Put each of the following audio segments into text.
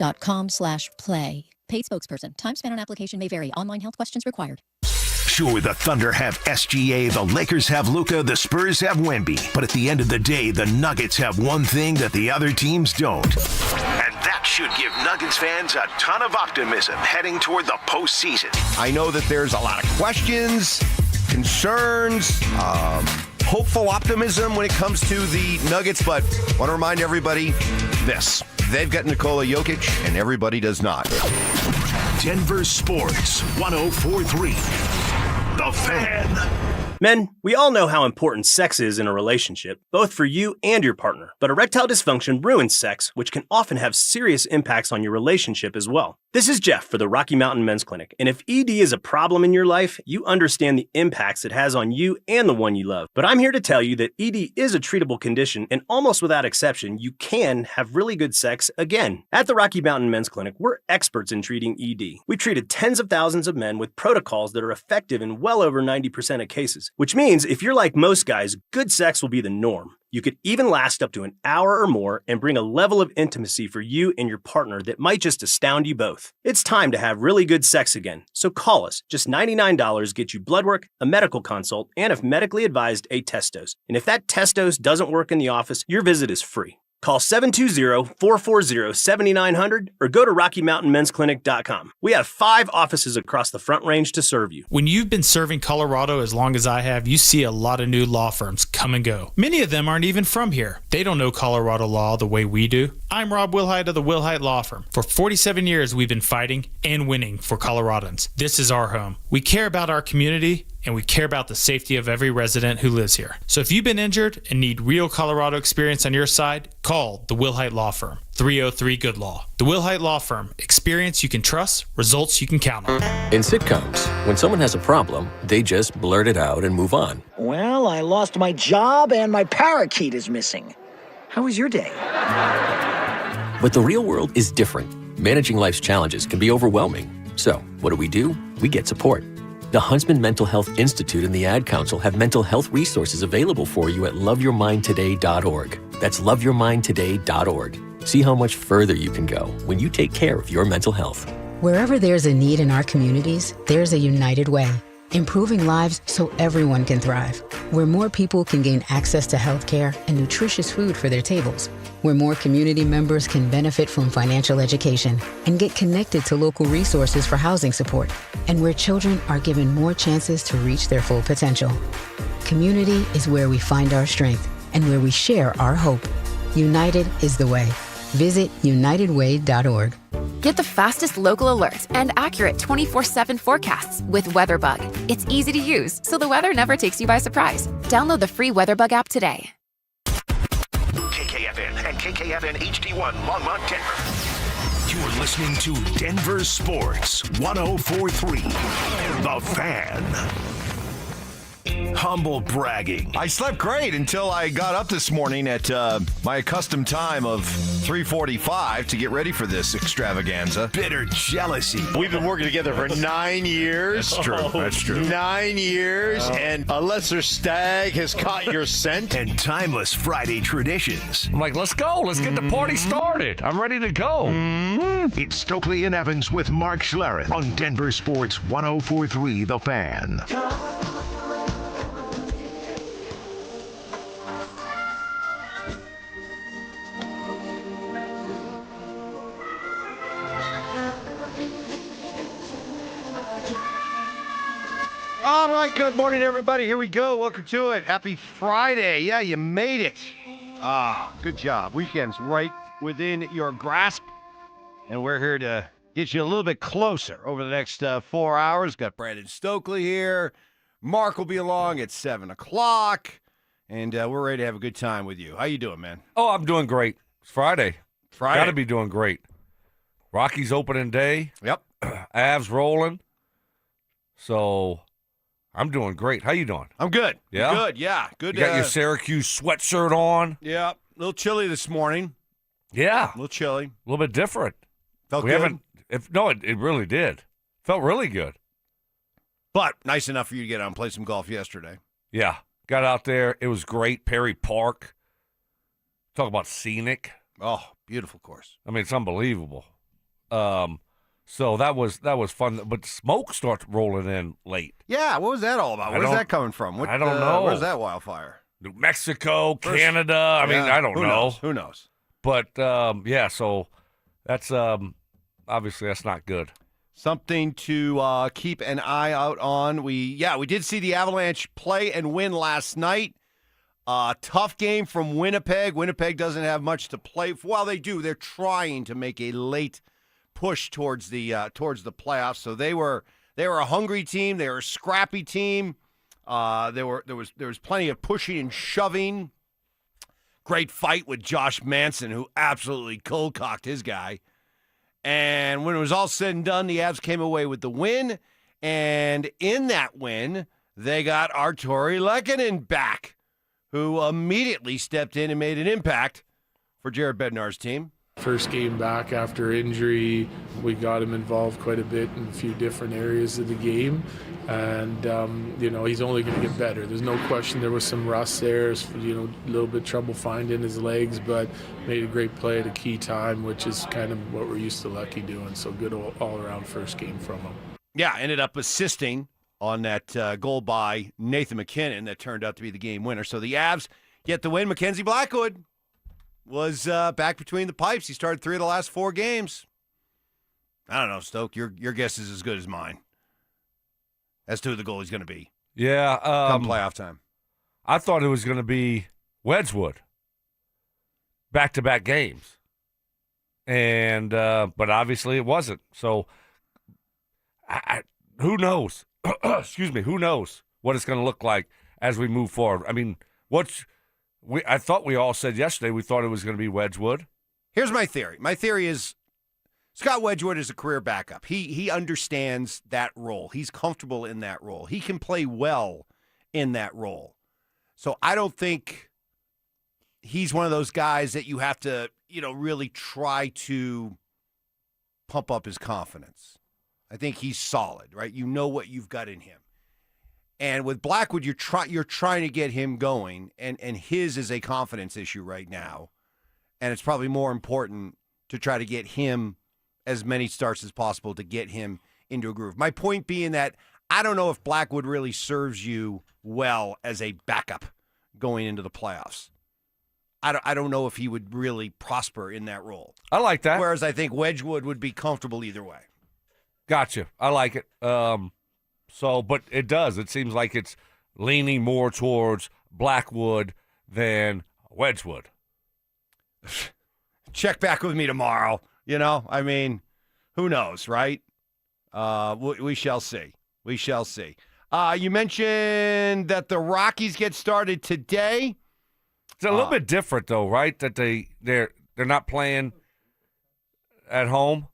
DenverSports.com/play. Paid spokesperson. Time spent on application may vary. Online health questions required. Sure, the Thunder have SGA, the Lakers have Luka, the Spurs have Wemby. But at the end of the day, the Nuggets have one thing that the other teams don't. And that should give Nuggets fans a ton of optimism heading toward the postseason. I know that there's a lot of questions, concerns, hopeful optimism when it comes to the Nuggets, but I want to remind everybody this. They've got Nikola Jokic, and everybody does not. Denver Sports 104.3. The Fan. Men, we all know how important sex is in a relationship, both for you and your partner. But erectile dysfunction ruins sex, which can often have serious impacts on your relationship as well. This is Jeff for the Rocky Mountain Men's Clinic, and if ED is a problem in your life, you understand the impacts it has on you and the one you love. But I'm here to tell you that ED is a treatable condition, and almost without exception, you can have really good sex again. At the Rocky Mountain Men's Clinic, we're experts in treating ED. We've treated tens of thousands of men with protocols that are effective in well over 90% of cases, which means if you're like most guys, good sex will be the norm. You could even last up to an hour or more and bring a level of intimacy for you and your partner that might just astound you both. It's time to have really good sex again, so call us. Just $99 gets you blood work, a medical consult, and if medically advised, a test dose. And if that test dose doesn't work in the office, your visit is free. Call 720-440-7900 or go to RockyMountainMen'sClinic.com. We have 5 offices across the Front Range to serve you. When you've been serving Colorado as long as I have, you see a lot of new law firms come and go. Many of them aren't even from here. They don't know Colorado law the way we do. I'm Rob Wilhite of the Wilhite Law Firm. For 47 years, we've been fighting and winning for Coloradans. This is our home. We care about our community, and we care about the safety of every resident who lives here. So if you've been injured and need real Colorado experience on your side, call the Wilhite Law Firm, 303-GOOD-LAW. The Wilhite Law Firm, experience you can trust, results you can count on. In sitcoms, when someone has a problem, they just blurt it out and move on. Well, I lost my job and my parakeet is missing. How was your day? But the real world is different. Managing life's challenges can be overwhelming. So, what do? We get support. The Huntsman Mental Health Institute and the Ad Council have mental health resources available for you at loveyourmindtoday.org. That's loveyourmindtoday.org. See how much further you can go when you take care of your mental health. Wherever there's a need in our communities, there's a United Way. Improving lives so everyone can thrive. Where more people can gain access to health care and nutritious food for their tables. Where more community members can benefit from financial education and get connected to local resources for housing support. And where children are given more chances to reach their full potential. Community is where we find our strength and where we share our hope. United is the way. Visit unitedway.org. Get the fastest local alerts and accurate 24/7 forecasts with WeatherBug. It's easy to use, so the weather never takes you by surprise. Download the free WeatherBug app today. KKFN and KKFN HD1 Longmont, Denver. You're listening to Denver Sports 104.3. The Fan. Humble bragging. I slept great until I got up this morning at my accustomed time of 3:45 to get ready for this extravaganza. Bitter jealousy. We've been working together for 9 years. That's true. That's true. 9 years, and a lesser stag has caught your scent. And timeless Friday traditions. I'm like, let's go. Let's get the party started. I'm ready to go. It's Stokley and Evans with Mark Schlereth on Denver Sports 104.3 The Fan. All right, good morning, everybody. Here we go. Welcome to it. Happy Friday. Yeah, you made it. Good job. Weekend's right within your grasp, and we're here to get you a little bit closer over the next 4 hours. Got Brandon Stokley here. Mark will be along at 7 o'clock, and we're ready to have a good time with you. How you doing, man? Oh, I'm doing great. It's Friday. Got to be doing great. Rockies opening day. Yep. Avs rolling. So I'm doing great. How you doing? I'm good. Yeah? Good, yeah. Good. You got your Syracuse sweatshirt on? Yeah. A little chilly this morning. Yeah. A little chilly. A little bit different. Felt good? It really did. Felt really good. But nice enough for you to get out and play some golf yesterday. Yeah. Got out there. It was great. Perry Park. Talk about scenic. Oh, beautiful course. I mean, it's unbelievable. So that was fun. But smoke starts rolling in late. Yeah, what was that all about? Where's that coming from? I don't know. Where's that wildfire? New Mexico, Canada. I mean, I don't know. Who knows? But, so that's obviously that's not good. Something to keep an eye out on. We did see the Avalanche play and win last night. Tough game from Winnipeg. Winnipeg doesn't have much to play for. Well, they do. They're trying to make a late push towards the playoffs. So they were a hungry team. They were a scrappy team. There was plenty of pushing and shoving. Great fight with Josh Manson, who absolutely cold-cocked his guy. And when it was all said and done, the Avs came away with the win. And in that win, they got Arturi Lehkonen back, who immediately stepped in and made an impact for Jared Bednar's team. First game back after injury, we got him involved quite a bit in a few different areas of the game. And, he's only going to get better. There's no question there was some rust there, a little bit trouble finding his legs, but made a great play at a key time, which is kind of what we're used to Lucky doing. So good all-around first game from him. Yeah, ended up assisting on that goal by Nathan McKinnon that turned out to be the game winner. So the Avs get the win. Mackenzie Blackwood was back between the pipes. He started 3 of the last 4 games. I don't know, Stoke. Your guess is as good as mine as to who the goalie's going to be. Yeah. Come playoff time. I thought it was going to be Wedgwood. Back-to-back games. And but obviously it wasn't. So who knows? Excuse me. Who knows what it's going to look like as we move forward? I mean, I thought we all said yesterday we thought it was going to be Wedgwood. Here's my theory. My theory is Scott Wedgwood is a career backup. He understands that role. He's comfortable in that role. He can play well in that role. So I don't think he's one of those guys that you have to, really try to pump up his confidence. I think he's solid, right? You know what you've got in him. And with Blackwood, you're trying to get him going, and his is a confidence issue right now. And it's probably more important to try to get him as many starts as possible to get him into a groove. My point being that I don't know if Blackwood really serves you well as a backup going into the playoffs. I don't know if he would really prosper in that role. I like that. Whereas I think Wedgwood would be comfortable either way. Gotcha. I like it. But it does. It seems like it's leaning more towards Blackwood than Wedgwood. Check back with me tomorrow. I mean, who knows, right? We shall see. We shall see. You mentioned that the Rockies get started today. It's a little bit different, though, right? That they're not playing at home.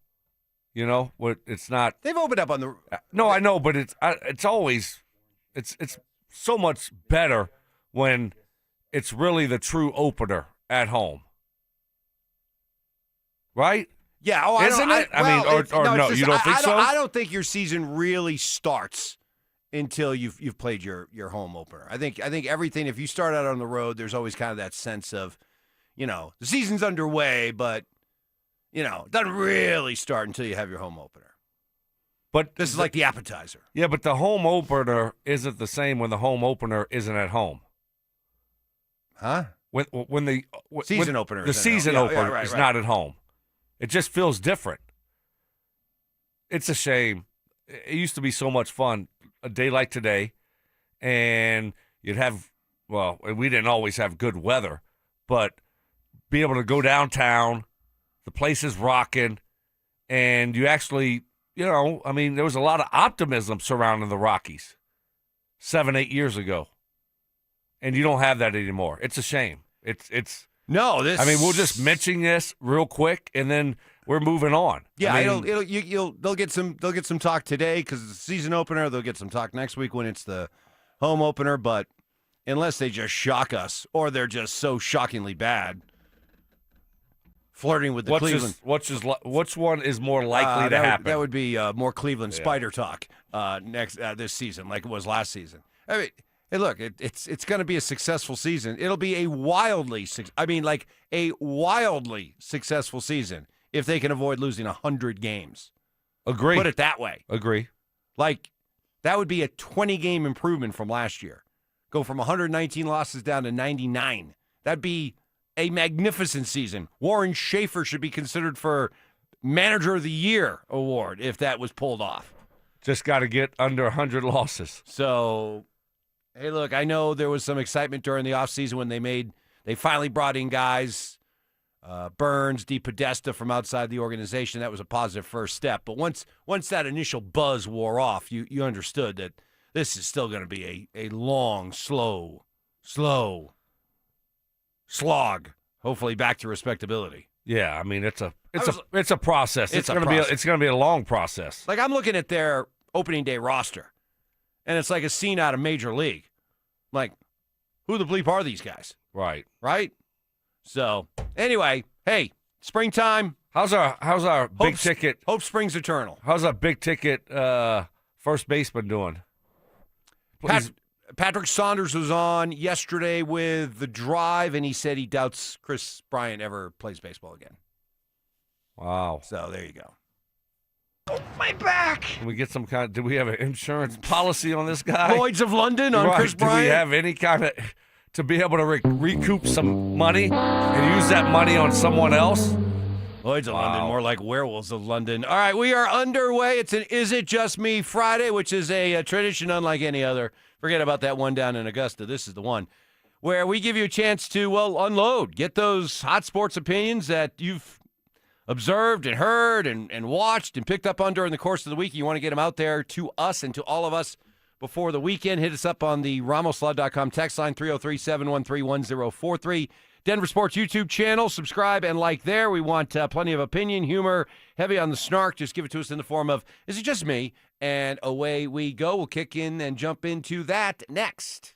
It's not. They've opened up on the. No, I know, but it's always it's so much better when it's really the true opener at home, right? Yeah, isn't it? No, you don't think so? I don't think your season really starts until you've played your home opener. I think everything. If you start out on the road, there's always kind of that sense of, the season's underway, but it doesn't really start until you have your home opener. But this is like the appetizer. Yeah, but the home opener isn't the same when the home opener isn't at home. Huh? When the season opener, the season opener is not at home. It just feels different. It's a shame. It used to be so much fun. A day like today, and you'd have, we didn't always have good weather, but be able to go downtown, the place is rocking, and you actually, there was a lot of optimism surrounding the Rockies 7-8 years ago, and you don't have that anymore. It's a shame. No, this. we'll just mention this real quick, and then we're moving on. Yeah, they'll get some talk today because it's the season opener. They'll get some talk next week when it's the home opener. But unless they just shock us, or they're just so shockingly bad, flirting with the Cleveland. Which one is more likely to happen? That would be more Cleveland Spider talk this season, like it was last season. Hey, look, it's going to be a successful season. It'll be a wildly successful season if they can avoid losing 100 games. Agree. Put it that way. Agree. Like, that would be a 20-game improvement from last year. Go from 119 losses down to 99. That'd be a magnificent season. Warren Schaefer should be considered for Manager of the Year award if that was pulled off. Just got to get under 100 losses. So, hey, look, I know there was some excitement during the offseason when they finally brought in guys, Burns, DePodesta from outside the organization. That was a positive first step. But once that initial buzz wore off, you understood that this is still going to be a long, slow slog. Hopefully back to respectability. Yeah, I mean it's a process. It's going to be a long process. Like, I'm looking at their opening day roster, and it's like a scene out of Major League. Like, who the bleep are these guys? Right? So, anyway, hey, springtime. How's our big ticket? Hope springs eternal. How's our big ticket first baseman doing? Patrick Saunders was on yesterday with The Drive, and he said he doubts Chris Bryant ever plays baseball again. Wow. So there you go. Oh, my back. Can we get some kind? Do we have an insurance policy on this guy? Lloyd's of London on Chris Bryant. Do we have any kind of to be able to recoup some money and use that money on someone else? Lloyd's of London, more like Werewolves of London. All right, we are underway. It's an Is It Just Me Friday, which is a tradition unlike any other. Forget about that one down in Augusta. This is the one where we give you a chance to, unload. Get those hot sports opinions that you've observed and heard and watched and picked up on during the course of the week. You want to get them out there to us and to all of us before the weekend. Hit us up on the RamosLaw.com text line, 303-713-1043. Denver Sports YouTube channel. Subscribe and like there. We want plenty of opinion, humor, heavy on the snark. Just give it to us in the form of, is it just me? And away we go. We'll kick in and jump into that next.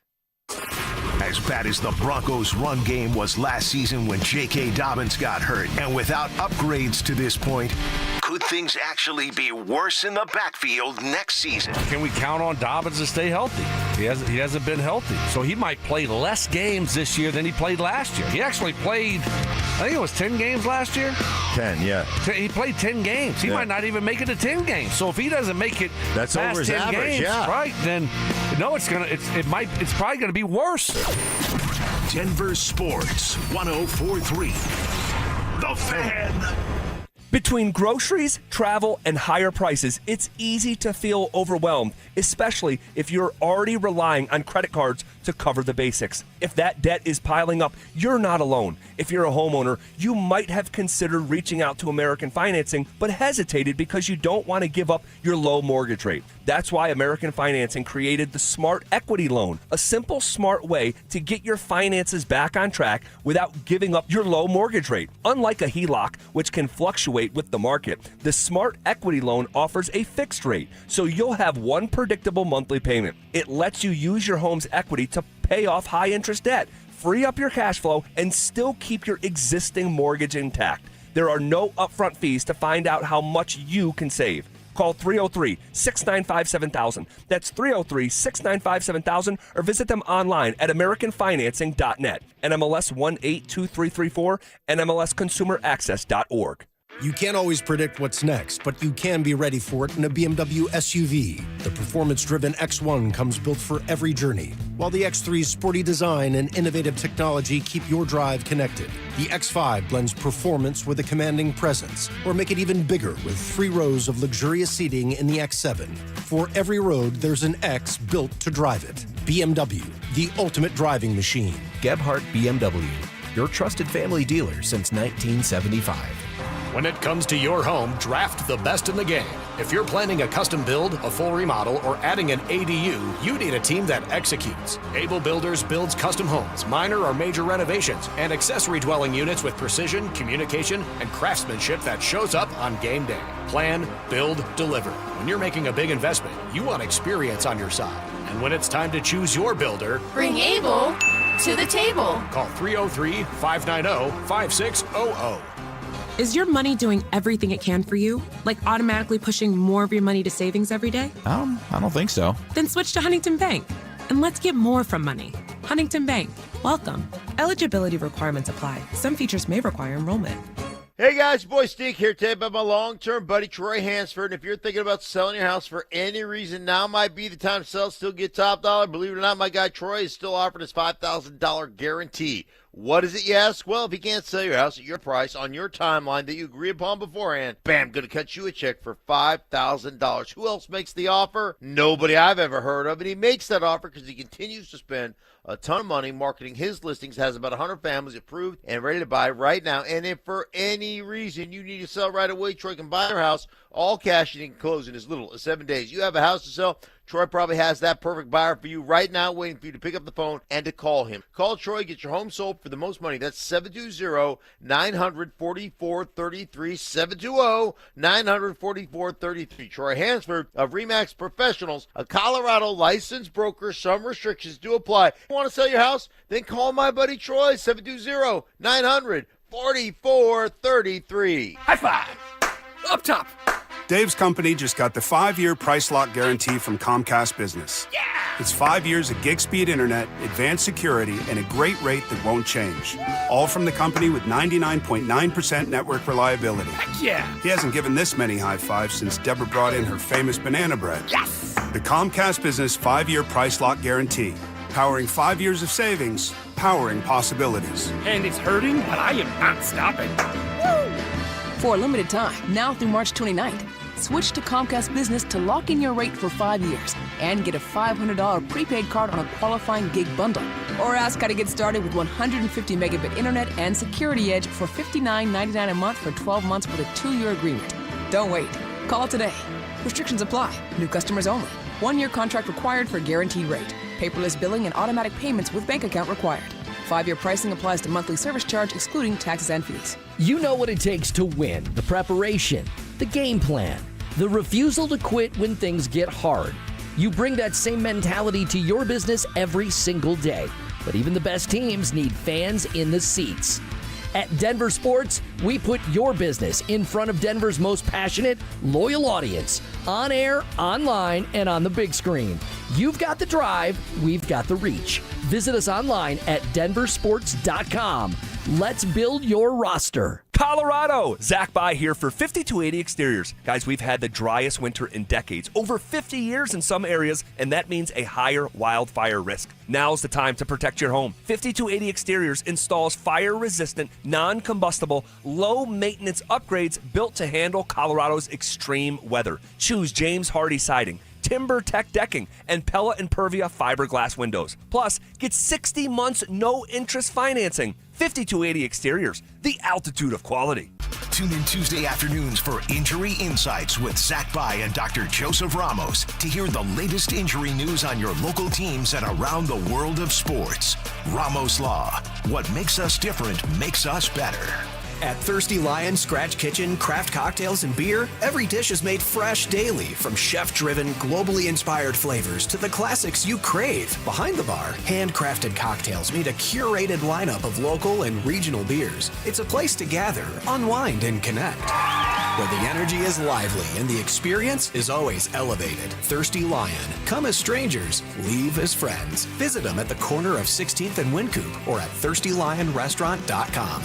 As bad as the Broncos' run game was last season when J.K. Dobbins got hurt, and without upgrades to this point, could things actually be worse in the backfield next season? Can we count on Dobbins to stay healthy? He hasn't been healthy. So he might play less games this year than he played last year. He actually played, I think it was 10 games last year? 10, yeah. He played 10 games. He might not even make it to 10 games. So if he doesn't make it that's past over his 10 average, games, yeah. Right, then it's probably gonna be worse. Denver Sports 104.3. The Fan. Between groceries, travel, and higher prices, it's easy to feel overwhelmed, especially if you're already relying on credit cards to cover the basics. If that debt is piling up, you're not alone. If you're a homeowner, you might have considered reaching out to American Financing, but hesitated because you don't want to give up your low mortgage rate. That's why American Financing created the Smart Equity Loan, a simple, smart way to get your finances back on track without giving up your low mortgage rate. Unlike a HELOC, which can fluctuate with the market, the Smart Equity Loan offers a fixed rate, so you'll have one predictable monthly payment. It lets you use your home's equity to pay off high-interest debt, free up your cash flow, and still keep your existing mortgage intact. There are no upfront fees to find out how much you can save. Call 303-695-7000. That's 303-695-7000, or visit them online at AmericanFinancing.net. NMLS 182334, NMLSConsumerAccess.org. You can't always predict what's next, but you can be ready for it in a BMW SUV. The performance-driven X1 comes built for every journey, while the X3's sporty design and innovative technology keep your drive connected. The X5 blends performance with a commanding presence, or make it even bigger with 3 rows of luxurious seating in the X7. For every road, there's an X built to drive it. BMW, the ultimate driving machine. Gebhardt BMW, your trusted family dealer since 1975. When it comes to your home, draft the best in the game. If you're planning a custom build, a full remodel, or adding an ADU, you need a team that executes. Able Builders builds custom homes, minor or major renovations, and accessory dwelling units with precision, communication, and craftsmanship that shows up on game day. Plan, build, deliver. When you're making a big investment, you want experience on your side. And when it's time to choose your builder, bring Able to the table. Call 303-590-5600. Is your money doing everything it can for you? Like automatically pushing more of your money to savings every day? I don't think so. Then switch to Huntington Bank. And let's get more from money. Huntington Bank. Welcome. Eligibility requirements apply. Some features may require enrollment. Hey guys, boy Steve here today about my long-term buddy Troy Hansford. And if you're thinking about selling your house for any reason, now might be the time to sell, still get top dollar. Believe it or not, my guy Troy is still offering his $5,000 guarantee. What is it, you ask? Well, if you can't sell your house at your price on your timeline that you agree upon beforehand, bam, going to cut you a check for $5,000. Who else makes the offer? Nobody I've ever heard of. And he makes that offer because he continues to spend a ton of money marketing his listings, has about 100 families approved and ready to buy right now. And if for any reason you need to sell right away, Troy can buy your house all cash and he can close in as little as 7 days. You have a house to sell, Troy probably has that perfect buyer for you right now, waiting for you to pick up the phone and to call him. Call Troy, get your home sold for the most money. That's 720-900-4433, 720-900-4433. Troy Hansford of RE/MAX Professionals, a Colorado licensed broker. Some restrictions do apply. Want to sell your house? Then call my buddy Troy, 720-900-4433. High five! Up top! Dave's company just got the 5-year price lock guarantee from Comcast Business. Yeah! It's 5 years of gig speed internet, advanced security, and a great rate that won't change. All from the company with 99.9% network reliability. Heck yeah! He hasn't given this many high fives since Deborah brought in her famous banana bread. Yes! The Comcast Business 5-year price lock guarantee. Powering 5 years of savings, powering possibilities. And it's hurting, but I am not stopping. Woo! For a limited time, now through March 29th, switch to Comcast Business to lock in your rate for 5 years and get a $500 prepaid card on a qualifying gig bundle. Or ask how to get started with 150 megabit internet and Security Edge for $59.99 a month for 12 months with a 2-year agreement. Don't wait. Call today. Restrictions apply. New customers only. 1-year contract required for guaranteed rate. Paperless billing and automatic payments with bank account required. 5-year pricing applies to monthly service charge, excluding taxes and fees. You know what it takes to win. The preparation, the game plan, the refusal to quit when things get hard. You bring that same mentality to your business every single day. But even the best teams need fans in the seats. At Denver Sports, we put your business in front of Denver's most passionate, loyal audience. On air, online, and on the big screen. You've got the drive, we've got the reach. Visit us online at DenverSports.com. Let's build your roster. Colorado, Zach By here for 5280 Exteriors. Guys, we've had the driest winter in decades, over 50 years in some areas, and that means a higher wildfire risk. Now's the time to protect your home. 5280 Exteriors installs fire-resistant, non-combustible, low-maintenance upgrades built to handle Colorado's extreme weather. Choose James Hardy siding, Timber Tech decking, and Pella Impervia fiberglass windows. Plus, get 60 months no-interest financing. 5280 Exteriors, the altitude of quality. Tune in Tuesday afternoons for Injury Insights with Zach By and Dr. Joseph Ramos to hear the latest injury news on your local teams and around the world of sports. Ramos Law. What makes us different makes us better. At Thirsty Lion Scratch Kitchen, craft cocktails and beer, every dish is made fresh daily, from chef-driven, globally inspired flavors to the classics you crave. Behind the bar, handcrafted cocktails meet a curated lineup of local and regional beers. It's a place to gather, unwind, and connect, where the energy is lively and the experience is always elevated. Thirsty Lion. Come as strangers, leave as friends. Visit them at the corner of 16th and Wynkoop or at thirstylionrestaurant.com.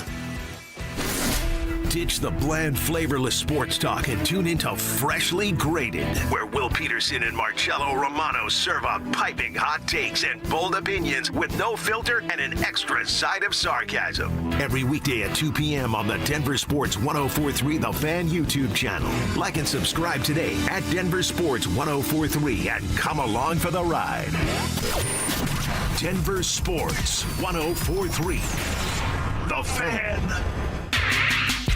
Ditch the bland, flavorless sports talk and tune into Freshly Grated, where Will Peterson and Marcello Romano serve up piping hot takes and bold opinions with no filter and an extra side of sarcasm. Every weekday at 2 p.m. on the Denver Sports 104.3 The Fan YouTube channel. Like and subscribe today at Denver Sports 104.3 and come along for the ride. Denver Sports 104.3 The Fan.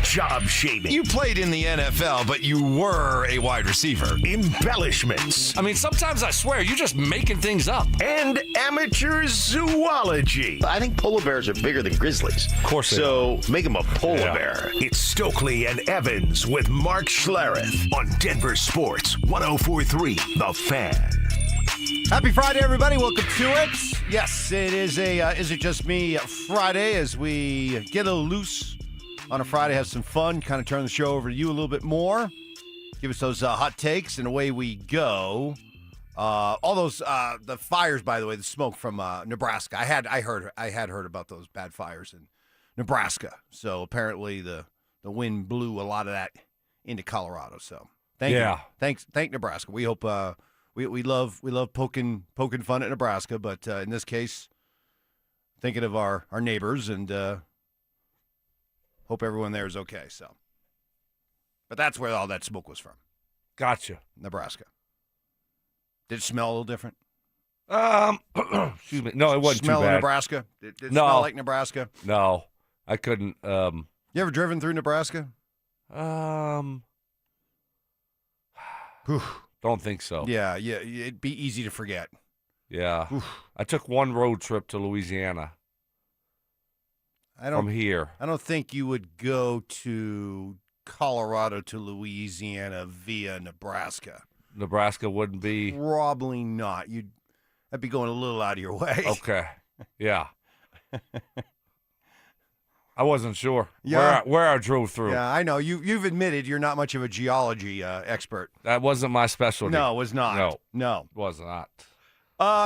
Job shaming. You played in the NFL, but you were a wide receiver. Embellishments. I mean, sometimes I swear you're just making things up. And amateur zoology. I think polar bears are bigger than grizzlies. Of course they are. So make them a polar bear. It's Stokley and Evans with Mark Schlereth on Denver Sports 104.3 The Fan. Happy Friday, everybody. Welcome to it. Yes, it is a Is It Just Me Friday as we get a little loose on a Friday, have some fun, kind of turn the show over to you a little bit more. Give us those hot takes, and away we go. All those the fires, by the way, the smoke from Nebraska. I had heard about those bad fires in Nebraska. So apparently the the wind blew a lot of that into Colorado. So thank you. Thank Nebraska. We hope we love poking fun at Nebraska, but in this case, thinking of our neighbors and hope everyone there is okay. So, but that's where all that smoke was from. Gotcha. Nebraska. Did it smell a little different? Excuse me. No, it wasn't smell too bad. Of Nebraska? Did it smell like Nebraska? No, I couldn't. You ever driven through Nebraska? Don't think so. Yeah, it'd be easy to forget. Yeah. I took one road trip to Louisiana. From here. I don't think you would go to Colorado to Louisiana via Nebraska. Nebraska wouldn't be? Probably not. That'd be going a little out of your way. Okay. Yeah. I wasn't sure where I drove through. Yeah, I know. You've admitted you're not much of a geology expert. That wasn't my specialty. No, it was not. No. It was not.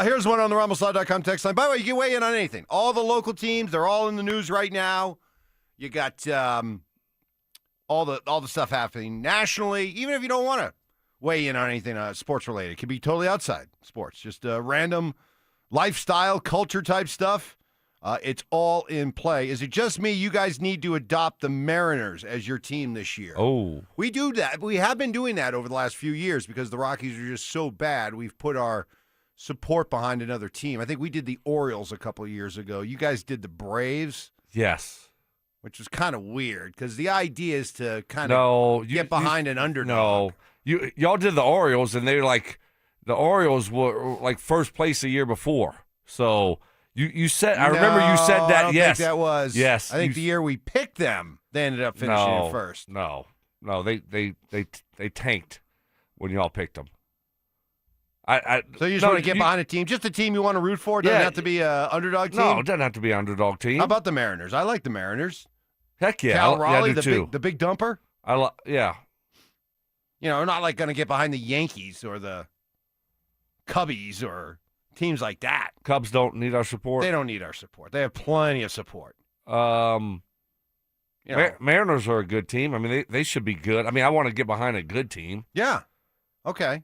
Here's one on the RumbleSlide.com text line. By the way, you can weigh in on anything. All the local teams, they're all in the news right now. You got all the stuff happening nationally, even if you don't want to weigh in on anything sports related. It could be totally outside sports, just random lifestyle, culture type stuff. It's all in play. Is it just me? You guys need to adopt the Mariners as your team this year. Oh. We do that. We have been doing that over the last few years because the Rockies are just so bad. We've put our support behind another team. I think we did the Orioles a couple of years ago. You guys did the Braves. Yes. Which is kind of weird because the idea is to kind of get behind an underdog. No. Y'all did the Orioles, and they're like, the Orioles were like first place the year before. So you said, I remember you said that. I don't think that was. Yes. I think the year we picked them, they ended up finishing in first. No, they tanked when y'all picked them. So you just want to get behind a team, just a team you want to root for? Doesn't have to be an underdog team? No, it doesn't have to be an underdog team. How about the Mariners? I like the Mariners. Heck yeah. Cal Raleigh, I do too. the big dumper? Yeah. You know, not like going to get behind the Yankees or the Cubbies or teams like that. Cubs don't need our support. They don't need our support. They have plenty of support. Mariners are a good team. I mean, they should be good. I mean, I want to get behind a good team. Yeah. Okay.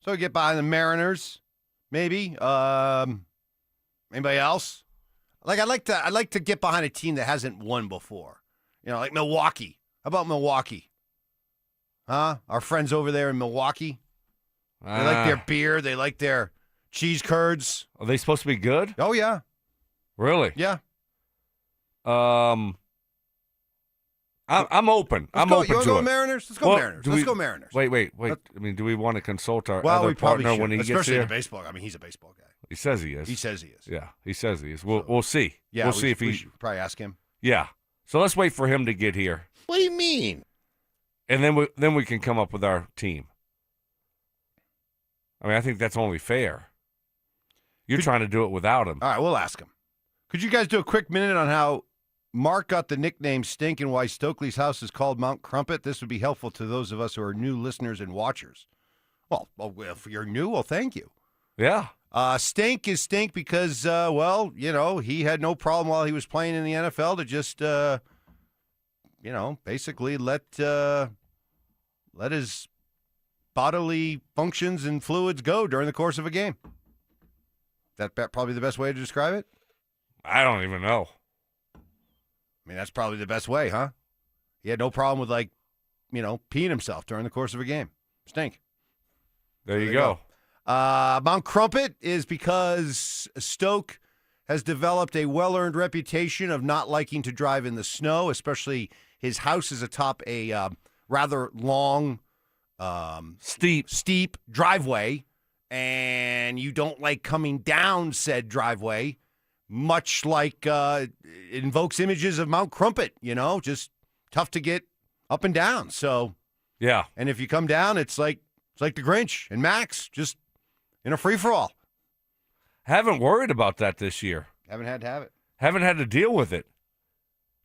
So get behind the Mariners, maybe. Anybody else? I'd like to get behind a team that hasn't won before. You know, like Milwaukee. How about Milwaukee? Huh? Our friends over there in Milwaukee. They like their beer. They like their cheese curds. Are they supposed to be good? Oh yeah. Really? Yeah. I'm open. I'm open to it. You want to go Mariners? Let's go Mariners. Let's go Mariners. Wait. I mean, do we want to consult our we other probably partner should, when he gets especially here? in baseball. I mean, he's a baseball guy. He says he is. He says he is. Yeah, he says he is. We'll see. Yeah, we'll see if we should probably ask him. Yeah. So let's wait for him to get here. What do you mean? And then we can come up with our team. I mean, I think that's only fair. You're trying to do it without him. All right, we'll ask him. Could you guys do a quick minute on how Mark got the nickname Stink and why Stokley's house is called Mount Crumpet? This would be helpful to those of us who are new listeners and watchers. Well, if you're new, well, thank you. Yeah. Stink is stink because, he had no problem while he was playing in the NFL to just, basically let his bodily functions and fluids go during the course of a game. Is that probably the best way to describe it? I don't even know. I mean, that's probably the best way, huh? He had no problem with, peeing himself during the course of a game. Stink. There you go. Mount Crumpet is because Stoke has developed a well-earned reputation of not liking to drive in the snow, especially his house is atop a rather long, steep driveway, and you don't like coming down said driveway, much like it invokes images of Mount Crumpet, just tough to get up and down. So, yeah. And if you come down, it's like the Grinch and Max, just in a free-for-all. Haven't worried about that this year. Haven't had to have it. Haven't had to deal with it.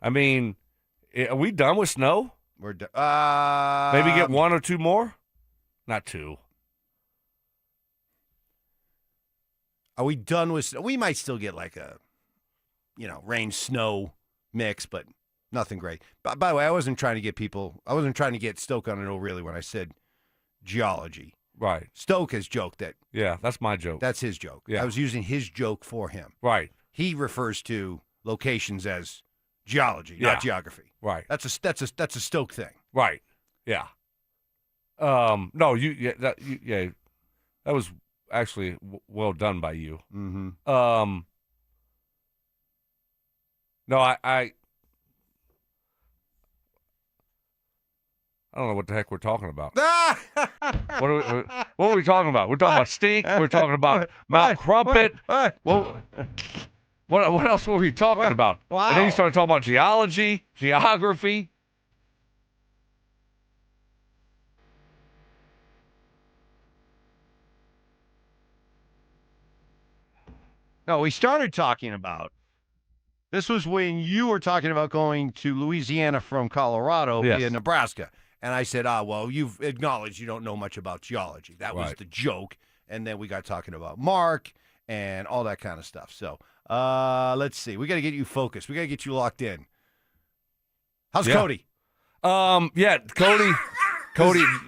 I mean, are we done with snow? We're done. Maybe get one or two more? Not two. Are we done with snow? We might still get like a, rain-snow mix, but Nothing great. By the way, I wasn't trying to get Stoke on it really when I said geology. Right. Stoke has joked that. Yeah, that's my joke. That's his joke. Yeah. I was using his joke for him. Right. He refers to locations as geology, not geography. Right. That's a Stoke thing. Right. Yeah. No, that was actually well done by you. Mm-hmm. No, I don't know what the heck we're talking about. What are we talking about? We're talking about stink. We're talking about Mount Crumpet. What else were we talking about? Wow. And then you started talking about geology, geography. No, we started talking about. This was when you were talking about going to Louisiana from Colorado via Nebraska. And I said, well, you've acknowledged you don't know much about geology. That was the joke. And then we got talking about Mark and all that kind of stuff. So let's see. We got to get you focused. We got to get you locked in. How's Cody? Cody.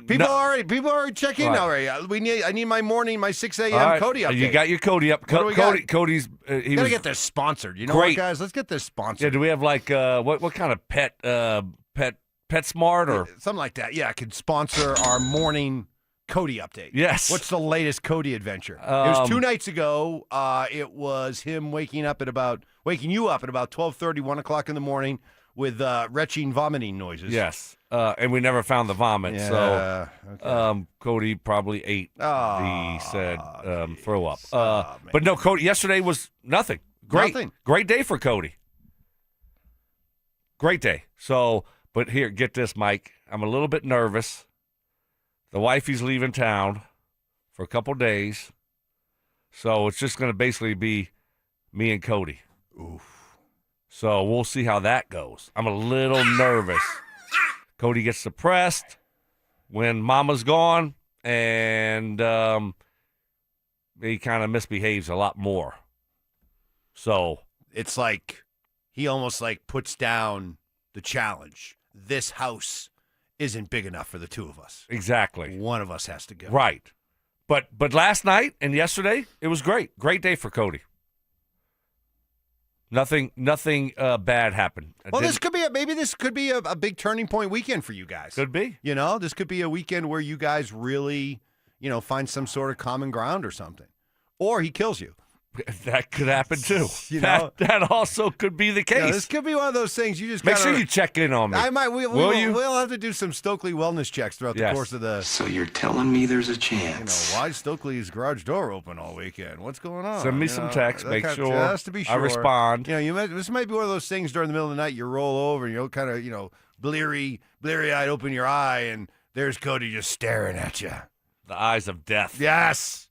People are already checking in already. I need my 6 a.m. Cody update. You got your Cody up. Cody's he gotta get this sponsored. You know great. what, guys? Let's get this sponsored. Yeah, do we have like what kind of pet smart or something like that? Yeah, could sponsor our morning Cody update. Yes. What's the latest Cody adventure? It was 2 nights ago. It was him waking you up at about 12:30, 1 o'clock in the morning with retching, vomiting noises. Yes. And we never found the vomit. Yeah, so Cody probably ate the said throw up. Man. But no, Cody, yesterday was nothing. Great day for Cody. Great day. So, but here, get this, Mike. I'm a little bit nervous. The wifey's leaving town for a couple days. So it's just going to basically be me and Cody. Oof. So we'll see how that goes. I'm a little nervous. Cody gets depressed when Mama's gone, and he kind of misbehaves a lot more. So it's like he almost like puts down the challenge. This house isn't big enough for the two of us. Exactly. One of us has to go. Right. But last night and yesterday, it was great. Great day for Cody. Nothing bad happened. Well, this could be a big turning point weekend for you guys. Could be. You know, this could be a weekend where you guys really, find some sort of common ground or something. Or he kills you. That could happen too. That also could be the case. This could be one of those things you just make sure you check in on me. I might. Will you? We'll have to do some Stokley wellness checks throughout the course of the. So you're telling me there's a chance? Why is Stokley's garage door open all weekend? What's going on? Send me some text. Make sure. Has to be sure. I respond. This might be one of those things during the middle of the night. You roll over and you'll kind of bleary-eyed, open your eye, and there's Cody just staring at you. The eyes of death. Yes.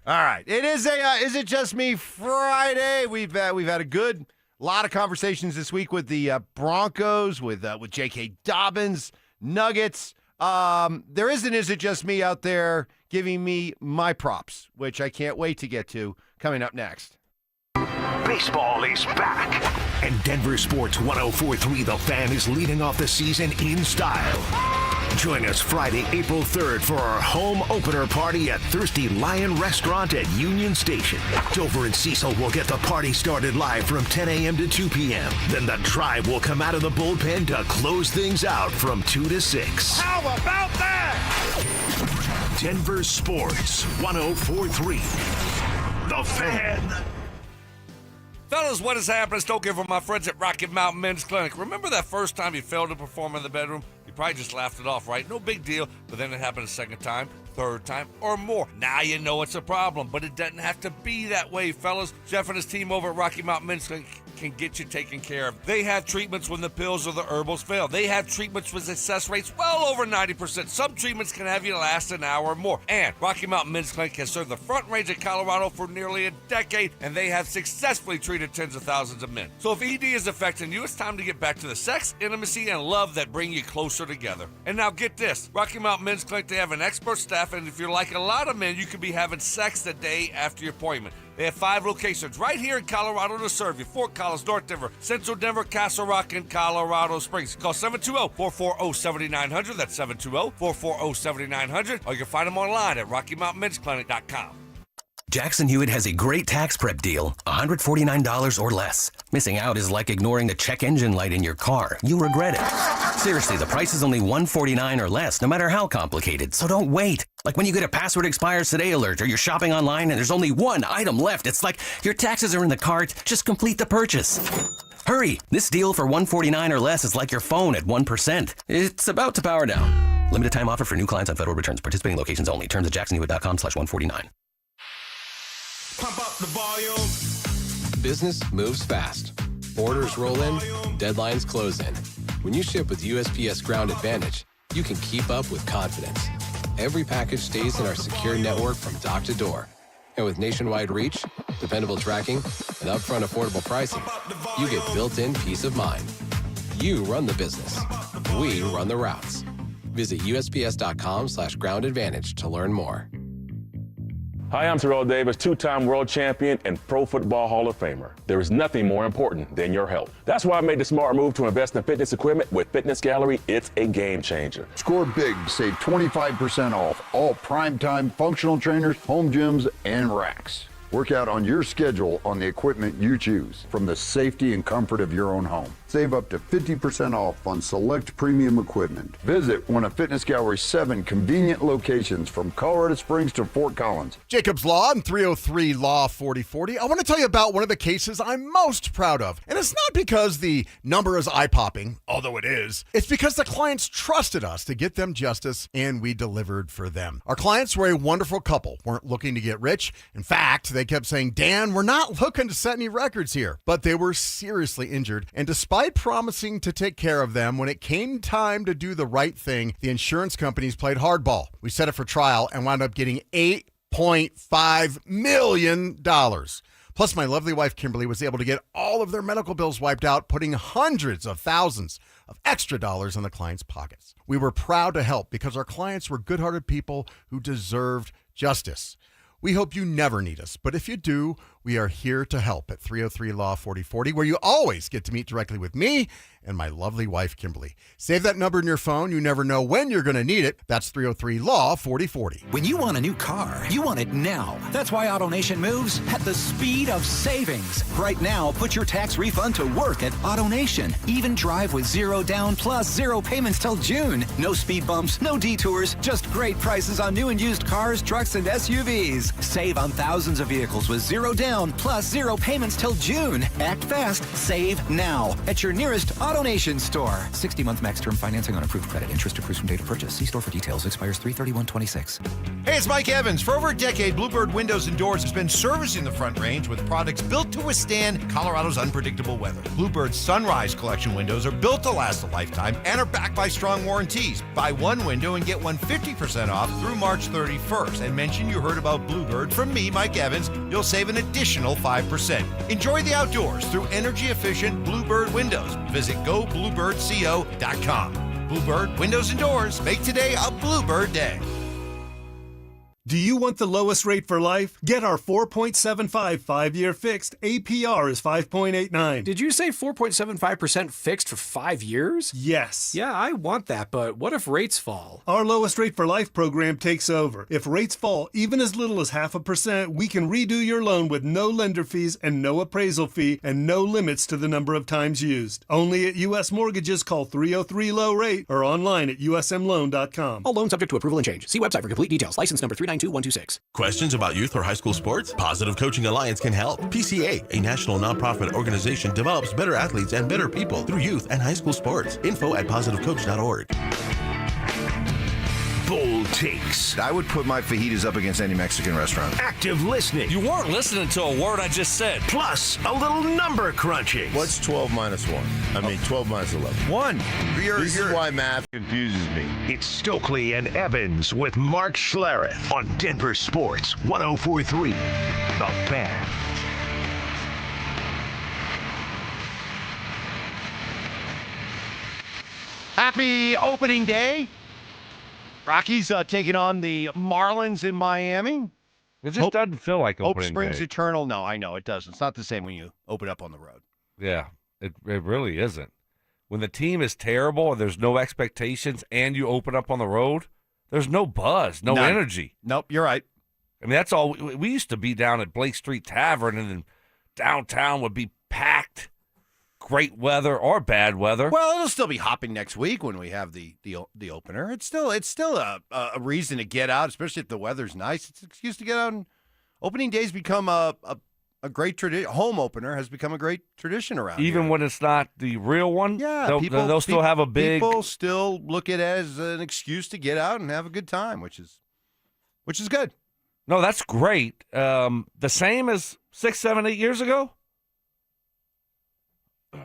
All right. It is Is It Just Me Friday. We've had a lot of conversations this week with the Broncos, with J.K. Dobbins, Nuggets. There is an Is It Just Me out there giving me my props, which I can't wait to get to coming up next. Baseball is back, and Denver Sports 104.3 The Fan is leading off the season in style. Join us Friday, April 3rd for our home opener party at Thirsty Lion Restaurant at Union Station. Dover and Cecil will get the party started live from 10 a.m. to 2 p.m. Then the Tribe will come out of the bullpen to close things out from 2 to 6. How about that? Denver Sports 104.3 The Fan. Fellas, what is happening? Stoke here from my friends at Rocky Mountain Men's Clinic. Remember that first time you failed to perform in the bedroom? You probably just laughed it off, right? No big deal. But then it happened a second time, third time, or more. Now you know it's a problem, but it doesn't have to be that way, fellas. Jeff and his team over at Rocky Mountain Men's Clinic can get you taken care of. They have treatments when the pills or the herbals fail. They have treatments with success rates well over 90%. Some treatments can have you last an hour or more. And Rocky Mountain Men's Clinic has served the Front Range of Colorado for nearly a decade, and they have successfully treated tens of thousands of men. So if ED is affecting you, it's time to get back to the sex, intimacy, and love that bring you closer together. And now get this. Rocky Mountain Men's Clinic, they have an expert staff, and if you're like a lot of men, you could be having sex the day after your appointment. They have 5 locations right here in Colorado to serve you. Fort Collins, North Denver, Central Denver, Castle Rock, and Colorado Springs. Call 720-440-7900. That's 720-440-7900. Or you can find them online at RockyMountainMen'sClinic.com. Jackson Hewitt has a great tax prep deal, $149 or less. Missing out is like ignoring the check engine light in your car. You'll regret it. Seriously, the price is only $149 or less, no matter how complicated, so don't wait. Like when you get a password expires today alert, or you're shopping online and there's only one item left. It's like your taxes are in the cart, just complete the purchase. Hurry! This deal for $149 or less is like your phone at 1%. It's about to power down. Limited time offer for new clients on federal returns. Participating locations only. Terms at jacksonhewitt.com/149. Pump up the volume. Business moves fast. Orders roll in, deadlines close in. When you ship with USPS Ground Advantage, you can keep up with confidence. Every package stays in our secure network from dock to door. And with nationwide reach, dependable tracking, and upfront affordable pricing, you get built-in peace of mind. You run the business. We run the routes. Visit USPS.com/Ground Advantage to learn more. Hi, I'm Terrell Davis, 2-time world champion and Pro Football Hall of Famer. There is nothing more important than your health. That's why I made the smart move to invest in fitness equipment with Fitness Gallery. It's a game changer. Score big, save 25% off all primetime functional trainers, home gyms, and racks. Work out on your schedule on the equipment you choose from the safety and comfort of your own home. Save up to 50% off on select premium equipment. Visit one of Fitness Gallery's 7 convenient locations from Colorado Springs to Fort Collins. Jacob's Law and 303 Law 4040. I want to tell you about one of the cases I'm most proud of. And it's not because the number is eye-popping, although it is. It's because the clients trusted us to get them justice, and we delivered for them. Our clients were a wonderful couple, weren't looking to get rich. In fact, they kept saying, Dan, we're not looking to set any records here. But they were seriously injured, and despite promising to take care of them, when it came time to do the right thing, the insurance companies played hardball. We set it for trial and wound up getting $8.5 million. Plus, my lovely wife, Kimberly, was able to get all of their medical bills wiped out, putting hundreds of thousands of extra dollars in the clients' pockets. We were proud to help because our clients were good-hearted people who deserved justice. We hope you never need us, but if you do, we are here to help at 303 Law 4040, where you always get to meet directly with me and my lovely wife, Kimberly. Save that number in your phone. You never know when you're going to need it. That's 303 Law 4040. When you want a new car, you want it now. That's why AutoNation moves at the speed of savings. Right now, put your tax refund to work at AutoNation. Even drive with 0 down plus 0 payments till June. No speed bumps, no detours, just great prices on new and used cars, trucks, and SUVs. Save on thousands of vehicles with 0 down plus 0 payments till June. Act fast, save now at your nearest AutoNation store. 60-month max term financing on approved credit. Interest accrues from date of purchase. See store for details. Expires 3/31/26. Hey, it's Mike Evans. For over a decade, Bluebird Windows and Doors has been servicing the Front Range with products built to withstand Colorado's unpredictable weather. Bluebird's Sunrise Collection windows are built to last a lifetime and are backed by strong warranties. Buy one window and get one 50% off through March 31st. And mention you heard about Bluebird from me, Mike Evans. You'll save an additional 5%. Enjoy the outdoors through energy-efficient Bluebird windows. Visit GoBluebirdCO.com. Bluebird Windows and Doors. Make today a Bluebird day. Do you want the lowest rate for life? Get our 4.75 5-year fixed. APR is 5.89. Did you say 4.75% fixed for 5 years? Yes. Yeah, I want that, but what if rates fall? Our lowest rate for life program takes over. If rates fall even as little as 0.5%, we can redo your loan with no lender fees and no appraisal fee and no limits to the number of times used. Only at U.S. Mortgages. Call 303 Low Rate or online at usmloan.com. All loans subject to approval and change. See website for complete details. License number 392-126. Questions about youth or high school sports? Positive Coaching Alliance can help. PCA, a national nonprofit organization, develops better athletes and better people through youth and high school sports. Info at positivecoach.org. Bold takes. I would put my fajitas up against any Mexican restaurant. Active listening. You weren't listening to a word I just said. Plus, a little number crunching. What's 12 minus 1? 12 minus 11. 1. This is why math confuses me. It's Stokley and Evans with Mark Schlereth on Denver Sports 104.3. The Fan. Happy opening day. Rockies taking on the Marlins in Miami. It just doesn't feel like Hope opening springs day. eternal. No, I know it doesn't. It's not the same when you open up on the road. Yeah, it really isn't. When the team is terrible and there's no expectations and you open up on the road, there's no buzz, no None. energy. Nope, you're right. I mean, that's all. We used to be down at Blake Street Tavern, and then downtown would be packed, great weather or bad weather. Well, it'll still be hopping next week when we have the opener. It's still a reason to get out, especially if the weather's nice. It's an excuse to get out. And opening days become a great tradition. Home opener has become a great tradition around Even here. when it's not the real one, Yeah, they'll still have a big. People still look at it as an excuse to get out and have a good time, which is good. No, that's great. The same as 6, 7, 8 years ago.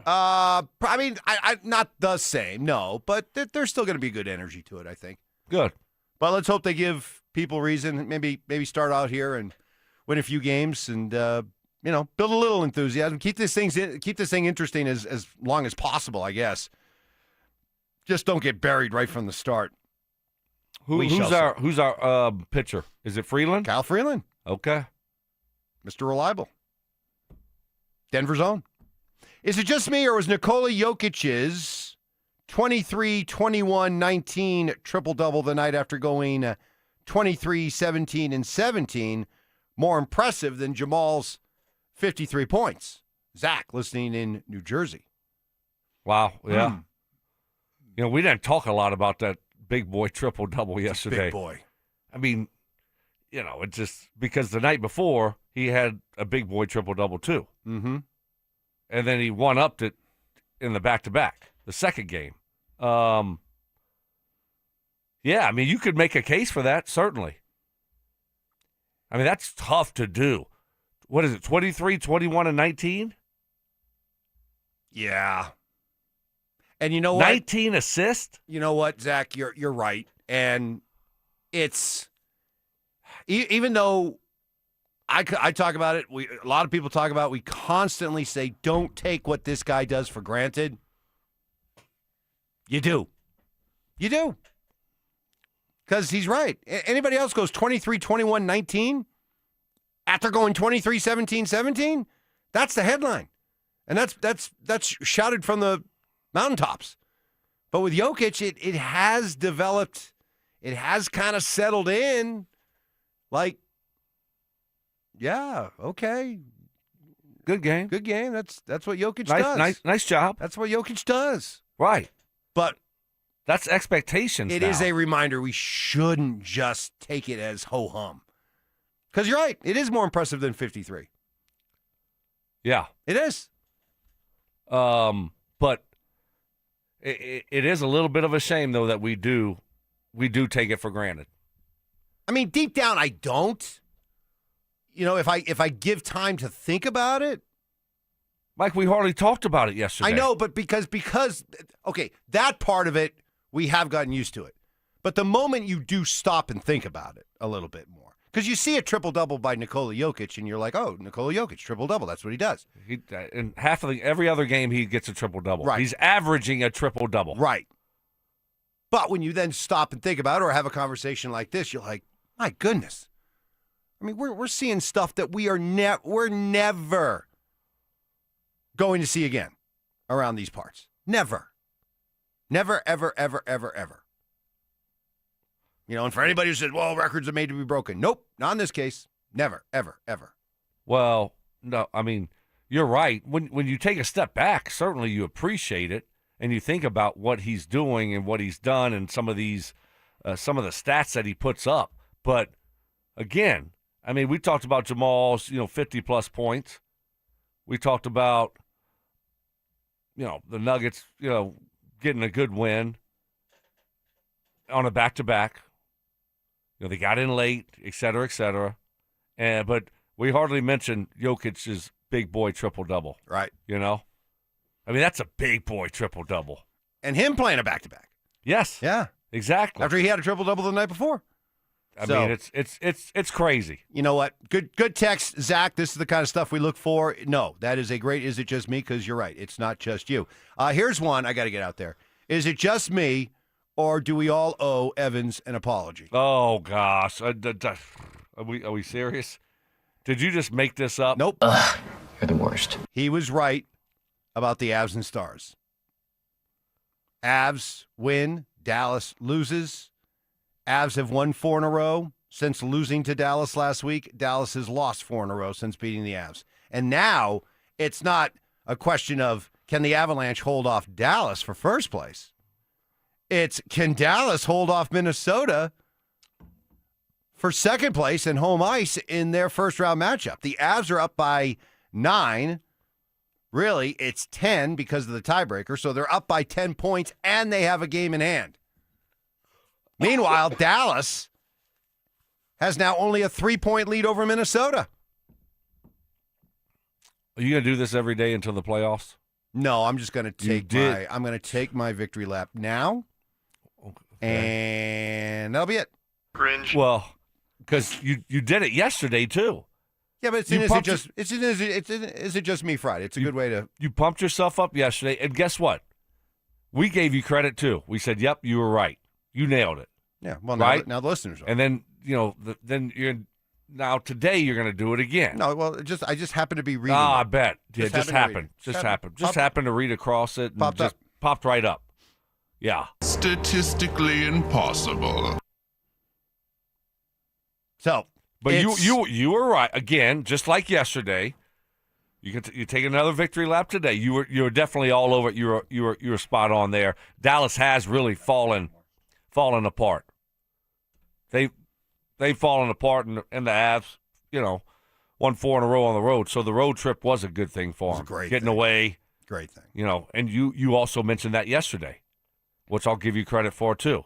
I mean, I not the same, no, but there's still going to be good energy to it, I think. Good. But let's hope they give people reason. Maybe start out here and win a few games, and build a little enthusiasm. Keep this thing interesting as long as possible, I guess. Just don't get buried right from the start. Who's our pitcher? Is it Freeland? Kyle Freeland. Okay. Mr. Reliable. Denver's own. Is it just me, or was Nikola Jokic's 23, 21, 19 triple-double the night after going 23, 17, and 17 more impressive than Jamal's 53 points? Zach, listening in New Jersey. Wow, yeah. We didn't talk a lot about that big boy triple-double yesterday. Big boy. I mean, it's just because the night before he had a big boy triple-double too. Mm-hmm. And then he one-upped it in the back-to-back, the second game. Yeah, I mean, you could make a case for that, certainly. I mean, that's tough to do. What is it, 23, 21, and 19? Yeah. And you know what? 19 assists? You know what, Zach? You're right. And it's even though I talk about it, a lot of people talk about it, we constantly say don't take what this guy does for granted. You do. You do. Because he's right. Anybody else goes 23, 21, 19 after going 23, 17, 17? That's the headline. And that's shouted from the mountaintops. But with Jokic, it has developed, it has kind of settled in. Like, yeah, okay. Good game. Good game. That's what Jokic does. Nice job. That's what Jokic does. Right. But that's expectations. It is a reminder we shouldn't just take it as ho-hum. Because you're right. It is more impressive than 53. Yeah. It is. But it is a little bit of a shame, though, that we do take it for granted. I mean, deep down, I don't. If I give time to think about it. Mike, we hardly talked about it yesterday. I know, but because okay, that part of it, we have gotten used to it. But the moment you do stop and think about it a little bit more, because you see a triple-double by Nikola Jokic, and you're like, oh, Nikola Jokic, triple-double, that's what he does. In every other game, he gets a triple-double. Right. He's averaging a triple-double. Right. But when you then stop and think about it or have a conversation like this, you're like, my goodness. I mean, we're seeing stuff that we're never going to see again around these parts. Never. Never, ever, ever, ever, ever. And for anybody who says, well, records are made to be broken. Nope, not in this case. Never, ever, ever. Well, no, I mean, you're right. When you take a step back, certainly you appreciate it, and you think about what he's doing and what he's done and some of these, some of the stats that he puts up. But, again, I mean, we talked about Jamal's, 50-plus points. We talked about, the Nuggets, getting a good win on a back-to-back. They got in late, et cetera, et cetera. But we hardly mentioned Jokic's big boy triple-double. Right. I mean, that's a big boy triple-double. And him playing a back-to-back. Yes. Yeah. Exactly. After he had a triple-double the night before. I mean, it's crazy. You know what? Good text, Zach. This is the kind of stuff we look for. No, that is a great, is it just me? Because you're right. It's not just you. Here's one I got to get out there. Is it just me, or do we all owe Evans an apology? Oh, gosh. Are we serious? Did you just make this up? Nope. You're the worst. He was right about the Avs and Stars. Avs win, Dallas loses. Avs have won 4 in a row since losing to Dallas last week. Dallas has lost 4 in a row since beating the Avs. And now it's not a question of can the Avalanche hold off Dallas for first place. It's can Dallas hold off Minnesota for second place and home ice in their first-round matchup. The Avs are up by 9. Really, it's 10 because of the tiebreaker, so they're up by 10 points, and they have a game in hand. Meanwhile, Dallas has now only a 3-point lead over Minnesota. Are you going to do this every day until the playoffs? No, I'm just going to take my victory lap now, and that'll be it. Cringe. Well, because you did it yesterday too. Yeah, but is it just me Friday? It's a good way to. You pumped yourself up yesterday, and guess what? We gave you credit too. We said, "Yep, you were right. You nailed it." Yeah. Well, right? now the listeners are. And then today you're going to do it again. No, well, I just happened to be reading. I bet. Yeah, just happened. Just happened to read across it and popped right up. Yeah. Statistically impossible. So, but you were right again, just like yesterday. You take another victory lap today. You were definitely all over it. You were spot on there. Dallas has really fallen apart. They've fallen apart, and the Avs, won 4 in a row on the road. So the road trip was a good thing for them. Getting away, great thing. And you also mentioned that yesterday, which I'll give you credit for too.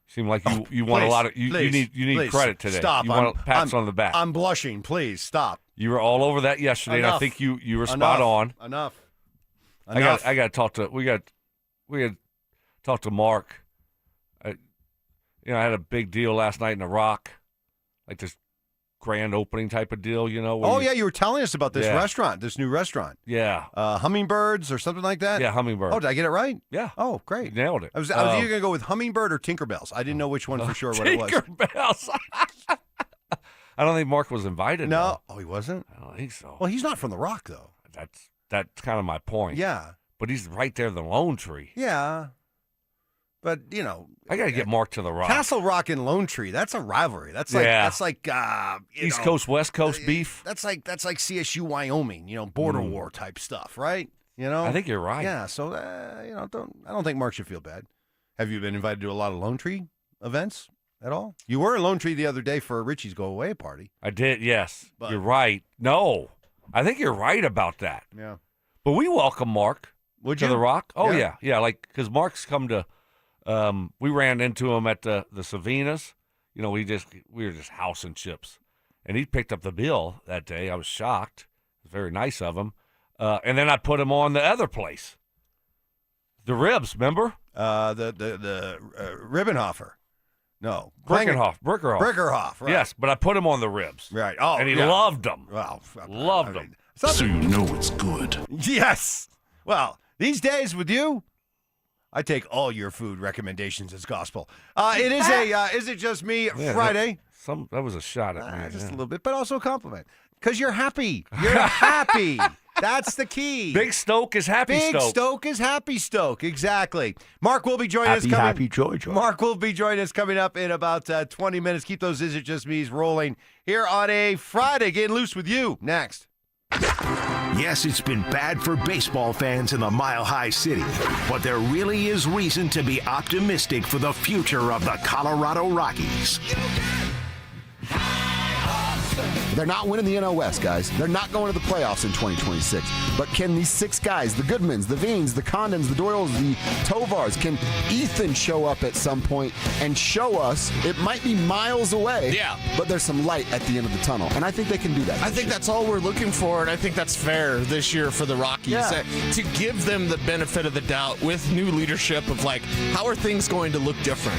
Seemed like you want a lot of you need credit today. Stop. You want pats on the back. I'm blushing. Please stop. You were all over that yesterday, and I think you were spot on. Enough. I got to talk to we got to talk to Mark. I had a big deal last night in the Rock, like this grand opening type of deal. You were telling us about this restaurant, this new restaurant. Yeah. Hummingbirds or something like that? Yeah, Hummingbird. Oh, did I get it right? Yeah. Oh, great. You nailed it. I was either going to go with Hummingbird or Tinkerbells. I didn't know which one for sure what it was. Tinkerbells. I don't think Mark was invited. No. Oh, he wasn't? I don't think so. Well, he's not from the Rock, though. That's kind of my point. Yeah. But he's right there in the Lone Tree. Yeah. But, I got to get Mark to the Rock. Castle Rock and Lone Tree, that's a rivalry. That's like East Coast, West Coast beef. That's like CSU, Wyoming, border war type stuff, right? I think you're right. Yeah, so I don't think Mark should feel bad. Have you been invited to a lot of Lone Tree events at all? You were in Lone Tree the other day for a Richie's Go Away party. I did, yes. But you're right. No, I think you're right about that. Yeah. But we welcome Mark to the Rock. Oh, yeah. Because Mark's come to we ran into him at the Savinas. We were just housing chips. And he picked up the bill that day. I was shocked. It was very nice of him. And then I put him on the other place. The Ribs, remember? The Ribbenhofer. No. Brickerhoff, right. Yes, but I put him on the Ribs. Right. Oh, and he loved them. Well, loved them. So you know it's good. Yes. Well, these days with you, I take all your food recommendations as gospel. It is Is It Just Me Friday. That was a shot at me. Just a little bit, but also a compliment. Because you're happy. You're happy. That's the key. Big Stoke is happy Stoke. Big Stoke is happy Stoke. Exactly. Mark will be joining us. Happy joy. Mark will be joining us coming up in about 20 minutes. Keep those Is It Just Me's rolling here on a Friday. Getting loose with you next. Yes, it's been bad for baseball fans in the Mile High City, but there really is reason to be optimistic for the future of the Colorado Rockies. They're not winning the NL West, guys. They're not going to the playoffs in 2026. But can these 6 guys, the Goodmans, the Veens, the Condons, the Doyles, the Tovars, can Ethan show up at some point and show us it might be miles away, but there's some light at the end of the tunnel. And I think they can do that. I think that's all we're looking for, and I think that's fair this year for the Rockies. To give them the benefit of the doubt with new leadership of, how are things going to look different?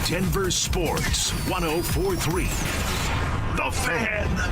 Denver Sports 104.3. The Fan.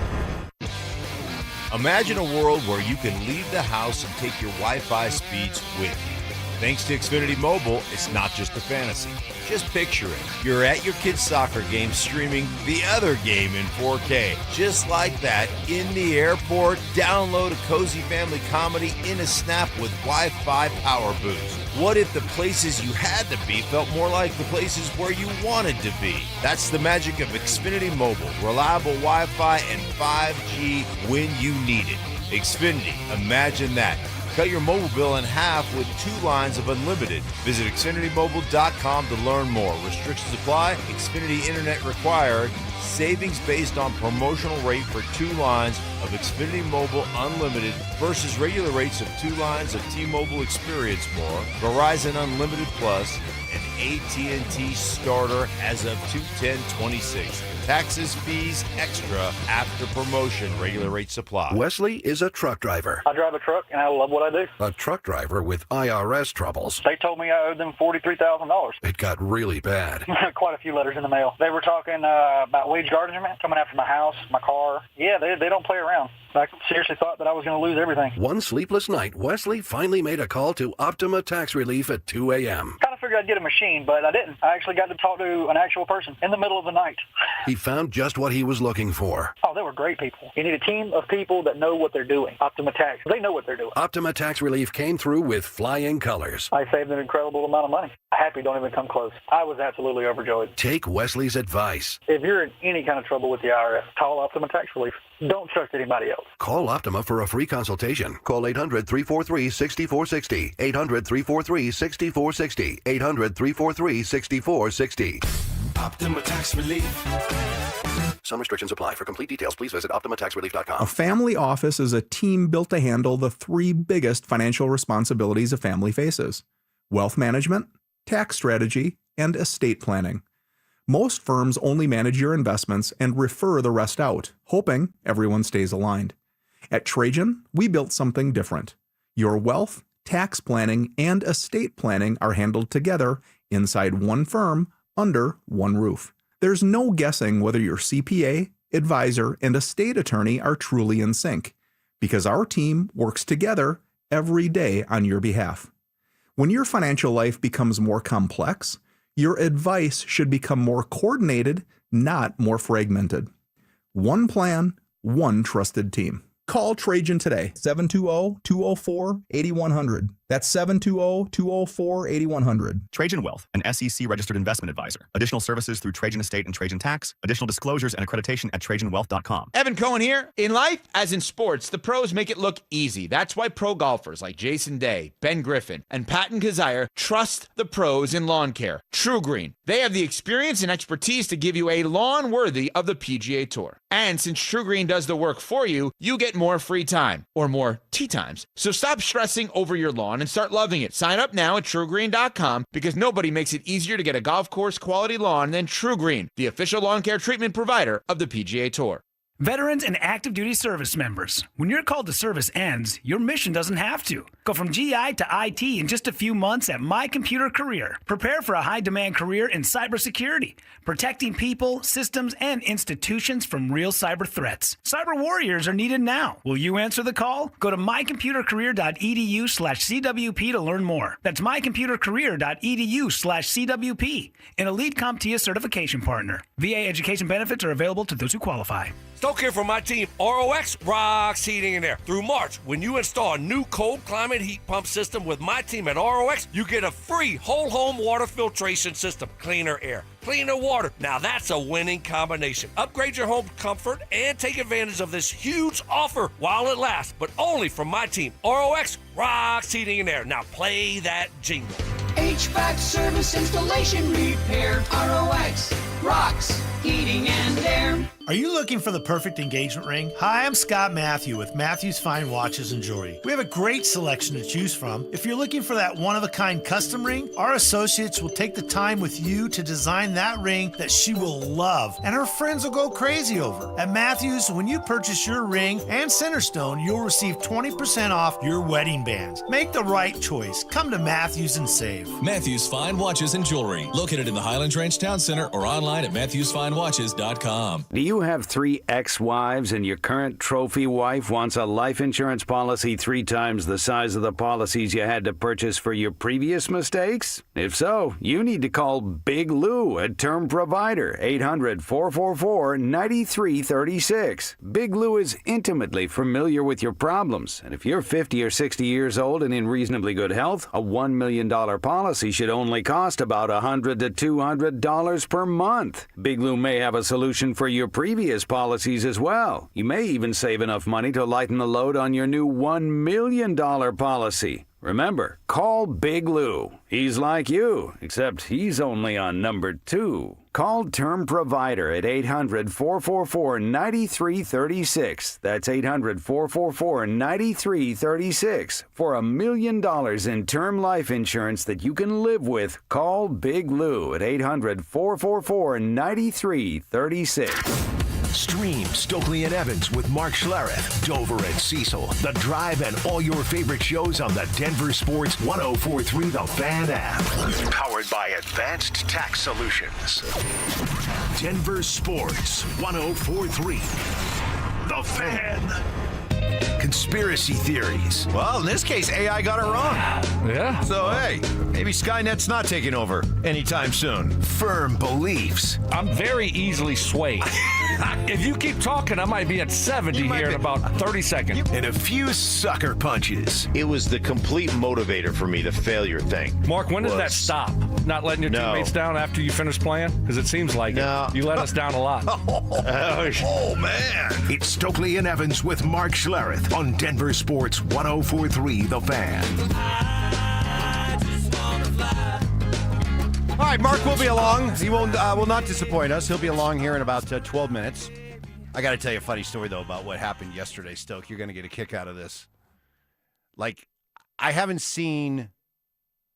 Imagine a world where you can leave the house and take your Wi-Fi speeds with you. Thanks to Xfinity Mobile, it's not just a fantasy. Just picture it. You're at your kid's soccer game streaming the other game in 4K. Just like that, in the airport, download a cozy family comedy in a snap with Wi-Fi Power Boost. What if the places you had to be felt more like the places where you wanted to be? That's the magic of Xfinity Mobile. Reliable Wi-Fi and 5G when you need it. Xfinity, imagine that. Cut your mobile bill in half with 2 lines of unlimited. Visit XfinityMobile.com to learn more. Restrictions apply. Xfinity Internet required. Savings based on promotional rate for 2 lines of Xfinity Mobile Unlimited versus regular rates of 2 lines of T-Mobile Experience More, Verizon Unlimited Plus, and AT&T Starter as of 2/10/26. Taxes, fees, extra after promotion. Regular rates apply. Wesley is a truck driver. I drive a truck, and I love what I do. A truck driver with IRS troubles. They told me I owed them $43,000. It got really bad. Quite a few letters in the mail. They were talking about wage garnishment, coming after my house, my car. Yeah, they don't play around. I seriously thought that I was going to lose everything. One sleepless night, Wesley finally made a call to Optima Tax Relief at 2 a.m. Kind of figured I'd get a machine, but I didn't. I actually got to talk to an actual person in the middle of the night. He found just what he was looking for. Oh, they were great people. You need a team of people that know what they're doing. Optima Tax, they know what they're doing. Optima Tax Relief came through with flying colors. I saved an incredible amount of money. Happy don't even come close. I was absolutely overjoyed. Take Wesley's advice. If you're in any kind of trouble with the IRS, call Optima Tax Relief. Don't trust anybody else. Call Optima for a free consultation. Call 800-343-6460. 800-343-6460. 800-343-6460. Optima Tax Relief. Some restrictions apply. For complete details, please visit OptimaTaxRelief.com. A family office is a team built to handle the 3 biggest financial responsibilities a family faces: wealth management, tax strategy, and estate planning. Most firms only manage your investments and refer the rest out, hoping everyone stays aligned. At Trajan, we built something different. Your wealth, tax planning, and estate planning are handled together inside one firm under one roof. There's no guessing whether your CPA, advisor, and estate attorney are truly in sync, because our team works together every day on your behalf. When your financial life becomes more complex, your advice should become more coordinated, not more fragmented. One plan, one trusted team. Call Trajan today, 720-204-8100. That's 720-204-8100. Trajan Wealth, an SEC-registered investment advisor. Additional services through Trajan Estate and Trajan Tax. Additional disclosures and accreditation at TrajanWealth.com. Evan Cohen here. In life, as in sports, the pros make it look easy. That's why pro golfers like Jason Day, Ben Griffin, and Patton Kazire trust the pros in lawn care. True Green. They have the experience and expertise to give you a lawn worthy of the PGA Tour. And since True Green does the work for you, you get more free time, or more tee times. So stop stressing over your lawn and start loving it. Sign up now at TrueGreen.com, because nobody makes it easier to get a golf course quality lawn than True Green, the official lawn care treatment provider of the PGA Tour. Veterans and active duty service members, when your call to service ends, your mission doesn't have to. Go from GI to IT in just a few months at My Computer Career. Prepare for a high-demand career in cybersecurity, protecting people, systems, and institutions from real cyber threats. Cyber warriors are needed now. Will you answer the call? Go to mycomputercareer.edu/CWP to learn more. That's mycomputercareer.edu/CWP, an elite CompTIA certification partner. VA education benefits are available to those who qualify. Stoke here from my team, ROX Rocks Heating and Air. Through March, when you install a new cold climate heat pump system with my team at ROX, you get a free whole home water filtration system. Cleaner air, cleaner water. Now that's a winning combination. Upgrade your home comfort and take advantage of this huge offer while it lasts, but only from my team, ROX Rocks Heating and Air. Now play that jingle. HVAC service, installation, repair. ROX Rocks Heating and Air. Are you looking for the perfect engagement ring? Hi, I'm Scott Matthew with Matthew's Fine Watches and Jewelry. We have a great selection to choose from. If you're looking for that one-of-a-kind custom ring, our associates will take the time with you to design that ring that she will love, and her friends will go crazy over. At Matthews, when you purchase your ring and Centerstone, you'll receive 20% off your wedding bands. Make the right choice. Come to Matthews and save. Matthews Fine Watches and Jewelry, located in the Highlands Ranch Town Center or online at MatthewsFineWatches.com. Do you have 3 ex-wives and your current trophy wife wants a life insurance policy 3 times the size of the policies you had to purchase for your previous mistakes? If so, you need to call Big Lou at Term Provider, 800-444-9336. Big Lou is intimately familiar with your problems, and if you're 50 or 60 years old and in reasonably good health, a $1 million policy should only cost about $100 to $200 per month. Big Lou may have a solution for your previous policies as well. You may even save enough money to lighten the load on your new $1 million policy. Remember, call Big Lou. He's like you, except he's only on number 2. Call Term Provider at 800-444-9336. That's 800-444-9336. For $1 million in term life insurance that you can live with, call Big Lou at 800-444-9336. Stream Stokley and Evans with Mark Schlereth, Dover and Cecil, The Drive, and all your favorite shows on the Denver Sports 104.3 The Fan app. Powered by Advanced Tax Solutions. Denver Sports 104.3 The Fan. Conspiracy theories. Well, in this case, AI got it wrong. Yeah. So, hey, maybe Skynet's not taking over anytime soon. Firm beliefs. I'm very easily swayed. If you keep talking, I might be at 70 here in about 30 seconds. And a few sucker punches. It was the complete motivator for me, the failure thing. Mark, when does that stop? Not letting your teammates down after you finish playing? Because it seems like it. You let us down a lot. Oh, man. It's Stokley and Evans with Mark Schlereth on Denver Sports 104.3 The Fan. All right, Mark will be along. He will not disappoint us. He'll be along here in about 12 minutes. I got to tell you a funny story, though, about what happened yesterday, Stoke. You're going to get a kick out of this. Like, I haven't seen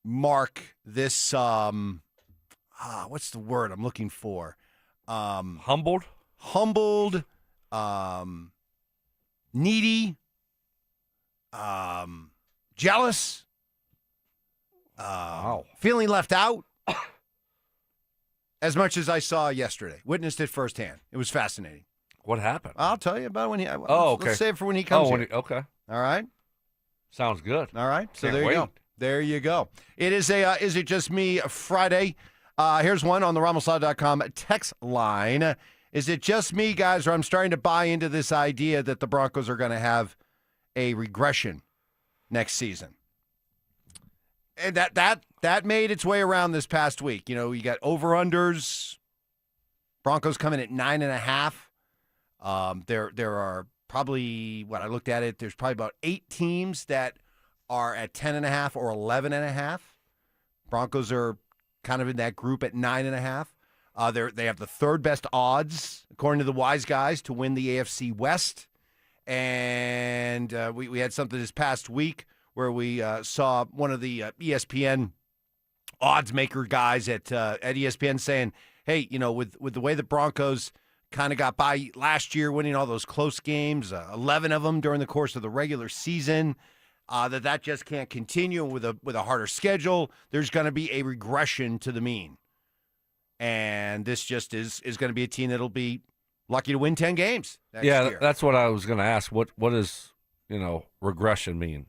Mark this, what's the word I'm looking for? Humbled? Humbled, needy, jealous, feeling left out. As much as I saw yesterday. Witnessed it firsthand. It was fascinating. What happened? I'll tell you about when he... okay. Let's save it for when he comes here. Okay. All right? Sounds good. All right. So Can't there you wait. go. There you go. It is a Is It Just Me Friday. Here's one on the RamosLaw.com text line. Is it just me, guys, or I'm starting to buy into this idea that the Broncos are going to have a regression next season? And that made its way around this past week. You know, you got over-unders. Broncos coming at 9.5. There are probably, when I looked at it, there's probably about 8 teams that are at 10.5 or 11.5. Broncos are kind of in that group at 9.5. They have the third best odds, according to the wise guys, to win the AFC West. And we had something this past week where we saw one of the ESPN odds maker guys at ESPN saying, hey, you know, with the way the Broncos kind of got by last year, winning all those close games, 11 of them during the course of the regular season, that just can't continue with a harder schedule. There's going to be a regression to the mean. And this just is going to be a team that'll be lucky to win 10 games next year. That's what I was going to ask. What does, regression mean?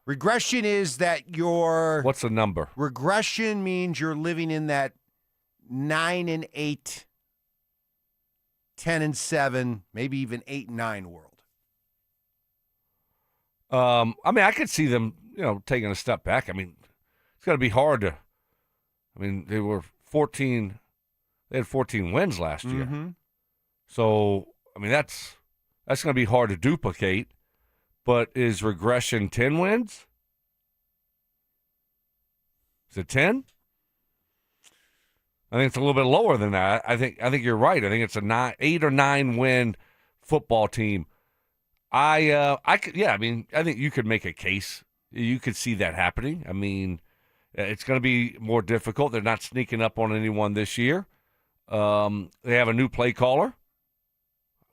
Regression is that what's the number? Regression means you're living in that 9-8, 10-7, maybe even 8-9 world. I mean, I could see them, taking a step back. I mean, it's going to be hard to. I mean, they had 14 wins last year. Mm-hmm. So, I mean, that's going to be hard to duplicate. But is regression 10 wins? Is it 10? I think it's a little bit lower than that. I think you're right. I think it's a 8 or 9 win football team. I think you could make a case. You could see that happening. I mean, it's going to be more difficult. They're not sneaking up on anyone this year. They have a new play caller.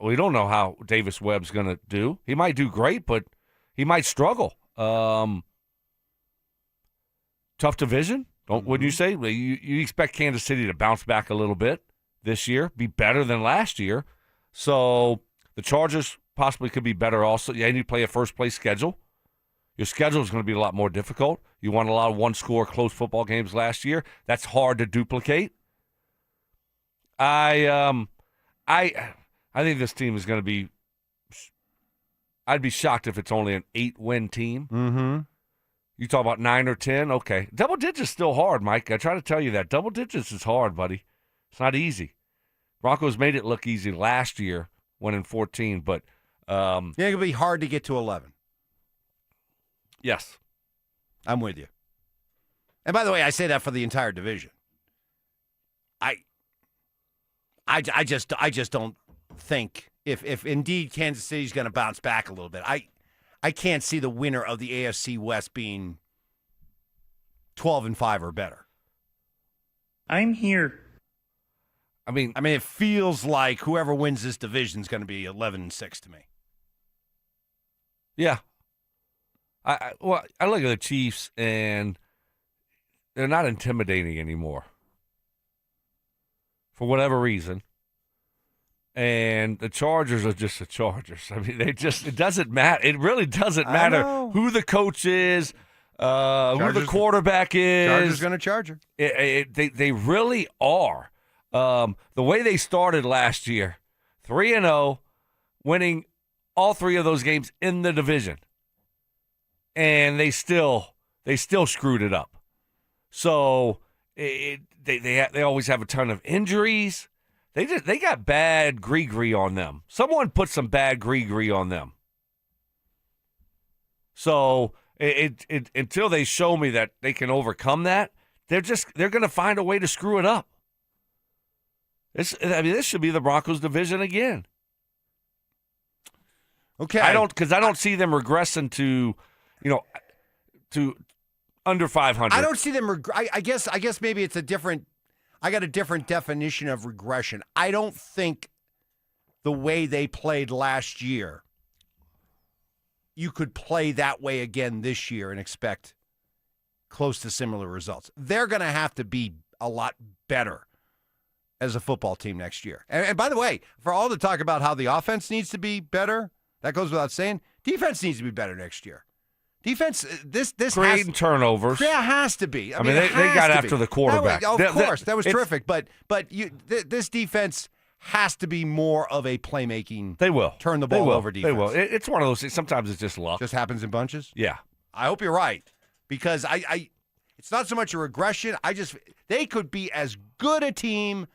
We don't know how Davis Webb's going to do. He might do great, but he might struggle. Tough division, wouldn't you say? You expect Kansas City to bounce back a little bit this year, be better than last year. So the Chargers possibly could be better also. Yeah, you need to play a first-place schedule. Your schedule is going to be a lot more difficult. You won a lot of one-score close football games last year. That's hard to duplicate. I think this team is going to be – I'd be shocked if it's only an 8-win team. Mm-hmm. You talk about 9 or 10? Okay. Double digits is still hard, Mike. I try to tell you that. Double digits is hard, buddy. It's not easy. Broncos made it look easy last year, winning 14, but it'll be hard to get to 11. Yes. I'm with you. And by the way, I say that for the entire division. I just don't think if indeed Kansas City's going to bounce back a little bit. I can't see the winner of the AFC West being 12-5 or better. I'm here. I mean, it feels like whoever wins this division is going to be 11-6 to me. Yeah. I look at the Chiefs, and they're not intimidating anymore for whatever reason. And the Chargers are just the Chargers. I mean, it doesn't matter. It really doesn't matter who the coach is, who the quarterback is. Chargers going to Charger. They really are. The way they started last year, 3-0, winning all three of those games in the division. And they still screwed it up. So they always have a ton of injuries. They got bad gree on them. Someone put some bad gree on them. So until they show me that they can overcome that, they're going to find a way to screw it up. This should be the Broncos division again. Okay, I don't see them regressing to under 500. I don't see them. I guess maybe it's a different. I got a different definition of regression. I don't think the way they played last year, you could play that way again this year and expect close to similar results. They're going to have to be a lot better as a football team next year. And by the way, for all the talk about how the offense needs to be better, that goes without saying. Defense needs to be better next year. Defense, this creating turnovers. Yeah, has to be. I mean they got after the quarterback. Of course, that was terrific. But this defense has to be more of a playmaking. They will turn the ball over defense. They will. It's one of those things. Sometimes it's just luck. Just happens in bunches. Yeah. I hope you're right, because it's not so much a regression. They could be as good a team.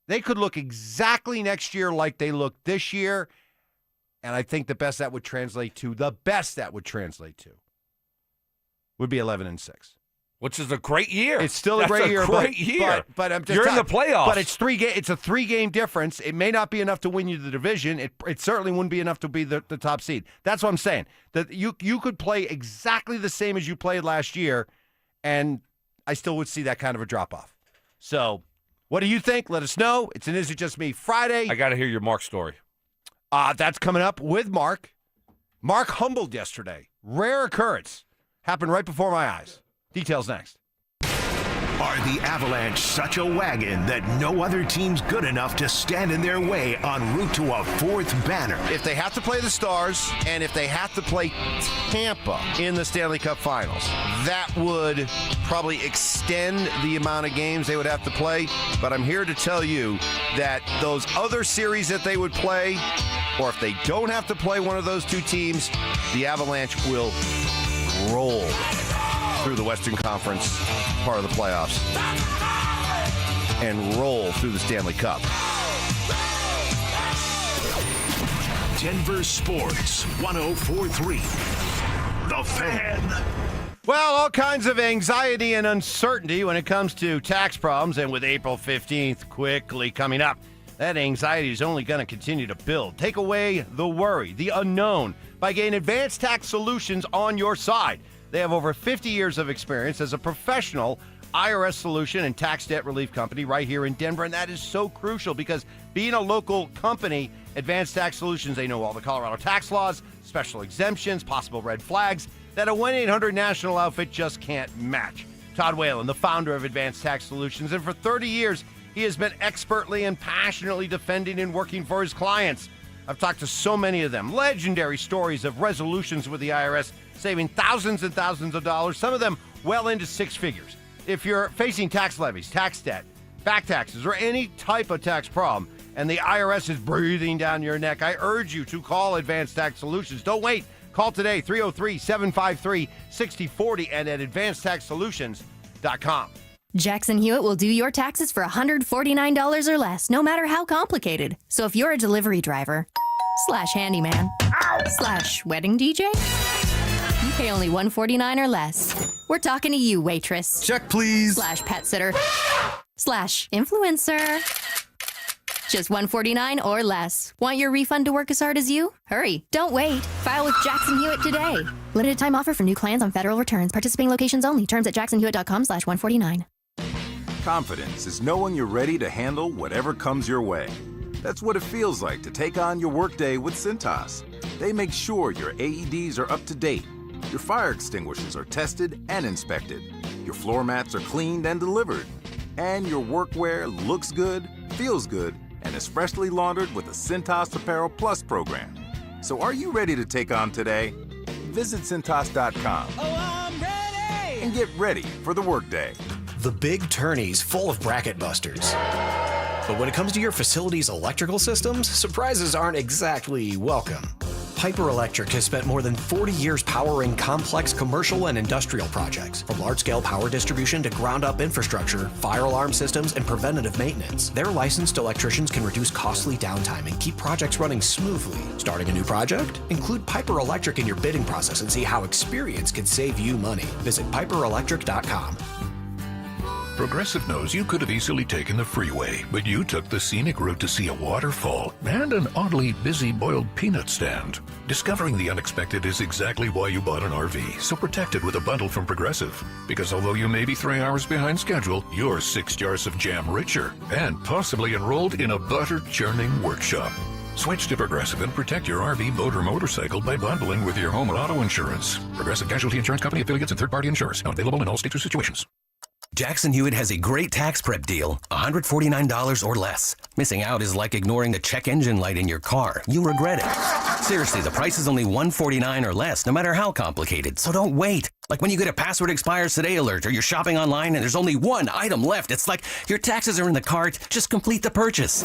They could look exactly next year like they looked this year. And I think the best that would translate to would be 11-6, which is a great year. It's still a great year. But I'm just you're in the playoffs. But it's it's a 3-game difference. It may not be enough to win you the division. It certainly wouldn't be enough to be the top seed. That's what I'm saying. That you could play exactly the same as you played last year, and I still would see that kind of a drop off. So, what do you think? Let us know. It's an Is It Just Me Friday. I got to hear your Mark story. That's coming up with Mark. Mark humbled yesterday. Rare occurrence. Happened right before my eyes. Details next. Are the Avalanche such a wagon that no other team's good enough to stand in their way en route to a fourth banner? If they have to play the Stars and if they have to play Tampa in the Stanley Cup Finals, that would probably extend the amount of games they would have to play. But I'm here to tell you that those other series that they would play, or if they don't have to play one of those two teams, the Avalanche will roll through the Western Conference part of the playoffs and roll through the Stanley Cup. Denver Sports 104.3. The Fan. Well, all kinds of anxiety and uncertainty when it comes to tax problems, and with April 15th quickly coming up, that anxiety is only going to continue to build. Take away the worry, the unknown, by getting Advanced Tax Solutions on your side. They have over 50 years of experience as a professional IRS solution and tax debt relief company right here in Denver, and that is so crucial because being a local company, Advanced Tax Solutions, they know all the Colorado tax laws, special exemptions, possible red flags that a 1-800-NATIONAL outfit just can't match. Todd Whalen, the founder of Advanced Tax Solutions, and for 30 years, he has been expertly and passionately defending and working for his clients. I've talked to so many of them. Legendary stories of resolutions with the IRS, saving thousands and thousands of dollars, some of them well into six figures. If you're facing tax levies, tax debt, back taxes, or any type of tax problem, and the IRS is breathing down your neck, I urge you to call Advanced Tax Solutions. Don't wait. Call today, 303-753-6040 and at advancedtaxsolutions.com. Jackson Hewitt will do your taxes for $149 or less, no matter how complicated. So if you're a delivery driver, /handyman, /wedding DJ, you pay only $149 or less. We're talking to you, waitress. Check, please. /pet sitter, /influencer. Just $149 or less. Want your refund to work as hard as you? Hurry. Don't wait. File with Jackson Hewitt today. Limited time offer for new clients on federal returns. Participating locations only. Terms at jacksonhewitt.com/149. Confidence is knowing you're ready to handle whatever comes your way. That's what it feels like to take on your workday with Cintas. They make sure your AEDs are up to date, your fire extinguishers are tested and inspected, your floor mats are cleaned and delivered, and your workwear looks good, feels good, and is freshly laundered with the Cintas Apparel Plus program. So are you ready to take on today? Visit Cintas.com and get ready for the workday. The Big Tourney's full of bracket busters. But when it comes to your facility's electrical systems, surprises aren't exactly welcome. Piper Electric has spent more than 40 years powering complex commercial and industrial projects, from large-scale power distribution to ground-up infrastructure, fire alarm systems, and preventative maintenance. Their licensed electricians can reduce costly downtime and keep projects running smoothly. Starting a new project? Include Piper Electric in your bidding process and see how experience can save you money. Visit piperelectric.com. Progressive knows you could have easily taken the freeway, but you took the scenic route to see a waterfall and an oddly busy boiled peanut stand. Discovering the unexpected is exactly why you bought an RV, so protect it with a bundle from Progressive. Because although you may be 3 hours behind schedule, you're 6 jars of jam richer and possibly enrolled in a butter-churning workshop. Switch to Progressive and protect your RV, boat, or motorcycle by bundling with your home and auto insurance. Progressive Casualty Insurance Company, affiliates, and third-party insurers. Not available in all states or situations. Jackson Hewitt has a great tax prep deal, $149 or less. Missing out is like ignoring the check engine light in your car. You'll regret it. Seriously, the price is only $149 or less, no matter how complicated. So don't wait. Like when you get a password expires today alert, or you're shopping online and there's only one item left. It's like your taxes are in the cart. Just complete the purchase.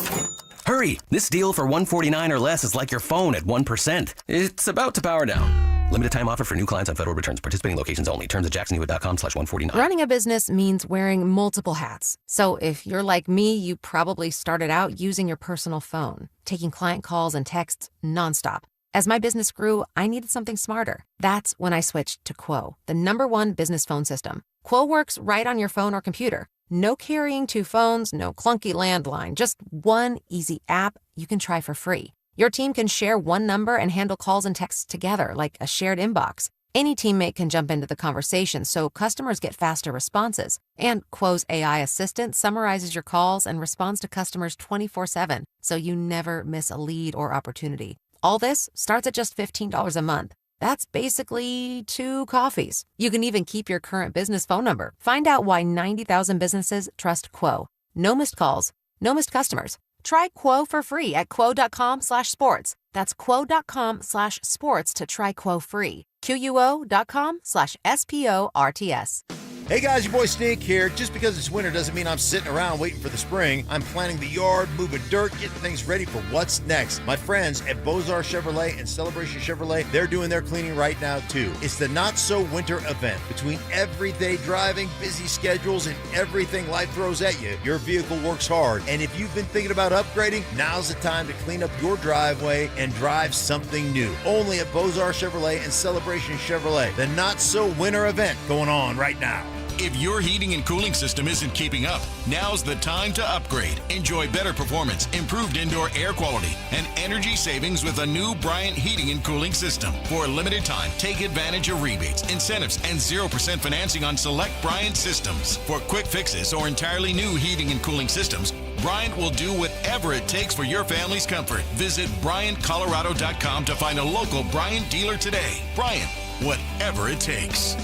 Hurry! This deal for $149 or less is like your phone at 1%. It's about to power down. Limited time offer for new clients on federal returns. Participating locations only. Terms at jacksonhewitt.com/149. Running a business means wearing multiple hats. So if you're like me, you probably started out using your personal phone, taking client calls and texts nonstop. As my business grew, I needed something smarter. That's when I switched to Quo, the #1 business phone system. Quo works right on your phone or computer. No carrying 2 phones, no clunky landline, just one easy app you can try for free. Your team can share one number and handle calls and texts together like a shared inbox. Any teammate can jump into the conversation so customers get faster responses. And Quo's AI assistant summarizes your calls and responds to customers 24/7, so you never miss a lead or opportunity. All this starts at just $15 a month. That's basically 2 coffees. You can even keep your current business phone number. Find out why 90,000 businesses trust Quo. No missed calls, no missed customers. Try Quo for free at quo.com/sports. That's quo.com/sports to try Quo free. QUO.com/SPORTS. Hey guys, your boy Snake here. Just because it's winter doesn't mean I'm sitting around waiting for the spring. I'm planting the yard, moving dirt, getting things ready for what's next. My friends at Beaux-Arts Chevrolet and Celebration Chevrolet, they're doing their cleaning right now too. It's the Not So Winter event. Between everyday driving, busy schedules, and everything life throws at you, your vehicle works hard. And if you've been thinking about upgrading, now's the time to clean up your driveway and drive something new. Only at Beaux-Arts Chevrolet and Celebration Chevrolet. The Not So Winter event going on right now. If your heating and cooling system isn't keeping up, now's the time to upgrade. Enjoy better performance, improved indoor air quality, and energy savings with a new Bryant heating and cooling system. For a limited time, take advantage of rebates, incentives, and 0% financing on select Bryant systems. For quick fixes or entirely new heating and cooling systems, Bryant will do whatever it takes for your family's comfort. Visit BryantColorado.com to find a local Bryant dealer today. Bryant, whatever it takes.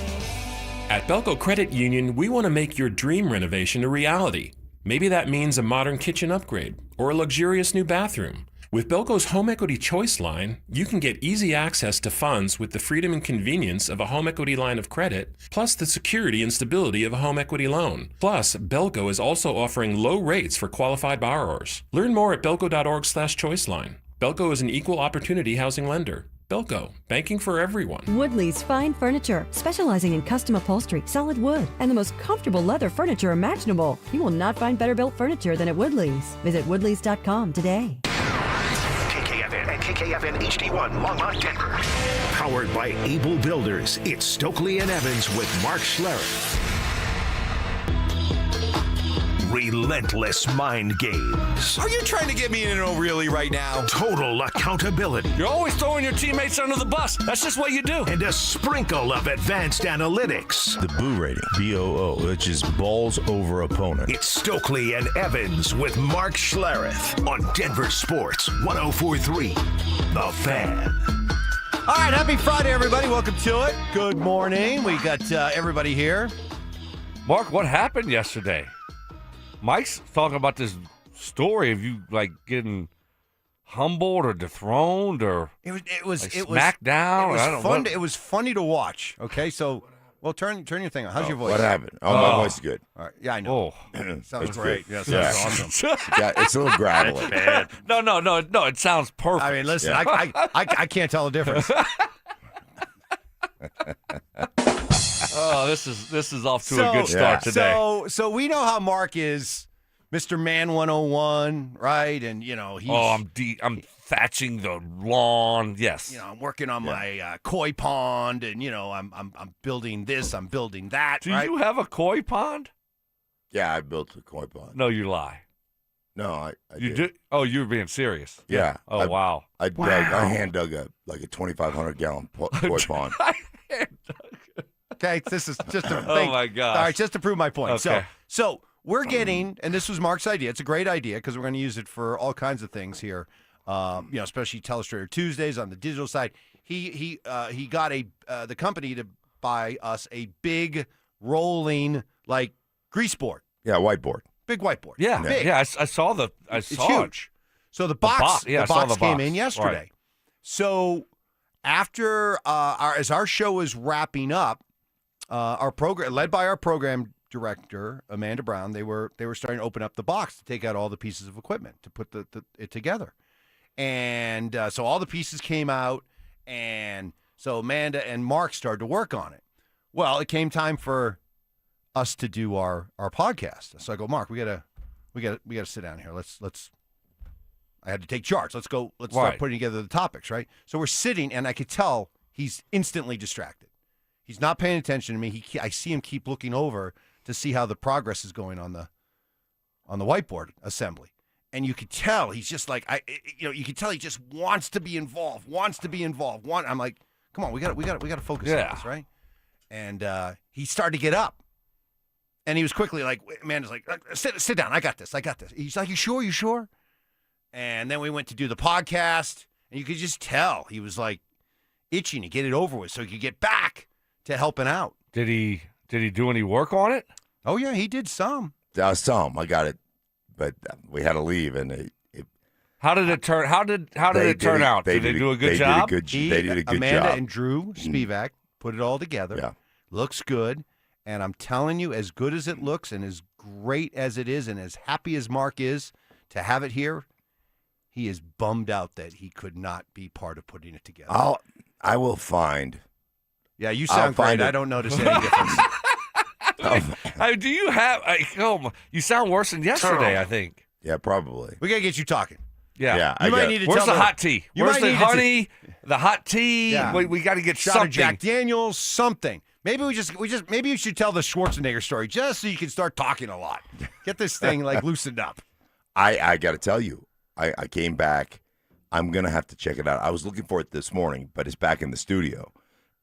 At Belco Credit Union, we want to make your dream renovation a reality. Maybe that means a modern kitchen upgrade or a luxurious new bathroom. With Belco's Home Equity Choice line, you can get easy access to funds with the freedom and convenience of a home equity line of credit, plus the security and stability of a home equity loan. Plus, Belco is also offering low rates for qualified borrowers. Learn more at belco.org/choiceline. Belco is an equal opportunity housing lender. Belco, banking for everyone. Woodley's Fine Furniture, specializing in custom upholstery, solid wood, and the most comfortable leather furniture imaginable. You will not find better built furniture than at Woodley's. Visit woodleys.com today. KKFN and KKFN HD1 Longmont, Denver. Powered by Able Builders, it's Stokley and Evans with Mark Schlereth. Relentless mind games. Are you trying to get me in an O'Reilly right now? Total accountability. You're always throwing your teammates under the bus. That's just what you do. And a sprinkle of advanced analytics. The Boo rating, BOO, which is balls over opponent. It's Stokley and Evans with Mark Schlereth on Denver Sports 104.3. The Fan. All right, happy Friday, everybody. Welcome to it. Good morning. We got everybody here. Mark, what happened yesterday? Mike's talking about this story of you like getting humbled or dethroned or smacked down. It was funny to watch. Okay, so turn your thing on. How's your voice? What happened? My voice is good. All right, yeah, I know. Sounds great. Good. Yeah, sounds awesome. It's a little gravelly. No. It sounds perfect. I mean, listen, I can't tell the difference. Oh, this is off to a good start today. So we know how Mark is, Mr. Man 101, right? And he's I'm thatching the lawn. Yes. I'm working on my koi pond, and I'm building this, I'm building that. Do right? you have a koi pond? Yeah, I built a koi pond. No, you lie. No, I you did. Oh, you were being serious. Yeah. Oh, wow. I hand dug a 2,500 gallon koi pond. Okay, this is just a thing. Oh, my gosh. All right, just to prove my point. Okay. So we're getting, and this was Mark's idea. It's a great idea because we're going to use it for all kinds of things here, especially Telestrator Tuesdays on the digital side. He got the company to buy us a big rolling, grease board. Yeah, whiteboard. Big whiteboard. Yeah, big. yeah. I saw the. It's huge. So the box came in yesterday. Right. So after as our show is wrapping up, our program, led by our program director Amanda Brown, they were starting to open up the box to take out all the pieces of equipment to put it together, and so all the pieces came out, and so Amanda and Mark started to work on it. Well, it came time for us to do our podcast. So I go, Mark, we gotta sit down here. Let's. I had to take charge. Let's go. Let's start putting together the topics, right? So we're sitting, and I could tell he's instantly distracted. He's not paying attention to me. I see him keep looking over to see how the progress is going on the whiteboard assembly, and you could tell he's just like you could tell he just wants to be involved. I'm like, come on, we got to focus on this, right? And he started to get up, and he was quickly like, Amanda's like, sit down. I got this. He's like, you sure? And then we went to do the podcast, and you could just tell he was like itching to get it over with so he could get back to helping out. Did he do any work on it? Oh yeah, he did some. Some. I got it, but we had to leave, and how did it turn? How did it turn out? Did they do a good job? They did a good job. Amanda and Drew Spivak put it all together. Yeah, looks good, and I'm telling you, as good as it looks, and as great as it is, and as happy as Mark is to have it here, he is bummed out that he could not be part of putting it together. I will find. Yeah, you sound great. I don't notice any difference. Do you have? You sound worse than yesterday. I think. Yeah, probably. We gotta get you talking. Yeah. You might need to. Where's tell the hot tea? Where's the honey? The hot tea. Yeah. We got to get shot something. Of Jack Daniels, something. Maybe maybe you should tell the Schwarzenegger story just so you can start talking a lot. Get this thing loosened up. I got to tell you, I came back. I'm gonna have to check it out. I was looking for it this morning, but it's back in the studio.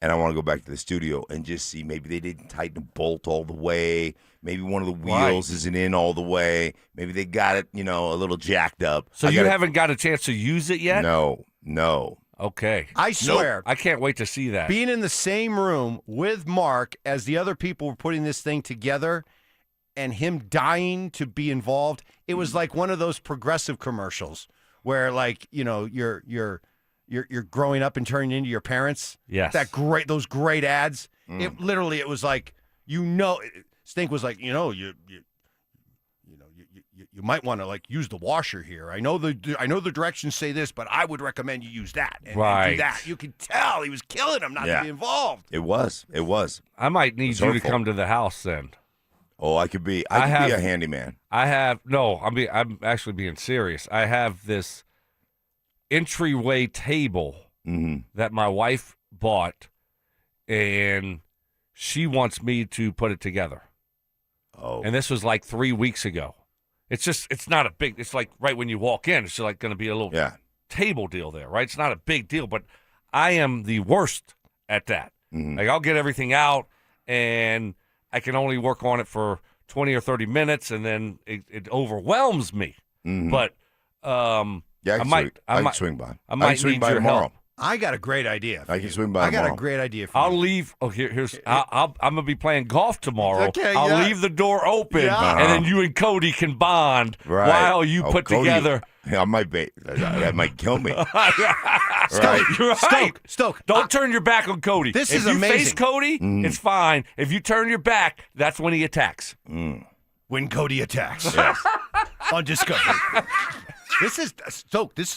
And I want to go back to the studio and just see maybe they didn't tighten the bolt all the way. Maybe one of the wheels isn't in all the way. Maybe they got it, a little jacked up. So you haven't got a chance to use it yet? No. Okay. I swear. I can't wait to see that. Being in the same room with Mark as the other people were putting this thing together, and him dying to be involved, it was like one of those progressive commercials where, like, you know, you're growing up and turning into your parents. Yes. Those great ads. It was like, you know, Stink was like, you might want to like use the washer here. I know the directions say this, but I would recommend you use that and do that. You could tell he was killing him not to be involved. It was. I might need you to come to the house then. Oh, I could be a handyman. I'm actually being serious. I have this entryway table that my wife bought, and she wants me to put it together. Oh. And this was like 3 weeks ago. It's not a big, it's like right when you walk in, it's like going to be a little table deal there, right? It's not a big deal, but I am the worst at that. Like, I'll get everything out, and I can only work on it for 20 or 30 minutes, and then it overwhelms me. But I might swing by. I might swing need by your tomorrow. help. I got a great idea. I can swing by tomorrow. I got a great idea for I'll you. leave. Oh, here's. I'm gonna be playing golf tomorrow. Okay, I'll leave the door open, and then you and Cody can bond while you put Cody, together. I might be. That might kill me. Stoke. Don't turn your back on Cody. This if is you amazing. face Cody, it's fine. If you turn your back, that's when he attacks. When Cody attacks on Discovery. This is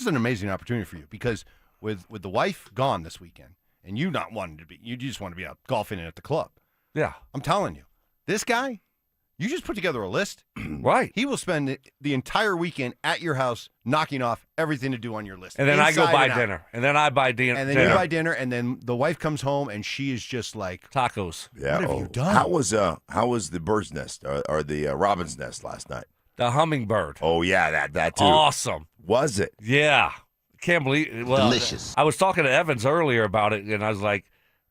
an amazing opportunity for you because with the wife gone this weekend and you not wanting to be, you just want to be out golfing and at the club. Yeah. I'm telling you, this guy, you just put together a list. Right. He will spend the entire weekend at your house knocking off everything to do on your list. And then I go inside buy and out. dinner. And then I buy dinner. And then you buy dinner, and then the wife comes home, and she is just like, tacos. Yeah. What have you done? How was the bird's nest or the robin's nest last night? The hummingbird. Oh yeah, that too. Awesome. Was it? Yeah. Can't believe it. Well, Delicious. I was talking to Evans earlier about it, and I was like,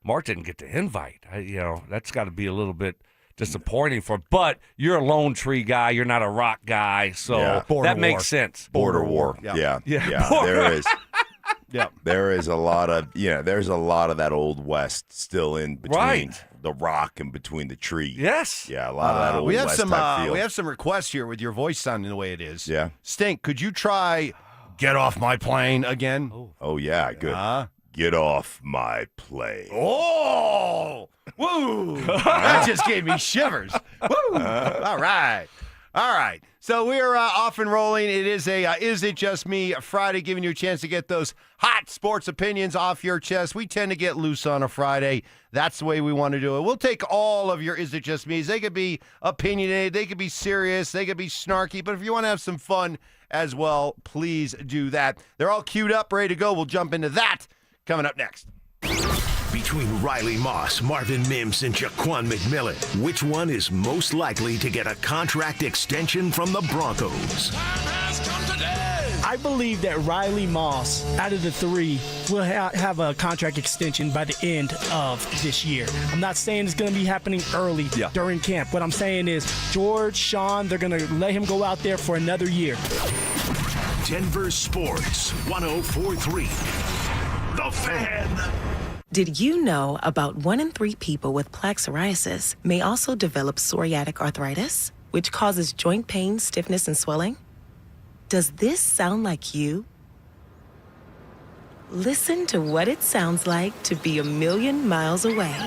Mark didn't get the invite. That's got to be a little bit disappointing for him. But you're a lone tree guy. You're not a rock guy, so that makes sense. Border war. Yeah. There is. Yeah. There is a lot of there's a lot of that old west still in between the rock and between the tree. Yes. Yeah, a lot of that old west type feel. We have some requests here with your voice sounding the way it is. Yeah. Stink, could you try Get Off My Plane again? Oh yeah, good. Get off my plane. Oh! Woo! That just gave me shivers. Woo! All right. So we're off and rolling. It is Is It Just Me Friday, giving you a chance to get those hot sports opinions off your chest. We tend to get loose on a Friday. That's the way we want to do it. We'll take all of your Is It Just Me's. They could be opinionated. They could be serious. They could be snarky. But if you want to have some fun as well, please do that. They're all queued up, ready to go. We'll jump into that coming up next. Between Riley Moss, Marvin Mims, and Jaquan McMillan, which one is most likely to get a contract extension from the Broncos? I believe that Riley Moss, out of the three, will have a contract extension by the end of this year. I'm not saying it's going to be happening early during camp. What I'm saying is George, Sean, they're going to let him go out there for another year. Denver Sports 104.3. The Fan. Did you know about 1 in 3 people with plaque psoriasis may also develop psoriatic arthritis, which causes joint pain, stiffness, and swelling? Does this sound like you? Listen to what it sounds like to be a million miles away.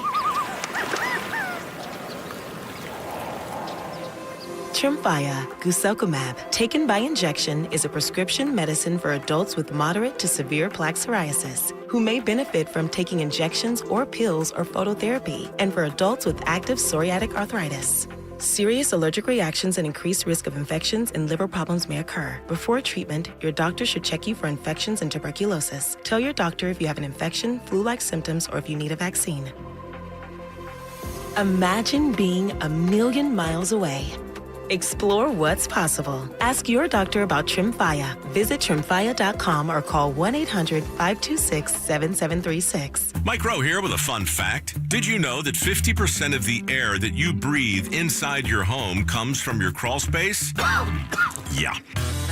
Tremfya guselkumab, taken by injection, is a prescription medicine for adults with moderate to severe plaque psoriasis who may benefit from taking injections or pills or phototherapy, and for adults with active psoriatic arthritis. Serious allergic reactions and increased risk of infections and liver problems may occur. Before treatment, your doctor should check you for infections and tuberculosis. Tell your doctor if you have an infection, flu-like symptoms, or if you need a vaccine. Imagine being a million miles away. Explore what's possible. Ask your doctor about Tremfya. Visit Tremfya.com or call 1-800-526-7736. Mike Rowe here with a fun fact. Did you know that 50% of the air that you breathe inside your home comes from your crawl space? Yeah.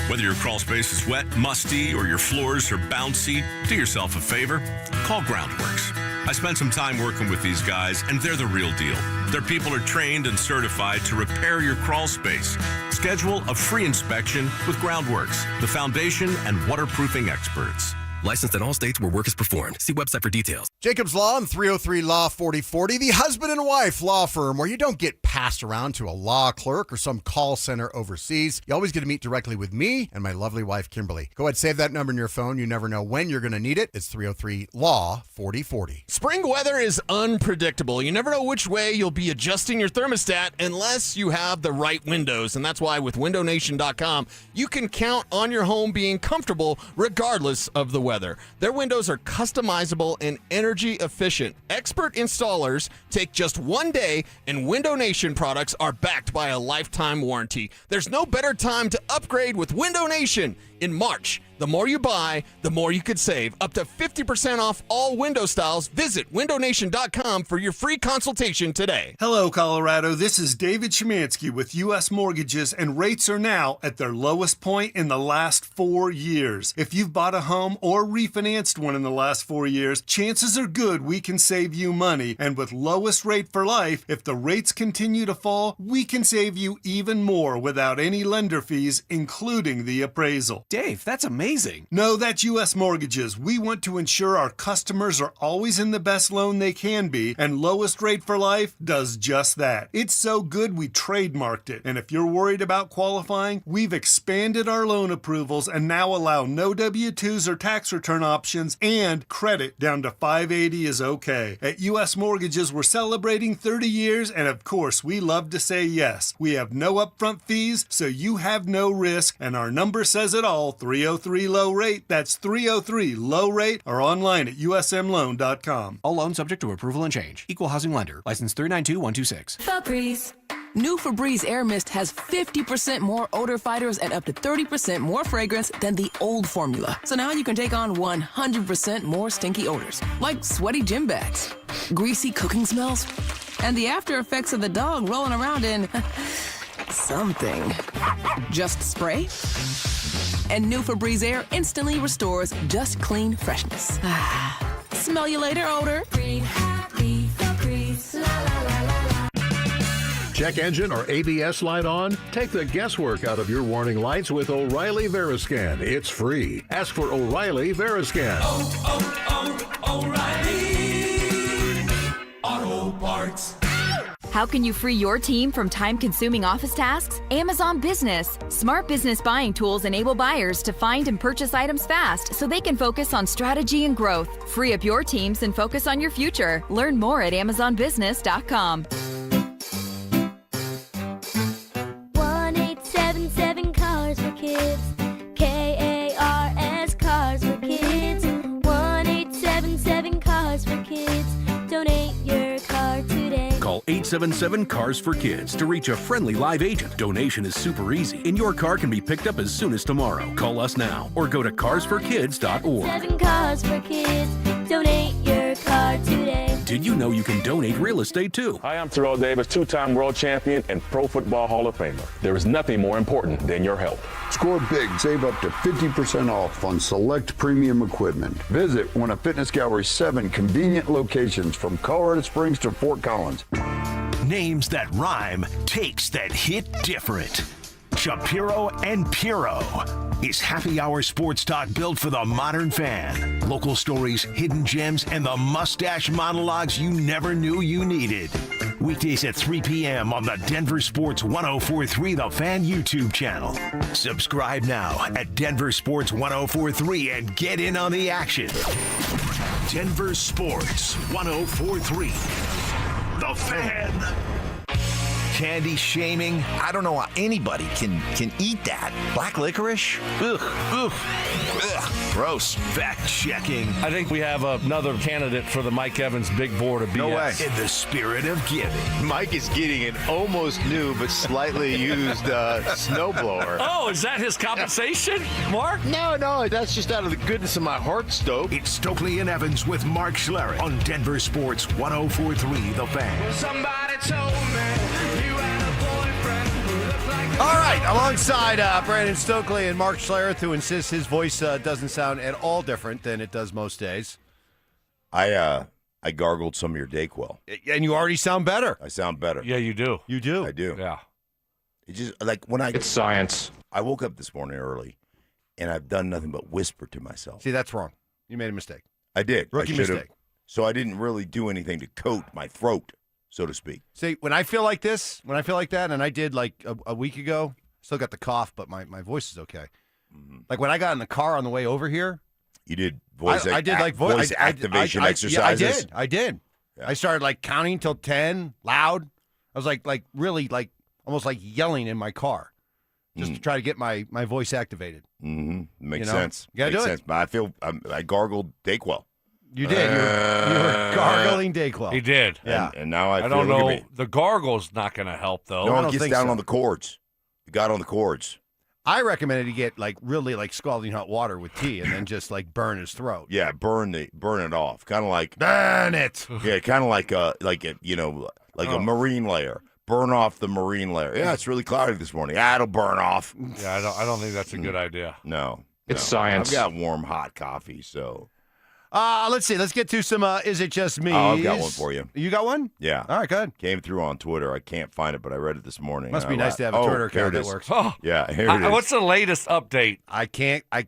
Whether your crawl space is wet, musty, or your floors are bouncy, do yourself a favor. Call Groundworks. I spent some time working with these guys, and they're the real deal. Their people are trained and certified to repair your crawl space. Schedule a free inspection with Groundworks, the foundation and waterproofing experts. Licensed in all states where work is performed. See website for details. Jacobs Law and 303 Law 4040, the husband and wife law firm where you don't get passed around to a law clerk or some call center overseas. You always get to meet directly with me and my lovely wife, Kimberly. Go ahead, save that number in your phone. You never know when you're going to need it. It's 303 Law 4040. Spring weather is unpredictable. You never know which way you'll be adjusting your thermostat unless you have the right windows. And that's why with windownation.com, you can count on your home being comfortable regardless of the weather. Their windows are customizable and energy efficient. Expert installers take just 1 day, and Window Nation products are backed by a lifetime warranty. There's no better time to upgrade with Window Nation. In March, the more you buy, the more you could save. Up to 50% off all window styles. Visit windownation.com for your free consultation today. Hello, Colorado. This is David Szymanski with U.S. Mortgages, and rates are now at their lowest point in the last 4 years. If you've bought a home or refinanced one in the last 4 years, chances are good we can save you money. And with lowest rate for life, if the rates continue to fall, we can save you even more without any lender fees, including the appraisal. Dave, that's amazing. No, that's U.S. Mortgages. We want to ensure our customers are always in the best loan they can be, and Lowest Rate for Life does just that. It's so good we trademarked it. And if you're worried about qualifying, we've expanded our loan approvals and now allow no W-2s or tax return options, and credit down to 580 is okay. At U.S. Mortgages, we're celebrating 30 years, and of course, we love to say yes. We have no upfront fees, so you have no risk, and our number says it all. 303 low rate. That's 303 low rate, or online at usmloan.com. All loans subject to approval and change. Equal housing lender. License 392126. Febreze. New Febreze Air Mist has 50% more odor fighters and up to 30% more fragrance than the old formula. So now you can take on 100% more stinky odors, like sweaty gym bags, greasy cooking smells, and the after effects of the dog rolling around in something. Just spray, and new Febreze Air instantly restores just clean freshness. Smell you later, odor. Breathe happy, Febreze, la la la la. Check engine or ABS light on? Take the guesswork out of your warning lights with O'Reilly Veriscan. It's free. Ask for O'Reilly Veriscan. O'Reilly Auto Parts. How can you free your team from time-consuming office tasks? Amazon Business. Smart business buying tools enable buyers to find and purchase items fast so they can focus on strategy and growth. Free up your teams and focus on your future. Learn more at amazonbusiness.com. 1-877 Cars for Kids. KARS Cars for Kids. 1-877 Cars for Kids. Donate your car today. Call 877-CARS-FOR-KIDS to reach a friendly live agent. Donation is super easy, and your car can be picked up as soon as tomorrow. Call us now or go to carsforkids.org. 7 Cars for Kids. Donate your car today. Did you know you can donate real estate too? Hi, I'm Terrell Davis, two-time world champion and Pro Football Hall of Famer. There is nothing more important than your help. Score big. Save up to 50% off on select premium equipment. Visit one of Fitness Gallery's 7 convenient locations from Colorado Springs to Fort Collins. Names that rhyme, takes that hit different. Shapiro and Piro. Is happy hour sports talk built for the modern fan? Local stories, hidden gems, and the mustache monologues you never knew you needed. Weekdays at 3 p.m. on the Denver Sports 1043 The Fan YouTube channel. Subscribe now at Denver Sports 1043 and get in on the action. Denver Sports 1043 The Fan. Candy shaming. I don't know how anybody can eat that. Black licorice? Ugh. Ugh. Ugh. Gross. Fact checking. I think we have another candidate for the Mike Evans big board of BS. No way. In the spirit of giving. Mike is getting an almost new but slightly used snowblower. Oh, is that his compensation, Mark? No, that's just out of the goodness of my heart, Stoke. It's Stokley and Evans with Mark Schlereth on Denver Sports 1043 The Fan. Well, somebody told me you had a boyfriend who looked like All right, alongside Brandon Stokley and Mark Schlereth, who insists his voice doesn't sound at all different than it does most days. I I gargled some of your Dayquil. And you already sound better. I sound better. Yeah, you do. You do. I do. Yeah. It just like when It's science. I woke up this morning early, and I've done nothing but whisper to myself. See, that's wrong. You made a mistake. I did. Rookie I should've- mistake. So I didn't really do anything to coat my throat, so to speak. See, when I feel like this, when I feel like that, and I did like a week ago, still got the cough, but my voice is okay. Like when I got in the car on the way over here, You did voice. I did like voice activation exercises. Yeah, I did. Yeah. I started like counting till 10, loud. I was like really like almost like yelling in my car, just to try to get my voice activated. Mm-hmm. Makes You know? sense. You gotta Makes do it. sense. But I feel I gargled Dayquil. You did. You were gargling Dayquil. He did. Yeah. And now I feel, don't look at know. me. The gargle's not going to help, though. No, I it don't gets think down so. on the cords. You got on the cords. I recommended he get like really like scalding hot water with tea and then just like burn his throat. Yeah, burn it off. Kind of like Burn it. yeah, kind of like a Oh. marine layer. Burn off the marine layer. Yeah, it's really cloudy this morning. It'll burn off. Yeah, I don't think that's a good idea. No, It's no. science. I've got warm hot coffee, so Let's see. Let's get to some Is It Just Me? Oh, I've got one for you. You got one? yeah. All right, good. Came through on Twitter. I can't find it, but I read it this morning. Must and be I nice to have a laughed. Twitter here account it that is. works. Oh, Yeah, here it is. what's the latest update? I can't. I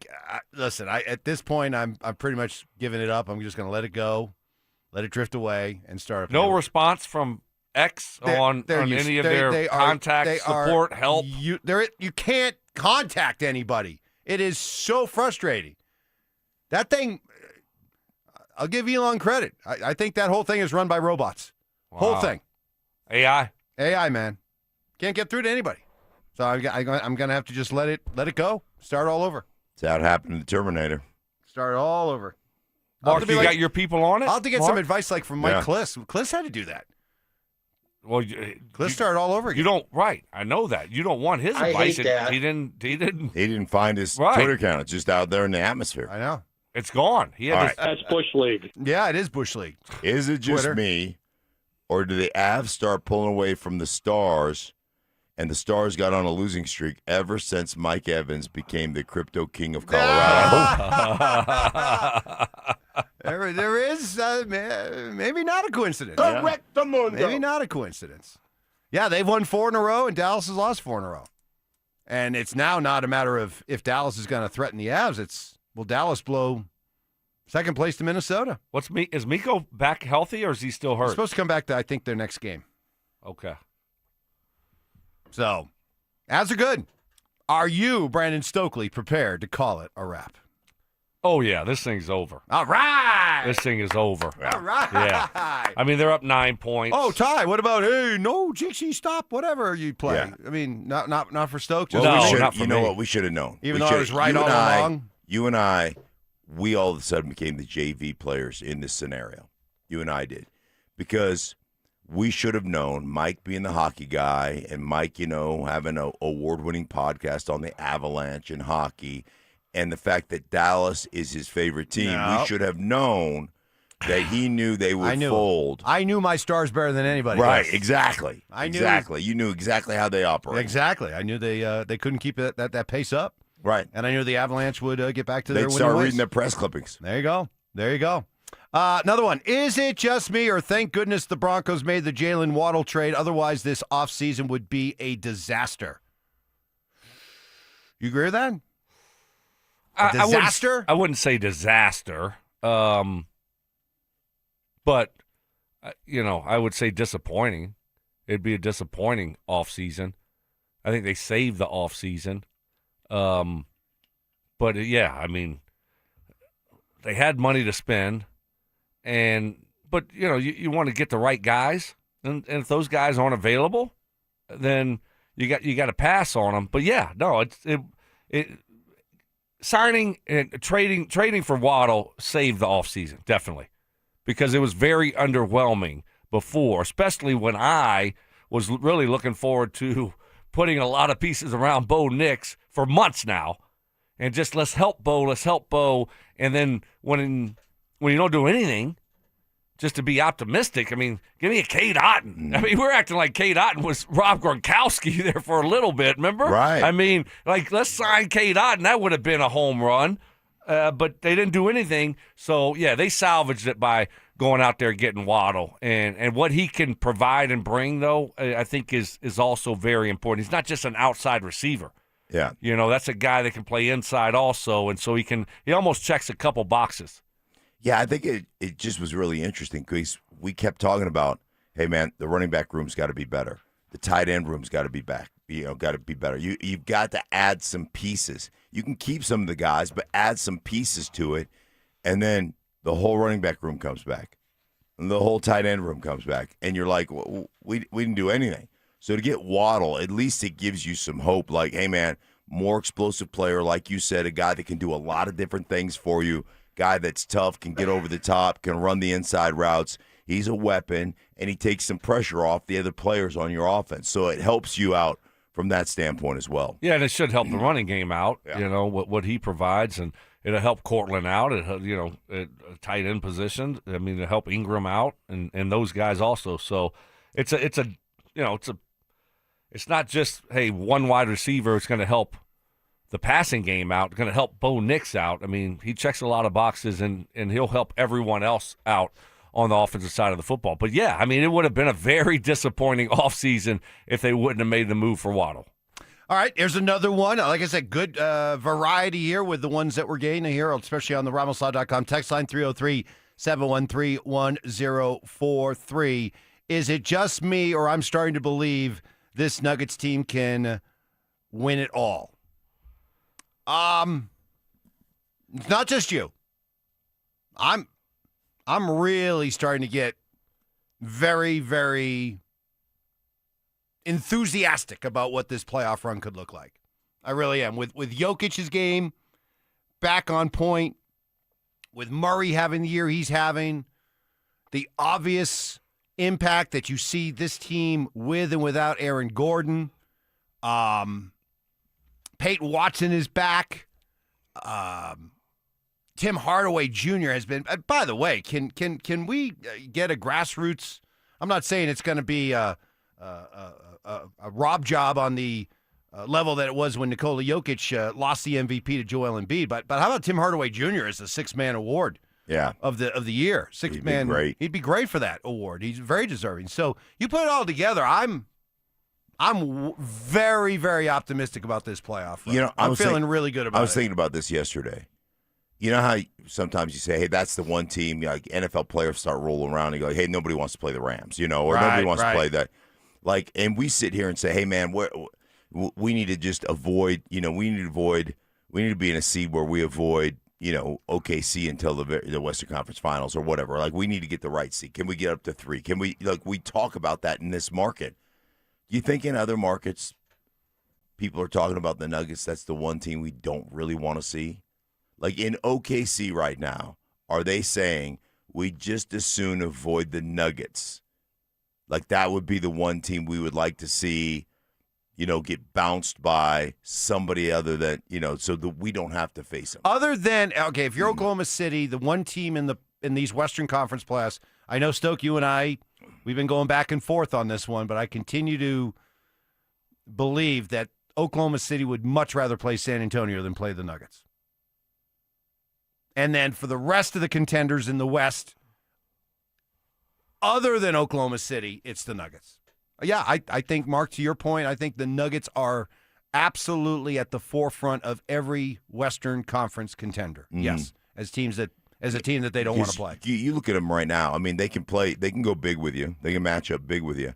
listen. At this point, I'm pretty much giving it up. I'm just going to let it go, let it drift away, and start. No response from X on any of their contact, support, help? You can't contact anybody. It is so frustrating. That thing, I'll give Elon credit. I think that whole thing is run by robots. Whole Wow. thing. AI. AI, man. Can't get through to anybody. So I'm going to have to just let it go. Start all over. That's how it happened to the Terminator. Start all over. I'll have Mark, to you be got like- your people on it? I'll have to get Mark? some advice like from Mike Yeah. Kliss. Kliss had to do that. Well, Kliss started all over again. you don't. Right, I know that. You don't want his I advice. hate that. He didn't. He didn't find his Right. Twitter account. It's just out there in the atmosphere. I know. It's gone. He had All to, right. That's Bush League. Yeah, it is Bush League. Is it just Twitter. me, or do the Avs start pulling away from the Stars, and the Stars got on a losing streak ever since Mike Evans became the crypto king of Colorado? There is maybe not a coincidence. Correct the mundo. Maybe not a coincidence. Yeah, they've won 4 in a row, and Dallas has lost 4 in a row. And it's now not a matter of if Dallas is going to threaten the Avs. It's, will Dallas blow second place to Minnesota? is Miko back healthy or is he still He's hurt? supposed to come back to, I think, their next game. Okay. So, Avs are good. Are you, Brandon Stokley, prepared to call it a wrap? Oh yeah, this thing's over. All right. This thing is over. All right. Yeah. I mean, they're up 9 points. Oh, Ty, what about, hey, no, Jinxie, stop, whatever you play. Yeah. I mean, not for Stoke. Just Well, No, we should, not for you know me. what? We should have known. Even We though I was should- right you all and I- along. You and I, we all of a sudden became the JV players in this scenario. You and I did. Because we should have known, Mike being the hockey guy and Mike, having an award-winning podcast on the Avalanche and hockey, and the fact that Dallas is his favorite team, No. we should have known that he knew they would fold. I knew my Stars better than anybody. Right, else. exactly. I knew- Exactly. You knew exactly how they operate. Exactly. I knew they couldn't keep that pace up. Right. And I knew the Avalanche would get back to their They'd winning start ways. reading their press clippings. There you go. There you go. Another one. Is it just me, or thank goodness the Broncos made the Jalen Waddle trade? Otherwise, this offseason would be a disaster. You agree with that? Disaster? I wouldn't say disaster. But I would say disappointing. It'd be a disappointing offseason. I think they saved the offseason. But yeah, I mean, they had money to spend, but you want to get the right guys, and if those guys aren't available, then you got to pass on them. But yeah, no, it signing and trading for Waddle saved the offseason, definitely, because it was very underwhelming before, especially when I was really looking forward to putting a lot of pieces around Bo Nix for months now, and just let's help Bo, and then when you don't do anything, just to be optimistic, I mean, give me a Cade Otton. I mean, we're acting like Cade Otton was Rob Gronkowski there for a little bit, remember? Right. I mean, like, let's sign Cade Otton. That would have been a home run, but they didn't do anything. So, yeah, they salvaged it by going out there getting Waddle. And what he can provide and bring, though, I think is also very important. He's not just an outside receiver. Yeah. You know, that's a guy that can play inside also, and so he almost checks a couple boxes. Yeah, I think it just was really interesting because we kept talking about, hey, man, the running back room's got to be better. The tight end room's got to be back. Got to be better. You've got to add some pieces. You can keep some of the guys, but add some pieces to it, and then the whole running back room comes back, and the whole tight end room comes back, and you're like, well, we didn't do anything. So to get Waddle, at least it gives you some hope. Like, hey, man, more explosive player, like you said, a guy that can do a lot of different things for you, guy that's tough, can get over the top, can run the inside routes. He's a weapon, and he takes some pressure off the other players on your offense. So it helps you out from that standpoint as well. Yeah, and it should help the running game out, what he provides, and it'll help Cortland out, at tight end position. I mean, it'll help Ingram out and those guys also. So it's not just, hey, one wide receiver. It's going to help the passing game out. It's going to help Bo Nix out. I mean, he checks a lot of boxes, and he'll help everyone else out on the offensive side of the football. But, yeah, I mean, it would have been a very disappointing offseason if they wouldn't have made the move for Waddle. All right, here's another one. Like I said, good variety here with the ones that we're getting here, especially on the RamosLaw.com text line, 303-713-1043. Is it just me, or I'm starting to believe this Nuggets team can win it all? It's not just you. I'm really starting to get very, very enthusiastic about what this playoff run could look like. I really am. With Jokic's game back on point, with Murray having the year he's having, the obvious impact that you see this team with and without Aaron Gordon, Peyton Watson is back. Tim Hardaway Jr. has been. By the way, can we get a grassroots? I'm not saying it's going to be a Rob job on the level that it was when Nikola Jokic lost the MVP to Joel Embiid. But how about Tim Hardaway Jr. as the sixth-man award? Yeah. Of the year, sixth man. Great. He'd be great for that award. He's very deserving. So you put it all together. I'm very, very optimistic about this playoff run. I'm feeling really good about it. I was thinking about this yesterday. You know how sometimes you say, hey, that's the one team, like NFL players start rolling around and go, hey, nobody wants to play the Rams, or nobody wants to play that. Like, and we sit here and say, hey, man, we need to just avoid, we need to be in a seed where we avoid, OKC until the Western Conference Finals or whatever. Like, we need to get the right seed. Can we get up to 3? Can we, we talk about that in this market. Do you think in other markets, people are talking about the Nuggets, that's the one team we don't really want to see? Like in OKC right now, are they saying we just as soon avoid the Nuggets? Like that would be the one team we would like to see, get bounced by somebody other than, so that we don't have to face them. Other than, okay, if you're Oklahoma City, the one team in these Western Conference playoffs, I know, Stoke, you and I, we've been going back and forth on this one, but I continue to believe that Oklahoma City would much rather play San Antonio than play the Nuggets. And then for the rest of the contenders in the West, other than Oklahoma City, it's the Nuggets. Yeah, I think, Mark, to your point, I think the Nuggets are absolutely at the forefront of every Western Conference contender. Mm. Yes, as a team that they don't want to play. You look at them right now. I mean, they can play. They can go big with you. They can match up big with you.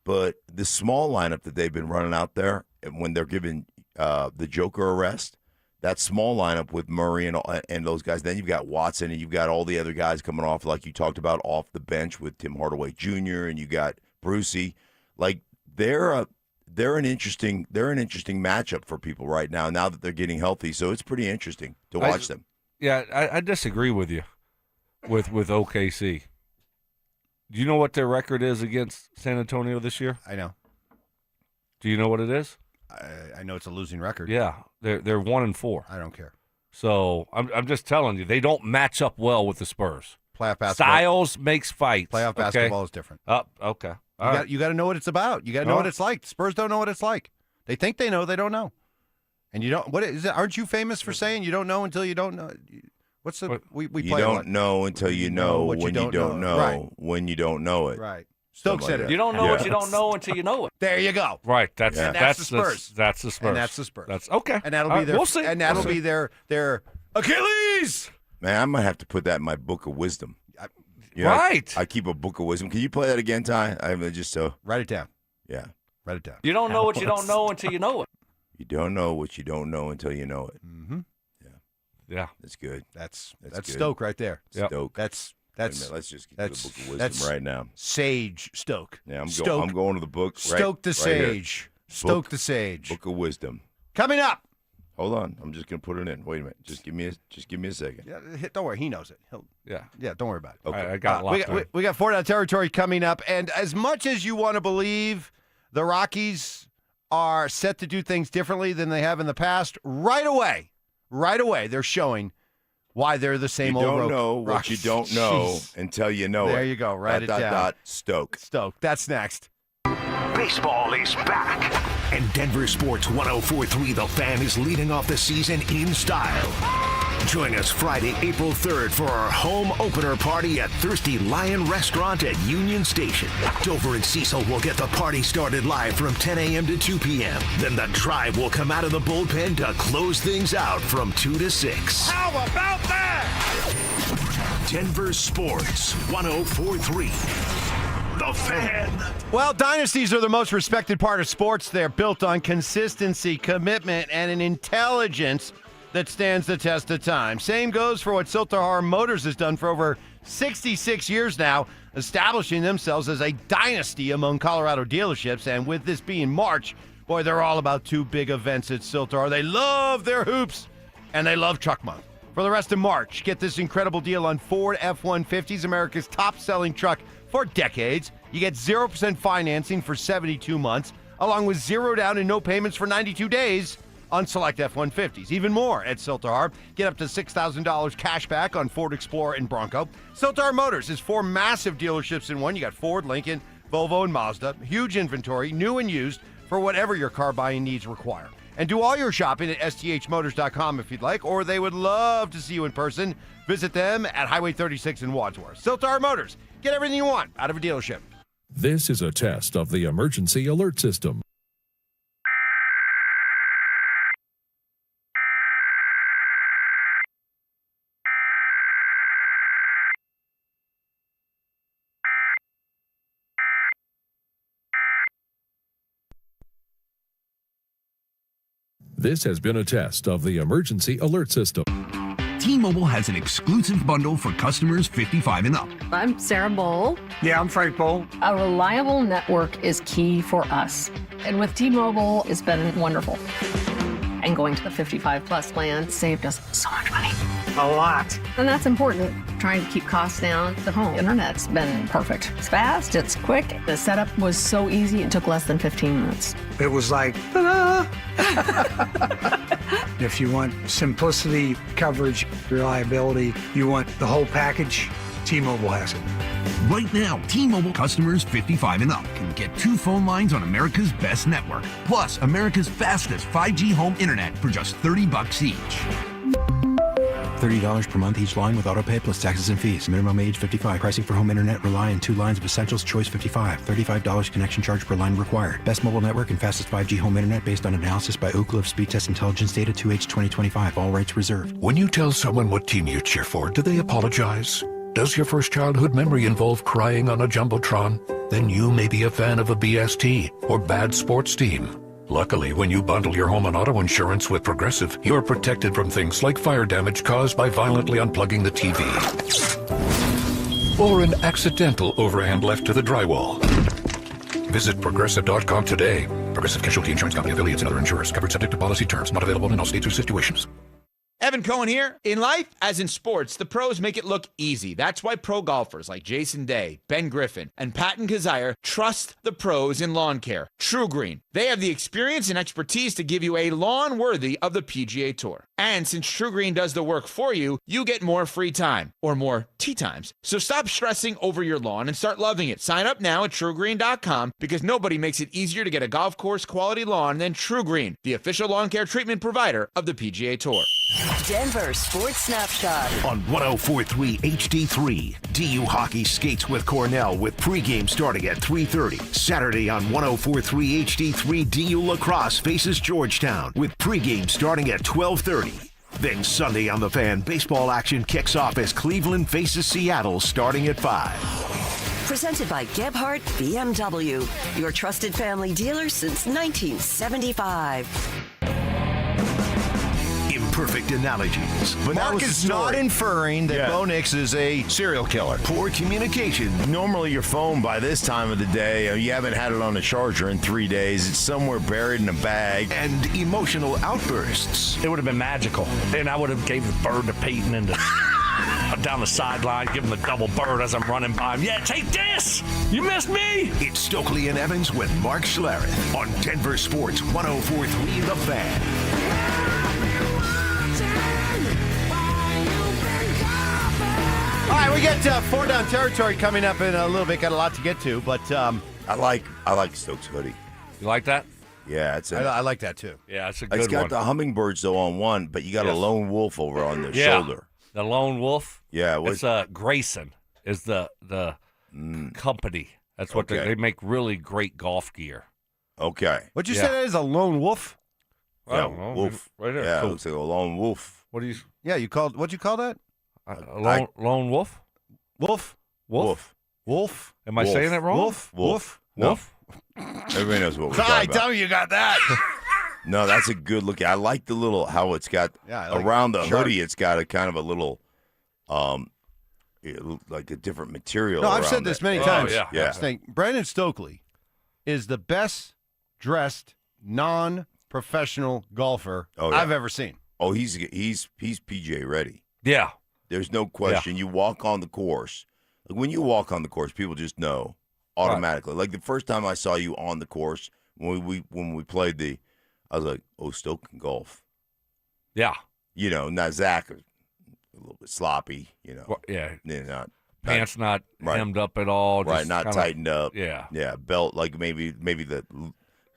But the small lineup that they've been running out there, when they're giving the Joker a rest, that small lineup with Murray and those guys, then you've got Watson and you've got all the other guys coming off, like you talked about, off the bench with Tim Hardaway Jr. and you got Brucey. Like they're an interesting matchup for people right now that they're getting healthy. So it's pretty interesting to watch them. Yeah, I disagree with you with OKC. Do you know what their record is against San Antonio this year? I know. Do you know what it is? I know it's a losing record. Yeah, they're 1-4. I don't care. So I'm just telling you, they don't match up well with the Spurs. Playoff basketball. Styles makes fights. Playoff basketball is different. Okay. You got to know what it's about. You got to know what it's like. Spurs don't know what it's like. They think they know. They don't know. And you don't. What is it? Aren't you famous for saying you don't know until you don't know? What's the we You play don't know until you know what when you don't know Right. when you don't know it. Right. Stoke said it. You don't know what you don't know until you know it. There you go. Right. That's And that's the Spurs. That's the Spurs. And that's the Spurs. That's okay. And that'll be their. We'll see. And that'll We'll be see. their Achilles. Man, I might have to put that in my book of wisdom. Right. I keep a book of wisdom. Can you play that again, Ty? just so write it down. Yeah. Write it down. You don't know what you don't know until you know it. You don't know what you don't know until you know it. Mm-hmm. Yeah. That's good. That's good. Stoke right there. Yep. Stoke. That's Wait a minute, let's just get to the book of wisdom that's right now. Sage Stoke. Yeah, I'm Stoke. going to the book. Stoke the Sage. Stoke the Sage. Book of wisdom. Coming up. Hold on. I'm just gonna put it in. Wait a minute. Just give me a second. Yeah, don't worry. He knows it. Yeah. Don't worry about it. Okay. I got locked in. we got 4 down territory coming up, and as much as you want to believe the Rockies are set to do things differently than they have in the past, right away, they're showing why they're the same You old don't know what Rockies. you don't know Jeez. until you know it. There you go. Write it down. Stoke. Stoke. That's next. Baseball is back. And Denver Sports 104.3 The Fan is leading off the season in style. Join us Friday, April 3rd for our home opener party at Thirsty Lion Restaurant at Union Station. Dover and Cecil will get the party started live from 10 a.m. to 2 p.m. Then the Tribe will come out of the bullpen to close things out from 2 to 6. How about that? Denver Sports 104.3 The Fan. Well, dynasties are the most respected part of sports. They're built on consistency, commitment, and an intelligence that stands the test of time. Same goes for what Silterhar Motors has done for over 66 years now, establishing themselves as a dynasty among Colorado dealerships. And with this being March, boy, they're all about 2 big events at Silterhar. They love their hoops, and they love Truck Month. For the rest of March, get this incredible deal on Ford F-150s, America's top-selling truck for decades. You get 0% financing for 72 months, along with 0 down and no payments for 92 days on select F-150s. Even more at Silterhar. Get up to $6,000 cash back on Ford Explorer and Bronco. Silterhar Motors is 4 massive dealerships in one. You got Ford, Lincoln, Volvo, and Mazda. Huge inventory, new and used, for whatever your car buying needs require. And do all your shopping at sthmotors.com if you'd like, or they would love to see you in person. Visit them at Highway 36 in Wadsworth. Silterhar Motors. Get everything you want out of a dealership. This is a test of the emergency alert system. This has been a test of the emergency alert system. T-Mobile has an exclusive bundle for customers 55 and up. I'm Sarah Bowl. Yeah, I'm Frank Bowl. A reliable network is key for us. And with T-Mobile, it's been wonderful. And going to the 55 plus plan saved us so much money. A lot. And that's important. Trying to keep costs down. The home internet's been perfect. It's fast, it's quick. The setup was so easy, it took less than 15 minutes. It was like, ta-da! If you want simplicity, coverage, reliability, you want the whole package, T-Mobile has it. Right now, T-Mobile customers 55 and up can get 2 phone lines on America's best network, plus America's fastest 5G home internet for just $30 each. $30 per month each line with autopay plus taxes and fees. Minimum age 55. Pricing for home internet rely on 2 lines of essentials. Choice 55. $35 connection charge per line required. Best mobile network and fastest 5G home internet based on analysis by Ookla of Speed Test Intelligence Data 2H 2025. All rights reserved. When you tell someone what team you cheer for, do they apologize? Does your first childhood memory involve crying on a Jumbotron? Then you may be a fan of a BST or bad sports team. Luckily, when you bundle your home and auto insurance with Progressive, you're protected from things like fire damage caused by violently unplugging the TV. Or an accidental overhand left to the drywall. Visit Progressive.com today. Progressive Casualty Insurance Company, affiliates, and other insurers. Covered subject to policy terms. Not available in all states or situations. Evan Cohen here. In life, as in sports, the pros make it look easy. That's why pro golfers like Jason Day, Ben Griffin, and Patton Kazire trust the pros in lawn care. True Green. They have the experience and expertise to give you a lawn worthy of the PGA Tour. And since True Green does the work for you, you get more free time, or more tee times. So stop stressing over your lawn and start loving it. Sign up now at TrueGreen.com because nobody makes it easier to get a golf course quality lawn than True Green, the official lawn care treatment provider of the PGA Tour. Denver Sports Snapshot. On 104.3 HD3, DU Hockey skates with Cornell with pregame starting at 3:30. Saturday on 104.3 HD3, DU Lacrosse faces Georgetown with pregame starting at 12:30. Then Sunday on The Fan, baseball action kicks off as Cleveland faces Seattle starting at 5. Presented by Gebhardt BMW, your trusted family dealer since 1975. Imperfect analogies. But Mark is not inferring that Bo Nix is a serial killer. Poor communication. Normally your phone by this time of the day, you haven't had it on the charger in 3 days. It's somewhere buried in a bag. And emotional outbursts. It would have been magical. Then I would have gave the bird to Payton and down the sideline, give him the double bird as I'm running by him. Yeah, take this! You missed me! It's Stokley and Evans with Mark Schlereth on Denver Sports 104.3 The Fan. All right, we get 4 down territory coming up in a little bit. Got a lot to get to, but I like Stokes' hoodie. You like that? Yeah, I like that too. Yeah, it's a good one. It's got the hummingbirds though on one, but you got a lone wolf over on the shoulder. The lone wolf. Yeah, it's Grayson is the company. That's what they make really great golf gear. Okay. What'd you say that is, a lone wolf? Yeah, wolf. Right there. Yeah, Cool. it looks like a lone wolf. What do you? Yeah, what'd you call that? Lone wolf? Wolf? Wolf. Wolf? Am I saying that wrong? Wolf? No. Everybody knows what we're talking about. Tell me you got that. No, that's a good look. I like the little, how it's got, around the hoodie, it's got a kind of a little, like a different material. No, I've said this many times. Yeah. Brandon Stokley is the best dressed non-professional golfer I've ever seen. Oh, he's PGA ready. Yeah. There's no question. You walk on the course. Like when you walk on the course, people just know automatically. Right. Like the first time I saw you on the course when we played I was like, oh, Stoke can golf. Yeah. You know, now Zach a little bit sloppy. You know. Well, yeah. Pants not hemmed up at all. Right. Not tightened up. Yeah. Yeah. Belt like maybe the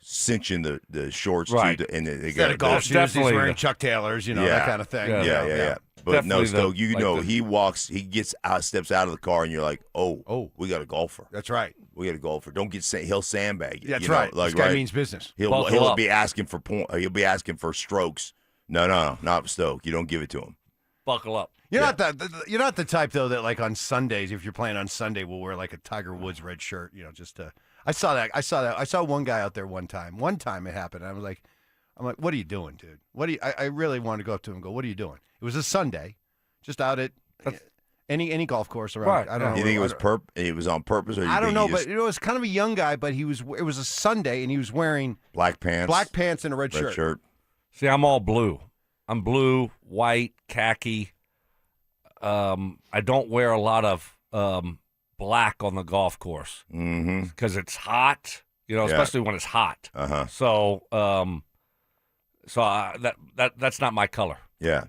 cinching the shorts right. too, and they got got golf shoes. He's wearing Chuck Taylors, that kind of thing. Yeah. But definitely no, Stoke, he steps out of the car, and you're like, oh, we got a golfer. That's right. We got a golfer. Don't he'll sandbag you. That's right. Like, this guy means business. He'll be asking for He'll be asking for strokes. No, not Stoke. You don't give it to him. Buckle up. You're not the type though that like on Sundays, if you're playing on Sunday, will wear like a Tiger Woods red shirt. Just to. I saw that. I saw one guy out there one time. One time it happened. And I'm like, what are you doing, dude? I really wanted to go up to him and go, what are you doing? It was a Sunday, just out at any golf course around. Right. I don't know. You think it was on purpose, or I don't know, but it was kind of a young guy, but it was a Sunday, and he was wearing black pants and a red shirt. See, I'm all blue. I'm blue, white, khaki. I don't wear a lot of black on the golf course because it's hot. Especially when it's hot. So, that's not my color. Yeah.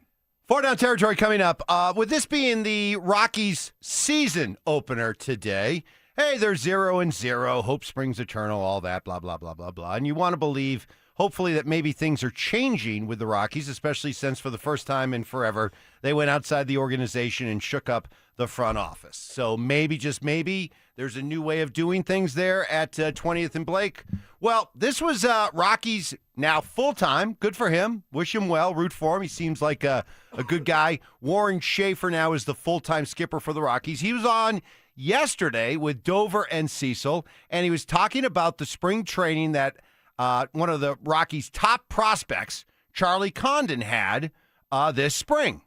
4 down territory coming up. With this being the Rockies season opener today, hey, they're 0-0. Hope springs eternal, all that, blah, blah, blah, blah, blah. And you want to believe, hopefully, that maybe things are changing with the Rockies, especially since for the first time in forever, they went outside the organization and shook up the front office. So maybe, just maybe, there's a new way of doing things there at 20th and Blake. Well, this was Rockies now full-time. Good for him. Wish him well. Root for him. He seems like a good guy. Warren Schaefer now is the full-time skipper for the Rockies. He was on yesterday with Dover and Cecil, and he was talking about the spring training that one of the Rockies' top prospects, Charlie Condon, had this spring.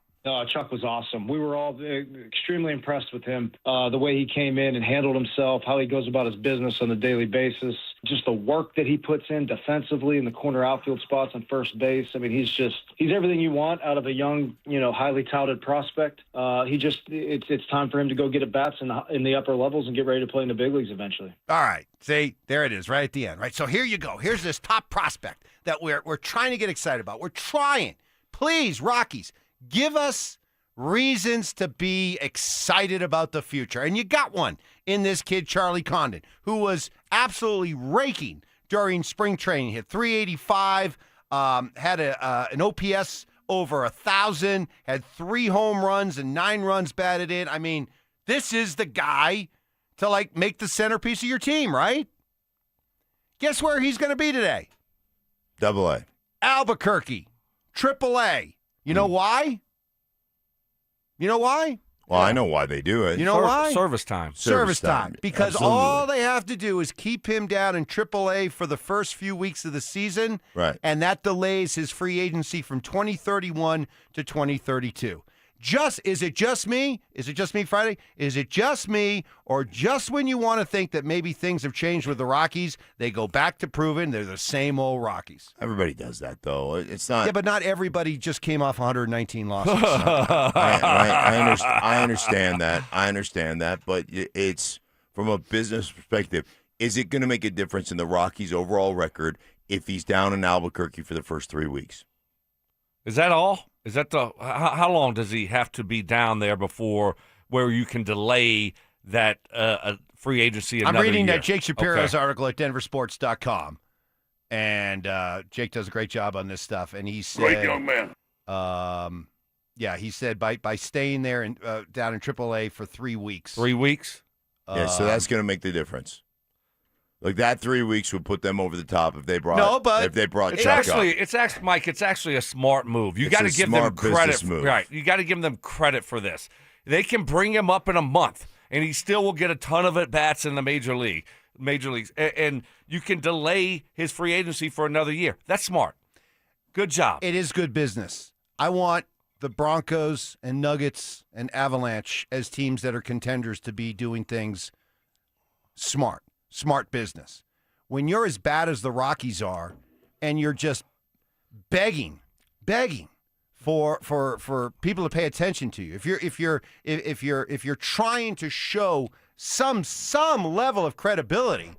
Chuck was awesome. We were all extremely impressed with him, the way he came in and handled himself, how he goes about his business on a daily basis, just the work that he puts in defensively in the corner outfield spots on first base. I mean, he's everything you want out of a young, highly touted prospect. It's time for him to go get at bats in the upper levels and get ready to play in the big leagues eventually. All right. See, there it is right at the end, right? So here you go. Here's this top prospect that we're trying to get excited about. We're trying. Please, Rockies, give us reasons to be excited about the future. And you got one in this kid, Charlie Condon, who was absolutely raking during spring training. Hit 385, had an OPS over 1,000, had 3 home runs and 9 runs batted in. I mean, this is the guy to, like, make the centerpiece of your team, right? Guess where he's going to be today? AA. Albuquerque. AAA. You know why? You know why? Well, I know why they do it. You know why? Service time. Service time. Because Absolutely. all they have to do is keep him down in AAA for the first few weeks of the season. Right. And that delays his free agency from 2031 to 2032. Is it just me? Is it just me, Friday? Is it just me, or just when you want to think that maybe things have changed with the Rockies, they go back to proving they're the same old Rockies? Everybody does that, though. It's not. Yeah, but not everybody just came off 119 losses. I understand that. I understand that, but it's from a business perspective. Is it going to make a difference in the Rockies' overall record if he's down in Albuquerque for the first 3 weeks? Is that all? Is that how long does he have to be down there before where you can delay that free agency another I'm reading year? that Jake Shapiro's article at DenverSports.com, and Jake does a great job on this stuff. And he said, Great young man. Yeah, he said by staying there and down in AAA for 3 weeks. 3 weeks? Yeah, so that's going to make the difference. Like that 3 weeks would put them over the top if they brought. It's Chuck actually, up. Mike. It's actually a smart move. You It's got to a give them smart credit. business move. Right. You got to give them credit for this. They can bring him up in a month, and he still will get a ton of at bats in the major leagues, and you can delay his free agency for another year. That's smart. Good job. It is good business. I want the Broncos and Nuggets and Avalanche as teams that are contenders to be doing things smart business. When you're as bad as the Rockies are, and you're just begging for people to pay attention to you, if you're trying to show some level of credibility,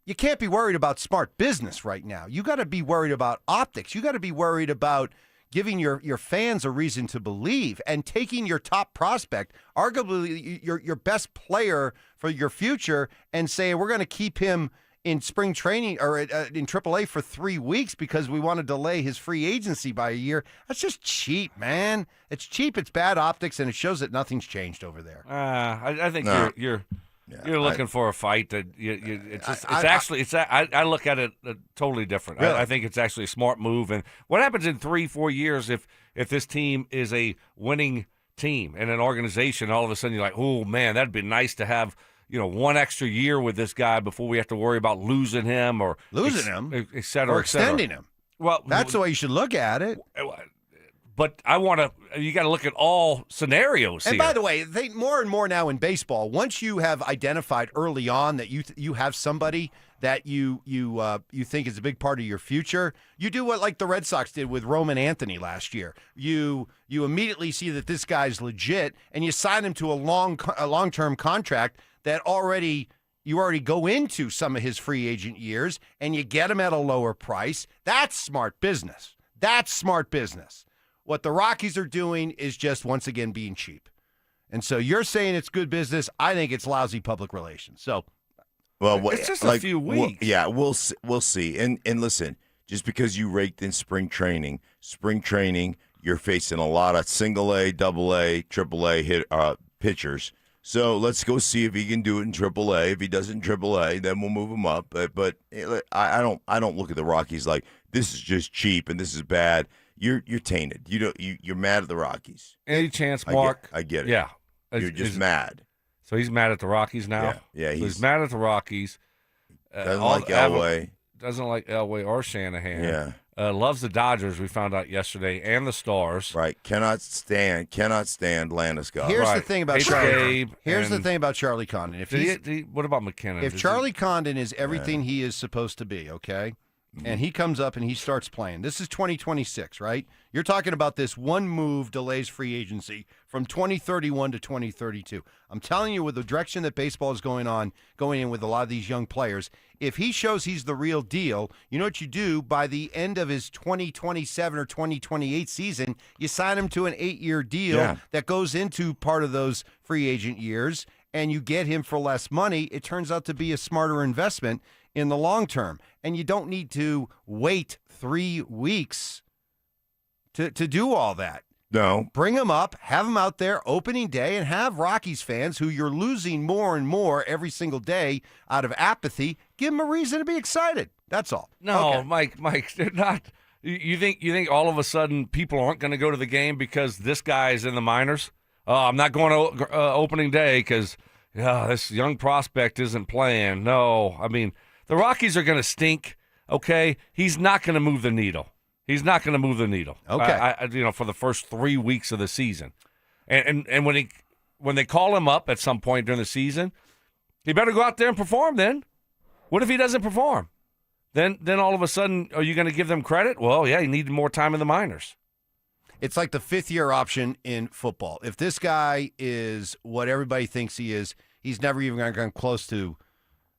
you can't be worried about smart business right now. You got to be worried about optics. You got to be worried about giving your fans a reason to believe and taking your top prospect, arguably your best player for your future, and saying we're going to keep him in spring training or in AAA for 3 weeks because we want to delay his free agency by a year. That's just cheap, man. It's cheap. It's bad optics, and it shows that nothing's changed over there. I think you're looking for a fight that I look at it totally different. Really? I think it's actually a smart move. And what happens in 3-4 years if this team is a winning team and an organization? All of a sudden you're like, oh man, that'd be nice to have one extra year with this guy before we have to worry about losing him or et cetera, or extending him. Well, that's the way you should look at it. But you got to look at all scenarios and here. by the way, they more and more now in baseball, once you have identified early on that you have somebody that you think is a big part of your future, you do what like the Red Sox did with Roman Anthony last year. You immediately see that this guy's legit, and you sign him to a long-term contract that you already go into some of his free agent years, and you get him at a lower price. That's smart business. That's smart business. What the Rockies are doing is just, once again, being cheap. And so you're saying it's good business. I think it's lousy public relations. So, it's just a few weeks. We'll see. And listen, just because you raked in spring training, you're facing a lot of single-A, double-A, triple-A pitchers. So let's go see if he can do it in AAA. If he does it in AAA, then we'll move him up. But I don't look at the Rockies like this is just cheap and this is bad. You're tainted. You're mad at the Rockies. Any chance, Mark? I get it. Yeah, you're just mad. So he's mad at the Rockies now. Yeah. He's mad at the Rockies. Doesn't like Elway. Doesn't like Elway or Shanahan. Yeah. Loves the Dodgers, we found out yesterday, and the Stars. Right. Cannot stand Landeskog. Here's the thing about Charlie. Here's the thing about Charlie Condon. What about McKinnon? If Charlie Condon is everything he is supposed to be, okay, and he comes up and he starts playing. This is 2026, right? You're talking about this one move delays free agency from 2031 to 2032. I'm telling you, with the direction that baseball is going in with a lot of these young players, if he shows he's the real deal, you know what you do by the end of his 2027 or 2028 season, you sign him to an 8-year deal that goes into part of those free agent years, and you get him for less money. It turns out to be a smarter investment in the long term. And you don't need to wait 3 weeks to do all that. No. Bring him up, have him out there opening day, and have Rockies fans who you're losing more and more every single day out of apathy, give them a reason to be excited. That's all. No, Okay. Mike, they're not. You think all of a sudden people aren't going to go to the game because this guy is in the minors? I'm not going to opening day because this young prospect isn't playing. No, I mean, the Rockies are going to stink, okay? He's not going to move the needle. He's not going to move the needle. Okay. For the first 3 weeks of the season. And when they call him up at some point during the season, he better go out there and perform then. What if he doesn't perform? Then all of a sudden, are you going to give them credit? Well, yeah, he needed more time in the minors. It's like the 5th-year option in football. If this guy is what everybody thinks he is, he's never even going to come close to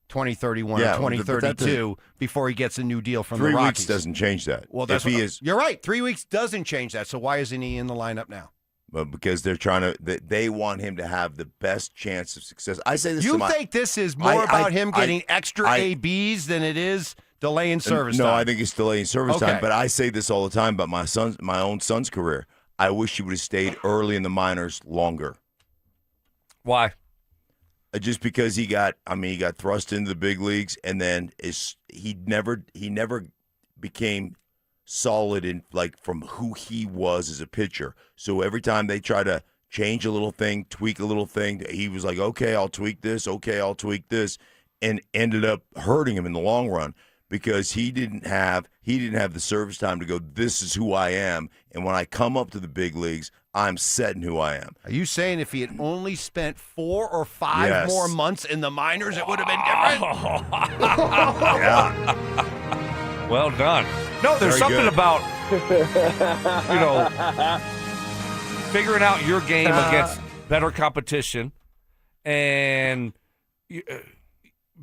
2031 or 2032 before he gets a new deal from the Rockies. 3 weeks doesn't change that. Well, that's you're right. 3 weeks doesn't change that. So why isn't he in the lineup now? But because they're trying to, they want him to have the best chance of success. I say this. You think this is more about him getting extra ABs than it is delaying service time? No, I think it's delaying service time. But I say this all the time about my own son's career. I wish he would have stayed early in the minors longer. Why? Just because he got thrust into the big leagues, and then he never became solid in from who he was as a pitcher. So every time they try to change a little thing, tweak a little thing, he was like, okay, I'll tweak this. Okay, I'll tweak this, and ended up hurting him in the long run because he didn't have the service time to go, this is who I am, and when I come up to the big leagues, I'm set in who I am. Are you saying if he had only spent 4 or 5 more months in the minors, it would have been different? Yeah. Well done. No, there's Very something good. about, figuring out your game against better competition and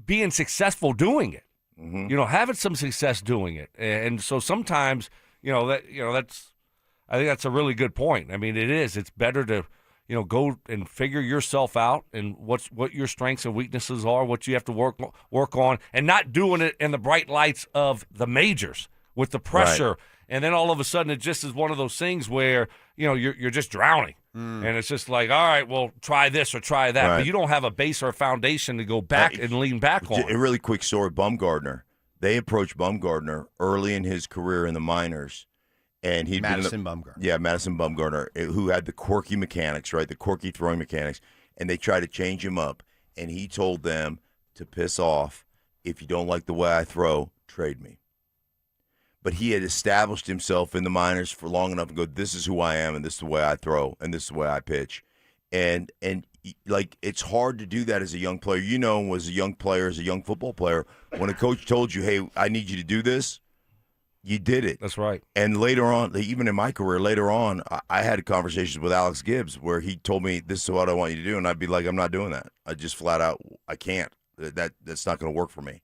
being successful doing it. Mm-hmm. Having some success doing it. And so sometimes, that's, I think that's a really good point. I mean, it is. It's better to, go and figure yourself out and what your strengths and weaknesses are, what you have to work on, and not doing it in the bright lights of the majors with the pressure. Right. And then all of a sudden it just is one of those things where, you're just drowning. And it's just like, all right, well, try this or try that. Right. But you don't have a base or a foundation to go back and lean back on. A really quick story, Bumgardner. They approached Bumgardner early in his career in the minors. And he'd Madison Bumgarner. Yeah, Madison Bumgarner, who had the quirky mechanics, right? The quirky throwing mechanics. And they tried to change him up. And he told them to piss off. If you don't like the way I throw, trade me. But he had established himself in the minors for long enough to go, this is who I am, and this is the way I throw, and this is the way I pitch. And it's hard to do that as a young player. As a young player, as a young football player, when a coach told you, hey, I need you to do this, you did it. That's right. And later on, even in my career, I had conversations with Alex Gibbs where he told me, this is what I want you to do, and I'd be like, I'm not doing that. I just flat out, I can't. That's not going to work for me.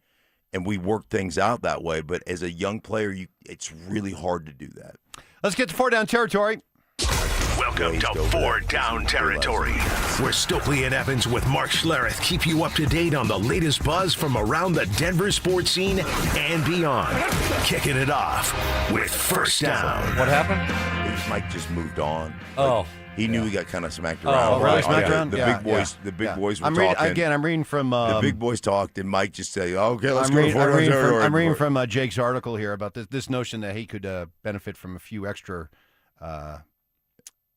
And we work things out that way. But as a young player, it's really hard to do that. Let's get to 4 Down territory. Welcome to 4 Down territory, where Stokley and Evans with Mark Schlereth keep you up to date on the latest buzz from around the Denver sports scene and beyond. Kicking it off with First Down. What happened? Mike just moved on. Oh. He knew he got kind of smacked around. Really? Smacked around? The big boys were talking. I'm reading from... the big boys talked, and Mike just said, okay, let's go to 4 Down territory. I'm reading from Jake's article here about this notion that he could benefit from a few extra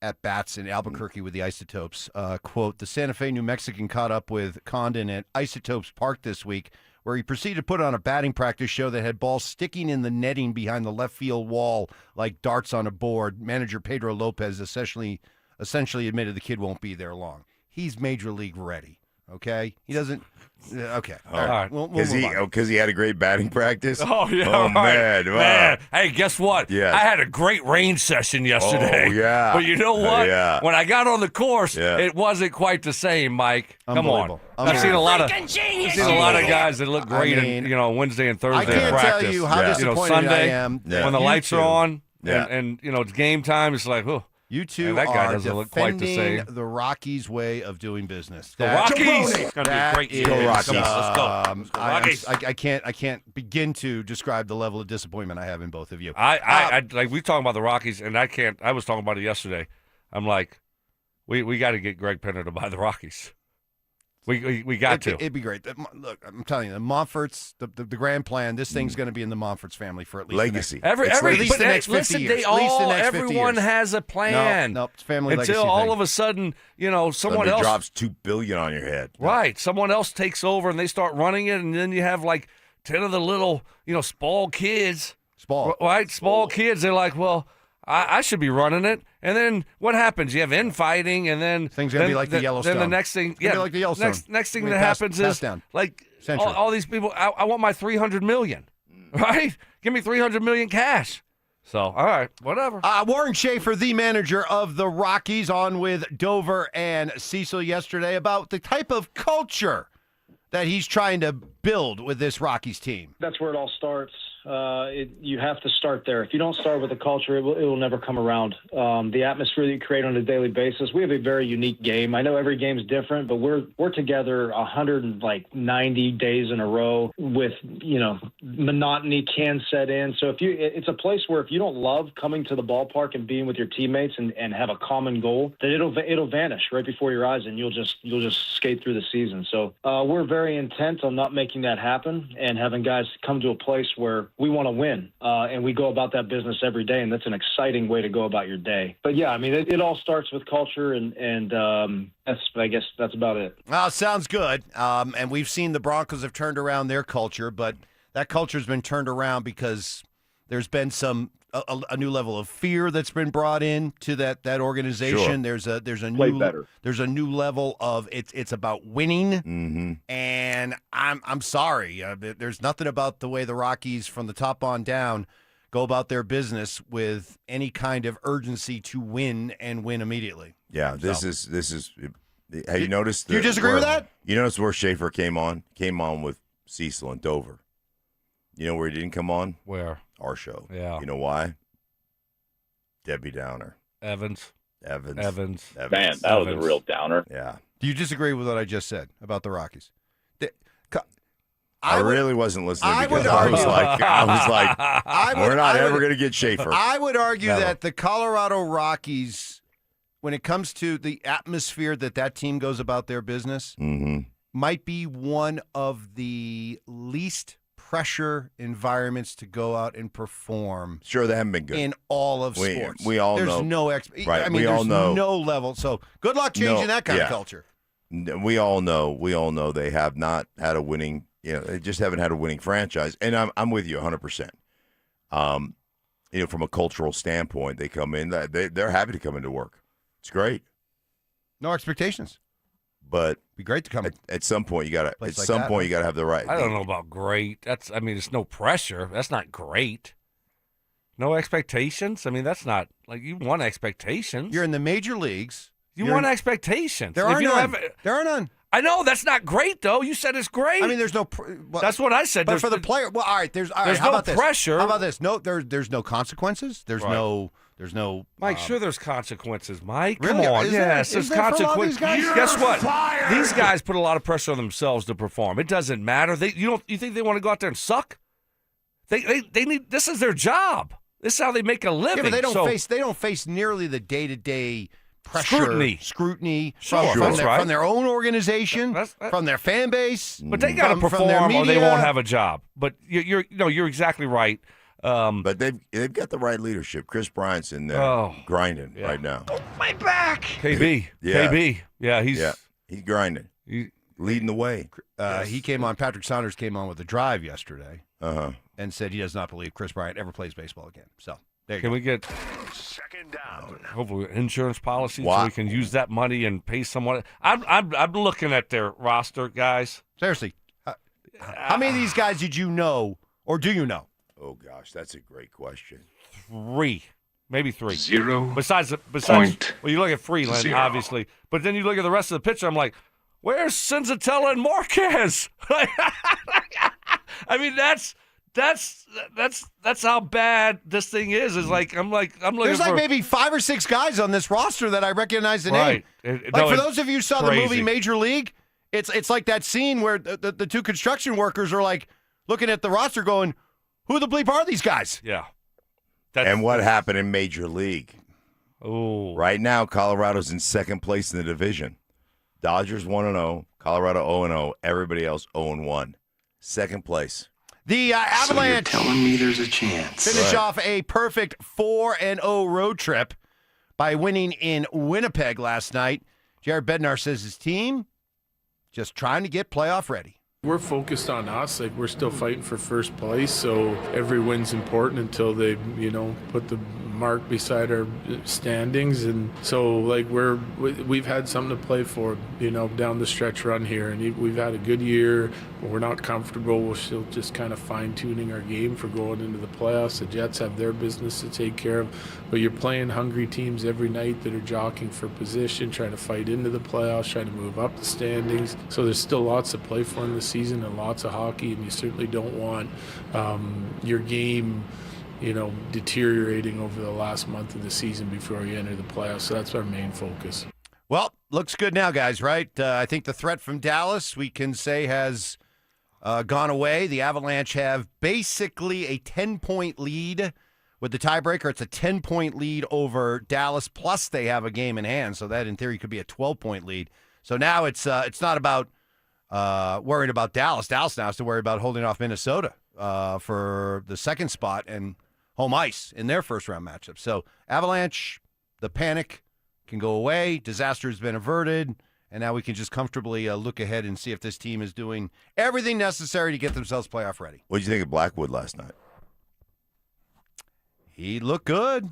at-bats in Albuquerque with the Isotopes. Quote, the Santa Fe New Mexican caught up with Condon at Isotopes Park this week, where he proceeded to put on a batting practice show that had balls sticking in the netting behind the left field wall like darts on a board. Manager Pedro Lopez essentially admitted the kid won't be there long. He's major league ready. Okay, he doesn't. Okay, Oh, all right. We'll move on. Because he had a great batting practice. Oh yeah, Oh right. man, wow. Man. Hey, guess what? Yes. I had a great range session yesterday. Oh yeah. But you know what? Yeah. When I got on the course, Yeah. it wasn't quite the same, Mike. Come on. Unbelievable. I've seen a lot of Freaking genius. guys that look great in Wednesday and Thursday I can't practice. tell you how disappointed Sunday, I am that when the you lights two- are on Yeah. and it's game time, it's like, oh. You two that guy are doesn't look quite the defending same. the Rockies' way of doing business. The Rockies! It's gonna be a great season. Go Rockies. Let's go. Rockies. I can't begin to describe the level of disappointment I have in both of you. I like we talking about the Rockies, and I was talking about it yesterday. I'm like, we got to get Greg Penner to buy the Rockies. We got to. It'd be great. Look, I'm telling you, the Montforts, the grand plan. This thing's going to be in the Montforts family for at least Legacy. at least the next 50 years. Everyone has a plan. No, it's family legacy until all thing. of a sudden, someone Somebody else drops $2 billion on your head. Right. Someone else takes over and they start running it, and then you have like 10 of the little, spoiled kids. Spoiled kids. They're like, well, I should be running it. And then what happens? You have infighting, and then thing's gonna be like the Yellowstone. Then the next thing, It's gonna be like the Yellowstone. Next thing I mean, that happens pass is down. like Century. all these people. I want my $300 million. Right? Give me $300 million cash. So all right, whatever. Warren Schaefer, the manager of the Rockies, on with Dover and Cecil yesterday about the type of culture that he's trying to build with this Rockies team. That's where it all starts. You have to start there. If you don't start with the culture, it will never come around. The atmosphere that you create on a daily basis. We have a very unique game. I know every game is different, but we're together 190 days in a row with monotony can set in. So it's a place where if you don't love coming to the ballpark and being with your teammates and have a common goal, then it'll vanish right before your eyes, and you'll just skate through the season. So we're very intent on not making that happen and having guys come to a place where we want to win, and we go about that business every day, and that's an exciting way to go about your day. But yeah, I mean, it all starts with culture, and I guess that's about it. Well, sounds good. And we've seen the Broncos have turned around their culture, but that culture's been turned around because there's been a new level of fear that's been brought in to that organization. Sure. There's a Play new better. There's a new level of it's about winning. Mm-hmm. And I'm sorry. There's nothing about the way the Rockies from the top on down go about their business with any kind of urgency to win and win immediately. Yeah, this is. Have you noticed? Do you disagree with that? You notice where Schaefer came on with Cecil and Dover. You know where he didn't come on? Where? Our show. Yeah. You know why? Debbie Downer. Evans. Man, that was a real downer. Yeah. Do you disagree with what I just said about the Rockies? I really wasn't listening because I was like, we're not ever going to get Schaefer. I would argue Never. that the Colorado Rockies, when it comes to the atmosphere that team goes about their business, might be one of the least pressure environments to go out and perform. Sure, they haven't been good in all of sports. We all there's know. Right. I mean, we all there's know. no level. So good luck changing that kind of culture. We all know they have not had a winning. They just haven't had a winning franchise, and I'm with you 100%. From a cultural standpoint, they come in. They're happy to come into work. It's great. No expectations. But be great to come. At some point, you got to. At like some that, point, right? you got to have the right. I don't know about great. It's no pressure. That's not great. No expectations. I mean, that's not like you want expectations. You're in the major leagues. You want expectations. There If are you don't none. have- There are none. I know that's not great though. You said it's great. I mean, there's no. That's what I said. But There's- for the player, well, all right. There's no how about this? pressure. How about this? No, there's no consequences. There's Right. no. Mike, sure, there's consequences. Mike, Really? come on. Is there- Yes, is there's there for a lot of these consequences. guys? Guess what? You're fired! These guys put a lot of pressure on themselves to perform. It doesn't matter. You think they want to go out there and suck? They need. This is their job. This is how they make a living. Yeah, but So- they don't face nearly the day-to-day pressure, scrutiny Sure, from, that's right. from their own organization, from their fan base. But they got to from their perform, or they media. won't have a job. But you're exactly right. But they've got the right leadership. Chris Bryant's in there grinding right now. My back. KB. Yeah. KB. Yeah, he's grinding. Leading the way. He came on. Patrick Saunders came on with The Drive yesterday and said he does not believe Chris Bryant ever plays baseball again. So Can we get hopefully insurance policy so we can use that money and pay someone? I'm looking at their roster, guys. Seriously, how many of these guys did you know, or do you know? Oh gosh, that's a great question. 3, maybe 3. 0. Besides, well, you look at Freeland, obviously, but then you look at the rest of the picture. I'm like, where's Senzatella and Marquez? I mean, that's how bad this thing is. Is like I'm looking. There's like for, maybe 5 or 6 guys on this roster that I recognize the right. name. For those of you who saw the movie Major League, it's like that scene where the 2 construction workers are like looking at the roster, going, "Who the bleep are these guys?" Yeah. And what happened in Major League? Oh, right now Colorado's in second place in the division. Dodgers 1-0, Colorado 0-0, everybody else 0-1. Second place. The Avalanche So you're telling me there's a chance. finish off a perfect 4-0 road trip by winning in Winnipeg last night. Jared Bednar says his team just trying to get playoff ready. We're focused on us. Like, we're still fighting for first place, so every win's important until they, put the mark beside our standings. And so, like, we've had something to play for, down the stretch run here. And we've had a good year. We're not comfortable. We're still just kind of fine-tuning our game for going into the playoffs. The Jets have their business to take care of. But you're playing hungry teams every night that are jockeying for position, trying to fight into the playoffs, trying to move up the standings. So there's still lots to play for in the season and lots of hockey, and you certainly don't want your game deteriorating over the last month of the season before you enter the playoffs. So that's our main focus. Well, looks good now, guys, right? I think the threat from Dallas, we can say, has gone away. The Avalanche have basically a 10-point lead. With the tiebreaker, it's a 10-point lead over Dallas, plus they have a game in hand, so that, in theory, could be a 12-point lead. So now it's not about worried about Dallas. Dallas now has to worry about holding off Minnesota for the second spot and home ice in their first-round matchup. So Avalanche, the panic can go away. Disaster has been averted, and now we can just comfortably look ahead and see if this team is doing everything necessary to get themselves playoff ready. What did you think of Blackwood last night? He looked good.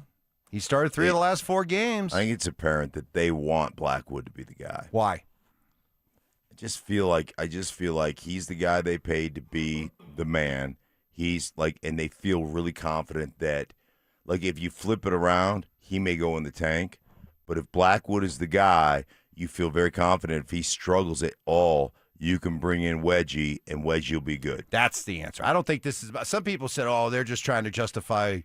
He started 3 of the last 4 games. I think it's apparent that they want Blackwood to be the guy. Why? I just feel like he's the guy they paid to be the man. He's like, and they feel really confident that, like, if you flip it around, he may go in the tank. But if Blackwood is the guy, you feel very confident if he struggles at all, you can bring in Wedgie, and Wedgie will be good. That's the answer. I don't think this is about. Some people said, "Oh, they're just trying to justify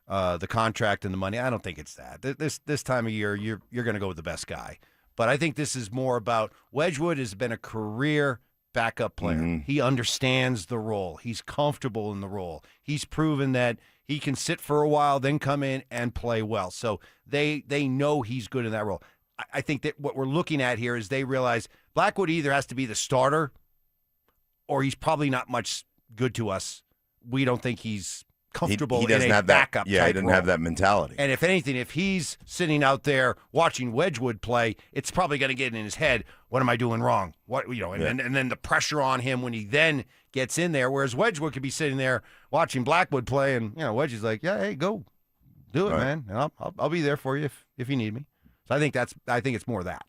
the contract and the money." I don't think it's that. This time of year, you're going to go with the best guy. But I think this is more about Wedgwood has been a career backup player. Mm-hmm. He understands the role. He's comfortable in the role. He's proven that he can sit for a while, then come in and play well. So they know he's good in that role. I think that what we're looking at here is they realize Blackwood either has to be the starter or he's probably not much good to us. We don't think he's comfortable he doesn't in a have backup that, yeah, he doesn't role. have that mentality. And if anything, if he's sitting out there watching Wedgwood play, it's probably going to get in his head, what am I doing wrong? And then the pressure on him when he then gets in there, whereas Wedgwood could be sitting there watching Blackwood play, and Wedgie's like, yeah, hey, go do it, right, man. And I'll be there for you if you need me. So I think it's more that.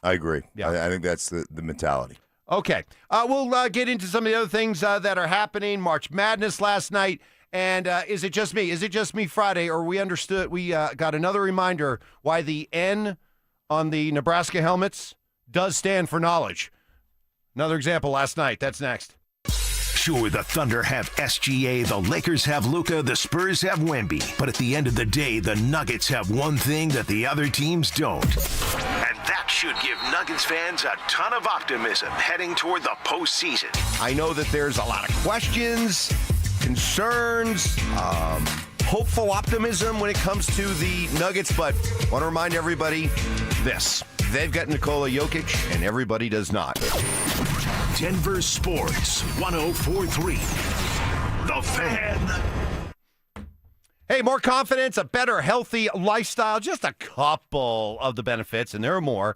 I agree. Yeah. I think that's the mentality. Okay. We'll get into some of the other things that are happening. March Madness last night. And is it just me? Is it just me Friday? Or we got another reminder why the N on the Nebraska helmets does stand for knowledge. Another example last night. That's next. Sure, the Thunder have SGA, the Lakers have Luka, the Spurs have Wemby. But at the end of the day, the Nuggets have one thing that the other teams don't. And that should give Nuggets fans a ton of optimism heading toward the postseason. I know that there's a lot of questions, concerns, hopeful optimism when it comes to the Nuggets, but I want to remind everybody this. They've got Nikola Jokic, and everybody does not. Denver Sports 104.3. The Fan. Hey, more confidence, a better, healthy lifestyle, just a couple of the benefits, and there are more,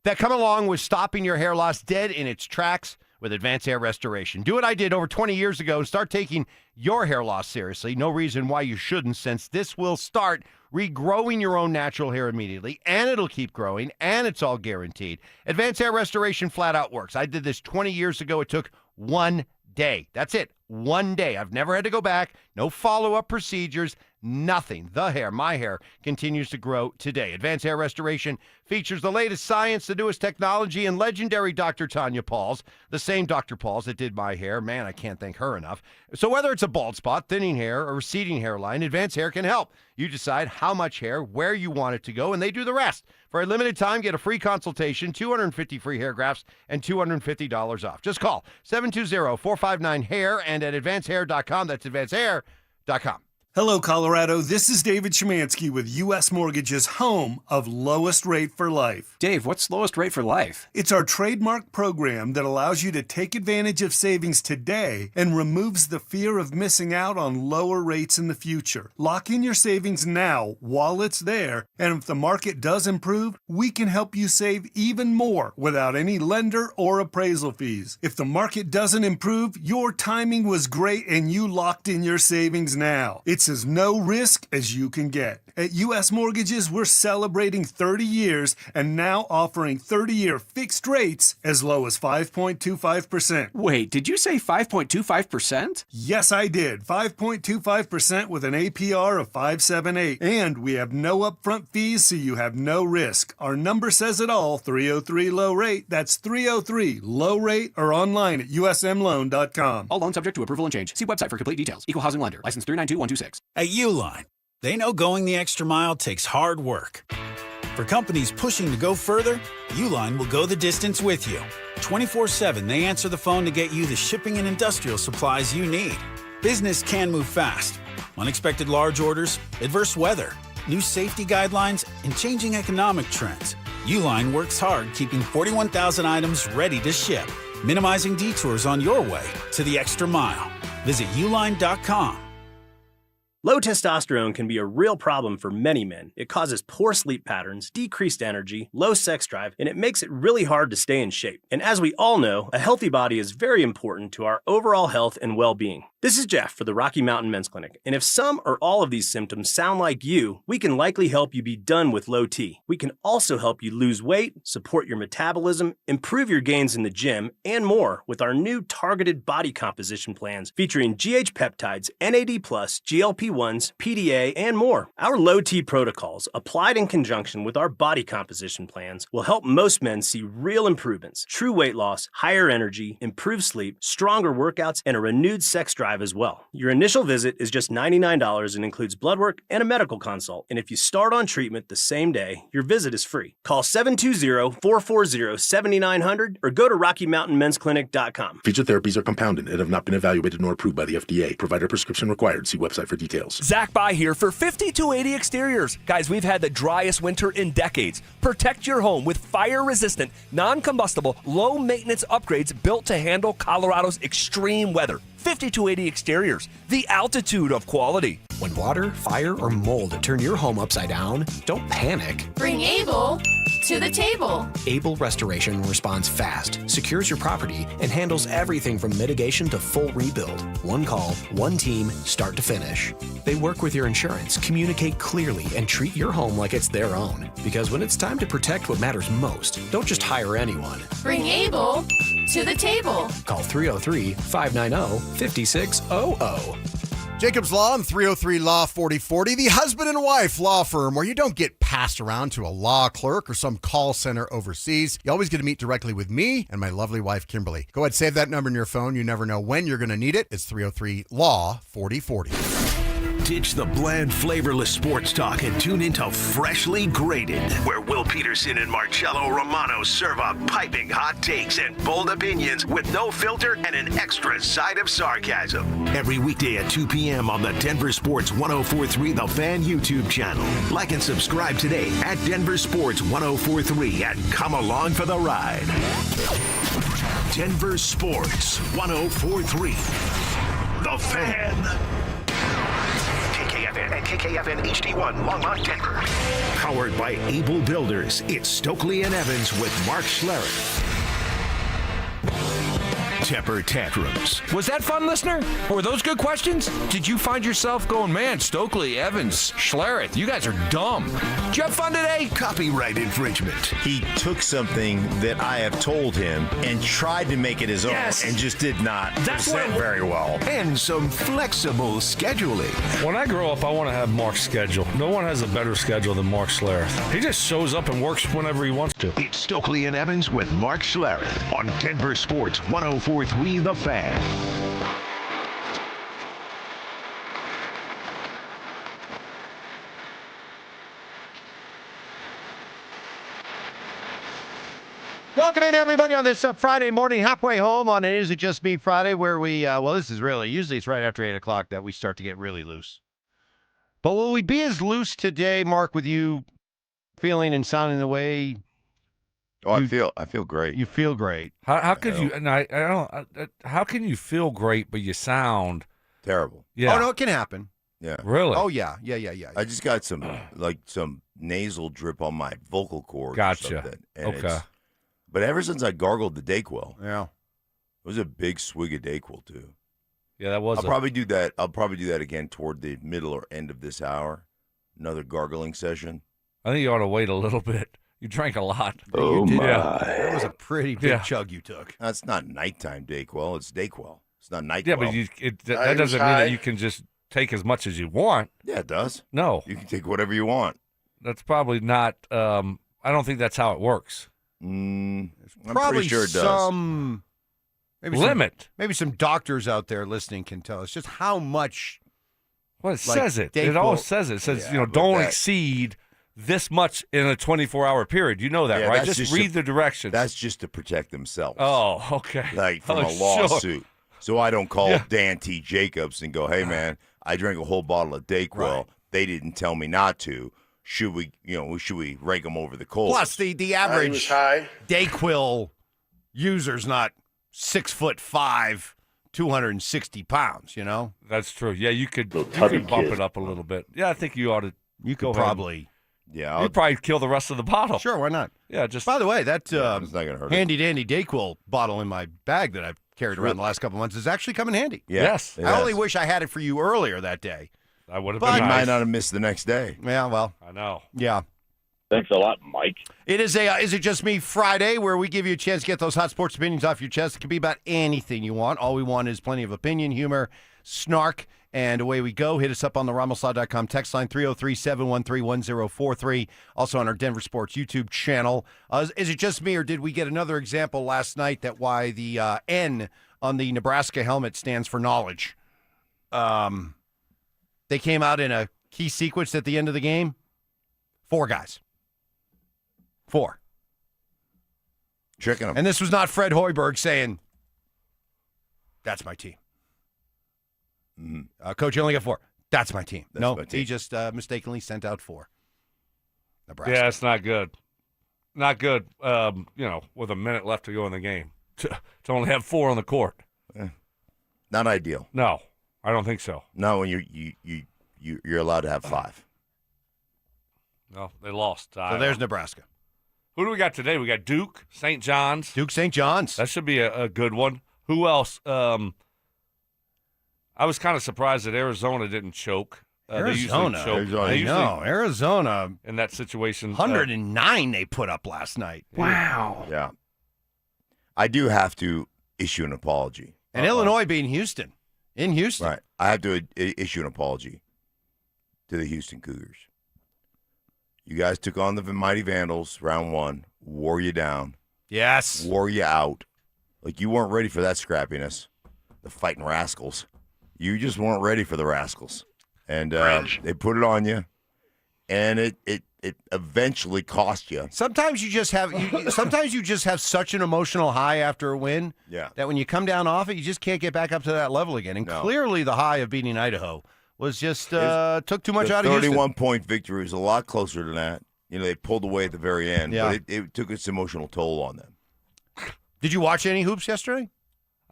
that come along with stopping your hair loss dead in its tracks with Advanced Hair Restoration. Do what I did over 20 years ago and start taking your hair loss seriously. No reason why you shouldn't, since this will start regrowing your own natural hair immediately, and it'll keep growing, and it's all guaranteed. Advanced Hair Restoration flat out works. I did this 20 years ago. It took 1 day. That's it. 1 day. I've never had to go back. No follow-up procedures. Nothing. The hair, my hair, continues to grow today. Advanced Hair Restoration features the latest science, the newest technology, and legendary Dr. Tanya Pauls, the same Dr. Pauls that did my hair. Man, I can't thank her enough. So whether it's a bald spot, thinning hair, or receding hairline, Advanced Hair can help. You decide how much hair, where you want it to go, and they do the rest. For a limited time, get a free consultation, 250 free hair grafts, and $250 off. Just call 720-459-HAIR and at advancedhair.com. That's advancedhair.com. Hello, Colorado. This is David Szymanski with U.S. Mortgage's home of Lowest Rate for Life. Dave, what's Lowest Rate for Life? It's our trademark program that allows you to take advantage of savings today and removes the fear of missing out on lower rates in the future. Lock in your savings now while it's there, and if the market does improve, we can help you save even more without any lender or appraisal fees. If the market doesn't improve, your timing was great and you locked in your savings now. It's as no risk as you can get. At U.S. Mortgages, we're celebrating 30 years and now offering 30-year fixed rates as low as 5.25%. Wait, did you say 5.25%? Yes, I did. 5.25% with an APR of 5.78. And we have no upfront fees, so you have no risk. Our number says it all, 303-LOW-RATE. That's 303-LOW-RATE or online at usmloan.com. All loans subject to approval and change. See website for complete details. Equal housing lender. License 392126. At Uline, they know going the extra mile takes hard work. For companies pushing to go further, Uline will go the distance with you. 24/7, they answer the phone to get you the shipping and industrial supplies you need. Business can move fast. Unexpected large orders, adverse weather, new safety guidelines, and changing economic trends. Uline works hard keeping 41,000 items ready to ship, minimizing detours on your way to the extra mile. Visit uline.com. Low testosterone can be a real problem for many men. It causes poor sleep patterns, decreased energy, low sex drive, and it makes it really hard to stay in shape. And as we all know, a healthy body is very important to our overall health and well-being. This is Jeff for the Rocky Mountain Men's Clinic, and if some or all of these symptoms sound like you, we can likely help you be done with low T. We can also help you lose weight, support your metabolism, improve your gains in the gym, and more with our new targeted body composition plans featuring GH peptides, NAD+, GLP-1s, PDA, and more. Our low T protocols, applied in conjunction with our body composition plans, will help most men see real improvements, true weight loss, higher energy, improved sleep, stronger workouts, and a renewed sex drive as well. Your initial visit is just $99 and includes blood work and a medical consult. And if you start on treatment the same day, your visit is free. Call 720-440-7900 or go to RockyMountainMen'sClinic.com. Featured therapies are compounded and have not been evaluated nor approved by the FDA. Provider prescription required. See website for details. Zach By here for 5280 Exteriors. Guys, we've had the driest winter in decades. Protect your home with fire-resistant, non-combustible, low-maintenance upgrades built to handle Colorado's extreme weather. 5280 Exteriors, the altitude of quality. When water, fire, or mold turn your home upside down, don't panic. Bring Able to the table. Able Restoration responds fast, secures your property, and handles everything from mitigation to full rebuild. One call, one team, start to finish. They work with your insurance, communicate clearly, and treat your home like it's their own. Because when it's time to protect what matters most, don't just hire anyone. Bring Able to the table. Call 303-590-5600. Jacob's Law and 303 Law 4040, the husband and wife law firm where you don't get passed around to a law clerk or some call center overseas. You always get to meet directly with me and my lovely wife, Kimberly. Go ahead, save that number in your phone. You never know when you're going to need it. It's 303 Law 4040. Ditch the bland, flavorless sports talk and tune into Freshly Grated, where Will Peterson and Marcello Romano serve up piping hot takes and bold opinions with no filter and an extra side of sarcasm. Every weekday at 2 p.m. on the Denver Sports 104.3 The Fan YouTube channel. Like and subscribe today at Denver Sports 104.3 and come along for the ride. Denver Sports 104.3 The Fan. KKFN and KKFN HD1, Longmont, Denver. Powered by Able Builders, it's Stokley and Evans with Mark Schlereth. temper tantrums. Was that fun, listener? Were those good questions? Did you find yourself going, man, Stokley, Evans, Schlereth, you guys are dumb. Did you have fun today? Copyright infringement. He took something that I have told him and tried to make it his own and just did not present very well. And some flexible scheduling. When I grow up, I want to have Mark's schedule. No one has a better schedule than Mark Schlereth. He just shows up and works whenever he wants to. It's Stokley and Evans with Mark Schlereth on Denver Sports 104.3 The Fan. Welcome in, everybody, on this Friday morning, halfway home on It Is It Just Me Friday, where we, this is really, usually it's right after 8 o'clock that we start to get really loose. But will we be as loose today, Mark, with you feeling and sounding the way? Oh, I feel great. You feel great. How could you? And I don't. How can you feel great but you sound terrible? Yeah. Oh no, it can happen. Yeah. Really? Oh yeah. I just got some nasal drip on my vocal cord. Gotcha. Or something, and Okay. But ever since I gargled the Dayquil, yeah, it was a big swig of Dayquil too. Yeah, that was. I'll probably do that. I'll probably do that again toward the middle or end of this hour. Another gargling session. I think you ought to wait a little bit. You drank a lot. Oh, you did. my. That was a pretty big chug you took. That's not nighttime Dayquil. It's Dayquil. It's not NyQuil. Yeah, but that doesn't mean that you can just take as much as you want. Yeah, it does. No. You can take whatever you want. That's probably not. I don't think that's how it works. I'm Probably pretty sure it does. some limit. Maybe some doctors out there listening can tell us just how much. Well, it says it. It always says it. It says, don't exceed this much in a 24-hour period. You know that, Yeah, right? that's Just read the directions. That's just to protect themselves. Oh, okay. Like from Oh, a sure. lawsuit. So I don't call Yeah. Dan T. Jacobs and go, hey, man, I drank a whole bottle of Dayquil. Right. They didn't tell me not to. Should we rake them over the coals? Plus, the average Dayquil user's not 6'5", 260 pounds. You know, That's true. Yeah, you could bump it up a little bit. Yeah, I think you ought to. you go could ahead. probably. Yeah, You'd probably kill the rest of the bottle. Sure, why not? Yeah, just. By the way, that it's not gonna hurt. handy dandy Dayquil bottle in my bag that I've carried around the last couple of months is actually come in handy. Yeah, Yes. it I only has. wish I had it for you earlier that day. I would have But- been You might nice. not have missed the next day. Yeah, well, I know. yeah. Thanks a lot, Mike. It is Is It Just Me Friday, where we give you a chance to get those hot sports opinions off your chest. It can be about anything you want. All we want is plenty of opinion, humor, snark, and away we go. Hit us up on the RamosLaw.com text line, 303-713-1043. Also on our Denver Sports YouTube channel. Is it just me, or did we get another example last night that why the N on the Nebraska helmet stands for knowledge? They came out in a key sequence at the end of the game. 4 guys. 4. Tricking them. And this was not Fred Hoiberg saying, that's my team. Coach, you only got 4. That's my team. That's my team. He just mistakenly sent out 4. Nebraska. Yeah, it's not good. Not good. With a minute left to go in the game, to only have 4 on the court. Not ideal. No, I don't think so. Not when you're allowed to have 5. No, they lost. So there's Nebraska. Who do we got today? We got Duke, St. John's. Duke, St. John's. That should be a good one. Who else? I was kind of surprised that Arizona didn't choke. Arizona. They usually choke. Arizona. In that situation. 109 they put up last night. Wow. Yeah. I do have to issue an apology. And Illinois being Houston. In Houston. Right. I have to issue an apology to the Houston Cougars. You guys took on the Mighty Vandals round 1, wore you down. Yes. Wore you out. Like you weren't ready for that scrappiness. The fighting rascals. You just weren't ready for the rascals. And they put it on you. And it eventually cost you. Sometimes you just have such an emotional high after a win that when you come down off it, you just can't get back up to that level again. And clearly the high of beating Idaho was just took too much out of Houston. 31-point victory was a lot closer than that. They pulled away at the very end, but it took its emotional toll on them. Did you watch any hoops yesterday?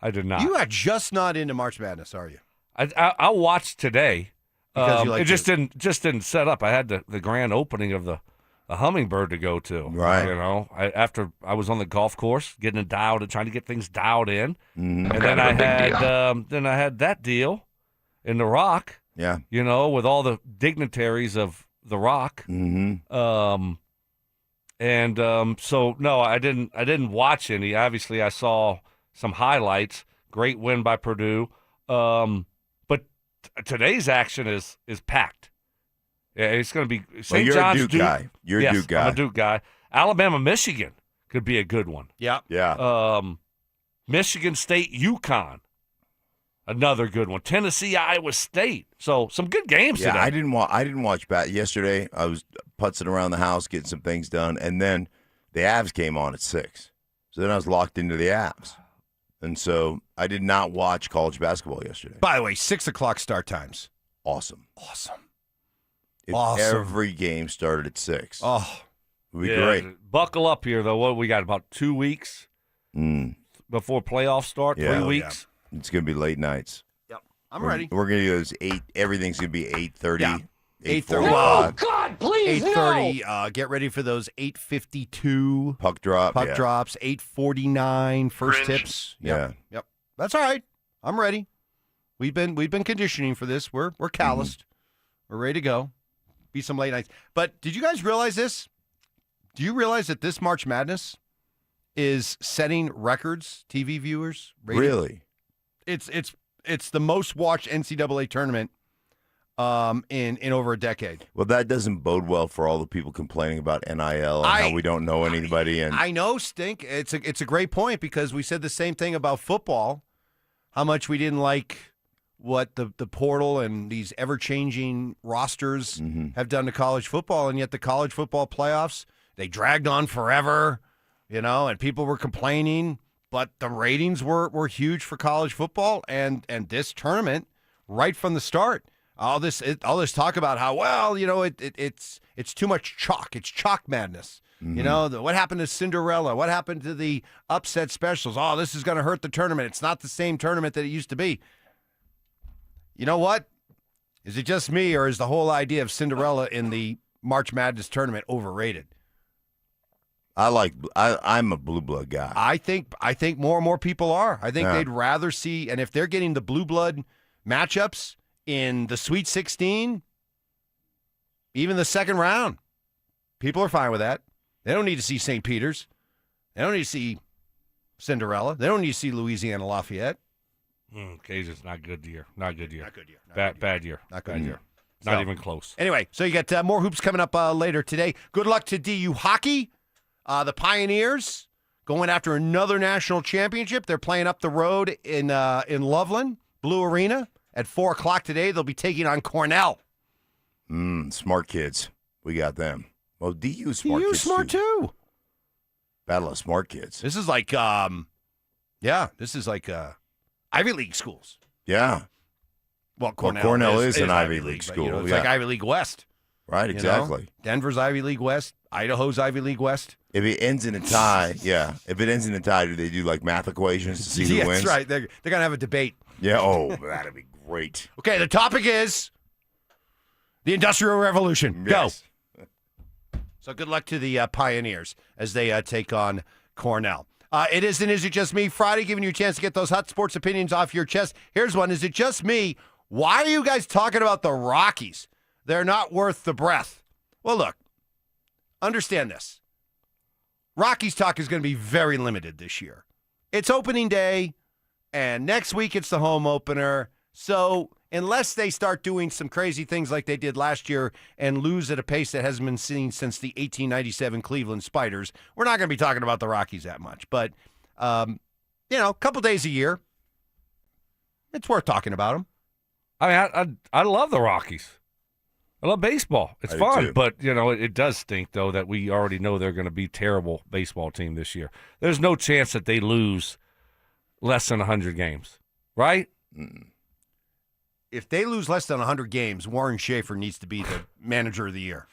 I did not. You are just not into March Madness, are you? I watched today. Because you like it just didn't set up. I had the grand opening of the hummingbird to go to. Right. You know, after I was on the golf course, getting it dialed and trying to get things dialed in, Mm-hmm. and then I had that deal in the Rock. Yeah. You know, with all the dignitaries of the Rock. Mm-hmm. So no, I didn't watch any. Obviously, I saw some highlights. Great win by Purdue. But today's action is packed. Yeah, it's going to be St. You're John's a Duke guy. You're yes, a Duke guy. I'm a Duke guy. Alabama, Michigan could be a good one. Yeah. Yeah. Michigan State, UConn, another good one. Tennessee, Iowa State. So some good games Yeah, today. I didn't watch yesterday. I was putzing around the house getting some things done, and then the Avs came on at 6. So then I was locked into the Avs, and so I did not watch college basketball yesterday. By the way, 6 o'clock start times. Awesome. If Awesome. every game started at 6, Oh, it would be great. Buckle up here, though. What we got, about 2 weeks before playoffs start, Yeah. 3 weeks? It's going to be late nights. Yep. I'm ready. We're going to do those 8. Everything's going to be 8:30. Yeah. 8:45. God, please, 8:30. Get ready for those 8:52 Puck drop. puck yeah. drops. 8:49 first tips. Yep. Yep. That's all right. I'm ready. We've been conditioning for this. We're calloused. We're ready to go. Be some late nights. But did you guys realize this? Do you realize that this March Madness is setting records, TV viewers? Rating? Really? It's the most watched NCAA tournament in over a decade. Well, that doesn't bode well for all the people complaining about NIL and how we don't know anybody. And I know, Stink. It's a great point because we said the same thing about football, how much we didn't like what the portal and these ever-changing rosters have done to college football, and yet the college football playoffs, they dragged on forever, and people were complaining, but the ratings were huge for college football, and this tournament, right from the start, all this talk about how, it's too much chalk. It's chalk madness. What happened to Cinderella? What happened to the upset specials? Oh, this is going to hurt the tournament. It's not the same tournament that it used to be. You know what? Is it just me, or is the whole idea of Cinderella in the March Madness tournament overrated? I'm a blue blood guy. I think more and more people are. I think they'd rather see, and if they're getting the blue blood matchups in the Sweet 16, even the second round, people are fine with that. They don't need to see St. Peter's. They don't need to see Cinderella. They don't need to see Louisiana Lafayette. Cajun's not good year. Not good year. Not good year. Bad year. Not good year. Not even close. Anyway, so you got more hoops coming up later today. Good luck to DU hockey. The Pioneers going after another national championship. They're playing up the road in Loveland, Blue Arena, at 4 o'clock today. They'll be taking on Cornell. Smart kids. We got them. Well, DU smart DU kids smart too. Battle of smart kids. This is like, Ivy League schools. Yeah. Well, Cornell is an Ivy League school. It's like Ivy League West. Right, exactly. Denver's Ivy League West. Idaho's Ivy League West. If it ends in a tie, do they do like math equations to see who wins? That's right. They're going to have a debate. Yeah, that'd be great. Okay, the topic is the Industrial Revolution. Yes. Go. So good luck to the Pioneers as they take on Cornell. It is and Is It Just Me Friday, giving you a chance to get those hot sports opinions off your chest. Here's one. Is it just me? Why are you guys talking about the Rockies? They're not worth the breath. Well, look, understand this. Rockies talk is going to be very limited this year. It's opening day, and next week it's the home opener. So unless they start doing some crazy things like they did last year and lose at a pace that hasn't been seen since the 1897 Cleveland Spiders, we're not going to be talking about the Rockies that much. But, a couple days a year, it's worth talking about them. I mean, I love the Rockies. I love baseball. It's fun, but, it does stink, though, that we already know they're going to be a terrible baseball team this year. There's no chance that they lose less than 100 games, right? If they lose less than 100 games, Warren Schaefer needs to be the manager of the year.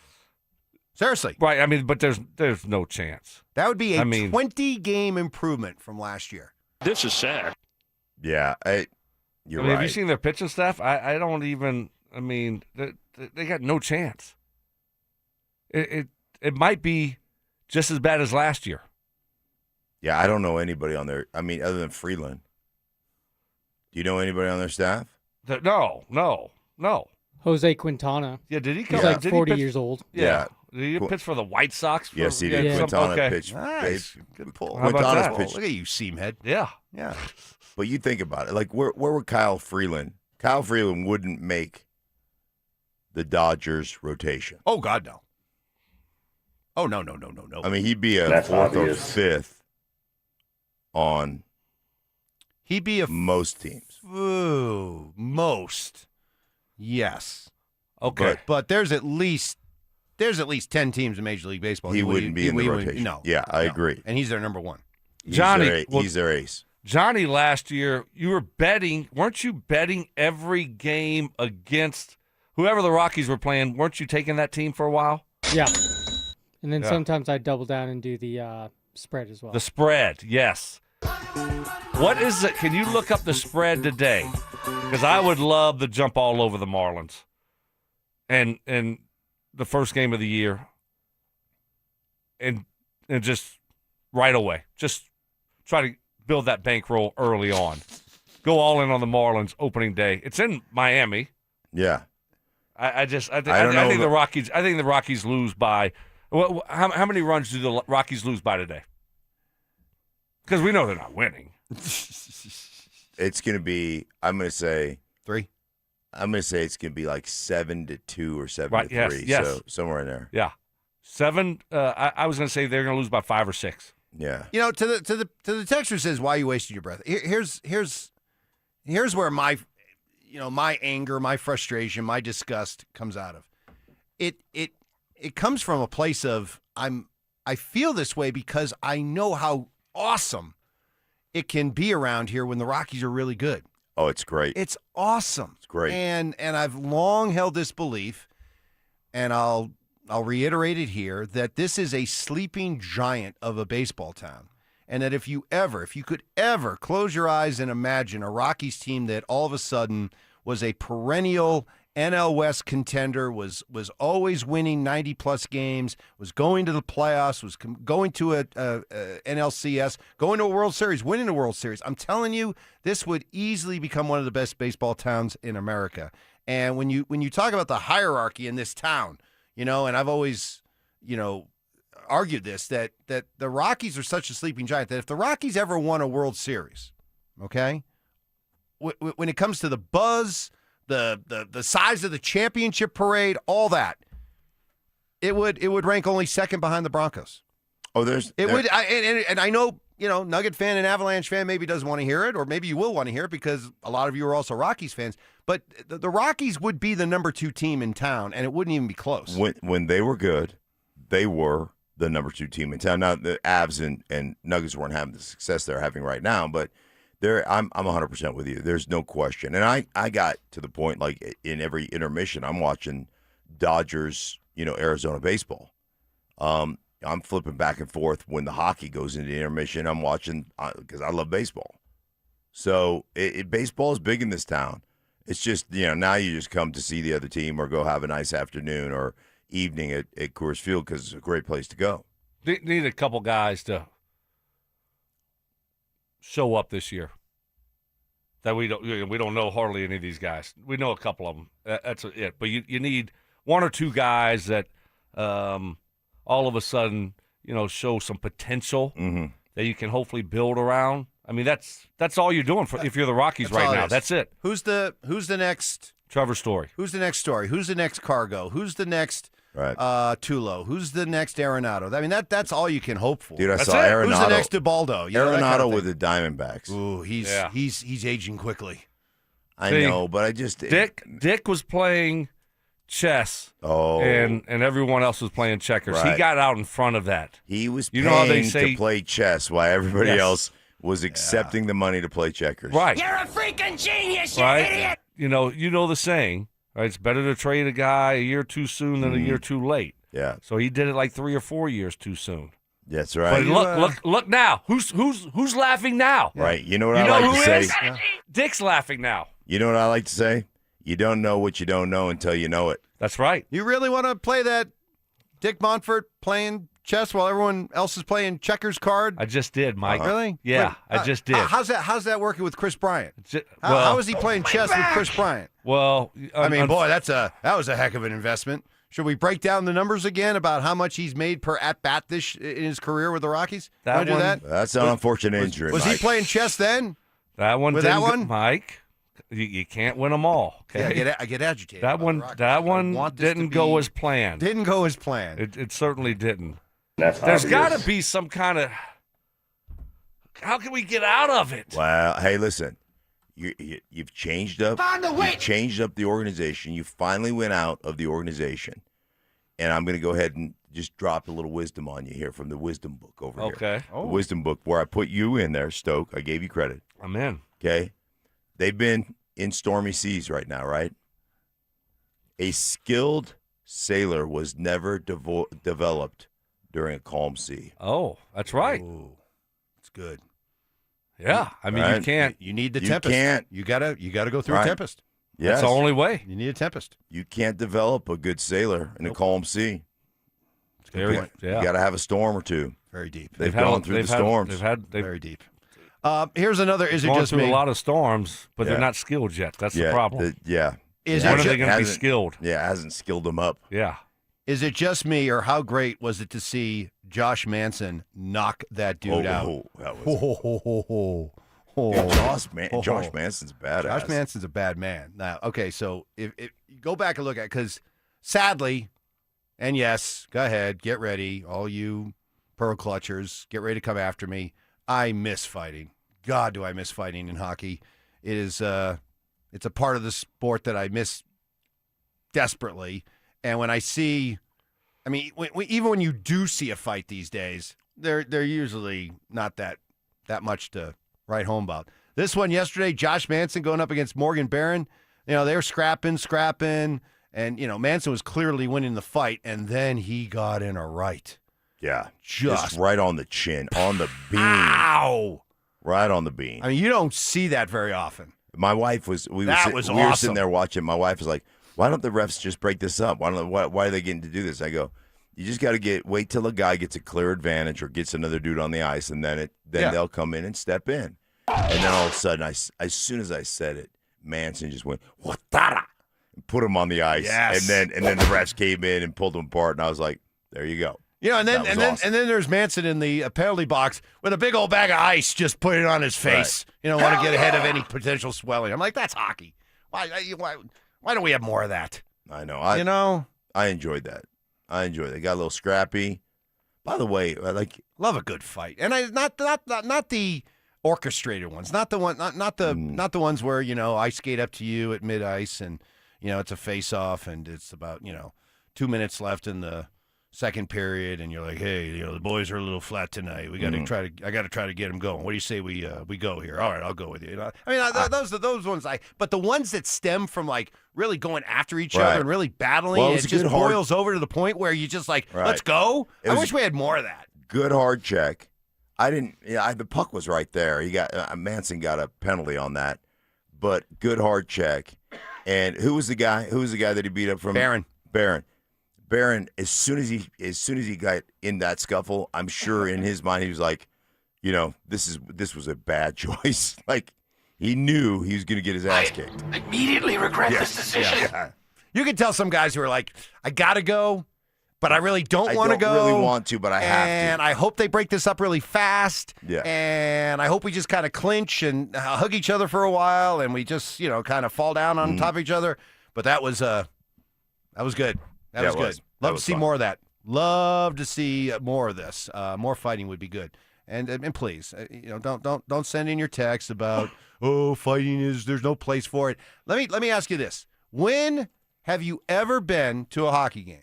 Seriously. Right, I mean, but there's no chance. That would be a 20-game improvement from last year. This is sad. Yeah, you're right. Have you seen their pitching staff? I don't even, they got no chance. it might be just as bad as last year. Yeah, I don't know anybody on there. I mean, other than Freeland. Do you know anybody on their staff? No. Jose Quintana. Yeah, did he He's come? like did 40 he pitch, years old. Yeah. Did he pitch for the White Sox? Yes, he did. Quintana pitched. Nice. Good pull. How about Quintana's that? pitched. Look at you, seamhead. Yeah. Yeah. But you think about it. Like, where would Kyle Freeland? Kyle Freeland wouldn't make the Dodgers rotation. Oh, God, no. Oh, no. I mean, he'd be a That's fourth obvious. or fifth on He'd be a most teams. Ooh, most. Yes. Okay. But there's at least 10 teams in Major League Baseball. He wouldn't be in the rotation. No. Yeah, I No. agree. And he's their number one. Johnny, He's their ace. Johnny, last year, you were betting, weren't you betting every game against whoever the Rockies were playing? Weren't you taking that team for a while? Yeah. And then Yeah. sometimes I double down and do the spread as well. The spread, yes. What is it? Can you look up the spread today? Because I would love to jump all over the Marlins. And the first game of the year. And just right away. Just try to build that bankroll early on. Go all in on the Marlins opening day. It's in Miami. Yeah. I think know the Rockies. I think the Rockies lose by. How many runs do the Rockies lose by today? Because we know they're not winning. It's going to be. I'm going to say 3. I'm going to say it's going to be like 7-2 or 7-3. Right, yes. So somewhere in there. Yeah, 7. I was going to say they're going to lose by 5 or 6. Yeah. You know, to the texter says, why are you wasting your breath? Here's where my anger, my frustration, my disgust comes out of. It comes from a place of I feel this way because I know how awesome it can be around here when the Rockies are really good. Oh, it's great. It's awesome. It's great. And I've long held this belief, and I'll reiterate it here, that this is a sleeping giant of a baseball town. And that if you could ever close your eyes and imagine a Rockies team that all of a sudden was a perennial NL West contender, was always winning 90-plus games, was going to the playoffs, was going to a NLCS, going to a World Series, winning a World Series. I'm telling you, this would easily become one of the best baseball towns in America. And when you talk about the hierarchy in this town, and I've always, argued this, that the Rockies are such a sleeping giant that if the Rockies ever won a World Series, okay, when it comes to the buzz, the size of the championship parade, all that, it would rank only second behind the Broncos. Oh, would. And I know, Nugget fan and Avalanche fan maybe doesn't want to hear it, or maybe you will want to hear it because a lot of you are also Rockies fans. But the Rockies would be the number 2 team in town, and it wouldn't even be close. When they were good, they were the number 2 team in town. Now the Avs and Nuggets weren't having the success they're having right now, but I'm 100% with you. There's no question. And I got to the point, like in every intermission, I'm watching Dodgers, Arizona baseball. I'm flipping back and forth when the hockey goes into the intermission. I'm watching because I love baseball. So baseball is big in this town. It's just, now you just come to see the other team or go have a nice afternoon or evening at Coors Field because it's a great place to go. Need a couple guys to show up this year that we don't know hardly any of these guys. We know a couple of them. That's it. But you need 1 or 2 guys that all of a sudden show some potential that you can hopefully build around. I mean, that's all you're doing if you're the Rockies right now. That's it. Who's the next Trevor Story? Who's the next Story? Who's the next Cargo? Who's the next Tulo? Who's the next Arenado? I mean, that's all you can hope for. Dude, I saw Arenado. Who's the next DeBaldo? Arenado with the Diamondbacks. Ooh, he's aging quickly. I know, but I just Dick was playing chess. Oh, and everyone else was playing checkers. Right. He got out in front of that. He was know how they paying say to play chess while everybody else was accepting the money to play checkers. Right. You're a freaking genius, you Right. idiot! You know the saying. Right? It's better to trade a guy a year too soon than a year too late. Yeah. So he did it like 3 or 4 years too soon. That's right. But look now. Who's laughing now? Right. You know what I like to say? Yeah. Dick's laughing now. You know what I like to say? You don't know what you don't know until you know it. That's right. You really want to play that Dick Monfort playing chess while everyone else is playing checkers card? I just did, Mike. Really? Yeah, Wait, I just did. How's that working with Chris Bryant? Well- How is he playing chess with Chris Bryant? Well, I mean, boy, that was a heck of an investment. Should we break down the numbers again about how much he's made per at-bat in his career with the Rockies? That Do one- that? That's an unfortunate injury. Was Mike. he playing chess then? That one With didn't that go- one? Mike. You can't win them all. Okay? Yeah, I get agitated. That about one. the Rockies. That I one want this to didn't go be- as planned. Didn't go as planned. It certainly didn't. That's There's got obvious. to be some kind of. How can we get out of it? Well, hey, listen. You've changed up. You've changed up the organization. You finally went out of the organization, and I'm going to go ahead and just drop a little wisdom on you here from the wisdom book over here. Okay. The wisdom book where I put you in there, Stoke. I gave you credit. I'm in. Okay. They've been in stormy seas right now, right? A skilled sailor was never developed during a calm sea. Oh, that's right. It's good. Yeah, I mean, you can't. You need the You tempest. can't. You gotta go through Right. a tempest. Yes. That's the only way. You need a tempest. You can't develop a good sailor in a calm sea. Very, You yeah. got to have a storm or two. Very deep. They've gone through the storms. Very deep. Here's another. Is it gone just through me? a lot of storms, but Yeah. they're not skilled yet. That's the Yeah, problem. Is when it are they ju- going to be hasn't- skilled? Yeah, it hasn't skilled them up. Yeah. Is it just me, or how great was it to see Josh Manson knock that dude out? That was Josh Manson's badass. Josh Manson's a bad man. Now, okay, so if you go back and look at it, because sadly, and yes, go ahead, get ready, all you pearl clutchers, get ready to come after me. I miss fighting. God, do I miss fighting in hockey. It is it's a part of the sport that I miss desperately. And when I see, I mean, even when you do see a fight these days, they're usually not that much to write home about. This one yesterday, Josh Manson going up against Morgan Barron. You know, they were scrapping, and, you know, Manson was clearly winning the fight, and then he got in a right. Yeah. Just right on the chin, on the beam. Ow! Right on the beam. I mean, you don't see that very often. My wife was, we were awesome. sitting there watching. My wife was like, why don't the refs just break this up? Why are they getting to do this? I go, you just got to wait till a guy gets a clear advantage or gets another dude on the ice, and then they'll come in and step in. And then all of a sudden, as soon as I said it, Manson just went, "Watara," and put him on the ice. Yes. And then the refs came in and pulled him apart, and I was like, there you go. You know, and then That was and then awesome. and then there's Manson in the penalty box with a big old bag of ice, just put it on his face. Right. You know, want to get ahead of any potential swelling. I'm like, that's hockey. Why don't we have more of that? I know. I enjoyed that. It got a little scrappy. By the way, Love a good fight, and not the orchestrated ones, not the ones where, you know, I skate up to you at mid ice and, you know, it's a face off and it's about, you know, 2 minutes left in the second period, and you're like, hey, you know, the boys are a little flat tonight. We got to I got to try to get them going. What do you say we go here? All right, I'll go with you. You know? I mean, those ones but the ones that stem from like really going after each other and really battling, Well, it it was a just good hard- boils over to the point where you just like, Right. let's go. It I was- wish we had more of that. good hard check. The puck was right there. He got Manson got a penalty on that, but good hard check. And who was the guy? That he beat up from Barron. Barron. As soon as he got in that scuffle, I'm sure in his mind he was like, you know, this was a bad choice. Like he knew he was going to get his ass kicked. Immediately regret this decision. Yeah. You can tell some guys who are like, I gotta go, but I really don't want to I go. don't really want to, but I have to. And I hope they break this up really fast. Yeah. And I hope we just kind of clinch and hug each other for a while, and we just, you know, kind of fall down on top of each other. But that was good. That was good. Love to see more of that. Love to see more of this. More fighting would be good. And please, you know, don't send in your texts about fighting there's no place for it. Let me ask you this: when have you ever been to a hockey game?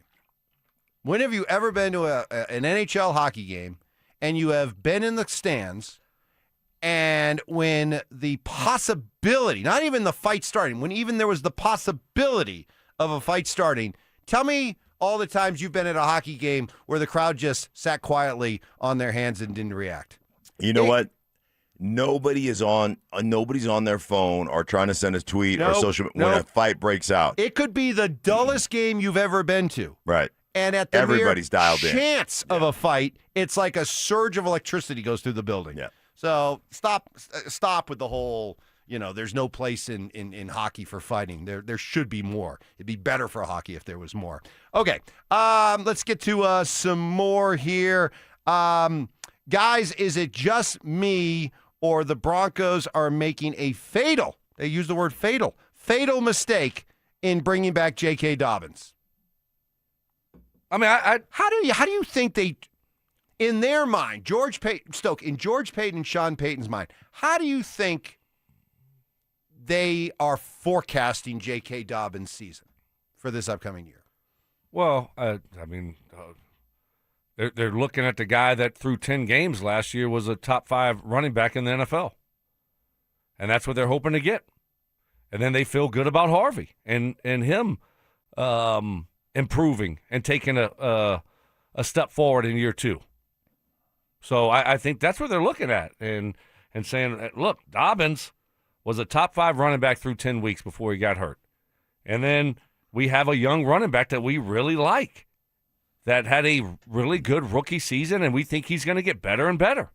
When have you ever been to an NHL hockey game and you have been in the stands, and when the possibility, not even the fight starting, when even there was the possibility of a fight starting, tell me all the times you've been at a hockey game where the crowd just sat quietly on their hands and didn't react. You know what? Nobody's on their phone or trying to send a tweet or social when a fight breaks out. It could be the dullest game you've ever been to. Right. And at the Everybody's mere dialed in. chance of a fight, it's like a surge of electricity goes through the building. Yeah. So stop with the whole, there's no place in hockey for fighting. There should be more. It'd be better for hockey if there was more. Okay, let's get to some more here. Guys, is it just me or the Broncos are making a fatal, they use the word fatal mistake in bringing back J.K. Dobbins? I mean, how do you think they, in their mind, in George Payton and Sean Payton's mind, how do you think they are forecasting J.K. Dobbins' season for this upcoming year? Well, they're looking at the guy that through 10 games last year was a top 5 running back in the NFL, and that's what they're hoping to get. And then they feel good about Harvey and him improving and taking a step forward in year 2. So I think that's what they're looking at and saying, look, Dobbins was a top 5 running back through 10 weeks before he got hurt. And then we have a young running back that we really like that had a really good rookie season, and we think he's going to get better and better.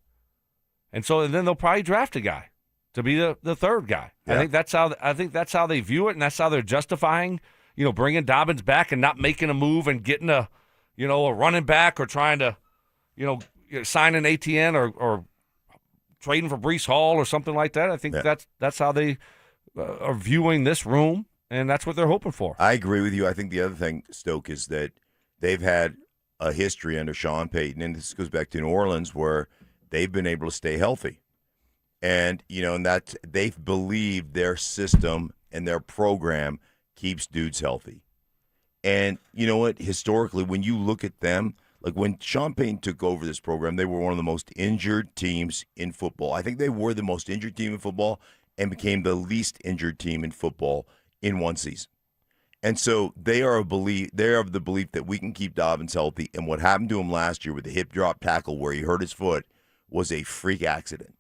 And then they'll probably draft a guy to be the third guy. Yeah. I think that's how they view it, and that's how they're justifying, bringing Dobbins back and not making a move and getting a running back or trying to, sign an ATN or trading for Breece Hall or something like that. I think that's how they are viewing this room, and that's what they're hoping for. I agree with you. I think the other thing, Stoke, is that they've had a history under Sean Payton, and this goes back to New Orleans, where they've been able to stay healthy. And, and that they've believed their system and their program keeps dudes healthy. And you know what? Historically, when you look at them, like when Sean Payton took over this program, they were one of the most injured teams in football. I think they were the most injured team in football and became the least injured team in football in one season. And so they are of the belief that we can keep Dobbins healthy. And what happened to him last year with the hip drop tackle where he hurt his foot was a freak accident.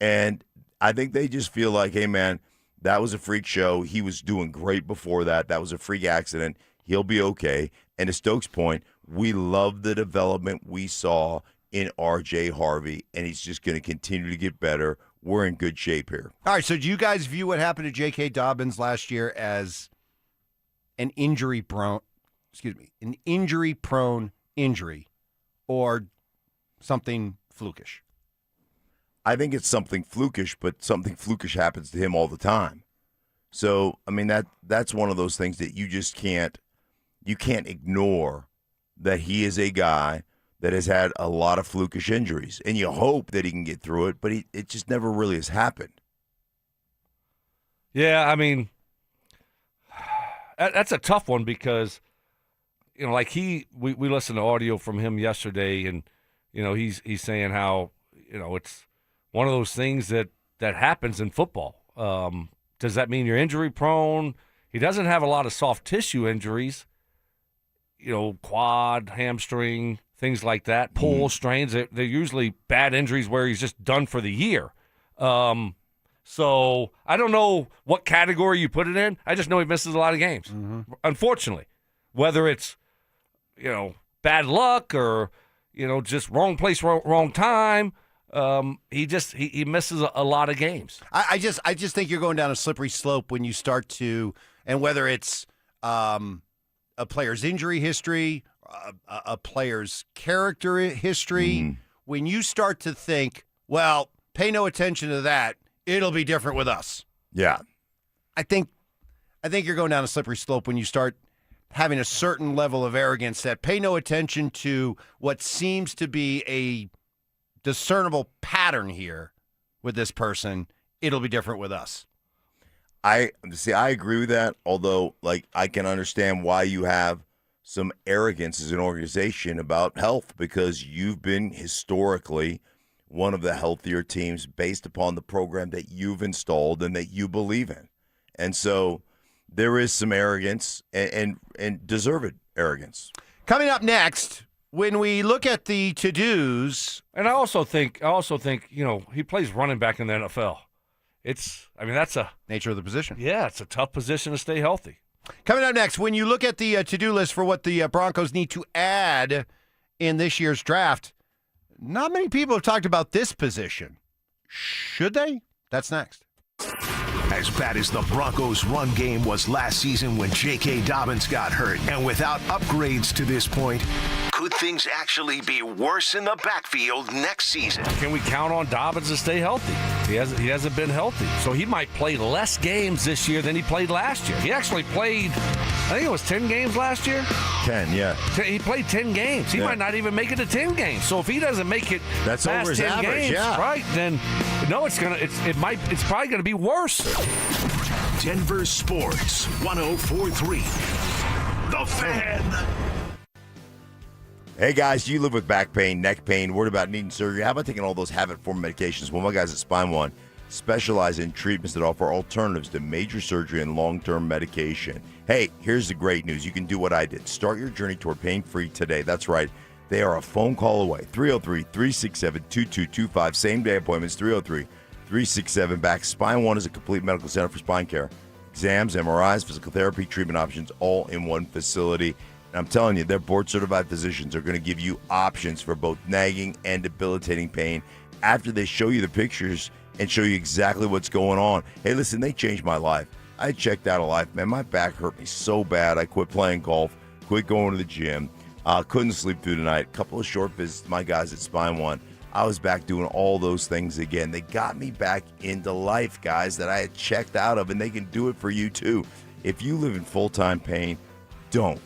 And I think they just feel like, hey, man, that was a freak show. He was doing great before that. That was a freak accident. He'll be okay. And to Stokes' point, we love the development we saw in R.J. Harvey, and he's just going to continue to get better. We're in good shape here. All right, so do you guys view what happened to J.K. Dobbins last year as an injury-prone injury or something flukish? I think it's something flukish, but something flukish happens to him all the time. So, I mean, that's one of those things that you just can't ignore, that he is a guy that has had a lot of flukish injuries. And you hope that he can get through it, but it just never really has happened. Yeah, I mean, that's a tough one because, like we listened to audio from him yesterday, and, he's saying how, it's one of those things that happens in football. Does that mean you're injury prone? He doesn't have a lot of soft tissue injuries, quad, hamstring, things like that, pull strains. They're usually bad injuries where he's just done for the year. So I don't know what category you put it in. I just know he misses a lot of games, unfortunately. Whether it's, bad luck or, just wrong place, wrong time. He misses a lot of games. I just think you're going down a slippery slope when you start to, and whether it's a player's injury history, a player's character history, when you start to think, well, pay no attention to that, it'll be different with us. Yeah. I think you're going down a slippery slope when you start having a certain level of arrogance that pay no attention to what seems to be a discernible pattern here with this person. It'll be different with us. I agree with that, although I can understand why you have some arrogance as an organization about health, because you've been historically one of the healthier teams based upon the program that you've installed and that you believe in. And so there is some arrogance and deserved arrogance. Coming up next, when we look at the to-dos, and I also think he plays running back in the NFL. That's a nature of the position. Yeah, it's a tough position to stay healthy. Coming up next, when you look at the to-do list for what the Broncos need to add in this year's draft, not many people have talked about this position. Should they? That's next. As bad as the Broncos' run game was last season when J.K. Dobbins got hurt, and without upgrades to this point, could things actually be worse in the backfield next season? Can we count on Dobbins to stay healthy? He hasn't been healthy. So he might play less games this year than he played last year. He actually played, I think it was 10 games last year. 10, yeah. He played 10 games. He might not even make it to 10 games. So if he doesn't make it that's past over his 10 average, games, yeah. right, then no, it's probably gonna be worse. Denver Sports 104.3. The Fan. Hey guys, you live with back pain, neck pain, worried about needing surgery? How about taking all those habit-forming medications? Well, my guys at Spine One specialize in treatments that offer alternatives to major surgery and long-term medication. Hey, here's the great news. You can do what I did. Start your journey toward pain-free today. That's right. They are a phone call away. 303-367-2225. Same-day appointments, 303-367-BACK. Spine One is a complete medical center for spine care. Exams, MRIs, physical therapy, treatment options, all in one facility. And I'm telling you, their board-certified physicians are going to give you options for both nagging and debilitating pain after they show you the pictures and show you exactly what's going on. Hey, listen, they changed my life. I checked out of life, man. My back hurt me so bad. I quit playing golf, quit going to the gym, couldn't sleep through the night. A couple of short visits to my guys at Spine One. I was back doing all those things again. They got me back into life, guys, that I had checked out of, and they can do it for you too. If you live in full-time pain, don't.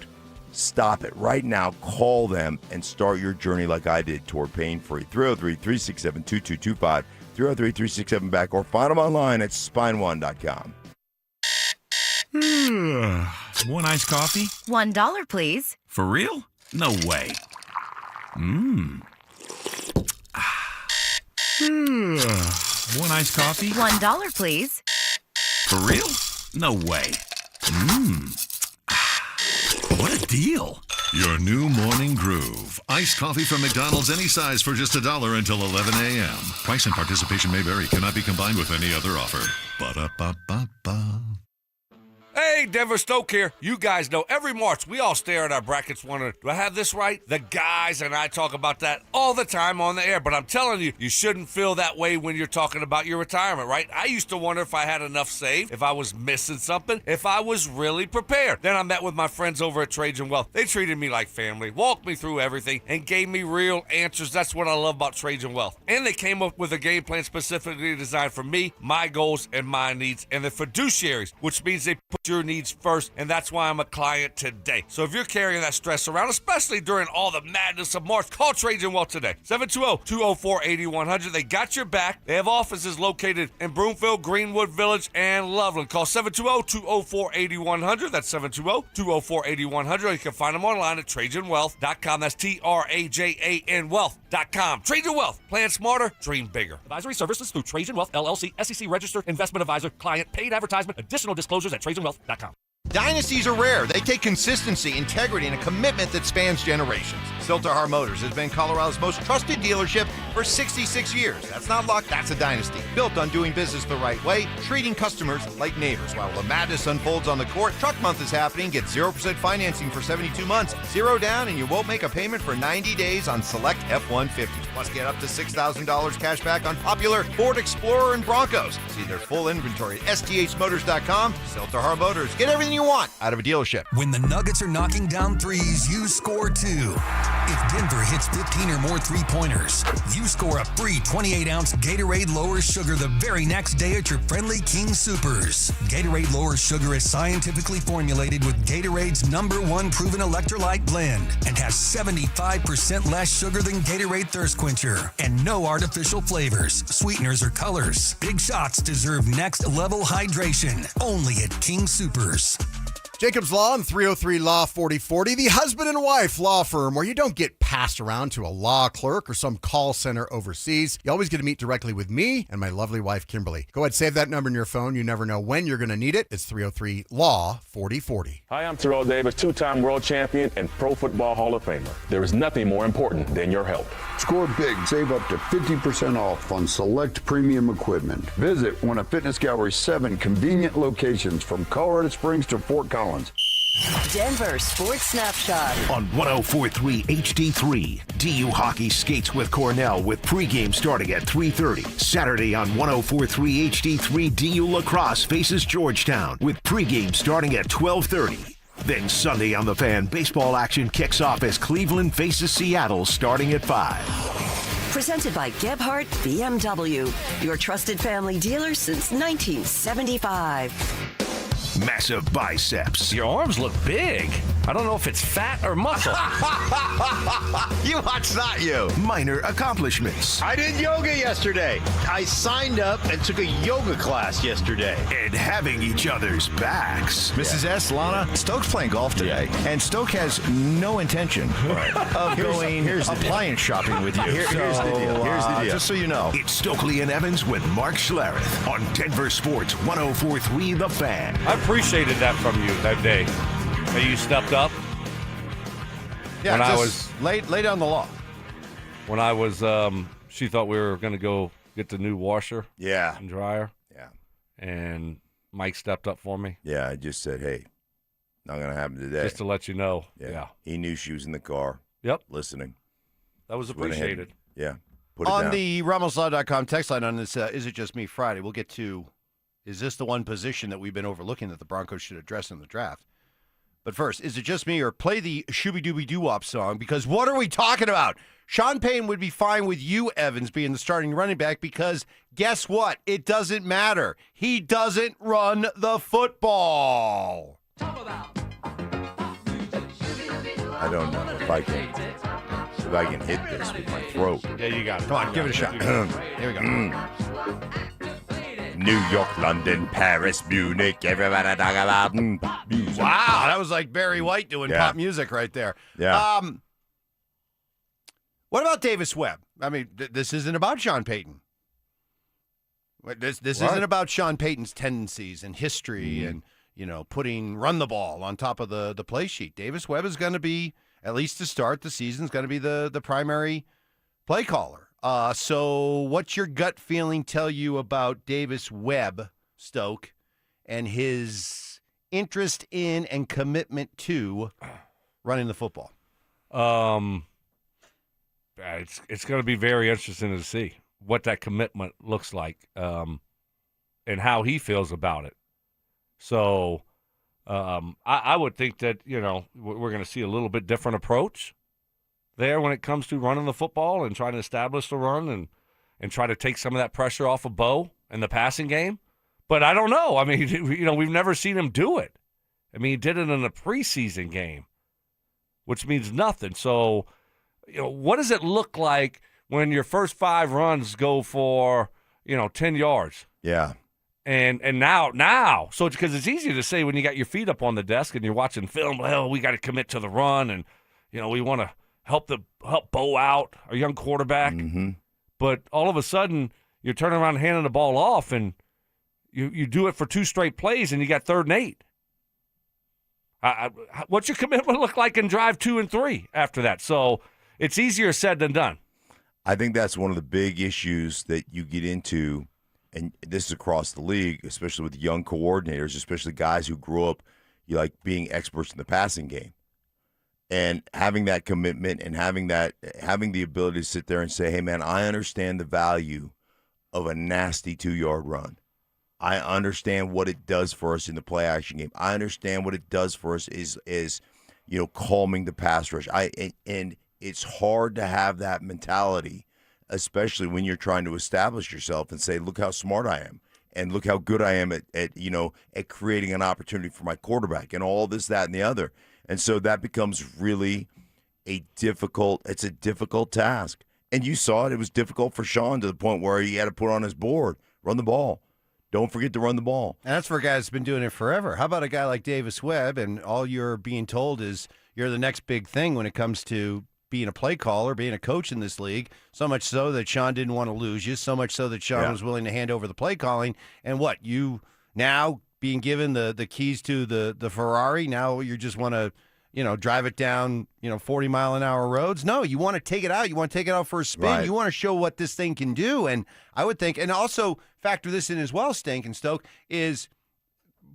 Stop it right now. Call them and start your journey like I did toward pain-free. 303-367-2225, 303-367-BACK, or find them online at spineone.com. One iced coffee? $1, please. For real? No way. One iced coffee? $1, please. For real? No way. What a deal. Your new morning groove. Iced coffee from McDonald's, any size for just $1 until 11 a.m. Price and participation may vary. Cannot be combined with any other offer. Ba-da-ba-ba-ba. Hey, Denver Stoke here. You guys know every March we all stare at our brackets wondering, do I have this right? The guys and I talk about that all the time on the air, but I'm telling you, you shouldn't feel that way when you're talking about your retirement, right? I used to wonder if I had enough saved, if I was missing something, if I was really prepared. Then I met with my friends over at Trajan Wealth. They treated me like family, walked me through everything, and gave me real answers. That's what I love about Trajan Wealth. And they came up with a game plan specifically designed for me, my goals, and my needs, and the fiduciaries, which means they put your needs first, and that's why I'm a client today. So if you're carrying that stress around, especially during all the madness of March, call Trajan Wealth today. 720-204-8100. They got your back. They have offices located in Broomfield, Greenwood Village, and Loveland. Call 720-204-8100. That's 720-204-8100. You can find them online at TrajanWealth.com. That's TRAJAN Wealth.com. Trajan Wealth. Plan smarter, dream bigger. Advisory services through Trajan Wealth, LLC, SEC registered investment advisor, client, paid advertisement, additional disclosures at TrajanWealth.com. Dynasties are rare. They take consistency, integrity, and a commitment that spans generations. Silterhar Motors has been Colorado's most trusted dealership for 66 years. That's not luck, that's a dynasty. Built on doing business the right way, treating customers like neighbors. While the madness unfolds on the court, Truck Month is happening. Get 0% financing for 72 months, 0 down, and you won't make a payment for 90 days on select F-150s. Plus, get up to $6,000 cash back on popular Ford Explorer and Broncos. See their full inventory at sthmotors.com. Silterhar Motors. Get everything you want out of a dealership. When the Nuggets are knocking down threes, you score too. If Denver hits 15 or more three-pointers, you score a free 28-ounce Gatorade Lower Sugar the very next day at your friendly King Soopers. Gatorade Lower Sugar is scientifically formulated with Gatorade's #1 proven electrolyte blend and has 75% less sugar than Gatorade Thirst Quencher and no artificial flavors, sweeteners, or colors. Big shots deserve next-level hydration. Only at King Soopers. Jacob's Law and 303 Law 4040, the husband and wife law firm where you don't get passed around to a law clerk or some call center overseas. You always get to meet directly with me and my lovely wife, Kimberly. Go ahead, save that number in your phone. You never know when you're going to need it. It's 303 Law 4040. Hi, I'm Terrell Davis, two-time world champion and Pro Football Hall of Famer. There is nothing more important than your health. Score big. Save up to 50% off on select premium equipment. Visit one of Fitness Gallery's 7 convenient locations from Colorado Springs to Fort Collins. Collins. Denver Sports Snapshot. On 104.3 HD3, DU Hockey skates with Cornell with pregame starting at 3:30. Saturday on 104.3 HD3, DU Lacrosse faces Georgetown with pregame starting at 12:30. Then Sunday on The Fan, baseball action kicks off as Cleveland faces Seattle starting at 5. Presented by Gebhardt BMW, your trusted family dealer since 1975. Massive biceps. Your arms look big. I don't know if it's fat or muscle. You watch not you. Minor accomplishments. I did yoga yesterday. I signed up and took a yoga class yesterday. And having each other's backs. Mrs. S. Lana, Stoke's playing golf today, and Stoke has no intention of going appliance shopping with you. Here's the deal. Here's the deal. Just so you know. It's Stokley and Evans with Mark Schlereth on Denver Sports 104.3 The Fan. I appreciated that from you that day. That you stepped up. Yeah, I was lay down the law. When I was, she thought we were going to go get the new washer. Yeah. And dryer. Yeah. And Mike stepped up for me. Yeah, I just said, hey, not going to happen today. Just to let you know. Yeah. He knew she was in the car. Yep. Listening. That was appreciated. Yeah. Put it on down. the RamosLaw.com text line on this Is It Just Me Friday, we'll get to, is this the one position that we've been overlooking that the Broncos should address in the draft? But first, is it just me, or play the Shooby-Dooby-Doo-Wop song? Because what are we talking about? Sean Payton would be fine with you, Evans, being the starting running back, because guess what? It doesn't matter. He doesn't run the football. I don't know if I can hit this with my throat. Yeah, you got it. Come on, give it a shot. Here we go. New York, London, Paris, Munich, everybody talk about music. Wow, that was like Barry White doing pop music right there. Yeah. What about Davis Webb? I mean, this isn't about Sean Payton. This isn't about Sean Payton's tendencies and history and, run the ball on top of the play sheet. Davis Webb is going to be, at least to start the season, is going to be the primary play caller. So what's your gut feeling tell you about Davis Webb, Stoke, and his interest in and commitment to running the football? It's going to be very interesting to see what that commitment looks like and how he feels about it. So I would think that, we're going to see a little bit different approach there when it comes to running the football and trying to establish the run and try to take some of that pressure off of Bo in the passing game. But I don't know. I mean, we've never seen him do it. I mean, he did it in a preseason game, which means nothing. So, what does it look like when your first 5 runs go for, 10 yards? Yeah. And now, so because it's easy to say when you got your feet up on the desk and you're watching film, well, we got to commit to the run and, we want to help Bo out, our young quarterback. Mm-hmm. But all of a sudden, you're turning around and handing the ball off, and you do it for 2 straight plays, and you got 3rd and 8. What's your commitment look like in drive 2 and 3 after that? So it's easier said than done. I think that's one of the big issues that you get into, and this is across the league, especially with young coordinators, especially guys who grew up being experts in the passing game. And having that commitment and having the ability to sit there and say, hey, man, I understand the value of a nasty 2-yard run. I understand what it does for us in the play action game. I understand what it does for us is calming the pass rush. And it's hard to have that mentality, especially when you're trying to establish yourself and say, look how smart I am. And look how good I am at creating an opportunity for my quarterback and all this, that, and the other. And so that becomes really a difficult task. And you saw it. It was difficult for Sean to the point where he had to put on his board, run the ball. Don't forget to run the ball. And that's for a guy that's been doing it forever. How about a guy like Davis Webb, and all you're being told is you're the next big thing when it comes to being a play caller, being a coach in this league, so much so that Sean didn't want to lose you, so much so that Sean was willing to hand over the play calling. And what, you now being given the keys to the Ferrari, now you just want to, drive it down, 40-mile-an-hour roads? No, you want to take it out. You want to take it out for a spin. Right. You want to show what this thing can do. And I would think, and also factor this in as well, Stink and Stoke, is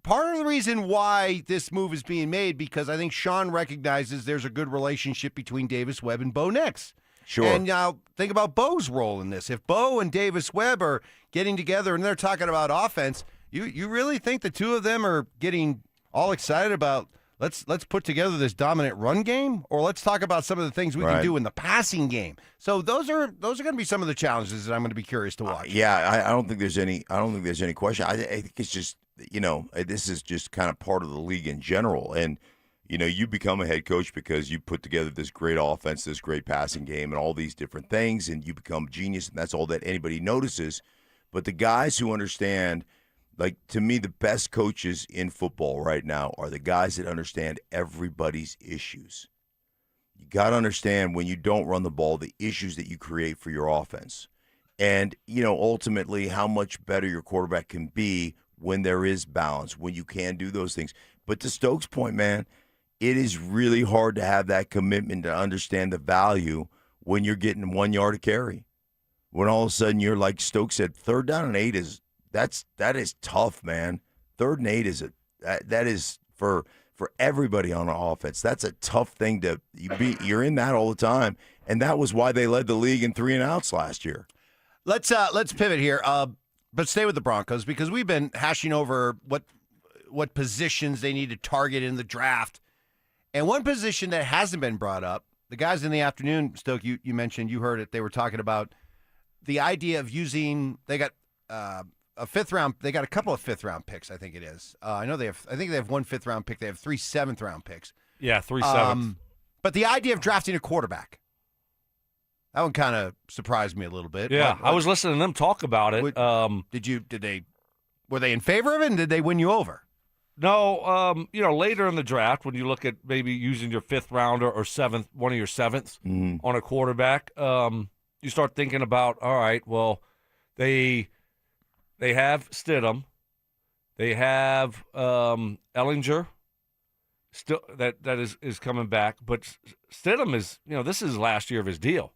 part of the reason why this move is being made, because I think Sean recognizes there's a good relationship between Davis Webb and Bo Nix. Sure. And now think about Bo's role in this. If Bo and Davis Webb are getting together and they're talking about offense, you really think the two of them are getting all excited about let's put together this dominant run game, or let's talk about some of the things we can do in the passing game. So those are going to be some of the challenges that I'm going to be curious to watch. I don't think there's any question. I think it's just, this is just kind of part of the league in general. And, you become a head coach because you put together this great offense, this great passing game, and all these different things, and you become genius, and that's all that anybody notices. But the guys who understand, like, to me, the best coaches in football right now are the guys that understand everybody's issues. You got to understand when you don't run the ball, the issues that you create for your offense. And, ultimately how much better your quarterback can be when there is balance, when you can do those things. But to Stokes' point, man, it is really hard to have that commitment to understand the value when you're getting 1 yard to carry. When all of a sudden you're, like Stokes said, 3rd down and 8 that is tough, man. 3rd and 8 that is for everybody on the offense. That's a tough thing you're in that all the time, and that was why they led the league in 3 and outs last year. Let's pivot here, but stay with the Broncos, because we've been hashing over what positions they need to target in the draft, and one position that hasn't been brought up. The guys in the afternoon, Stoke, you mentioned, you heard it. They were talking about the idea of using. They got a 5th round. They got a couple of 5th round picks, I think it is. I think they have 1 5th round pick. They have 3 7th round picks. Yeah, 3 7th. But the idea of drafting a quarterback, that one kind of surprised me a little bit. Yeah, I was listening to them talk about it. Were they in favor of it, and did they win you over? No, later in the draft, when you look at maybe using your 5th rounder or 7th, one of your 7ths on a quarterback, you start thinking about, all right, well, they have Stidham, they have Ellinger, still that is coming back, but Stidham is, this is last year of his deal,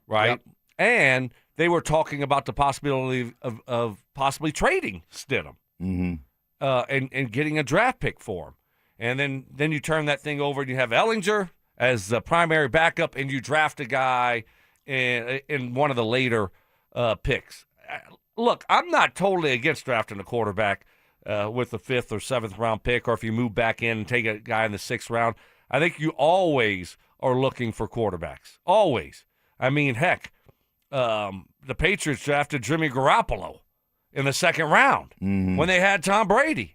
right? Yep. And they were talking about the possibility of possibly trading Stidham. Mm-hmm. And getting a draft pick for him. And then you turn that thing over and you have Ellinger as the primary backup, and you draft a guy in one of the later picks. Look, I'm not totally against drafting a quarterback with the 5th or 7th round pick, or if you move back in and take a guy in the 6th round. I think you always are looking for quarterbacks. Always. I mean, heck, the Patriots drafted Jimmy Garoppolo in the 2nd round when they had Tom Brady.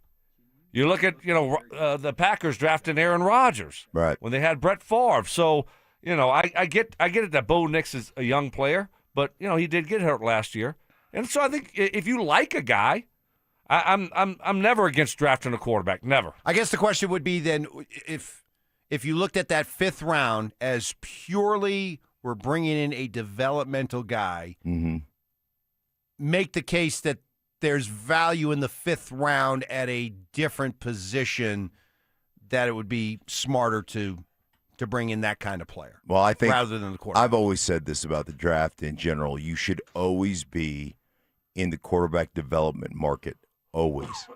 You look at, the Packers drafting Aaron Rodgers when they had Brett Favre. So, I get it that Bo Nix is a young player, but, he did get hurt last year. And so I think if you like a guy, I'm never against drafting a quarterback, never. I guess the question would be then, if you looked at that 5th round as purely we're bringing in a developmental guy, make the case that there's value in the 5th round at a different position, that it would be smarter to bring in that kind of player. Well, I think rather than the quarterback. I've always said this about the draft in general. You should always be in the quarterback development market, always.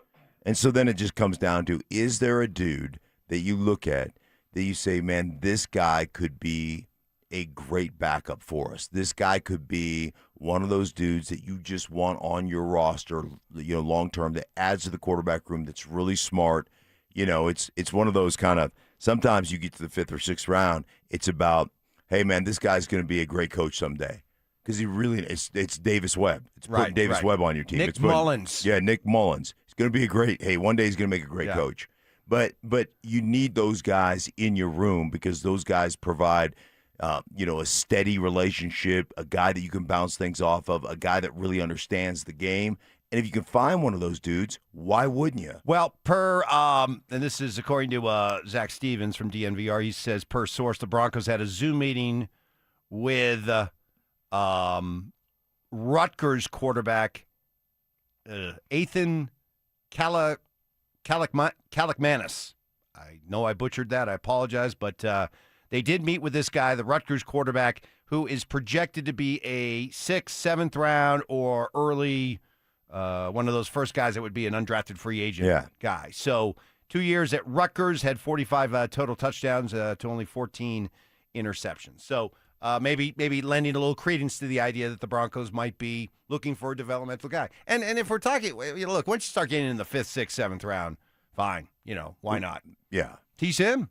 And so then it just comes down to, is there a dude that you look at that you say, man, this guy could be a great backup for us. This guy could be one of those dudes that you just want on your roster, long term, that adds to the quarterback room, that's really smart. It's one of those kind of, sometimes you get to the 5th or 6th round, it's about, hey man, this guy's going to be a great coach someday. Because he really, it's Davis Webb. It's putting Davis Webb on your team. Nick Mullins. Yeah, Nick Mullins. He's going to be a great, one day he's going to make a great coach. But you need those guys in your room, because those guys provide a steady relationship, a guy that you can bounce things off of, a guy that really understands the game. And if you can find one of those dudes, why wouldn't you? Well, and this is according to Zach Stevens from DNVR, he says, per source, the Broncos had a Zoom meeting with Rutgers quarterback Ethan Kalikmanis. I know I butchered that. I apologize, but they did meet with this guy, the Rutgers quarterback, who is projected to be a 6th, 7th round or early One of those first guys that would be an undrafted free agent guy. So 2 years at Rutgers, had 45 total touchdowns to only 14 interceptions. So maybe lending a little credence to the idea that the Broncos might be looking for a developmental guy. And if we're talking, look, once you start getting in the 5th, 6th, 7th round, fine. Why not? Yeah. T-Sim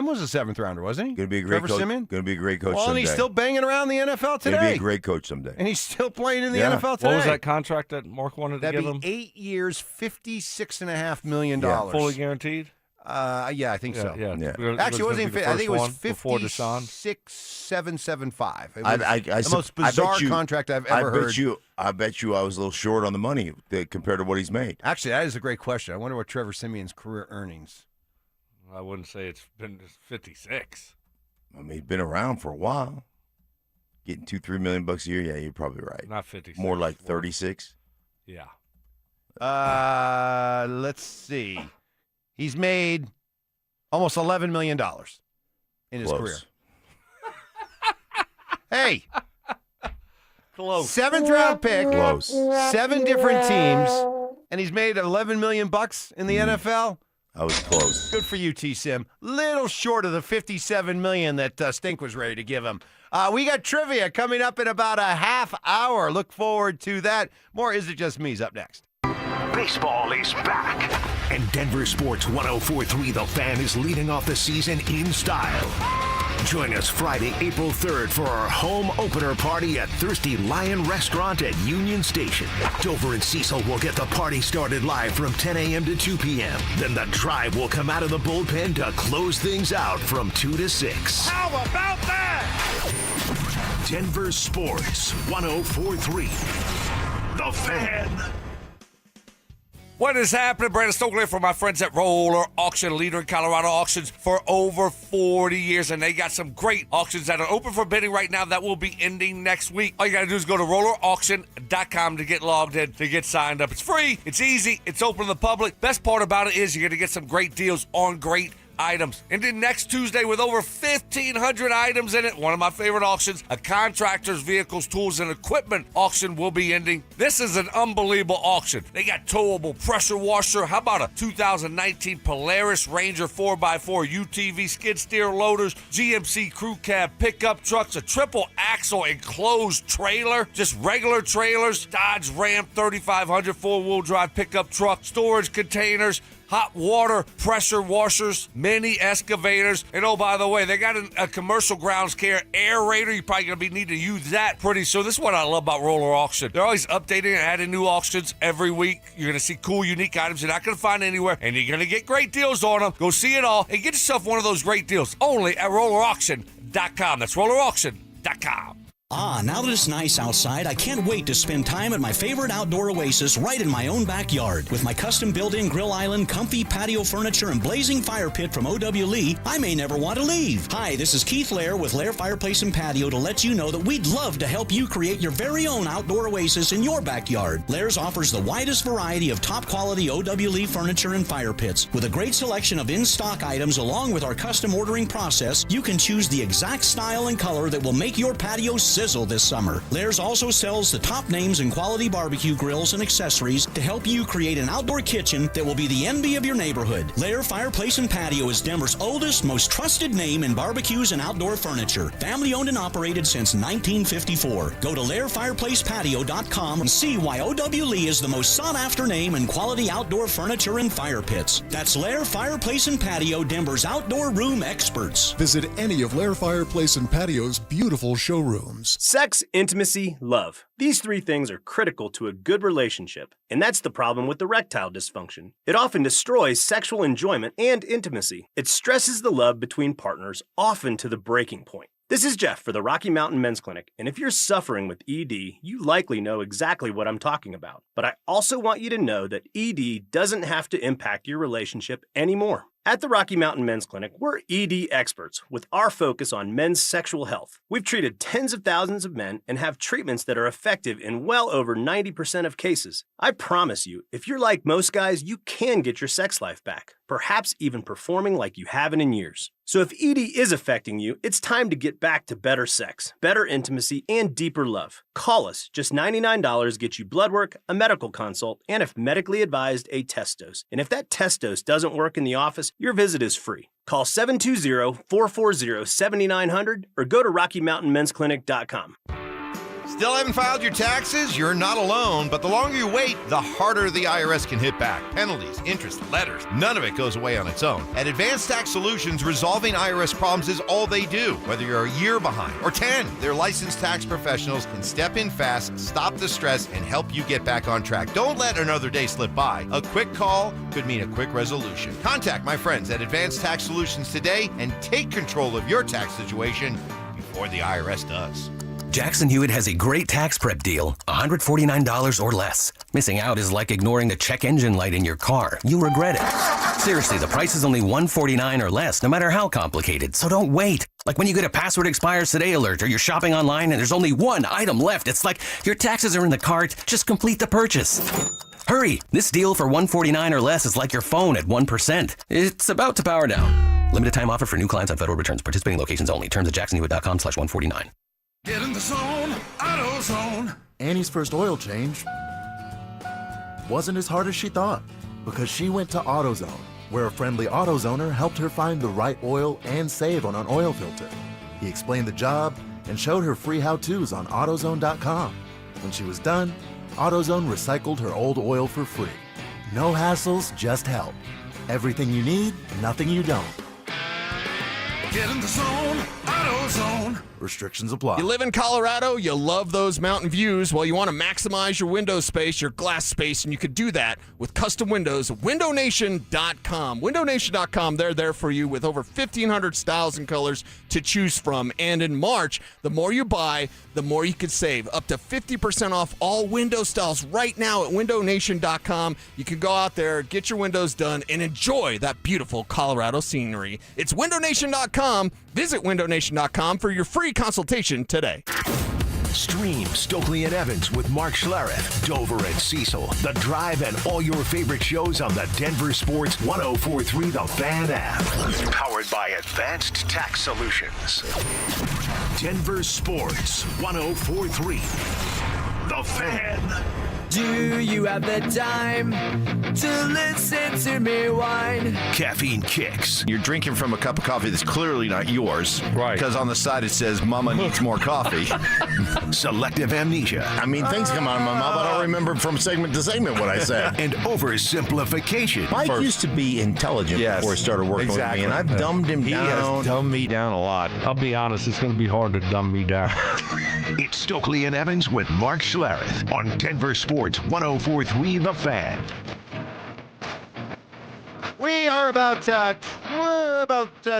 was a 7th rounder, wasn't he? Going to be a great Trevor coach. Siemian? Going to be a great coach Well, someday. and he's still banging around the NFL today. Going to be a great coach someday. And he's still playing in the Yeah. NFL today. What was that contract that Mark wanted to That'd give be him? 8 years, $56.5 million. Fully guaranteed? Yeah, I think so. Yeah. Actually, it wasn't even. I think it was before Deshaun. 56,775. It was I the most bizarre contract I've ever heard. I bet you I was a little short on the money compared to what he's made. Actually, that is a great question. I wonder what Trevor Siemian's career earnings. I wouldn't say it's been 56. I mean, he's been around for a while. Getting $2-3 million a year. Yeah, you're probably right. Not 56. More like 36. Yeah. Let's see. He's made almost $11 million in his career. Hey. Close. 7th round pick. Close. 7 different teams. And he's made $11 million in the NFL. I was close. Good for you, T-Sim. Little short of the $57 million that Stink was ready to give him. We got trivia coming up in about a half hour. Look forward to that. More Is It Just Me's up next. Baseball is back. And Denver Sports 104.3 The Fan is leading off the season in style. Join us Friday, April 3rd for our home opener party at Thirsty Lion Restaurant at Union Station. Dover and Cecil will get the party started live from 10 a.m. to 2 p.m. Then the Tribe will come out of the bullpen to close things out from 2 to 6. How about that? Denver Sports 104.3 The Fan. What is happening? Brandon Stokley for my friends at Roller Auction, leader in Colorado auctions for over 40 years. And they got some great auctions that are open for bidding right now that will be ending next week. All you got to do is go to rollerauction.com to get logged in, to get signed up. It's free. It's easy. It's open to the public. Best part about it is you're going to get some great deals on great items. And then next Tuesday with over 1,500 items in it, one of my favorite auctions, a contractor's vehicles, tools, and equipment auction will be ending. This is an unbelievable auction. They got towable pressure washer. How about a 2019 Polaris Ranger 4x4 UTV skid steer loaders, GMC crew cab pickup trucks, a triple axle enclosed trailer, just regular trailers, Dodge Ram 3500 four-wheel drive pickup truck, storage containers, hot water pressure washers, mini excavators, and oh, by the way, they got a commercial grounds care aerator. You're probably going to need to use that pretty soon. This is what I love about Roller Auction. They're always updating and adding new auctions every week. You're going to see cool, unique items you're not going to find anywhere, and you're going to get great deals on them. Go see it all and get yourself one of those great deals only at rollerauction.com. That's rollerauction.com. Ah, now that it's nice outside, I can't wait to spend time at my favorite outdoor oasis right in my own backyard. With my custom built-in grill island, comfy patio furniture, and blazing fire pit from O.W. Lee, I may never want to leave. Hi, this is Keith Lair with Lair Fireplace and Patio to let you know that we'd love to help you create your very own outdoor oasis in your backyard. Lair's offers the widest variety of top-quality O.W. Lee furniture and fire pits. With a great selection of in-stock items along with our custom ordering process, you can choose the exact style and color that will make your patio sizzle this summer. Lair's also sells the top names in quality barbecue grills and accessories to help you create an outdoor kitchen that will be the envy of your neighborhood. Lair Fireplace and Patio is Denver's oldest, most trusted name in barbecues and outdoor furniture. Family owned and operated since 1954. Go to LairFireplacePatio.com and see why O.W. Lee is the most sought after name in quality outdoor furniture and fire pits. That's Lair Fireplace and Patio, Denver's outdoor room experts. Visit any of Lair Fireplace and Patio's beautiful showrooms. Sex, intimacy, love. These three things are critical to a good relationship, and that's the problem with erectile dysfunction. It often destroys sexual enjoyment and intimacy. It stresses the love between partners, often to the breaking point. This is Jeff for the Rocky Mountain Men's Clinic, and if you're suffering with ED, you likely know exactly what I'm talking about. But I also want you to know that ED doesn't have to impact your relationship anymore. At the Rocky Mountain Men's Clinic, we're ED experts with our focus on men's sexual health. We've treated tens of thousands of men and have treatments that are effective in well over 90% of cases. I promise you, if you're like most guys, you can get your sex life back, perhaps even performing like you haven't in years. So if ED is affecting you, it's time to get back to better sex, better intimacy, and deeper love. Call us. Just $99 gets you blood work, a medical consult, and if medically advised, a test dose. And if that test dose doesn't work in the office, your visit is free. Call 720-440-7900 or go to RockyMountainMen'sClinic.com. Still haven't filed your taxes? You're not alone, but the longer you wait, the harder the IRS can hit back. Penalties, interest, letters, none of it goes away on its own. At Advanced Tax Solutions, resolving IRS problems is all they do. Whether you're a year behind or 10, their licensed tax professionals can step in fast, stop the stress, and help you get back on track. Don't let another day slip by. A quick call could mean a quick resolution. Contact my friends at Advanced Tax Solutions today and take control of your tax situation before the IRS does. Jackson Hewitt has a great tax prep deal, $149 or less. Missing out is like ignoring a check engine light in your car. You'll regret it. Seriously, the price is only $149 or less, no matter how complicated, so don't wait. Like when you get a password expires today alert or you're shopping online and there's only one item left. It's like your taxes are in the cart, just complete the purchase. Hurry! This deal for $149 or less is like your phone at 1%. It's about to power down. Limited time offer for new clients on federal returns. Participating locations only. Terms at jacksonhewitt.com/149. Get in the zone, AutoZone. Annie's first oil change wasn't as hard as she thought because she went to AutoZone, where a friendly AutoZoner helped her find the right oil and save on an oil filter. He explained the job and showed her free how-tos on AutoZone.com. When she was done, AutoZone recycled her old oil for free. No hassles, just help. Everything you need, nothing you don't. Get in the zone, AutoZone. Restrictions apply. You live in Colorado, you love those mountain views. Well, you want to maximize your window space, your glass space, and you could do that with custom windows at windownation.com. Windownation.com, they're there for you with over 1,500 styles and colors to choose from. And in March, the more you buy, the more you could save. Up to 50% off all window styles right now at windownation.com. You can go out there, get your windows done, and enjoy that beautiful Colorado scenery. It's windownation.com. Visit windownation.com for your free consultation today. Stream Stokley and Evans with Mark Schlereth, Dover and Cecil, The Drive, and all your favorite shows on the Denver Sports 104.3 The Fan app. Powered by Advanced Tax Solutions. Denver Sports 104.3 The Fan. Do you have the time to listen to me whine? Caffeine Kicks. You're drinking from a cup of coffee that's clearly not yours. Right. Because on the side it says, Mama needs more coffee. Selective amnesia. I mean, things come out of my mouth, but I don't remember from segment to segment what I said. And oversimplification. Mike used to be intelligent before he started working with me, and I've dumbed him down. He has dumbed me down a lot. I'll be honest, it's going to be hard to dumb me down. It's Stokley and Evans with Mark Schlereth on Denver Sports 104.3 The Fan. We are about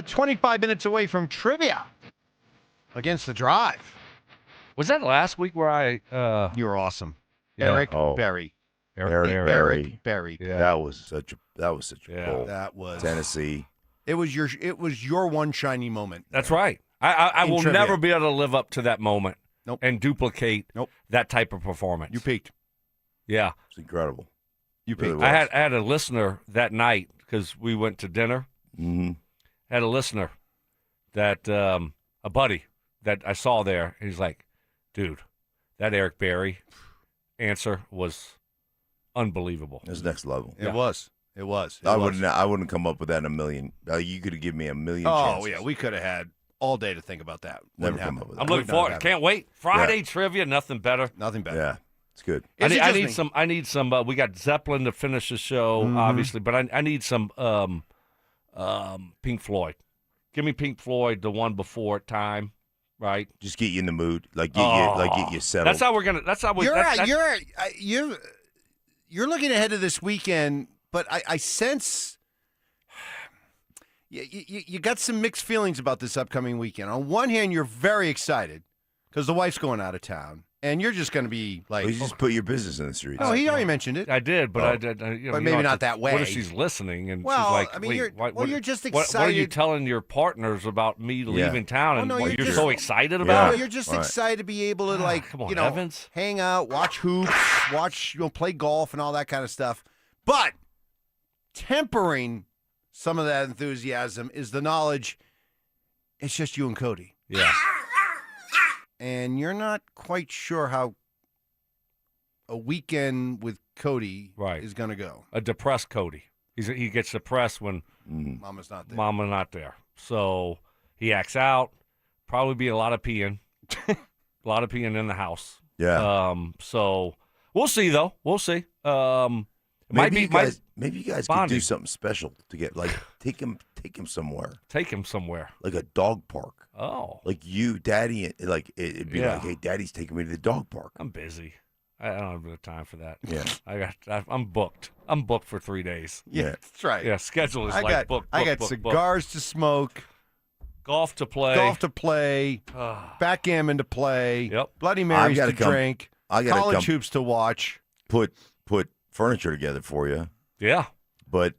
25 minutes away from trivia against the Drive. Was that last week where I? You were awesome, Yeah. Eric Oh. Berry. Eric Berry. Yeah. That was such a goal. That was Tennessee. It was your one shiny moment. That's right. I In will trivia. never be able to live up to that moment. Nope. And duplicate that type of performance. You peaked. Yeah. It's incredible. You Really peaked. was. I had a listener that night because we went to dinner. Mm-hmm. Had a listener that a buddy that I saw there. He's like, dude, that Eric Berry answer was unbelievable. It was next level. It was. It was. I wouldn't come up with that in a million. You could have given me a million chances. Oh yeah, we could have had all day to think about that. Never Wouldn't come happen. up with I'm that. looking forward. Can't wait. Friday trivia, nothing better. Nothing better. Yeah, it's good. I need some. We got Zeppelin to finish the show, obviously, but I need some Pink Floyd. Give me Pink Floyd, the one before Time, right? Just get you in the mood, get you settled. That's how we're gonna. That's how we. You're looking ahead to this weekend, but I sense you got some mixed feelings about this upcoming weekend. On one hand, you're very excited because the wife's going out of town, And you're just going to be like, Well, you just put your business in the streets. oh, he already mentioned it. I did, but I did. But maybe not that way. What if she's listening and Well, she's like, I mean, wait, you're just What are you excited. telling your partners about me leaving town and no, what you're you're just- so excited about it? You're just excited to be able to come on, you know, Evans. hang out, watch hoops, play golf and all that kind of stuff. But tempering some of that enthusiasm is the knowledge it's just you and Cody. Yeah. And you're not quite sure how a weekend with Cody is going to go. A depressed Cody. He gets depressed when Mama's not there. Mama's not there. So he acts out. Probably be a lot of peeing. A lot of peeing in the house. Yeah. So we'll see, though. We'll see. Maybe you guys could bonding. do something special to get take him somewhere. Take him somewhere. Like a dog park. Oh. Like you, Daddy, it'd be Yeah. like, hey, Daddy's taking me to the dog park. I'm busy. I don't have the time for that. Yeah. I'm booked. I'm booked for 3 days. Yeah, that's right. Yeah, schedule is I got booked. cigars to smoke, golf to play, backgammon to play, Yep. Bloody Marys to gotta come- drink, I gotta college come- hoops to watch. Put furniture together for you. Yeah. But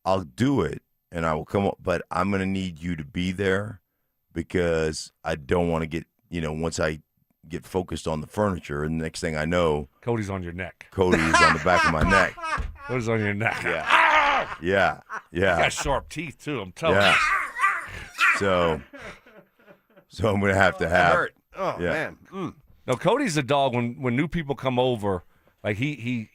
I'll do it and I will come up, but I'm gonna need you to be there because I don't want to get once I get focused on the furniture and the next thing I know, Cody's on your neck. Cody is on the back of my neck. Cody's on your neck. Yeah. Yeah. Yeah. He's got sharp teeth too. I'm telling Yeah. you. So I'm gonna have to have. Hurt. Oh Yeah. man. No, Cody's a dog. When new people come over, like he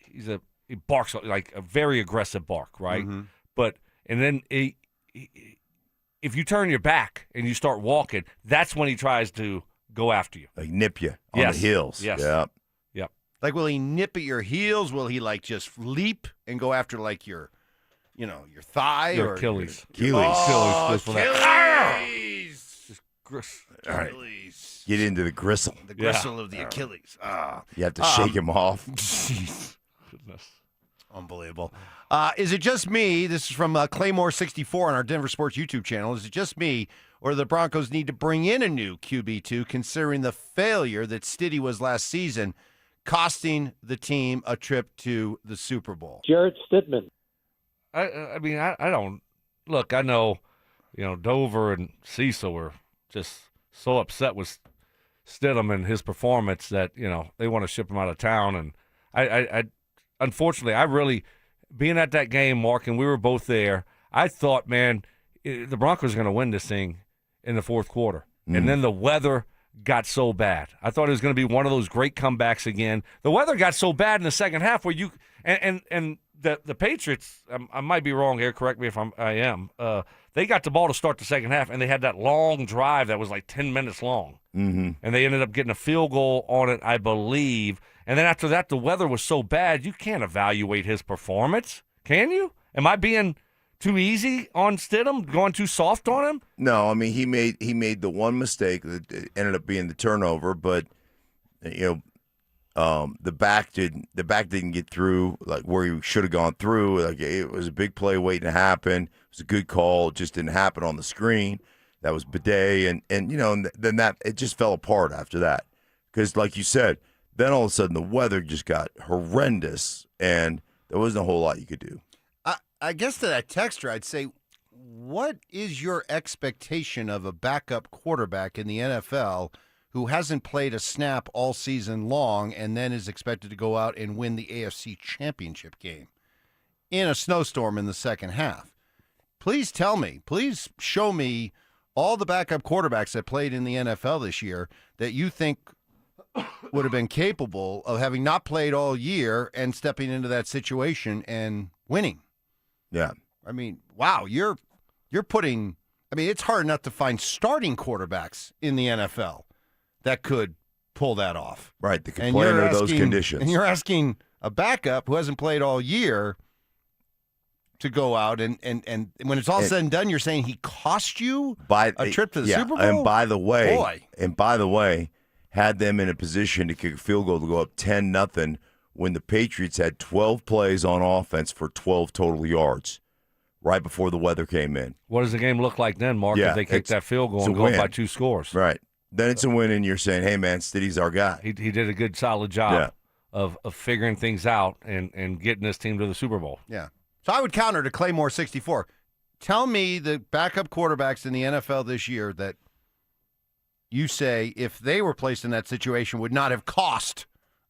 barks like a very aggressive bark, right? Mm-hmm. But and then if you turn your back and you start walking, that's when he tries to go after you, Like nip you on Yes. the heels. Yes. Yeah. Yep. Like, will he nip at your heels? Will he just leap and go after your thigh Your or Achilles. Achilles. Oh, Goes for that. Achilles. All right. Achilles. Get into the gristle. The gristle of the Achilles. Ah. You have to shake him off. Goodness. Unbelievable. Is it just me? This is from Claymore64 on our Denver Sports YouTube channel. Is it just me, or do the Broncos need to bring in a new QB2, considering the failure that Stiddy was last season, costing the team a trip to the Super Bowl? Jarrett Stidman. I mean, I don't look. I know, Dover and Cecil were just so upset with Stidham and his performance that they want to ship him out of town. And I unfortunately, I really being at that game, Mark, and we were both there. I thought, man, the Broncos are going to win this thing in the fourth quarter, and then the weather got so bad. I thought it was going to be one of those great comebacks again. The weather got so bad in the second half where you and the Patriots. I might be wrong here. Correct me if I am. They got the ball to start the second half, and they had that long drive that was like 10 minutes long. Mm-hmm. And they ended up getting a field goal on it, I believe. And then after that, the weather was so bad, you can't evaluate his performance, can you? Am I being too easy on Stidham, going too soft on him? No, I mean he made the one mistake that ended up being the turnover, but the back didn't get through like where he should have gone through. Like it was a big play waiting to happen. It was a good call. It just didn't happen on the screen. That was bidet, and then that it just fell apart after that because, like you said, then all of a sudden the weather just got horrendous, and there wasn't a whole lot you could do. I guess to that texter, I'd say, what is your expectation of a backup quarterback in the NFL who hasn't played a snap all season long and then is expected to go out and win the AFC Championship game in a snowstorm in the second half? Please tell me, please show me all the backup quarterbacks that played in the NFL this year that you think would have been capable of having not played all year and stepping into that situation and winning. Yeah. I mean, wow, you're putting – I mean, it's hard enough to find starting quarterbacks in the NFL that could pull that off. Right, that could play under those conditions. And you're asking a backup who hasn't played all year to go out and when it's all said and done, you're saying he cost you a trip to the Super Bowl? And by the way, had them in a position to kick a field goal to go up 10-0 when the Patriots had 12 plays on offense for 12 total yards right before the weather came in. What does the game look like then, Mark, if they kick that field goal and go up by 2 scores? Right. then it's a win, and you're saying, hey, man, Stiddy's our guy. He did a good, solid job of figuring things out and getting this team to the Super Bowl. Yeah. So I would counter to Claymore 64. Tell me the backup quarterbacks in the NFL this year that you say, if they were placed in that situation, would not have cost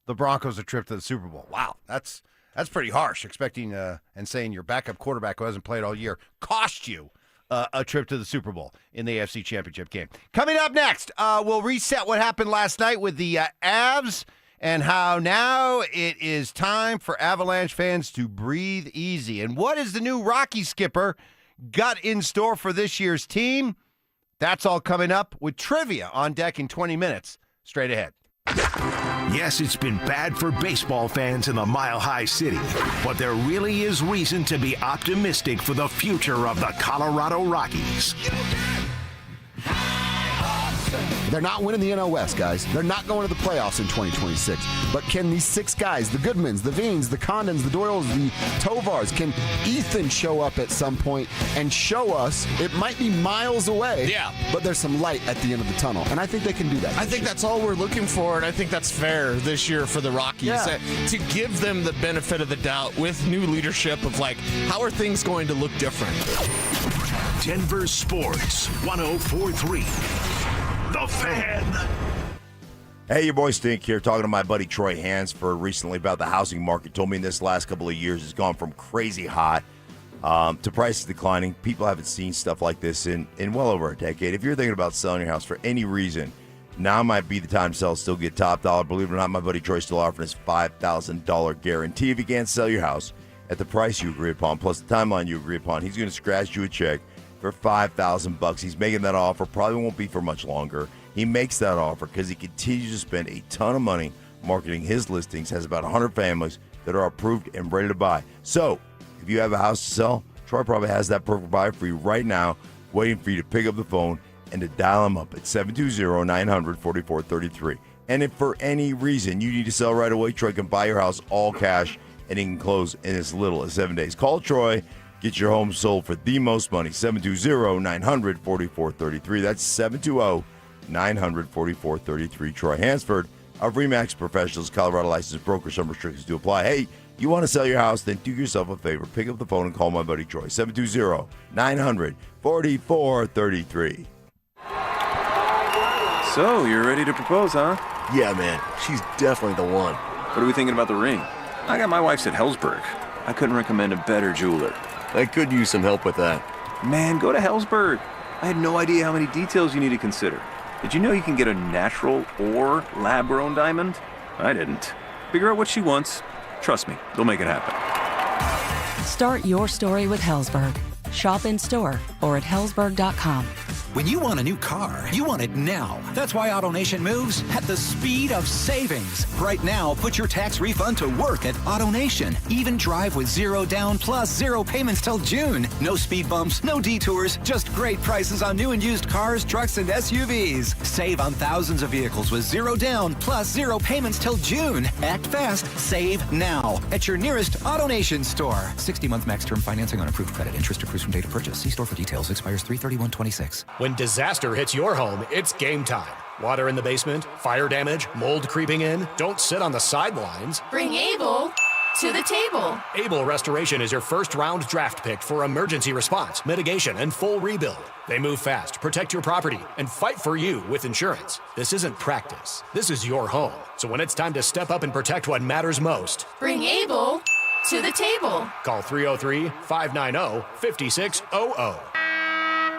the Broncos a trip to the Super Bowl. Wow, that's pretty harsh, expecting and saying your backup quarterback who hasn't played all year cost you a trip to the Super Bowl in the AFC Championship game. Coming up next, we'll reset what happened last night with the Avs and how now it is time for Avalanche fans to breathe easy. And what is the new Rocky skipper got in store for this year's team? That's all coming up with trivia on deck in 20 minutes. Straight ahead. Yes, it's been bad for baseball fans in the Mile High City, but there really is reason to be optimistic for the future of the Colorado Rockies. They're not winning the NL West, guys. They're not going to the playoffs in 2026. But can these six guys, the Goodmans, the Veens, the Condons, the Doyles, the Tovars, can Ethan show up at some point and show us, it might be miles away, but there's some light at the end of the tunnel. And I think they can do that. I think that's all we're looking for, and I think that's fair this year for the Rockies. To give them the benefit of the doubt with new leadership of, like, how are things going to look different? Denver Sports 104.3. The Fan. Hey, your boy Stink here, talking to my buddy Troy Hansford recently about the housing market. Told me in this last couple of years it's gone from crazy hot to prices declining. People haven't seen stuff like this in well over a decade. If you're thinking about selling your house for any reason, now might be the time to sell, still get top dollar. Believe it or not, my buddy Troy's still offering his $5,000 guarantee. If you can't sell your house at the price you agree upon, plus the timeline you agree upon, he's going to scratch you a check for $5,000. He's making that offer. Probably won't be for much longer. He makes that offer because he continues to spend a ton of money marketing his listings. Has about 100 families that are approved and ready to buy. So if you have a house to sell, Troy probably has that perfect buyer for you right now, waiting for you to pick up the phone and to dial him up at 720-900-4433. And if for any reason you need to sell right away, Troy can buy your house all cash and he can close in as little as 7 days. Call Troy. Get your home sold for the most money. 720-900-4433. That's 720-900-4433. Troy Hansford of RE/MAX Professionals, Colorado licensed broker. Some restrictions do apply. Hey, you want to sell your house? Then do yourself a favor. Pick up the phone and call my buddy Troy. 720-900-4433. So, you're ready to propose, huh? Yeah, man. She's definitely the one. What are we thinking about the ring? I got my wife's at Hellsberg. I couldn't recommend a better jeweler. I could use some help with that. Man, go to Hellsberg. I had no idea how many details you need to consider. Did you know you can get a natural or lab-grown diamond? I didn't. Figure out what she wants. Trust me, they'll make it happen. Start your story with Hellsberg. Shop in store or at hellsberg.com. When you want a new car, you want it now. That's why AutoNation moves at the speed of savings. Right now, put your tax refund to work at AutoNation. Even drive with 0 down plus 0 payments till June. No speed bumps, no detours, just great prices on new and used cars, trucks, and SUVs. Save on thousands of vehicles with 0 down plus 0 payments till June. Act fast, save now at your nearest AutoNation store. 60-month max term financing on approved credit. Interest accrues from date of purchase. See store for details. Expires 3/31/26. When disaster hits your home, it's game time. Water in the basement, fire damage, mold creeping in. Don't sit on the sidelines. Bring Able to the table. Able Restoration is your first-round draft pick for emergency response, mitigation, and full rebuild. They move fast, protect your property, and fight for you with insurance. This isn't practice. This is your home. So when it's time to step up and protect what matters most, bring Able to the table. Call 303-590-5600.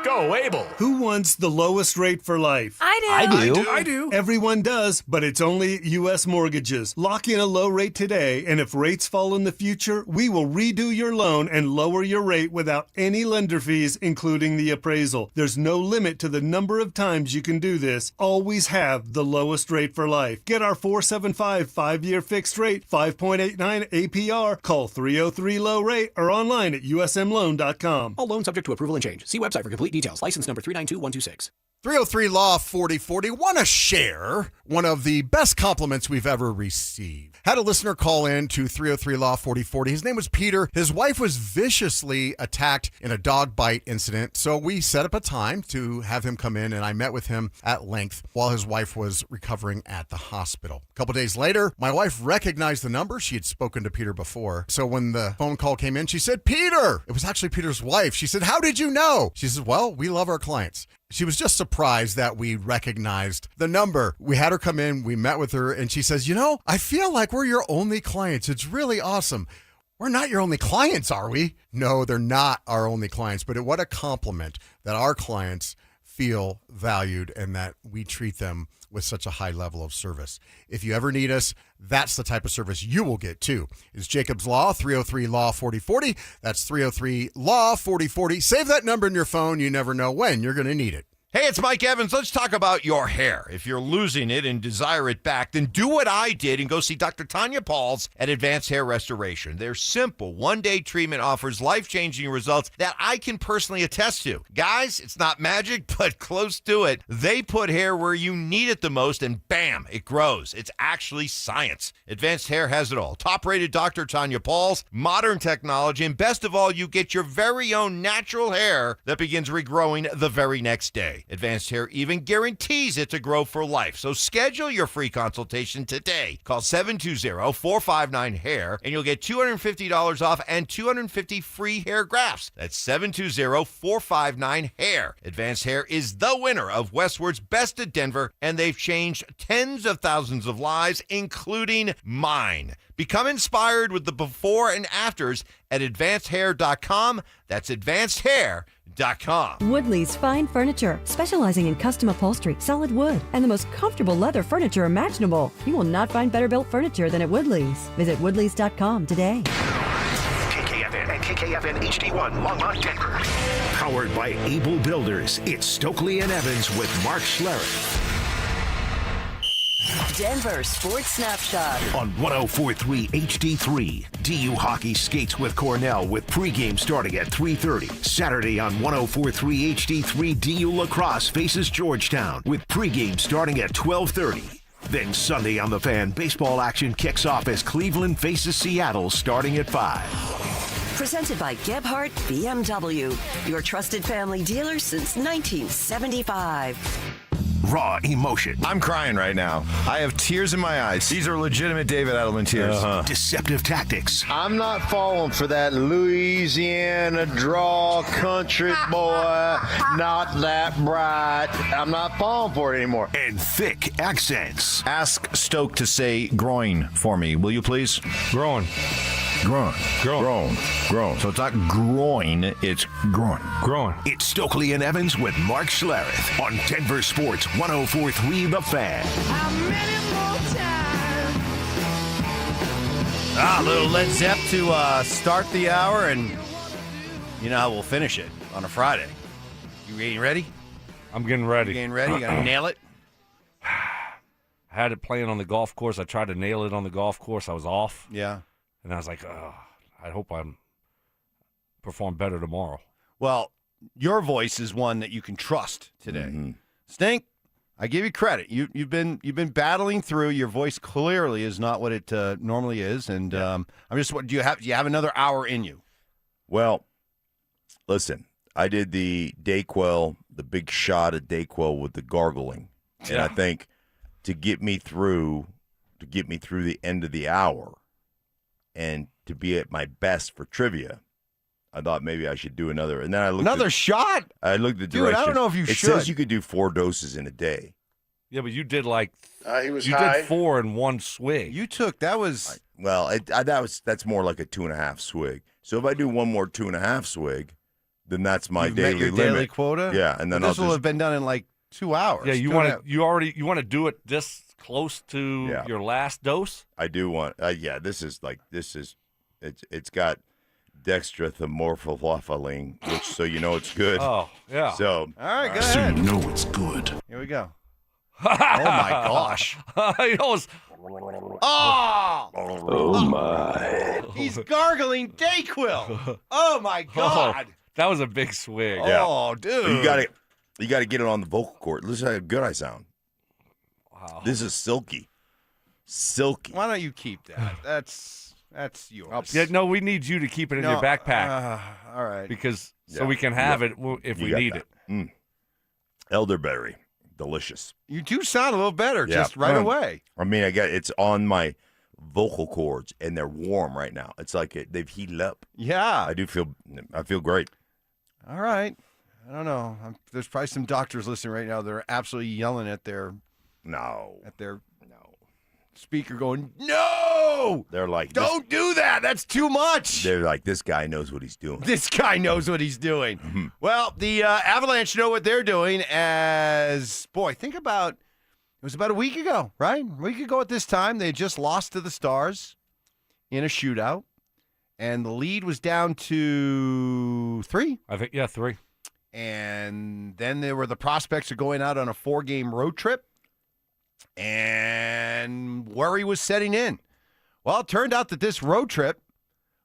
Go Able. Who wants the lowest rate for life? I do. I do. Everyone does, but it's only U.S. Mortgages. Lock in a low rate today, and if rates fall in the future, we will redo your loan and lower your rate without any lender fees, including the appraisal. There's no limit to the number of times you can do this. Always have the lowest rate for life. Get our 475 5-year fixed rate, 5.89 APR. Call 303-LOW-RATE or online at usmloan.com. All loans subject to approval and change. See website for complete details. License number 392126. 303 Law 4040. Want to share one of the best compliments we've ever received. Had a listener call in to 303 Law 4040. His name was Peter. His wife was viciously attacked in a dog bite incident. So we set up a time to have him come in, and I met with him at length while his wife was recovering at the hospital. A couple days later, my wife recognized the number. She had spoken to Peter before. So when the phone call came in, she said, Peter! It was actually Peter's wife. She said, how did you know? She said, well, we love our clients. She was just surprised that we recognized the number. We had her come in, we met with her, and she says, you know, I feel like we're your only clients. It's really awesome. We're not your only clients, are we? No, they're not our only clients, but what a compliment that our clients feel valued and that we treat them with such a high level of service. If you ever need us, that's the type of service you will get too. It's Jacob's Law, 303 Law 4040. That's 303 Law 4040. Save that number in your phone. You never know when you're going to need it. Hey, it's Mike Evans. Let's talk about your hair. If you're losing it and desire it back, then do what I did and go see Dr. Tanya Pauls at Advanced Hair Restoration. Their simple one-day treatment offers life-changing results that I can personally attest to. Guys, it's not magic, but close to it. They put hair where you need it the most, and bam, it grows. It's actually science. Advanced Hair has it all. Top-rated Dr. Tanya Pauls, modern technology, and best of all, you get your very own natural hair that begins regrowing the very next day. Advanced Hair even guarantees it to grow for life. So schedule your free consultation today. Call 720-459-HAIR and you'll get $250 off and 250 free hair grafts. That's 720-459-HAIR. Advanced Hair is the winner of Westward's Best of Denver, and they've changed tens of thousands of lives, including mine. Become inspired with the before and afters at advancedhair.com. That's advancedhair.com. Woodley's Fine Furniture, specializing in custom upholstery, solid wood, and the most comfortable leather furniture imaginable. You will not find better built furniture than at Woodley's. Visit woodleys.com today. KKFN and KKFN HD1 Longmont, Denver. Powered by Able Builders, it's Stokley and Evans with Mark Schlereth. Denver Sports Snapshot On 104.3 HD3, DU Hockey skates with Cornell with pregame starting at 3:30. Saturday on 104.3 HD3, DU Lacrosse faces Georgetown with pregame starting at 12:30. Then Sunday on The Fan, baseball action kicks off as Cleveland faces Seattle starting at 5. Presented by Gebhardt BMW, your trusted family dealer since 1975. Raw emotion. I'm crying right now. I have tears in my eyes. These are legitimate David Edelman tears. Deceptive tactics. I'm not falling for that Louisiana draw country boy, not that bright. I'm not falling for it anymore. And thick accents. Ask Stoke to say groin for me, will you please? Groin. Groin. Groin. Groin. So it's not groin, it's groin. Groin. It's Stokley and Evans with Mark Schlereth on Denver Sports 104.3 The Fan. A little Led Zepp to start the hour, and you know how we'll finish it on a Friday. You getting ready? I'm getting ready. You getting ready? You gotta nail it? I had it playing on the golf course. I tried to nail it on the golf course. I was off. Yeah. And I was like, I hope I perform better tomorrow. Well, your voice is one that you can trust today. Mm-hmm. Stink, I give you credit. You've been battling through. Your voice clearly is not what it normally is, and I'm just. Do you have another hour in you? Well, listen, I did the Dayquil, the big shot of Dayquil with the gargling, and I think to get me through the end of the hour. And to be at my best for trivia, I thought maybe I should do another. And then I looked another shot. I looked at the directions. I don't know if you should. It says you could do 4 doses in a day. Yeah, but you did he did 4 in one swig. You took that was that's more like a 2.5 swig. So if I do one more 2.5 swig, then that's my daily limit. Daily quota. Yeah, and then this will have been done in like 2 hours. Yeah, you want to do it this close to your last dose? I do want. It's got dextromethorphan, which so you know it's good. Oh yeah. So all right, go ahead. So you know it's good. Here we go. Oh my gosh. Oh my. He's gargling Dayquil. Oh my God. That was a big swig. Yeah. Oh, dude. You got it. You got to get it on the vocal cord. Listen how good I sound. Wow. This is silky. Silky. Why don't you keep that? That's yours. Yeah, no, we need you to keep it in your backpack. All right. Because so we can have it if we need it. Elderberry. Delicious. You do sound a little better just right away. I mean, it's on my vocal cords, and they're warm right now. It's like they've heated up. Yeah. I feel great. All right. I don't know. There's probably some doctors listening right now that are absolutely yelling at their speaker going, no! They're like, don't do that. That's too much. They're like, this guy knows what he's doing. This guy knows what he's doing. Well, the Avalanche know what they're doing think about, it was about a week ago, right? A week ago at this time, they had just lost to the Stars in a shootout, and the lead was down to 3. I think, 3. And then there were the prospects of going out on a 4-game road trip, and worry was setting in. Well, it turned out that this road trip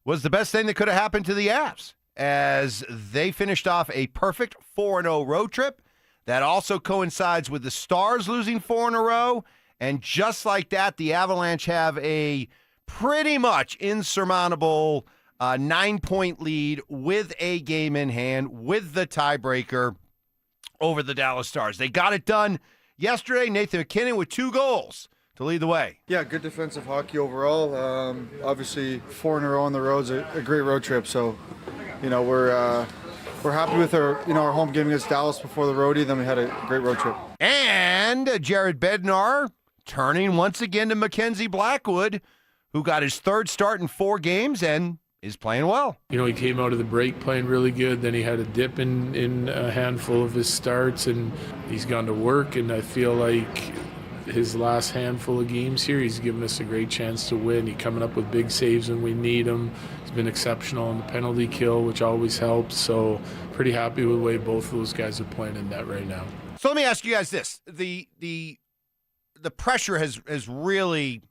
was the best thing that could have happened to the Avs, as they finished off a perfect 4-0 road trip. That also coincides with the Stars losing 4 in a row, and just like that, the Avalanche have a pretty much insurmountable 9-point lead with a game in hand, with the tiebreaker over the Dallas Stars. They got it done yesterday. Nathan McKinnon with 2 goals to lead the way. Yeah, good defensive hockey overall. Obviously, 4 in a row on the road's a great road trip. So, we're happy with our home game against Dallas before the roadie. Then we had a great road trip. And Jared Bednar turning once again to Mackenzie Blackwood, who got his 3rd start in 4 games and is playing well. He came out of the break playing really good. Then he had a dip in a handful of his starts, and he's gone to work. And I feel like his last handful of games here, he's given us a great chance to win. He's coming up with big saves when we need him. He's been exceptional on the penalty kill, which always helps. So pretty happy with the way both of those guys are playing in that right now. So let me ask you guys this. The pressure has really,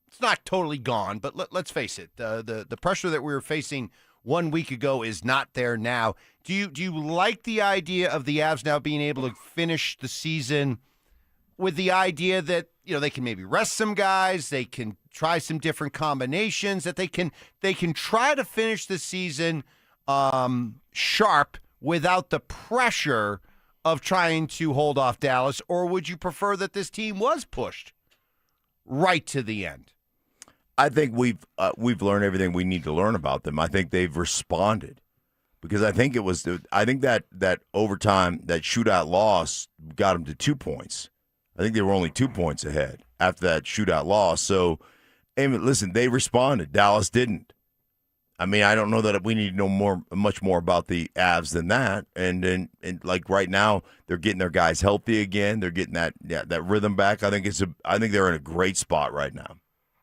it's not totally gone, but let's face it. The pressure that we were facing 1 week ago is not there now. Do you like the idea of the Avs now being able to finish the season with the idea that, they can maybe rest some guys, they can try some different combinations, that they can try to finish the season sharp without the pressure of trying to hold off Dallas? Or would you prefer that this team was pushed right to the end? I think we've learned everything we need to learn about them. I think they've responded, because I think that overtime, that shootout loss got them to 2 points. I think they were only 2 points ahead after that shootout loss. So, listen, they responded. Dallas didn't. I mean, I don't know that we need to know much more about the Avs than that. And like right now, they're getting their guys healthy again. They're getting that rhythm back. I think they're in a great spot right now.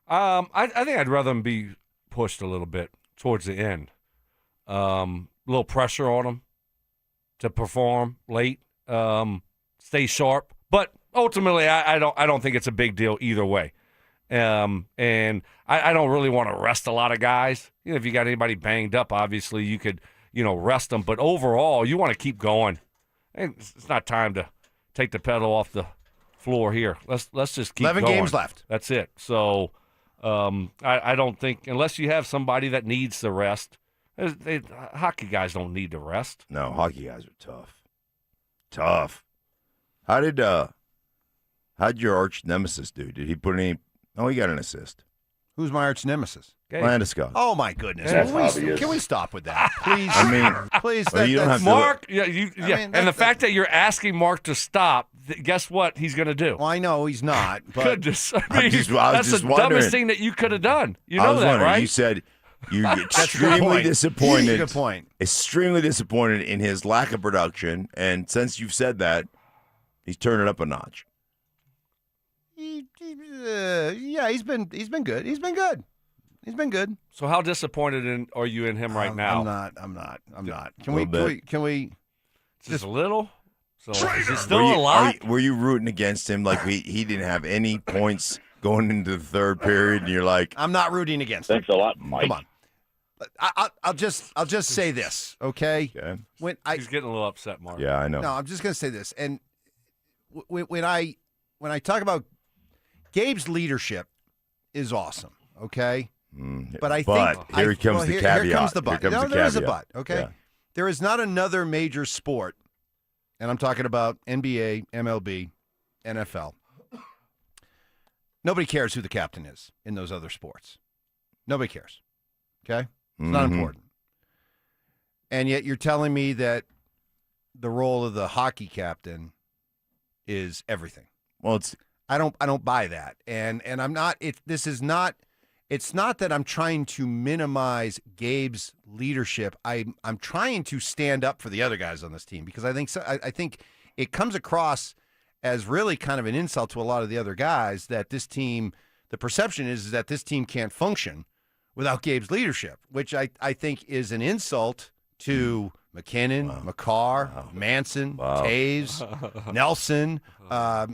I think I'd rather them be pushed a little bit towards the end. A little pressure on them to perform late, stay sharp. But ultimately, I don't think it's a big deal either way. And I don't really want to rest a lot of guys. If you got anybody banged up, obviously you could, rest them. But overall, you want to keep going. And it's not time to take the pedal off the floor here. Let's just keep 11 going. games left. That's it. So I don't think, unless you have somebody that needs the rest, hockey guys don't need the rest. No, hockey guys are tough. Tough. How'd your arch nemesis do? Did he put any? Oh, he got an assist. Who's my arch nemesis? Landeskog. Oh my goodness! Can we stop with that, please? I mean, please. Well, you don't have Mark. I mean, and the fact that you're asking Mark to stop, guess what he's going to do? Well, I know he's not. But Goodness, I was that's just the wondering. dumbest thing that you could have done. You I know was that, wondering. right? You said you're a good extremely point. disappointed. Good point. Extremely disappointed in his lack of production, and since you've said that, he's turning it up a notch. Yeah, he's been good. He's been good. So how disappointed are you in him right now? I'm not. Can we just a little? So is it Were still you, a lot? Were you rooting against him like he didn't have any points going into the third period, and you're like, I'm not rooting against him. Thanks a lot, Mike. Come on. I'll just say this, okay? Okay. He's getting a little upset, Mark. Yeah, I know. No, I'm just going to say this. And when I talk about Gabe's leadership is awesome, okay? But I think here comes the caveat. Here comes the but. There is a but, okay? Yeah. There is not another major sport, and I'm talking about NBA, MLB, NFL. Nobody cares who the captain is in those other sports. Nobody cares, okay? It's not important. And yet you're telling me that the role of the hockey captain is everything. Well, I don't buy that. And I'm not it's not that I'm trying to minimize Gabe's leadership. I'm trying to stand up for the other guys on this team because I think it comes across as really kind of an insult to a lot of the other guys that this team, the perception is that this team can't function without Gabe's leadership, which I think is an insult to McKinnon, McCarr, Manson, Taves, Nelson.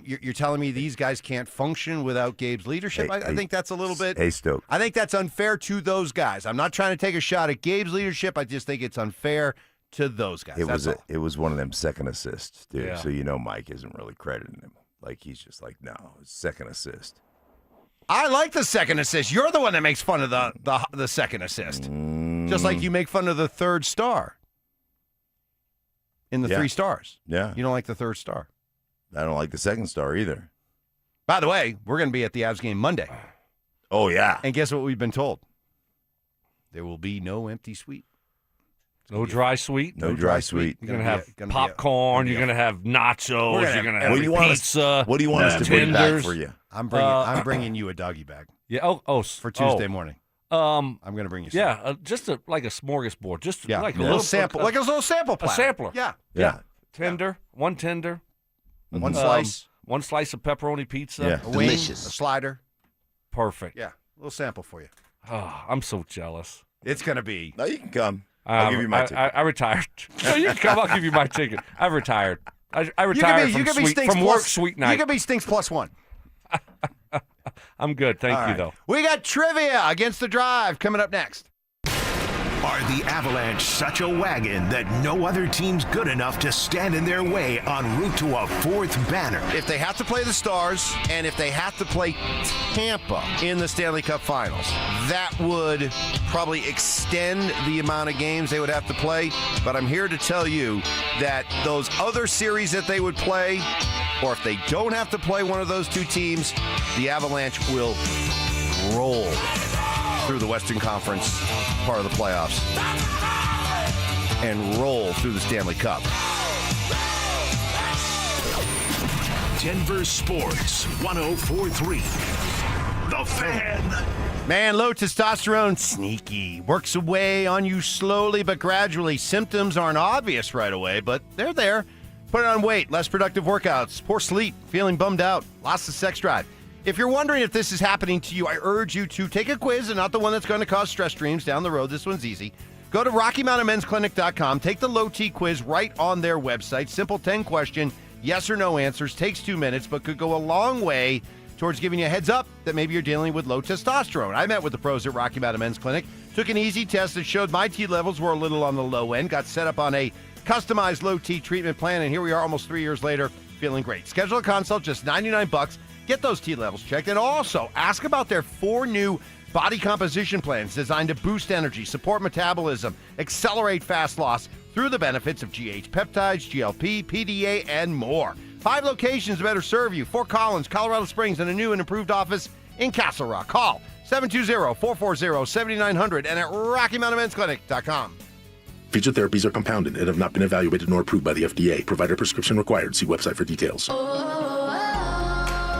You're telling me these guys can't function without Gabe's leadership? I think that's a little bit. Hey, Stoke. I think that's unfair to those guys. I'm not trying to take a shot at Gabe's leadership. I just think it's unfair to those guys. It was one of them second assists, dude. Yeah. So Mike isn't really crediting him. Like he's just like, no, it's second assist. I like the second assist. You're the one that makes fun of the second assist, just like you make fun of the third star in the 3 stars. Yeah, you don't like the third star. I don't like the second star either. By the way, we're going to be at the Avs game Monday. Oh yeah, and guess what we've been told? There will be no empty suite. No dry sweet. No dry sweet. You're gonna have popcorn. You're gonna have nachos. You're gonna have pizza. What do you want us to bring back for you? I'm bringing you a doggy bag. Yeah. For Tuesday morning. I'm gonna bring you some. Yeah, just like a smorgasbord. Just like a little sample, like a little sample platter. A sampler. Yeah. Tender. One tender. One slice. One slice of pepperoni pizza. Yeah. A wing, a slider. Perfect. Yeah. A little sample for you. Oh, I'm so jealous. It's gonna be. No, you can come. I'll give you my ticket. I retired. No, you can come. I'll give you my ticket. I retired. I retired from work sweet night. You can be Stinks +1. I'm good. Thank you, though. We got trivia against the drive coming up next. Are the Avalanche such a wagon that no other team's good enough to stand in their way en route to a 4th banner? If they have to play the Stars and if they have to play Tampa in the Stanley Cup Finals, that would probably extend the amount of games they would have to play. But I'm here to tell you that those other series that they would play, or if they don't have to play one of those 2 teams, the Avalanche will roll through the Western Conference part of the playoffs and roll through the Stanley Cup. Denver Sports 104.3. The Fan. Man, low testosterone, sneaky. Works away on you slowly but gradually. Symptoms aren't obvious right away, but they're there. Put on weight, less productive workouts, poor sleep, feeling bummed out, loss of sex drive. If you're wondering if this is happening to you, I urge you to take a quiz and not the one that's going to cause stress dreams down the road. This one's easy. Go to RockyMountainMen'sClinic.com. Take the low T quiz right on their website. Simple 10-question, yes or no answers. Takes 2 minutes, but could go a long way towards giving you a heads up that maybe you're dealing with low testosterone. I met with the pros at Rocky Mountain Men's Clinic. Took an easy test that showed my T levels were a little on the low end. Got set up on a customized low T treatment plan, and here we are almost 3 years later, feeling great. Schedule a consult, just $99. Get those T levels checked, and also ask about their 4 new body composition plans designed to boost energy, support metabolism, accelerate fast loss through the benefits of GH peptides, GLP, PDA, and more. 5 locations to better serve you: Fort Collins, Colorado Springs, and a new and improved office in Castle Rock. Call 720-440-7900 and at RockyMountainMen'sClinic.com. Featured therapies are compounded and have not been evaluated nor approved by the FDA. Provider prescription required. See website for details.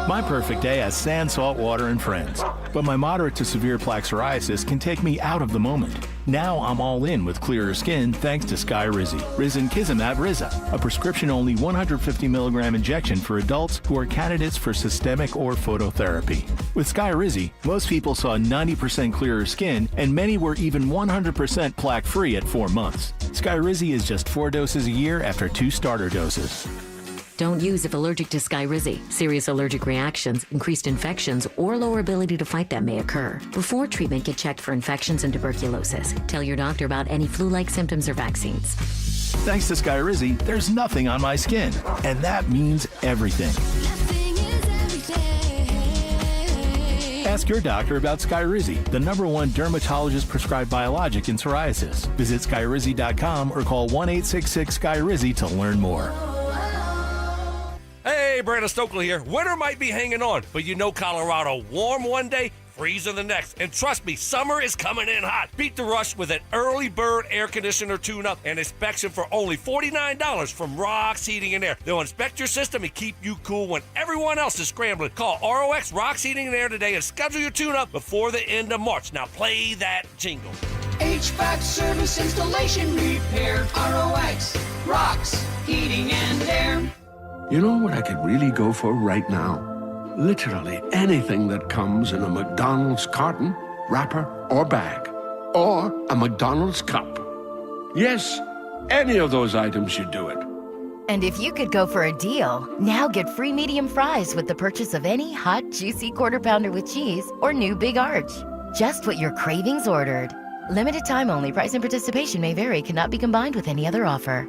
My perfect day has sand, salt water, and friends. But my moderate to severe plaque psoriasis can take me out of the moment. Now I'm all in with clearer skin thanks to Skyrizi. Risankizumab Riza, a prescription-only 150 milligram injection for adults who are candidates for systemic or phototherapy. With Skyrizi, most people saw 90% clearer skin, and many were even 100% plaque-free at 4 months. Skyrizi is just 4 doses a year after 2 starter doses. Don't use if allergic to Skyrizi. Serious allergic reactions, increased infections, or lower ability to fight them may occur. Before treatment, get checked for infections and tuberculosis. Tell your doctor about any flu-like symptoms or vaccines. Thanks to Skyrizi, there's nothing on my skin. And that means everything. Ask your doctor about Skyrizi, the #1 dermatologist-prescribed biologic in psoriasis. Visit Skyrizi.com or call 1-866-SKYRIZI to learn more. Hey, Brandon Stokley here. Winter might be hanging on, but you know Colorado, warm one day, freezing the next. And trust me, summer is coming in hot. Beat the rush with an early bird air conditioner tune-up and inspection for only $49 from Rocks Heating and Air. They'll inspect your system and keep you cool when everyone else is scrambling. Call ROX Rocks Heating and Air today and schedule your tune-up before the end of March. Now play that jingle. HVAC service, installation, repair. ROX Rocks Heating and Air. You know what I could really go for right now? Literally anything that comes in a McDonald's carton, wrapper, or bag. Or a McDonald's cup. Yes, any of those items should do it. And if you could go for a deal, now get free medium fries with the purchase of any hot, juicy Quarter Pounder with cheese or new Big Arch. Just what your cravings ordered. Limited time only. Price and participation may vary. Cannot be combined with any other offer.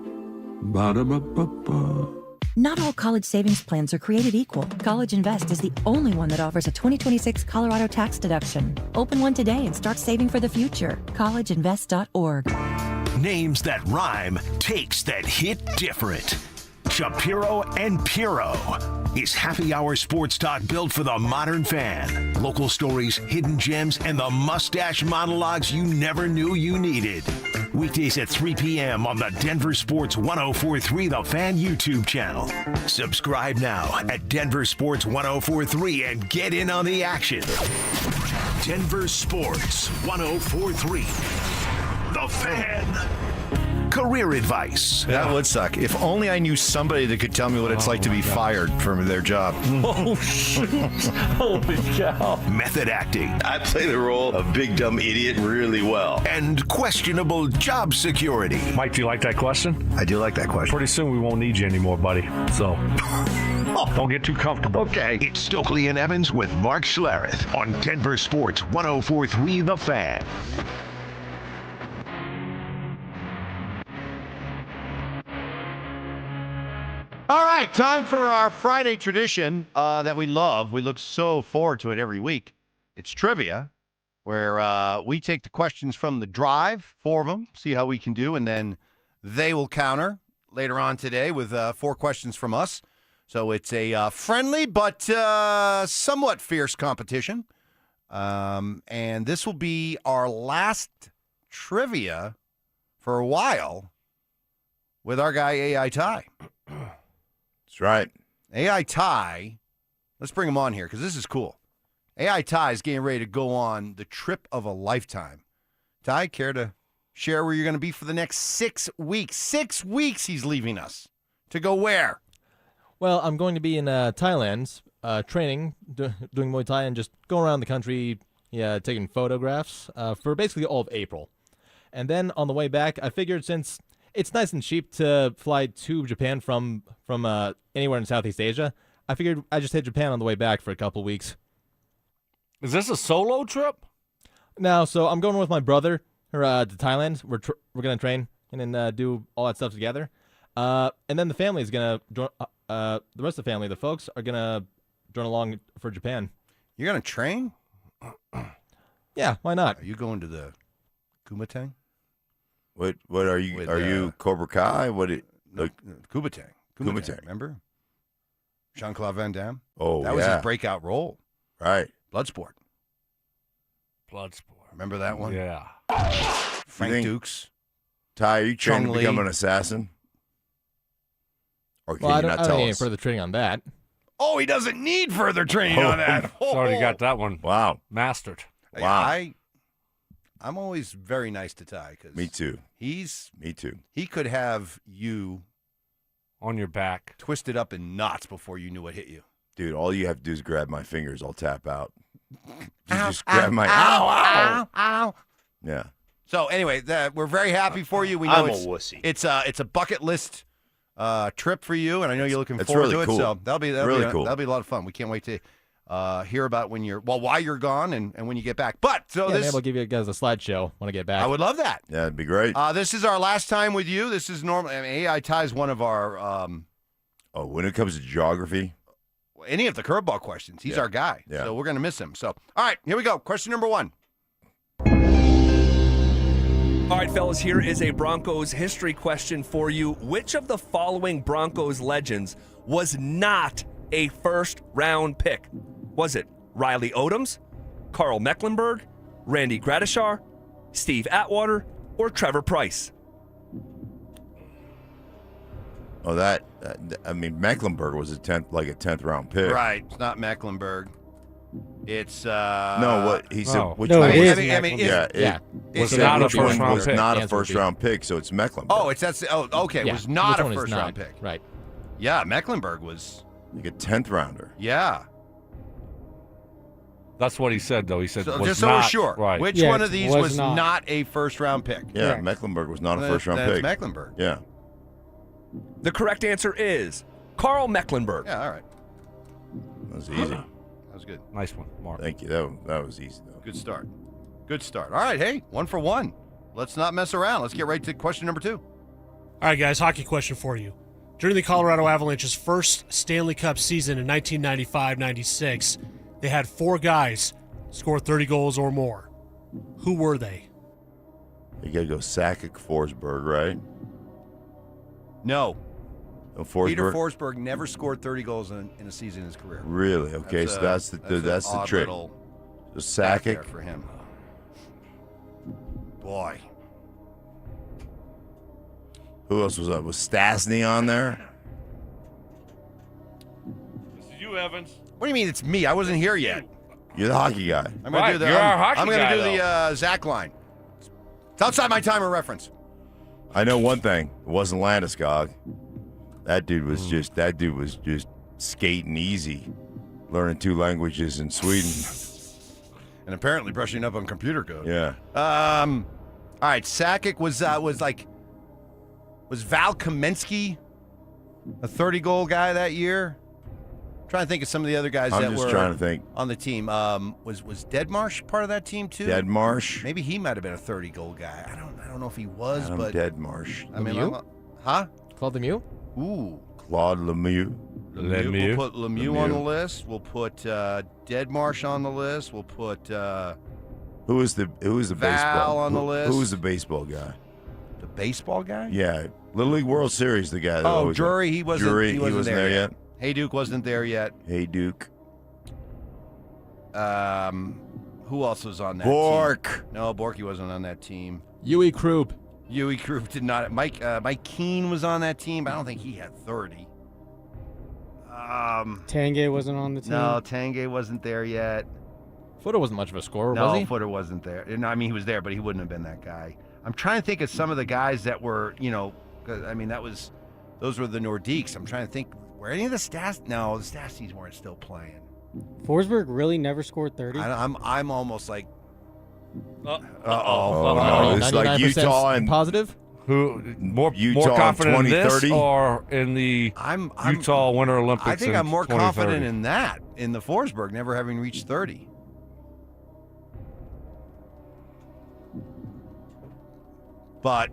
Ba-da-ba-ba-ba. Not all college savings plans are created equal. College Invest is the only one that offers a 2026 Colorado tax deduction. Open one today and start saving for the future. collegeinvest.org. Names that rhyme, takes that hit different. Shapiro and Piro. Is happy hour sports talk built for the modern fan. Local stories, hidden gems, and the mustache monologues you never knew you needed. Weekdays at 3 p.m. on the Denver Sports 1043 The Fan YouTube channel. Subscribe now at Denver Sports 1043 and get in on the action. Denver Sports 1043 The Fan. Career advice. That would suck. If only I knew somebody that could tell me what it's like to be fired from their job. Oh, shit. Holy cow. Method acting. I play the role of big dumb idiot really well. And questionable job security. Mike, do you like that question? I do like that question. Pretty soon we won't need you anymore, buddy. So, don't get too comfortable. Okay. It's Stokley and Evans with Mark Schlereth on Denver Sports 1043 The Fan. All right, time for our Friday tradition that we love. We look so forward to it every week. It's trivia, where we take the questions from the drive, 4 of them, see how we can do, and then They will counter later on today with 4 questions from us. So it's a friendly but somewhat fierce competition. And this will be our last trivia for a while with our guy AI Ty. That's right. AI Ty, let's bring him on here because this is cool. AI Ty is getting ready to go on the trip of a lifetime. Ty, care to share where you're going to be for the next 6 weeks? 6 weeks he's leaving us. To go where? Well, I'm going to be in Thailand, training, doing Muay Thai, and just going around the country, taking photographs for basically all of April. And then on the way back, I figured since it's nice and cheap to fly to Japan from anywhere in Southeast Asia, I figured I'd just hit Japan on the way back for a couple weeks. Is this a solo trip? No, so I'm going with my brother to Thailand. We're going to train and then do all that stuff together. And then the family is going to the rest of the family, the folks, are going to join along for Japan. You're going to train? Yeah, why not? Are you going to the Kumatang? What are you? With, are you Cobra Kai? What? Kumatang. Kumatang. Remember? Jean-Claude Van Damme? Oh, that was his breakout role. Right. Bloodsport. Remember that one? Yeah. Frank Dukes. Ty, are you trying to Chong become Li. an assassin? Or can Well, I you don't not have tell any us? further training on that. Oh, he doesn't need further training on that. He's already got that one. Wow. Mastered. Wow. I'm always very nice to Ty because Me too. Me too. He could have you on your back, twisted up in knots before you knew what hit you. Dude, all you have to do is grab my fingers. I'll tap out. Just Ow, grab my. ow. Yeah. So anyway, we're very happy for you. We know I'm a it's wussy. It's a bucket list trip for you, and I know you're looking That's forward really to cool. it. So that'll be cool. That'll be a lot of fun. We can't wait to hear about why you're gone and when you get back. But maybe I'll give you guys a slideshow when I get back. I would love that. Yeah, it'd be great. This is our last time with you. This is normal. I mean, AI Ty's one of our. When it comes to geography, any of the curveball questions, he's our guy. Yeah. So we're going to miss him. So, all right, here we go. Question number 1. All right, fellas, here is a Broncos history question for you. Which of the following Broncos legends was not a first-round pick? Was it Riley Odoms, Carl Mecklenburg, Randy Gradishar, Steve Atwater, or Trevor Price? Oh, Mecklenburg was a 10th round pick. Right. It's not Mecklenburg. It's no. What he said? Which no, one? it is. It was not not a first-round pick. Not a first-round pick, so it's Mecklenburg. Oh, okay. It was not a first-round pick. Right. Yeah, Mecklenburg was like a 10th rounder. Yeah. That's what he said, though. He said, So, was just so not, we're sure, right. which one of these was not a first-round pick? Yeah, Correct. Mecklenburg was not a first-round That's pick. Mecklenburg. Yeah. The correct answer is Carl Mecklenburg. Yeah, all right. That was easy. That was good. Nice one, Mark. Thank you. That was easy, though. Good start. Good start. All right, hey, 1 for 1. Let's not mess around. Let's get right to question number 2. All right, guys, hockey question for you. During the Colorado Avalanche's first Stanley Cup season in 1995-96, they had 4 guys score 30 goals or more. Who were they? You got to go Sakic, Forsberg, right? No. Forsberg? Peter Forsberg never scored 30 goals in a season in his career. Really? Okay, that's the trick. So Sakic for him. Boy. Who else was up? Was Stastny on there? This is you, Evans. What do you mean it's me? I wasn't here yet. You're the hockey guy. I'm going to do the you're our hockey I'm going guy, to do the Zach line. It's outside my time of reference. I know one thing. It wasn't Landeskog. That dude was just skating easy, learning 2 languages in Sweden, and apparently brushing up on computer code. Yeah. All right. Sakic was Val Kamensky a 30-goal guy that year? I'm trying to think of some of the other guys I'm that just were trying to think. on the team. Was Deadmarsh part of that team too? Deadmarsh? Maybe he might have been a 30-goal guy. I don't know if he was, Adam but Deadmarsh. I mean, Lemieux? huh? Claude Lemieux? Ooh. Claude Lemieux. We'll put Lemieux on the list. We'll put Deadmarsh on the list. We'll put Who was the Val baseball on the list. Who was the baseball guy? The baseball guy? Yeah, Little League World Series. The guy. That Oh, always Drury. He wasn't. Drury, He wasn't there yet. Hey Duke wasn't there yet. Hey Duke. Who else was on that Bork. team? No, Borky wasn't on that team. Yui Krupp. Yui Krupp did not. Mike Keane was on that team, but I don't think he had 30. Tanguay wasn't on the team. No, Tanguay wasn't there yet. Footer wasn't much of a scorer, No, was he? Footer wasn't there. No, I mean, he was there, but he wouldn't have been that guy. I'm trying to think of some of the guys that were, 'cause, I mean, those were the Nordiques. I'm trying to think, were any of the Stas? No, the Stasties weren't still playing. Forsberg really never scored 30? I'm almost like, It's like Utah and positive. Who more Utah confident in this 2030? or in the Utah Winter Olympics? I think in I'm more 2030? confident in that, in the Forsberg never having reached 30. But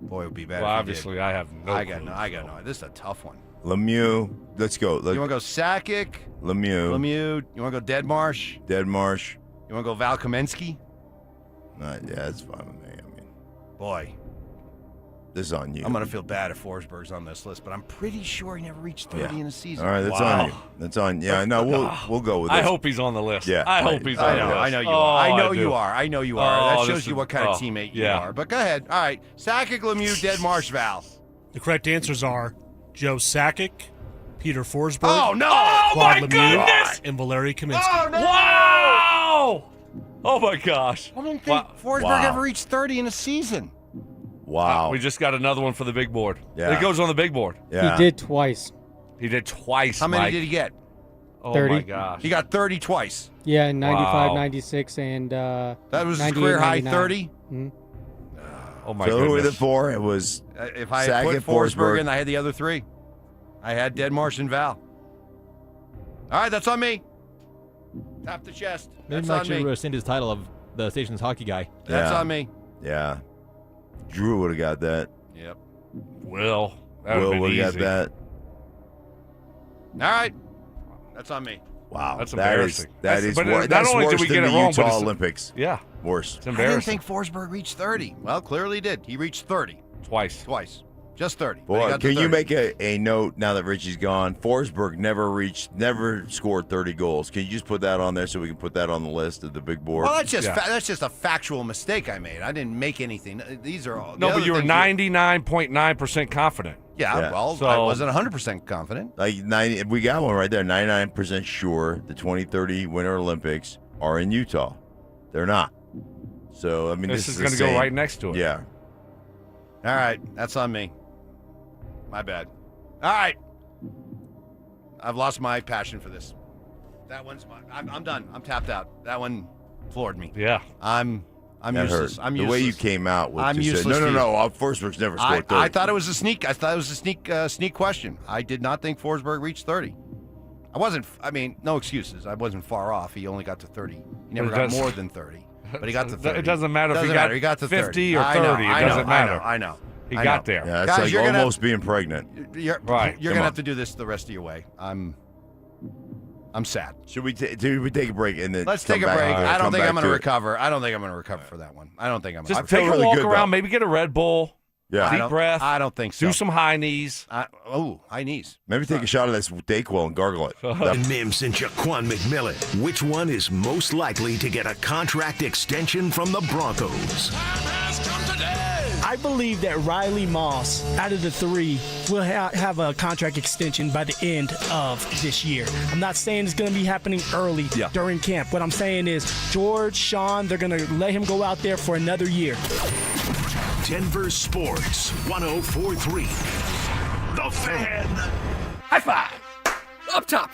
boy, it would be bad. Well, if he obviously, did. I have no. I clue, got no. This is a tough one. Lemieux. Let's go. You want to go Sakic? Lemieux. You want to go Deadmarsh? Deadmarsh. You want to go Val Kamensky? Yeah, that's fine with me. I mean, boy, this is on you. I'm gonna feel bad if Forsberg's on this list, but I'm pretty sure he never reached 30 in a season. All right, that's on you. That's on. Yeah, no, we'll go with it. I hope he's on the list. Yeah, I hope he's on the list. I know you Oh, are. I know do. you are. I know you are. Oh, That shows this you is- what kind of teammate you yeah. are. But go ahead. All right, Sakic, Lemieux, Deadmarsh, Val. The correct answers are Joe Sakic, Peter Forsberg, Oh no! Claude my Lemieux, goodness! and Valeri Kaminsky. Oh no! Wow! Oh my gosh! I didn't think Forsberg ever reached 30 in a season. Wow. We just got another one for the big board. Yeah. It goes on the big board. Yeah. He did twice. He did twice. How many Mike. did he get? Oh 30. my gosh! He got 30 twice. Yeah, in 95, Wow. 96, and That was his 98, career high 99. 30. Mhm. Oh, my So who were the goodness. 4? It was If I had Sackett, put Forsberg in, Forsberg. I had the other 3. I had Deadmarsh and Val. All right, that's on me. Tap the chest. Maybe That's Mike on should me. rescind his title of the station's hockey guy. That's Yeah. on me. Yeah. Drew would have got that. Yep. Will. That Will would would have have been got easy. that. All right. That's on me. Wow. That's that embarrassing. is That's- but wor- not that's only did worse we than get it the wrong, but Utah it's- Olympics. Yeah. Worse. It's I embarrassing. didn't think Forsberg reached 30. Well, clearly did. He reached 30. Twice. Just 30. But he Boy, got to can you 30. make a note now that Richie's gone? Forsberg never scored 30 goals. Can you just put that on there so we can put that on the list of the big board? Well, that's just a factual mistake I made. I didn't make anything. These are all. No, the but other you were things 99.9% confident. Yeah, well, So- I wasn't 100% confident. Like 90, we got one right there. 99% sure the 2030 Winter Olympics are in Utah. They're not. So I mean, This this is going to go right next to it. Yeah. All right, that's on me. My bad. All right. I've lost my passion for this. That one's mine. I'm done. I'm tapped out. That one floored me. Yeah. I'm That useless. hurt. I'm the useless. way you came out with I'm just useless. said, to no. you. Forsberg's never scored 30. I thought it was a sneak. I thought it was a sneak question. I did not think Forsberg reached 30. I wasn't. I mean, no excuses. I wasn't far off. He only got to 30. He never But it got does- more than 30. But he got to 30. It doesn't matter if Doesn't he got matter. He got to 50 30. or 30. I It doesn't matter. I know. He I got know. there. Yeah, it's Guys, like you're gonna- almost being pregnant. You're Right. You're Come gonna on. have to do this the rest of your way. I'm sad. Should we take a break and then Let's come take a back? break. I don't Come think back I'm going to it? recover. I don't think I'm going to recover for that one. I don't think I'm. Just I take feel a really walk good, around, though. maybe get a Red Bull, Yeah. deep breath, I don't think so. do some high knees. High knees. Maybe take a shot of this Dayquil and gargle it. And Mims and Jaquan McMillan. Which one is most likely to get a contract extension from the Broncos? I believe that Riley Moss, out of the 3, will have a contract extension by the end of this year. I'm not saying it's going to be happening early during camp. What I'm saying is George, Sean, they're going to let him go out there for another year. Denver Sports 104.3. The Fan. High five. Up top.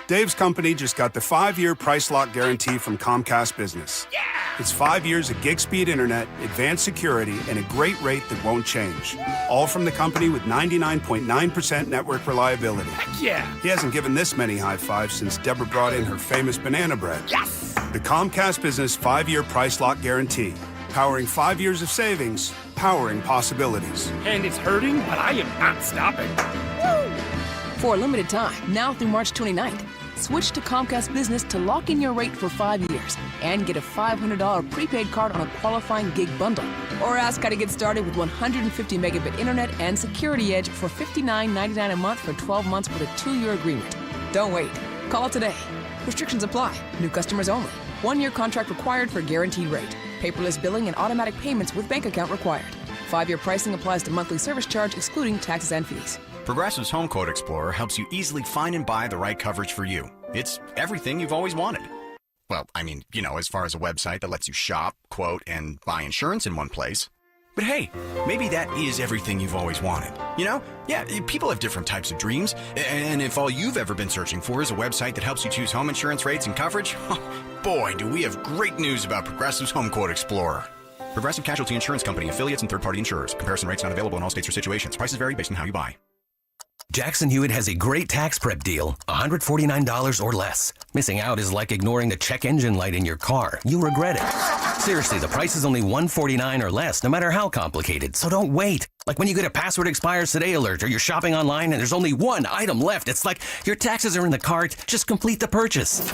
Dave's company just got the 5-year price lock guarantee from Comcast Business. Yeah! It's 5 years of gig speed internet, advanced security, and a great rate that won't change. All from the company with 99.9% network reliability. Heck yeah! He hasn't given this many high fives since Deborah brought in her famous banana bread. Yes! The Comcast Business 5-year price lock guarantee. Powering 5 years of savings, powering possibilities. And it's hurting, but I am not stopping. For a limited time, now through March 29th, switch to Comcast Business to lock in your rate for 5 years and get a $500 prepaid card on a qualifying gig bundle. Or ask how to get started with 150 megabit internet and Security Edge for $59.99 a month for 12 months with a 2-year agreement. Don't wait. Call today. Restrictions apply. New customers only. 1-year contract required for guaranteed rate. Paperless billing and automatic payments with bank account required. 5-year pricing applies to monthly service charge excluding taxes and fees. Progressive's Home Quote Explorer helps you easily find and buy the right coverage for you. It's everything you've always wanted. Well, I mean, as far as a website that lets you shop, quote, and buy insurance in one place. But hey, maybe that is everything you've always wanted. Yeah, people have different types of dreams. And if all you've ever been searching for is a website that helps you choose home insurance rates and coverage, boy, do we have great news about Progressive's Home Quote Explorer. Progressive Casualty Insurance Company, affiliates, and third-party insurers. Comparison rates not available in all states or situations. Prices vary based on how you buy. Jackson Hewitt has a great tax prep deal, $149 or less. Missing out is like ignoring the check engine light in your car. You'll regret it. Seriously, the price is only $149 or less, no matter how complicated. So don't wait. Like when you get a password expires today alert or you're shopping online and there's only one item left. It's like your taxes are in the cart. Just complete the purchase.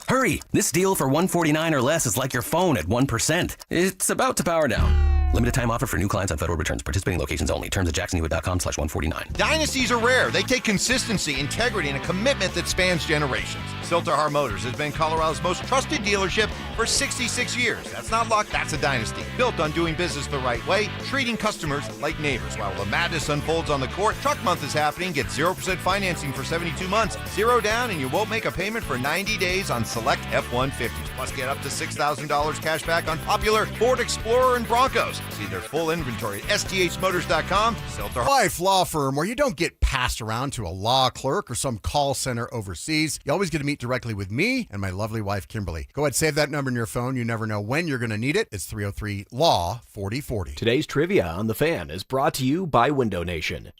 Hurry! This deal for $149 or less is like your phone at 1%. It's about to power down. Limited time offer for new clients on federal returns. Participating locations only. Terms at jacksonhewitt.com/149. Dynasties are rare. They take consistency, integrity, and a commitment that spans generations. Silterhar Motors has been Colorado's most trusted dealership for 66 years. That's not luck, that's a dynasty. Built on doing business the right way, treating customers like neighbors. While the madness unfolds on the court, Truck Month is happening. Get 0% financing for 72 months. 0 down, and you won't make a payment for 90 days on select F-150s. Plus, get up to $6,000 cash back on popular Ford Explorer and Broncos. See their full inventory at sthmotors.com. Silterhar Life Law Firm, where you don't get passed around to a law clerk or some call center overseas. You always get to meet directly with me and my lovely wife, Kimberly. Go ahead, save that number in your phone. You never know when you're going to need it. It's 303-LAW-4040. Today's trivia on The Fan is brought to you by Window Nation.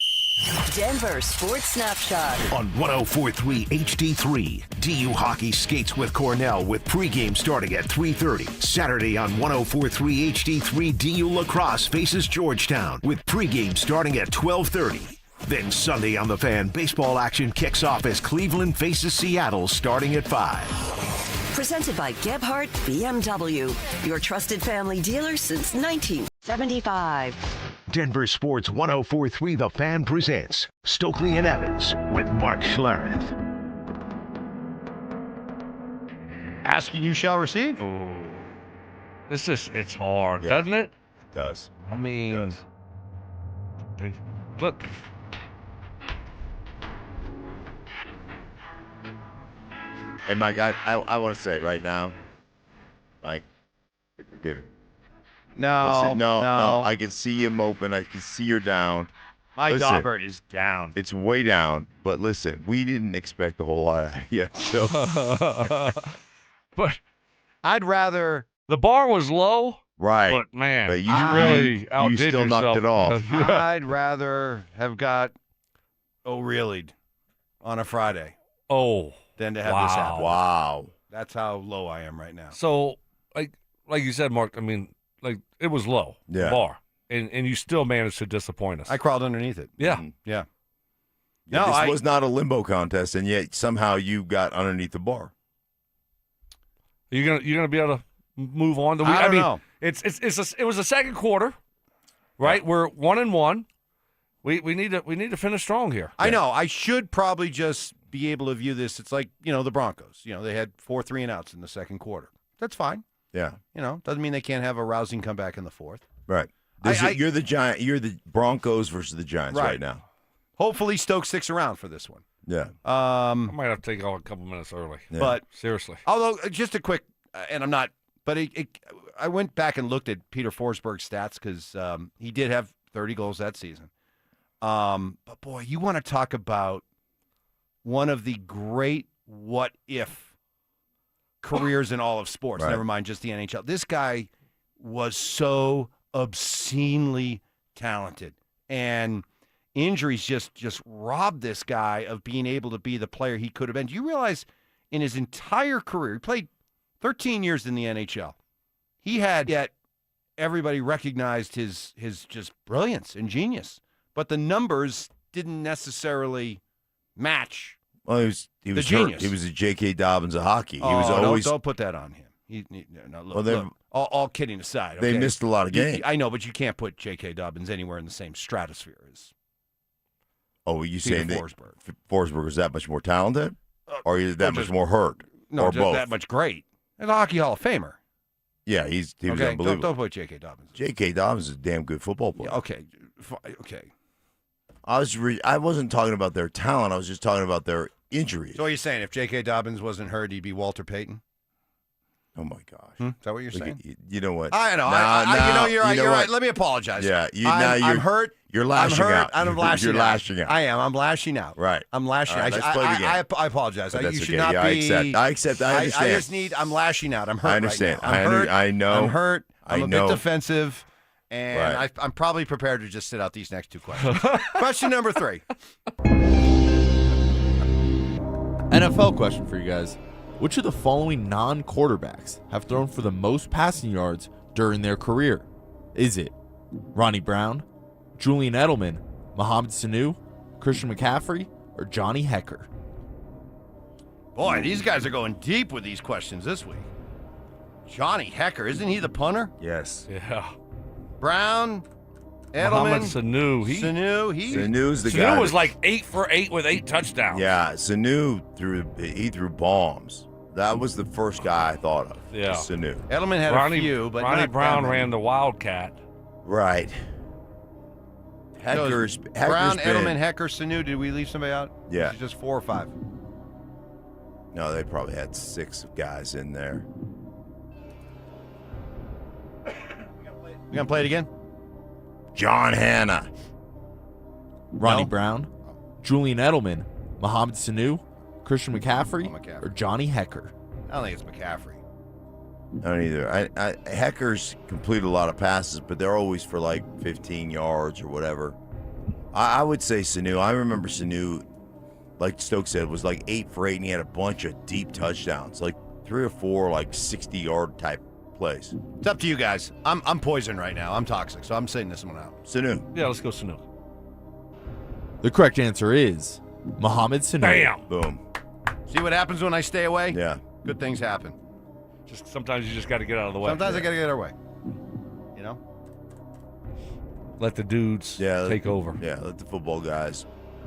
Denver Sports Snapshot. On 104.3 HD3, DU Hockey skates with Cornell with pregame starting at 3:30. Saturday on 104.3 HD3, DU Lacrosse faces Georgetown with pregame starting at 12:30. Then Sunday on The Fan, baseball action kicks off as Cleveland faces Seattle starting at 5. Presented by Gebhardt BMW, your trusted family dealer since 1975. Denver Sports 104.3 The Fan presents Stokley and Evans with Mark Schlereth. Asking you shall receive. It's hard, doesn't it? It does. I mean, look. Hey, Mike, I want to say it right now, Mike, forgive me. No. I can see you moping. I can see you're down. My daughter is down. It's way down. But listen, we didn't expect a whole lot out of you. So. But I'd rather. The bar was low. Right. But, man, but you really outdid you still yourself. knocked it off. I'd rather have got O'Reilly'd on a Friday. Oh. Than to have this happen. Wow. That's how low I am right now. So, like you said, Mark, I mean, like, it was low, the bar, and you still managed to disappoint us. I crawled underneath it. Yeah. Yeah. No, this was not a limbo contest, and yet somehow you got underneath the bar. You're gonna be able to move on. I don't know. It was the second quarter, right? We're 1-1. We need to finish strong here. I know. I should probably just be able to view this. It's like, the Broncos. They had 4 3-and-outs in the second quarter. That's fine. Yeah. Doesn't mean they can't have a rousing comeback in the fourth. Right. You're the Giant. You're the Broncos versus the Giants right now. Hopefully, Stoke sticks around for this one. Yeah. I might have to take a couple minutes early. Yeah. But seriously, although just a quick, and I'm not, but I went back and looked at Peter Forsberg's stats because he did have 30 goals that season. But boy, you want to talk about one of the great what if careers in all of sports, Right. never mind just the NHL. This guy was so obscenely talented, and injuries just robbed this guy of being able to be the player he could have been. Do you realize in his entire career, he played 13 years in the NHL. He had, yet everybody recognized his just brilliance and genius, but the numbers didn't necessarily match. Well, he was genius. He was a J.K. Dobbins of hockey. He was always. Don't put that on him. Look, Well, all kidding aside, they okay? missed a lot of games. I know, but you can't put J.K. Dobbins anywhere in the same stratosphere as. Oh, are you Peter saying that Forsberg. Forsberg was that much more talented, or is that much more hurt, No, or just both? that much great. And a Hockey Hall of Famer. Yeah, he was Okay, unbelievable. don't put J.K. Dobbins. J.K. Dobbins is a damn good football player. Yeah, okay. I wasn't talking about their talent. I was just talking about their injuries. So what are you saying? If J.K. Dobbins wasn't hurt, he'd be Walter Payton? Oh my gosh! Is that what you're Look, saying? You know what? I know. You're right. You're right. Let me apologize. Yeah, I'm hurt. You're lashing I'm hurt, out. I'm lashing You're out. lashing out. I am. I'm lashing out. Right. I'm lashing All right, out. let's play the game. I apologize. But that's You should okay. not Yeah, be. I accept. I understand. I just need. I'm lashing out. I'm hurt. I understand. Right now. I'm hurt. I know. I'm hurt. I'm I a know. bit defensive, and Right. I'm probably prepared to just sit out these next two questions. Question number 3. NFL question for you guys. Which of the following non-quarterbacks have thrown for the most passing yards during their career? Is it Ronnie Brown, Julian Edelman, Mohamed Sanu, Christian McCaffrey, or Johnny Hecker? Boy, these guys are going deep with these questions this week. Johnny Hecker, isn't he the punter? Yes. Yeah. Brown, Edelman, Mohamed Sanu. Sanu's the guy. Sanu was like 8 for 8 with 8 touchdowns. Yeah, Sanu threw bombs. That was the first guy I thought of. Yeah. Sanu. Edelman had a few, but Ronnie not Brown that many. ran the Wildcat. Right. Hecker's Brown, been, Edelman, Hecker, Sanu. Did we leave somebody out? Yeah. Just 4 or 5. No, they probably had 6 guys in there. You gonna play it again? John Hanna. Ronnie Brown, Julian Edelman, Mohamed Sanu, Christian McCaffrey, or Johnny Hecker? I don't think it's McCaffrey. I don't either. Hecker's completed a lot of passes, but they're always for like 15 yards or whatever. I would say Sanu. I remember Sanu, like Stokes said, was like 8 for 8, and he had a bunch of deep touchdowns, like 3 or 4 like 60-yard type plays. It's up to you guys. I'm poisoned right now. I'm toxic, so I'm sitting this one out. Sanu. Yeah, let's go Sanu. The correct answer is Mohamed Sanu. Bam! Boom. See what happens when I stay away? Yeah. Good things happen. Just sometimes you just got to get out of the way. Sometimes I got to get out of the way. You know? Let the dudes take over. Yeah, let the football guys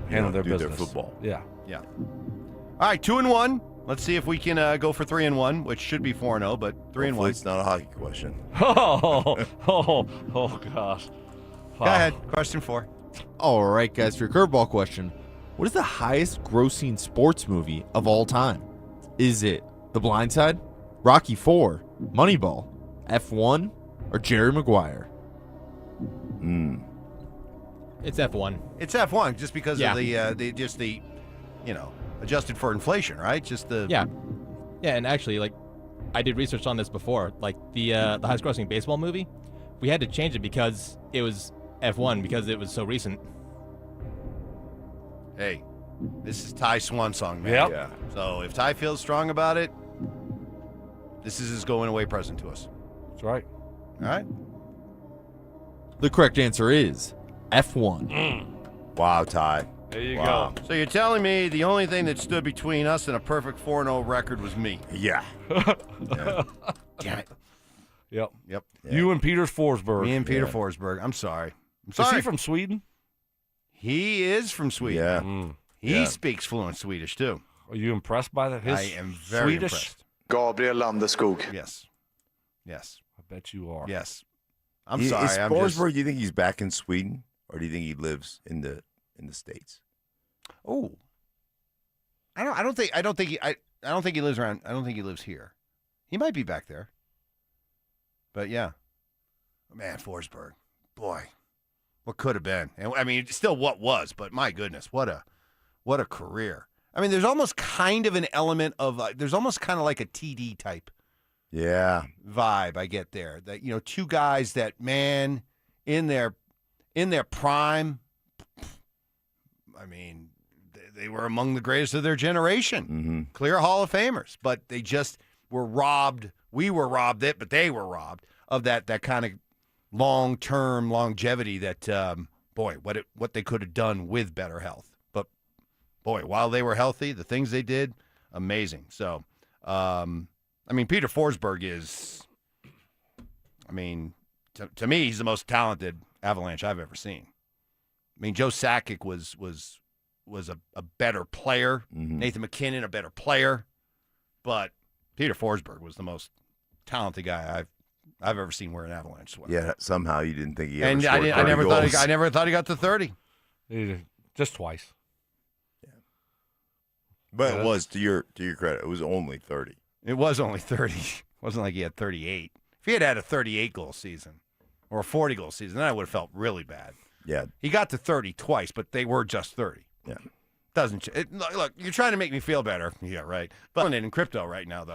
handle their do business. their football. Yeah. Yeah. All right, 2-1. Let's see if we can go for 3-1, which should be 4-0, but 3-1. Hopefully it's not a hockey question. Oh gosh. Go ahead. Question 4. All right, guys, for your curveball question, what is the highest grossing sports movie of all time? Is it The Blind Side, Rocky IV, Moneyball, F1, or Jerry Maguire? It's F1. It's F1 just because Yeah. of the adjusted for inflation, right? Just the Yeah, and actually, like, I did research on this before. Like the highest grossing baseball movie, we had to change it because it was F1 because it was so recent. Hey, this is Ty Swan song, man. Yep. Yeah. So if Ty feels strong about it, this is his going away present to us. That's right. All right. The correct answer is F1. Wow, Ty. There you go. So you're telling me the only thing that stood between us and a perfect 4-0 record was me? Yeah. Damn it. Yep. Yep. You and Peter Forsberg. Me and Peter Forsberg. I'm sorry. Is he from Sweden? He is from Sweden. Yeah. He speaks fluent Swedish, too. Are you impressed by that? His I am very Swedish? impressed. Gabriel Landeskog. Yes. Yes. I bet you are. Yes. I'm sorry. Is I'm Forsberg, just... do you think he's back in Sweden, or do you think he lives in the States? Oh. I don't think he lives around. I don't think he lives here. He might be back there. But yeah. Man, Forsberg. Boy. What could have been. And I mean, still what was, but my goodness, what a career. I mean, there's almost kind of an element of there's almost kind of like a TD type vibe I get there. That two guys that, man, in their prime, I mean, they were among the greatest of their generation. Mm-hmm. Clear Hall of Famers, but they just were robbed. We were robbed it, but they were robbed of that kind of long-term longevity that, boy, what they could have done with better health. But, boy, while they were healthy, the things they did, amazing. So, I mean, Peter Forsberg is, I mean, to me, he's the most talented Avalanche I've ever seen. I mean, Joe Sakic was a better player. Mm-hmm. Nathan McKinnon, a better player. But Peter Forsberg was the most talented guy I've ever seen wear an Avalanche sweater. Yeah, somehow you didn't think he ever And scored I never 30 goals. thought he got to 30. Just twice. But it was, to your credit, it was only 30. It was only 30. It wasn't like he had 38. If he had a 38-goal season or a 40-goal season, then I would have felt really bad. Yeah. He got to 30 twice, but they were just 30. Yeah. Look, you're trying to make me feel better. Yeah, right. But I'm in crypto right now, though.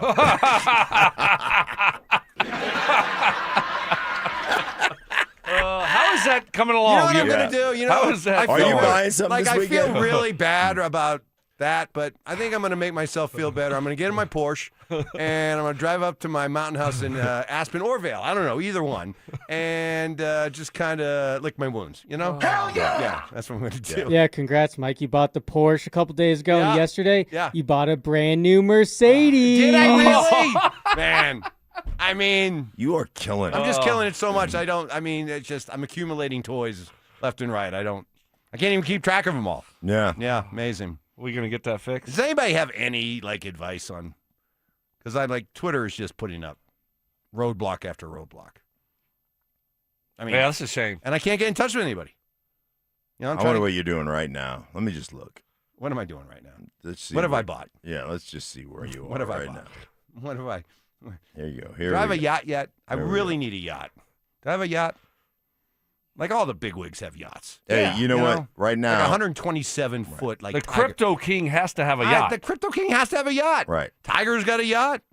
How is that coming along? You know what I'm going to do? How is that? Are you buying something like this I weekend? feel really bad about that, but I think I'm going to make myself feel better. I'm going to get in my Porsche, and I'm going to drive up to my mountain house in Aspen or Vail. I don't know, either one, and just kind of lick my wounds, you know? Hell yeah! Yeah, that's what I'm going to do. Yeah, congrats, Mike. You bought the Porsche a couple days ago, Yeah. and yesterday Yeah. you bought a brand new Mercedes. Did I really? Man, I mean, You are killing it. I'm just killing it so much. It's just I'm accumulating toys left and right. I can't even keep track of them all. Yeah. Yeah, amazing. We gonna get that fixed? Does anybody have any advice on? Because Twitter is just putting up roadblock after roadblock. I mean, Yeah, that's a shame. and I can't get in touch with anybody. I wonder what you're doing right now. Let me just look. What am I doing right now? Let's see What have I bought? Yeah, let's just see where you are What have I right bought? now. What have I? Here you go. Here Do I have we a go. yacht yet? I There we really go. need a yacht. Do I have a yacht? Like all the bigwigs have yachts. Hey, you know what? Right now, like 127 foot. Like the Crypto King has to have a yacht. The Crypto King has to have a yacht. Right. Tiger's got a yacht.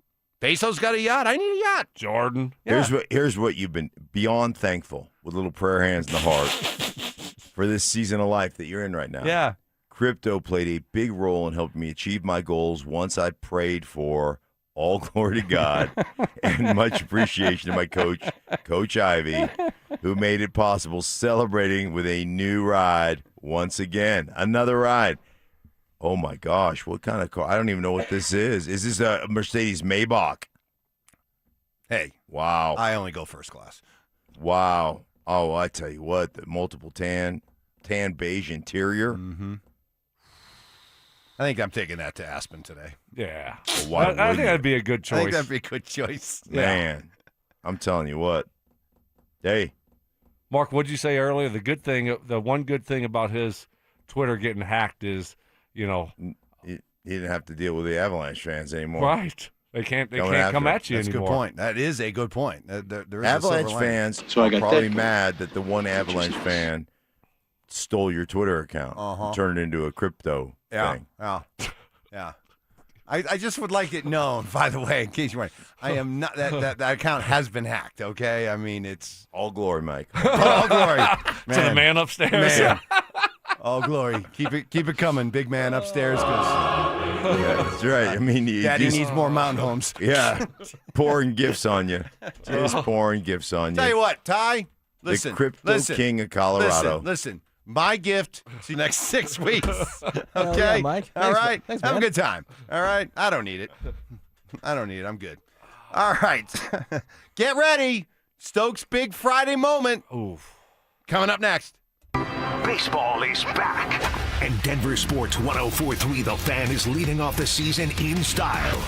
Bezos got a yacht. I need a yacht. Jordan. Yeah. Here's what you've been beyond thankful with little prayer hands in the heart for this season of life that you're in right now. Yeah. Crypto played a big role in helping me achieve my goals once I prayed for. All glory to God, and much appreciation to my coach, Coach Ivy, who made it possible, celebrating with a new ride once again. Another ride. Oh, my gosh. What kind of car? I don't even know what this is. Is this a Mercedes Maybach? Hey. Wow. I only go first class. Wow. Oh, I tell you what, the multiple tan beige interior. Mm-hmm. I think I'm taking that to Aspen today. Yeah. Well, I think that'd be a good choice. I think that'd be a good choice. Man, I'm telling you what. Hey. Mark, what'd you say earlier? The one good thing about his Twitter getting hacked is, he didn't have to deal with the Avalanche fans anymore. Right. They can't come at you That's anymore. a good point. That is a good point. There is Avalanche fans are probably mad that the one Avalanche fan stole your Twitter account and turned it into a crypto thing. Yeah. I just would like it known, by the way, in case you're wondering, I am not that account has been hacked. Okay, I mean it's all glory, Mike. All glory, man. To the man upstairs. Man. All glory. Keep it coming, big man upstairs. Yeah, that's right. I mean, Daddy needs more mountain homes. Yeah, pouring gifts on you. Just pouring gifts on you. Tell you what, Ty. Listen, the Crypto King of Colorado. Listen. My gift to the next 6 weeks. Okay? Yeah, Mike. All Thanks, right? thanks, Have man. a good time. All right? I don't need it. I'm good. All right. Get ready. Stokes' big Friday moment. Oof. Coming up next. Baseball is back. And Denver Sports 104.3 The Fan is leading off the season in style.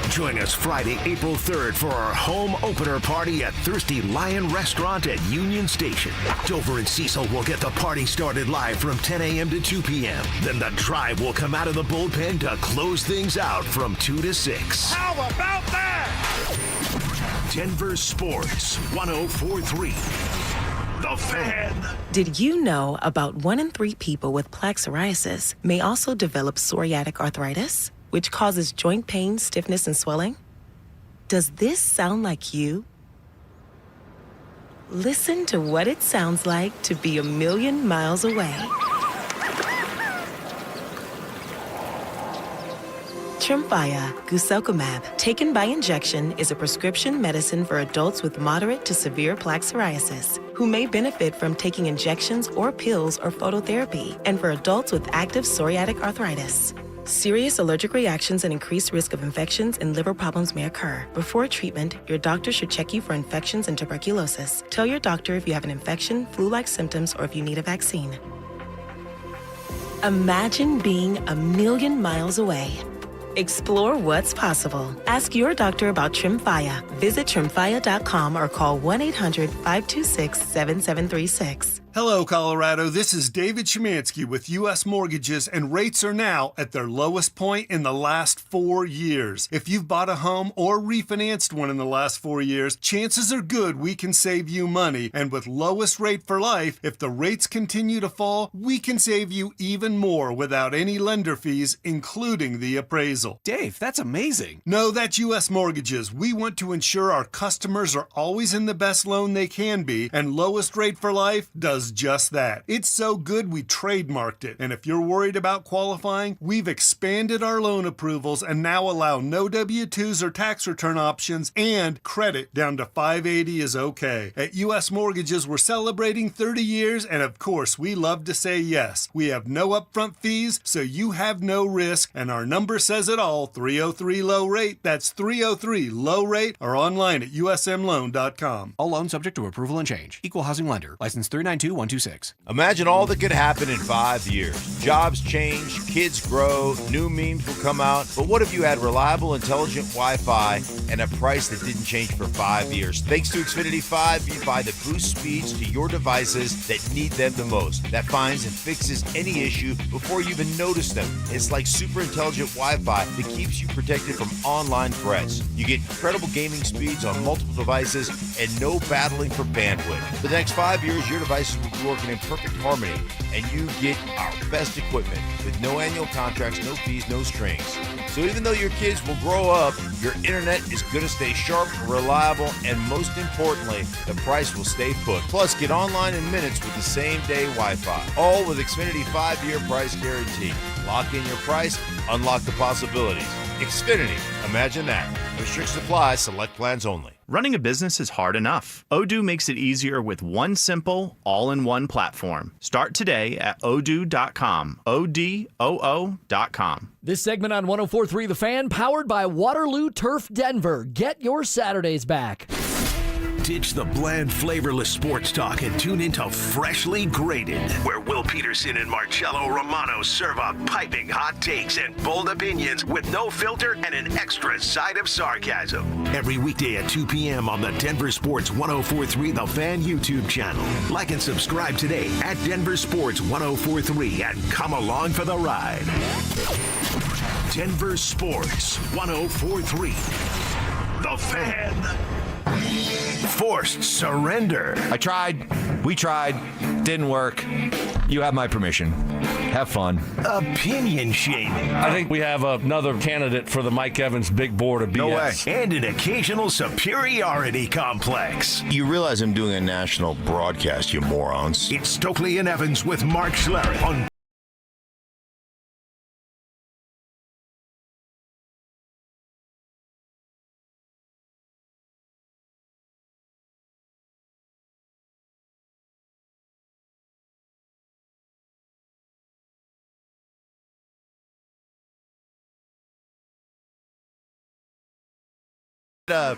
Join us Friday, April 3rd for our home opener party at Thirsty Lion Restaurant at Union Station. Dover and Cecil will get the party started live from 10 a.m. to 2 p.m. Then the Tribe will come out of the bullpen to close things out from 2 to 6. How about that? Denver Sports 104.3 The Fan. Did you know about 1 in 3 people with plaque psoriasis may also develop psoriatic arthritis, which causes joint pain, stiffness, and swelling? Does this sound like you? Listen to what it sounds like to be a million miles away. Tremfya guselkumab, taken by injection, is a prescription medicine for adults with moderate to severe plaque psoriasis who may benefit from taking injections or pills or phototherapy, and for adults with active psoriatic arthritis. Serious allergic reactions and increased risk of infections and liver problems may occur. Before treatment, your doctor should check you for infections and tuberculosis. Tell your doctor if you have an infection, flu-like symptoms, or if you need a vaccine. Imagine being a million miles away. Explore what's possible. Ask your doctor about Tremfya. Visit Tremfya.com or call 1-800-526-7736. Hello, Colorado. This is David Szymanski with U.S. Mortgages, and rates are now at their lowest point in the last 4 years. If you've bought a home or refinanced one in the last 4 years, chances are good we can save you money. And with lowest rate for life, if the rates continue to fall, we can save you even more without any lender fees, including the appraisal. Dave, that's amazing. No, that's U.S. Mortgages. We want to ensure our customers are always in the best loan they can be, and lowest rate for life does just that. It's so good we trademarked it. And if you're worried about qualifying, we've expanded our loan approvals and now allow no W-2s or tax return options, and credit down to 580 is okay. At U.S. Mortgages, we're celebrating 30 years, and of course, we love to say yes. We have no upfront fees, so you have no risk, and our number says it all, 303 low rate. That's 303 low rate, or online at usmloan.com. All loans subject to approval and change. Equal housing lender. License 392 822-126. Imagine all that could happen in 5 years. Jobs change, kids grow, new memes will come out. But what if you had reliable, intelligent Wi-Fi and a price that didn't change for 5 years? Thanks to Xfinity 5, you buy the boost speeds to your devices that need them the most. That finds and fixes any issue before you even notice them. It's like super intelligent Wi-Fi that keeps you protected from online threats. You get incredible gaming speeds on multiple devices and no battling for bandwidth. For the next 5 years, your devices will be working in perfect harmony, and you get our best equipment with no annual contracts, no fees, no strings. So even though your kids will grow up, your internet is going to stay sharp, reliable, and most importantly, the price will stay put. Plus, get online in minutes with the same-day Wi-Fi. All with Xfinity 5-year price guarantee. Lock in your price, unlock the possibilities. Xfinity, imagine that. Restrictions apply, select plans only. Running a business is hard enough. Odoo makes it easier with one simple, all-in-one platform. Start today at odoo.com. ODOO.com. This segment on 104.3 The Fan, powered by Waterloo Turf Denver. Get your Saturdays back. Ditch the bland, flavorless sports talk and tune into Freshly Grated, where Will Peterson and Marcello Romano serve up piping hot takes and bold opinions with no filter and an extra side of sarcasm. Every weekday at 2 p.m. on the Denver Sports 104.3 The Fan YouTube channel. Like and subscribe today at Denver Sports 104.3 and come along for the ride. Denver Sports 104.3 The Fan. Forced surrender. I tried. We tried. Didn't work. You have my permission. Have fun. Opinion shaming. I think we have another candidate for the Mike Evans big board of BS. No way. And an occasional superiority complex. You realize I'm doing a national broadcast, you morons. It's Stokley and Evans with Mark Schlereth on I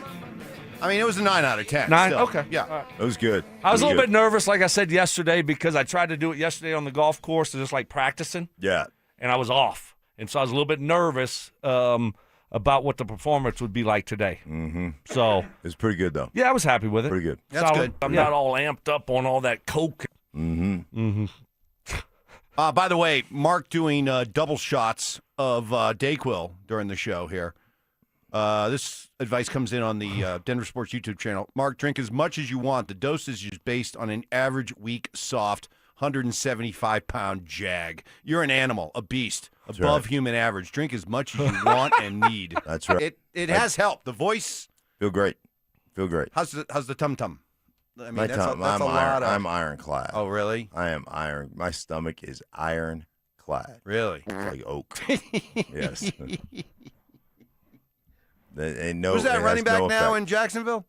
mean, it was a 9 out of 10. 9? Still. Okay. Yeah. All right. It was good. I was a little bit nervous, like I said yesterday, because I tried to do it yesterday on the golf course, just like practicing. Yeah. And I was off. And so I was a little bit nervous about what the performance would be like today. Mm-hmm. So it was pretty good, though. Yeah, I was happy with it. Pretty good. That's solid. good. I'm not all amped up on all that coke. Mm-hmm. Mm-hmm. By the way, Mark doing double shots of Dayquil during the show here. This advice comes in on the Denver Sports YouTube channel. Mark, drink as much as you want. The dosage is based on an average weak, soft, 175-pound jag. You're an animal, a beast, above human average. Drink as much as you want and need. That's right. It has helped. The voice. Feel great. Feel great. How's the tum-tum? I mean, that's I'm a lot of... I'm ironclad. Oh, really? I am iron. My stomach is ironclad. Really? Like oak. Yes. No, who's that running back no now effect. in Jacksonville?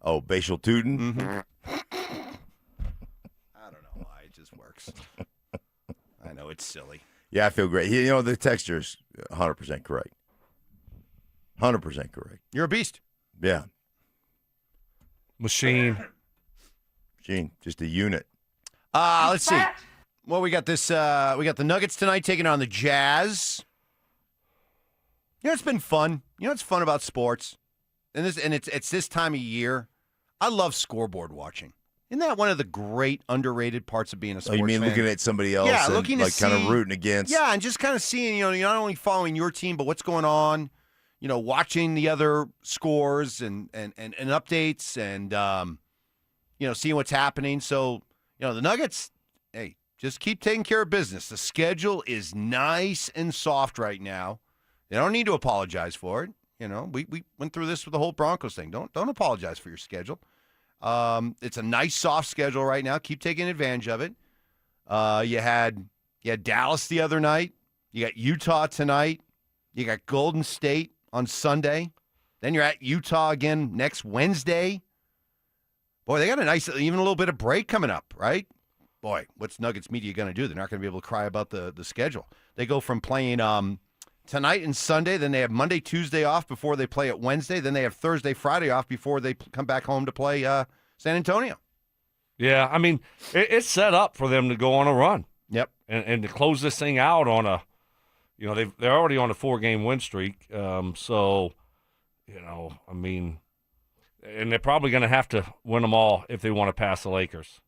Oh, Bashal Tuden? Mm-hmm. I don't know why. It just works. I know it's silly. Yeah, I feel great. You know, the texture is 100% correct. 100% correct. You're a beast. Yeah. Machine. Just a unit. Let's see. Well, we got this. We got the Nuggets tonight taking on the Jazz. You know, it's been fun. You know what's fun about sports? And it's this time of year. I love scoreboard watching. Isn't that one of the great underrated parts of being a sports fan? Oh, you mean looking at somebody else and looking to like kind of rooting against? Yeah, and just kind of seeing, you're not only following your team, but what's going on, watching the other scores and updates and, seeing what's happening. So, the Nuggets, hey, just keep taking care of business. The schedule is nice and soft right now. They don't need to apologize for it. We went through this with the whole Broncos thing. Don't apologize for your schedule. It's a nice soft schedule right now. Keep taking advantage of it. You had Dallas the other night. You got Utah tonight. You got Golden State on Sunday. Then you're at Utah again next Wednesday. Boy, they got a nice, even a little bit of break coming up, right? Boy, what's Nuggets media going to do? They're not going to be able to cry about the schedule. They go from playing tonight and Sunday, then they have Monday, Tuesday off before they play at Wednesday, then they have Thursday, Friday off before they come back home to play San Antonio. Yeah, I mean, it's set up for them to go on a run. Yep. And to close this thing out on a, they're already on a 4-game win streak. So, I mean, and they're probably going to have to win them all if they want to pass the Lakers.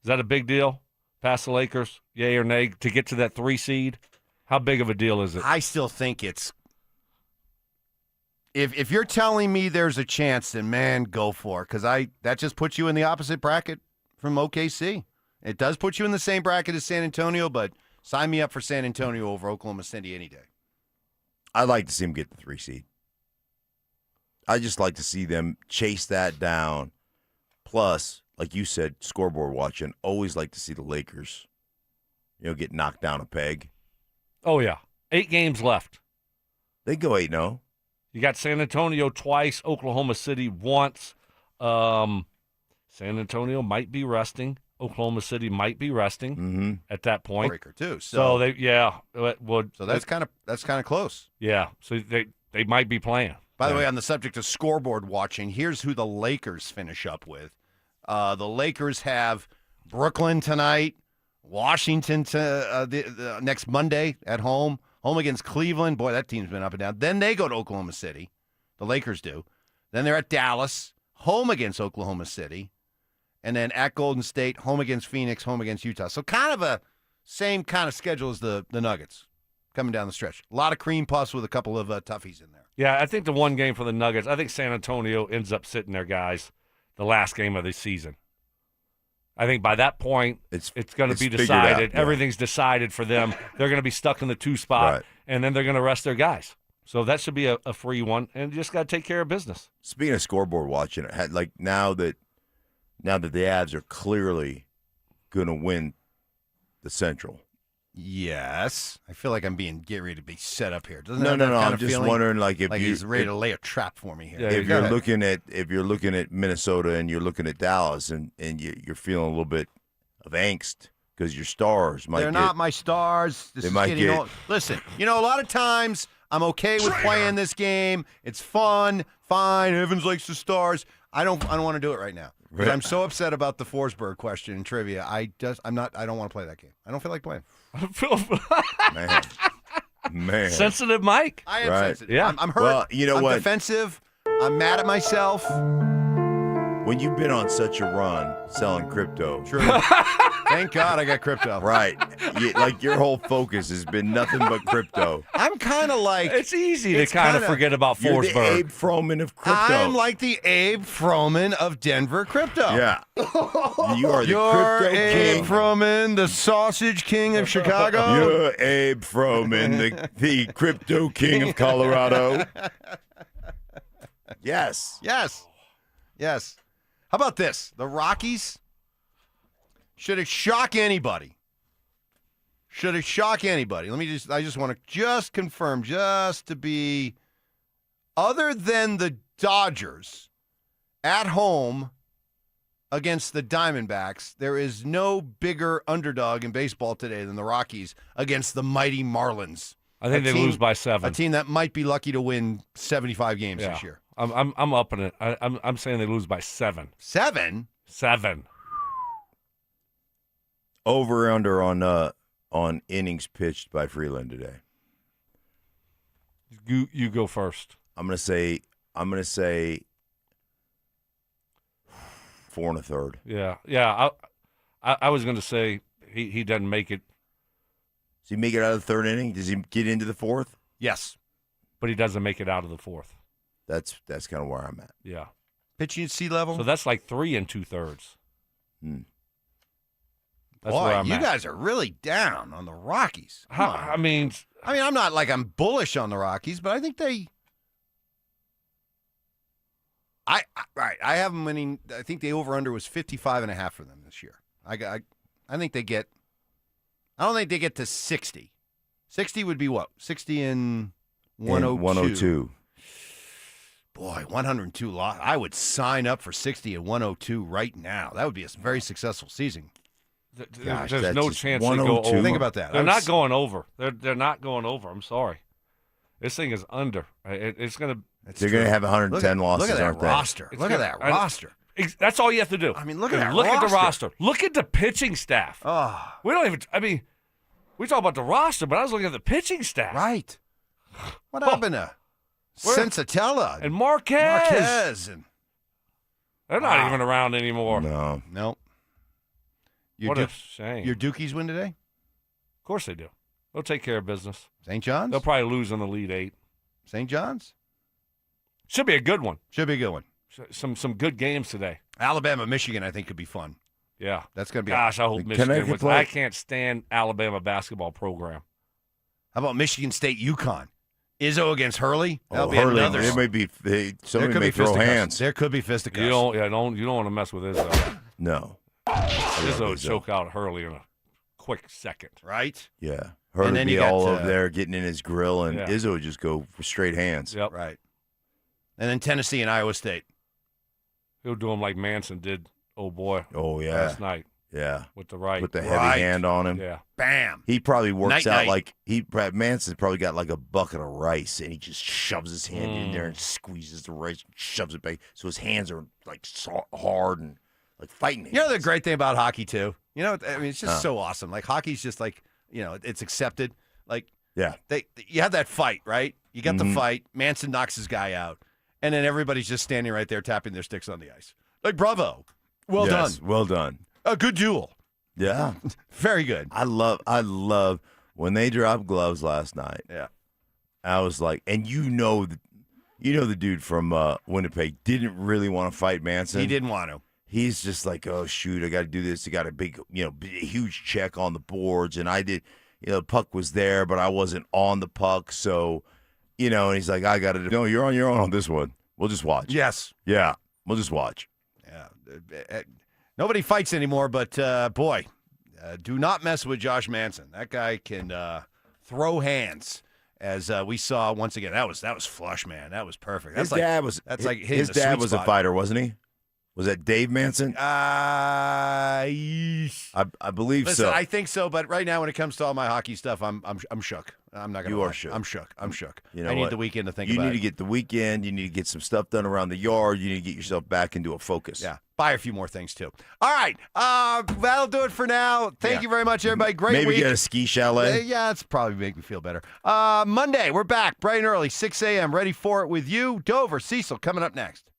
Is that a big deal? Pass the Lakers, yay or nay, to get to that 3 seed? How big of a deal is it? I still think it's if you're telling me there's a chance, then man, go for it, because that just puts you in the opposite bracket from OKC. It does put you in the same bracket as San Antonio, but sign me up for San Antonio over Oklahoma City any day. I'd like to see them get the 3 seed. I just like to see them chase that down. Plus, like you said, scoreboard watching, always like to see the Lakers, get knocked down a peg. Oh, yeah. 8 games left. They go 8-0. You got San Antonio twice, Oklahoma City once. San Antonio might be resting. Oklahoma City might be resting at that point. Breaker too. So they, So that's kind of close. Yeah. So they might be playing. By the way, on the subject of scoreboard watching, here's who the Lakers finish up with. The Lakers have Brooklyn tonight, Washington the next Monday at home against Cleveland. Boy, that team's been up and down. Then they go to Oklahoma City. The Lakers do. Then they're at Dallas, home against Oklahoma City. And then at Golden State, home against Phoenix, home against Utah. So kind of a same kind of schedule as the Nuggets coming down the stretch. A lot of cream puffs with a couple of toughies in there. Yeah, I think the one game for the Nuggets, I think San Antonio ends up sitting their guys the last game of the season. I think by that point, it's going to be decided. Out, yeah. Everything's decided for them. They're going to be stuck in the 2 spot, and then they're going to rest their guys. So that should be a free one, and you just got to take care of business. Speaking of scoreboard watching, like now that the Avs are clearly going to win the Central. Yes. I feel like I'm getting ready to be set up here. Doesn't No. Kind I'm of just wondering, like, if he's ready to lay a trap for me here. Yeah, if you're looking at Minnesota and you're looking at Dallas and you're feeling a little bit of angst because your stars might. They're not my stars. This they is might getting get. old. Listen, a lot of times I'm okay with playing this game. It's fun, fine. Evans likes the stars. I don't want to do it right now. Because I'm so upset about the Forsberg question in trivia. I don't want to play that game. I don't feel like playing. Man. Sensitive Mike. I am sensitive. Yeah. I'm hurt. Well, you know I'm what? defensive. I'm mad at myself. When you've been on such a run selling crypto. True. Thank God I got crypto. Right. Like your whole focus has been nothing but crypto. I'm kind of like. It's easy to kind of forget about Forsberg. You're the Abe Froman of crypto. I'm like the Abe Froman of Denver crypto. Yeah. You are the You're crypto Abe king. Froman, the sausage king of Chicago. You're Abe Froman, the crypto king of Colorado. Yes. How about this? The Rockies, should it shock anybody? I just want to confirm, just to be, other than the Dodgers at home against the Diamondbacks, there is no bigger underdog in baseball today than the Rockies against the mighty Marlins. I think they lose by 7. A team that might be lucky to win 75 games this year. I'm upping it. I'm saying they lose by 7. 7? 7. Over under on innings pitched by Freeland today. You go first. I'm gonna say 4 1/3. Yeah. I was gonna say he doesn't make it. Does he make it out of the 3rd inning? Does he get into the 4th? Yes, but he doesn't make it out of the 4th. That's kind of where I'm at. Yeah. Pitching at sea level. So that's like 3 2/3. That's Boy, where I'm you at. guys are really down on the Rockies. I mean, I'm not like I'm bullish on the Rockies, but I think they. I have them winning. I think the over/under was 55.5 for them this year. I think they get. I don't think they get to 60. 60 would be what? 60 and 102. 102. Boy, 102 loss. I would sign up for 60 and 102 right now. That would be a very successful season. Gosh, there's no chance they go 102. over. Think about that. They're not going over. They're not going over. I'm sorry. This thing is under. It's going to. They're going to have 110 losses. Look at that aren't they? roster. Look at that roster. That's all you have to do. I mean, look at that Look at the roster. roster. Look at the pitching staff. Oh. We don't even. I mean, we talk about the roster, but I was looking at the pitching staff. Right. What happened to Sensatella and Marquez? And they're not even around anymore. No. Nope. What a shame. Your Dukies win today? Of course they do. They'll take care of business. St. John's? They'll probably lose in the Elite Eight. St. John's? Should be a good one. Should be a good one. Some good games today. Alabama, Michigan, I think could be fun. Yeah. That's going to be. Gosh, I hope Michigan wins. I can't stand Alabama basketball program. How about Michigan State, UConn? Izzo against Hurley? That'll be Hurley, another. it may be. Somebody may throw hands. There could be fisticuffs. You don't want to mess with Izzo. No. Izzo would choke out Hurley in a quick second. Right? Yeah. Hurley then be you got, all over there getting in his grill, and Yeah. Izzo would just go for straight hands. Yep. Right. And then Tennessee and Iowa State. He'll do him like Manson did, oh boy. Oh, yeah. Last night. Yeah. With the right. With the heavy hand on him. Yeah. Bam. He probably works out Night. like Manson's probably got like a bucket of rice, and he just shoves his hand in there and squeezes the rice and shoves it back. So his hands are like so hard and like fighting hands. You know the great thing about hockey, too? You know, I mean, it's just so awesome. Like, hockey's just like, it's accepted. Like, yeah. You have that fight, right? You got the fight. Manson knocks his guy out. And then everybody's just standing right there tapping their sticks on the ice. Like, bravo. Well done. Well done. A good duel. Yeah. Very good. I love when they dropped gloves last night. Yeah. I was like, and the dude from Winnipeg didn't really want to fight Manson. He didn't want to. He's just like, oh shoot, I got to do this. I got a big, huge check on the boards, and I did. The puck was there, but I wasn't on the puck, so, and he's like, I got to. No, you're on your own on this one. We'll just watch. Yes. Yeah, we'll just watch. Yeah. Nobody fights anymore, but boy, do not mess with Josh Manson. That guy can throw hands, as we saw once again. That was flush, man. That was perfect. His dad was a fighter, wasn't he? Was that Dave Manson? I believe Listen, so. I think so, but right now when it comes to all my hockey stuff, I'm shook. I'm not going to. You are shook. I'm shook. I'm shook. You know I need what? the weekend to think You about need it. to get the weekend. You need to get some stuff done around the yard. You need to get yourself back into a focus. Yeah. Buy a few more things, too. All right. That'll do it for now. Thank you very much, everybody. Great Maybe week. get a ski chalet. Yeah, it's probably make me feel better. Monday, we're back bright and early, 6 a.m. Ready for it with you. Dover, Cecil, coming up next.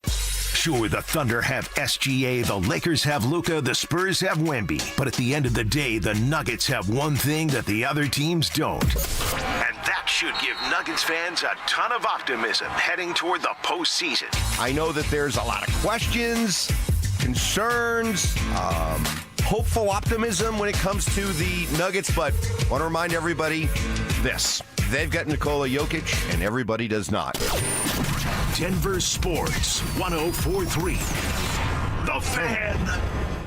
Sure, the Thunder have SGA, the Lakers have Luka, the Spurs have Wemby. But at the end of the day, the Nuggets have one thing that the other teams don't. And that should give Nuggets fans a ton of optimism heading toward the postseason. I know that there's a lot of questions, concerns, hopeful optimism when it comes to the Nuggets, but I want to remind everybody this. They've got Nikola Jokic, and everybody does not. Denver Sports 104.3. The Fan.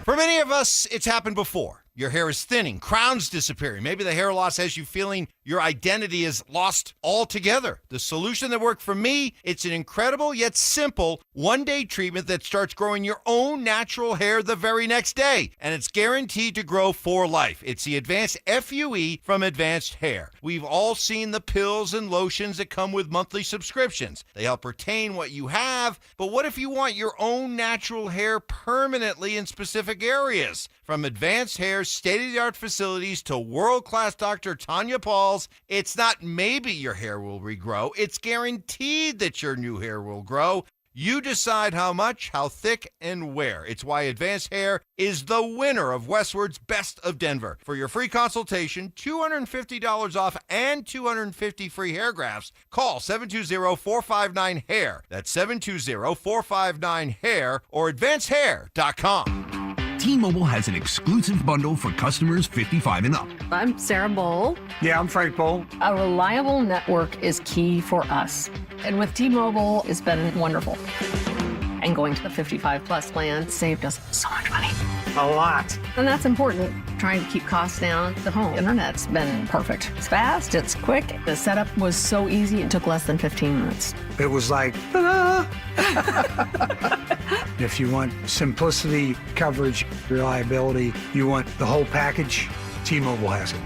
For many of us, it's happened before. Your hair is thinning, crowns disappearing. Maybe the hair loss has you feeling your identity is lost altogether. The solution that worked for me, it's an incredible yet simple one-day treatment that starts growing your own natural hair the very next day. And it's guaranteed to grow for life. It's the Advanced FUE from Advanced Hair. We've all seen the pills and lotions that come with monthly subscriptions. They help retain what you have, but what if you want your own natural hair permanently in specific areas? From Advanced Hair's state-of-the-art facilities to world-class Dr. Tanya Paul's, it's not maybe your hair will regrow. It's guaranteed that your new hair will grow. You decide how much, how thick, and where. It's why Advanced Hair is the winner of Westward's Best of Denver. For your free consultation, $250 off and 250 free hair grafts, call 720-459-HAIR. That's 720-459-HAIR or advancedhair.com. T-Mobile has an exclusive bundle for customers 55 and up. I'm Sarah Bowl. Yeah, I'm Frank Bowl. A reliable network is key for us. And with T-Mobile, it's been wonderful. And going to the 55-plus plan saved us so much money. A lot. And that's important, trying to keep costs down. The home internet's been perfect. It's fast, it's quick. The setup was so easy, it took less than 15 minutes. It was like, ta-da! If you want simplicity, coverage, reliability, you want the whole package, T-Mobile has it.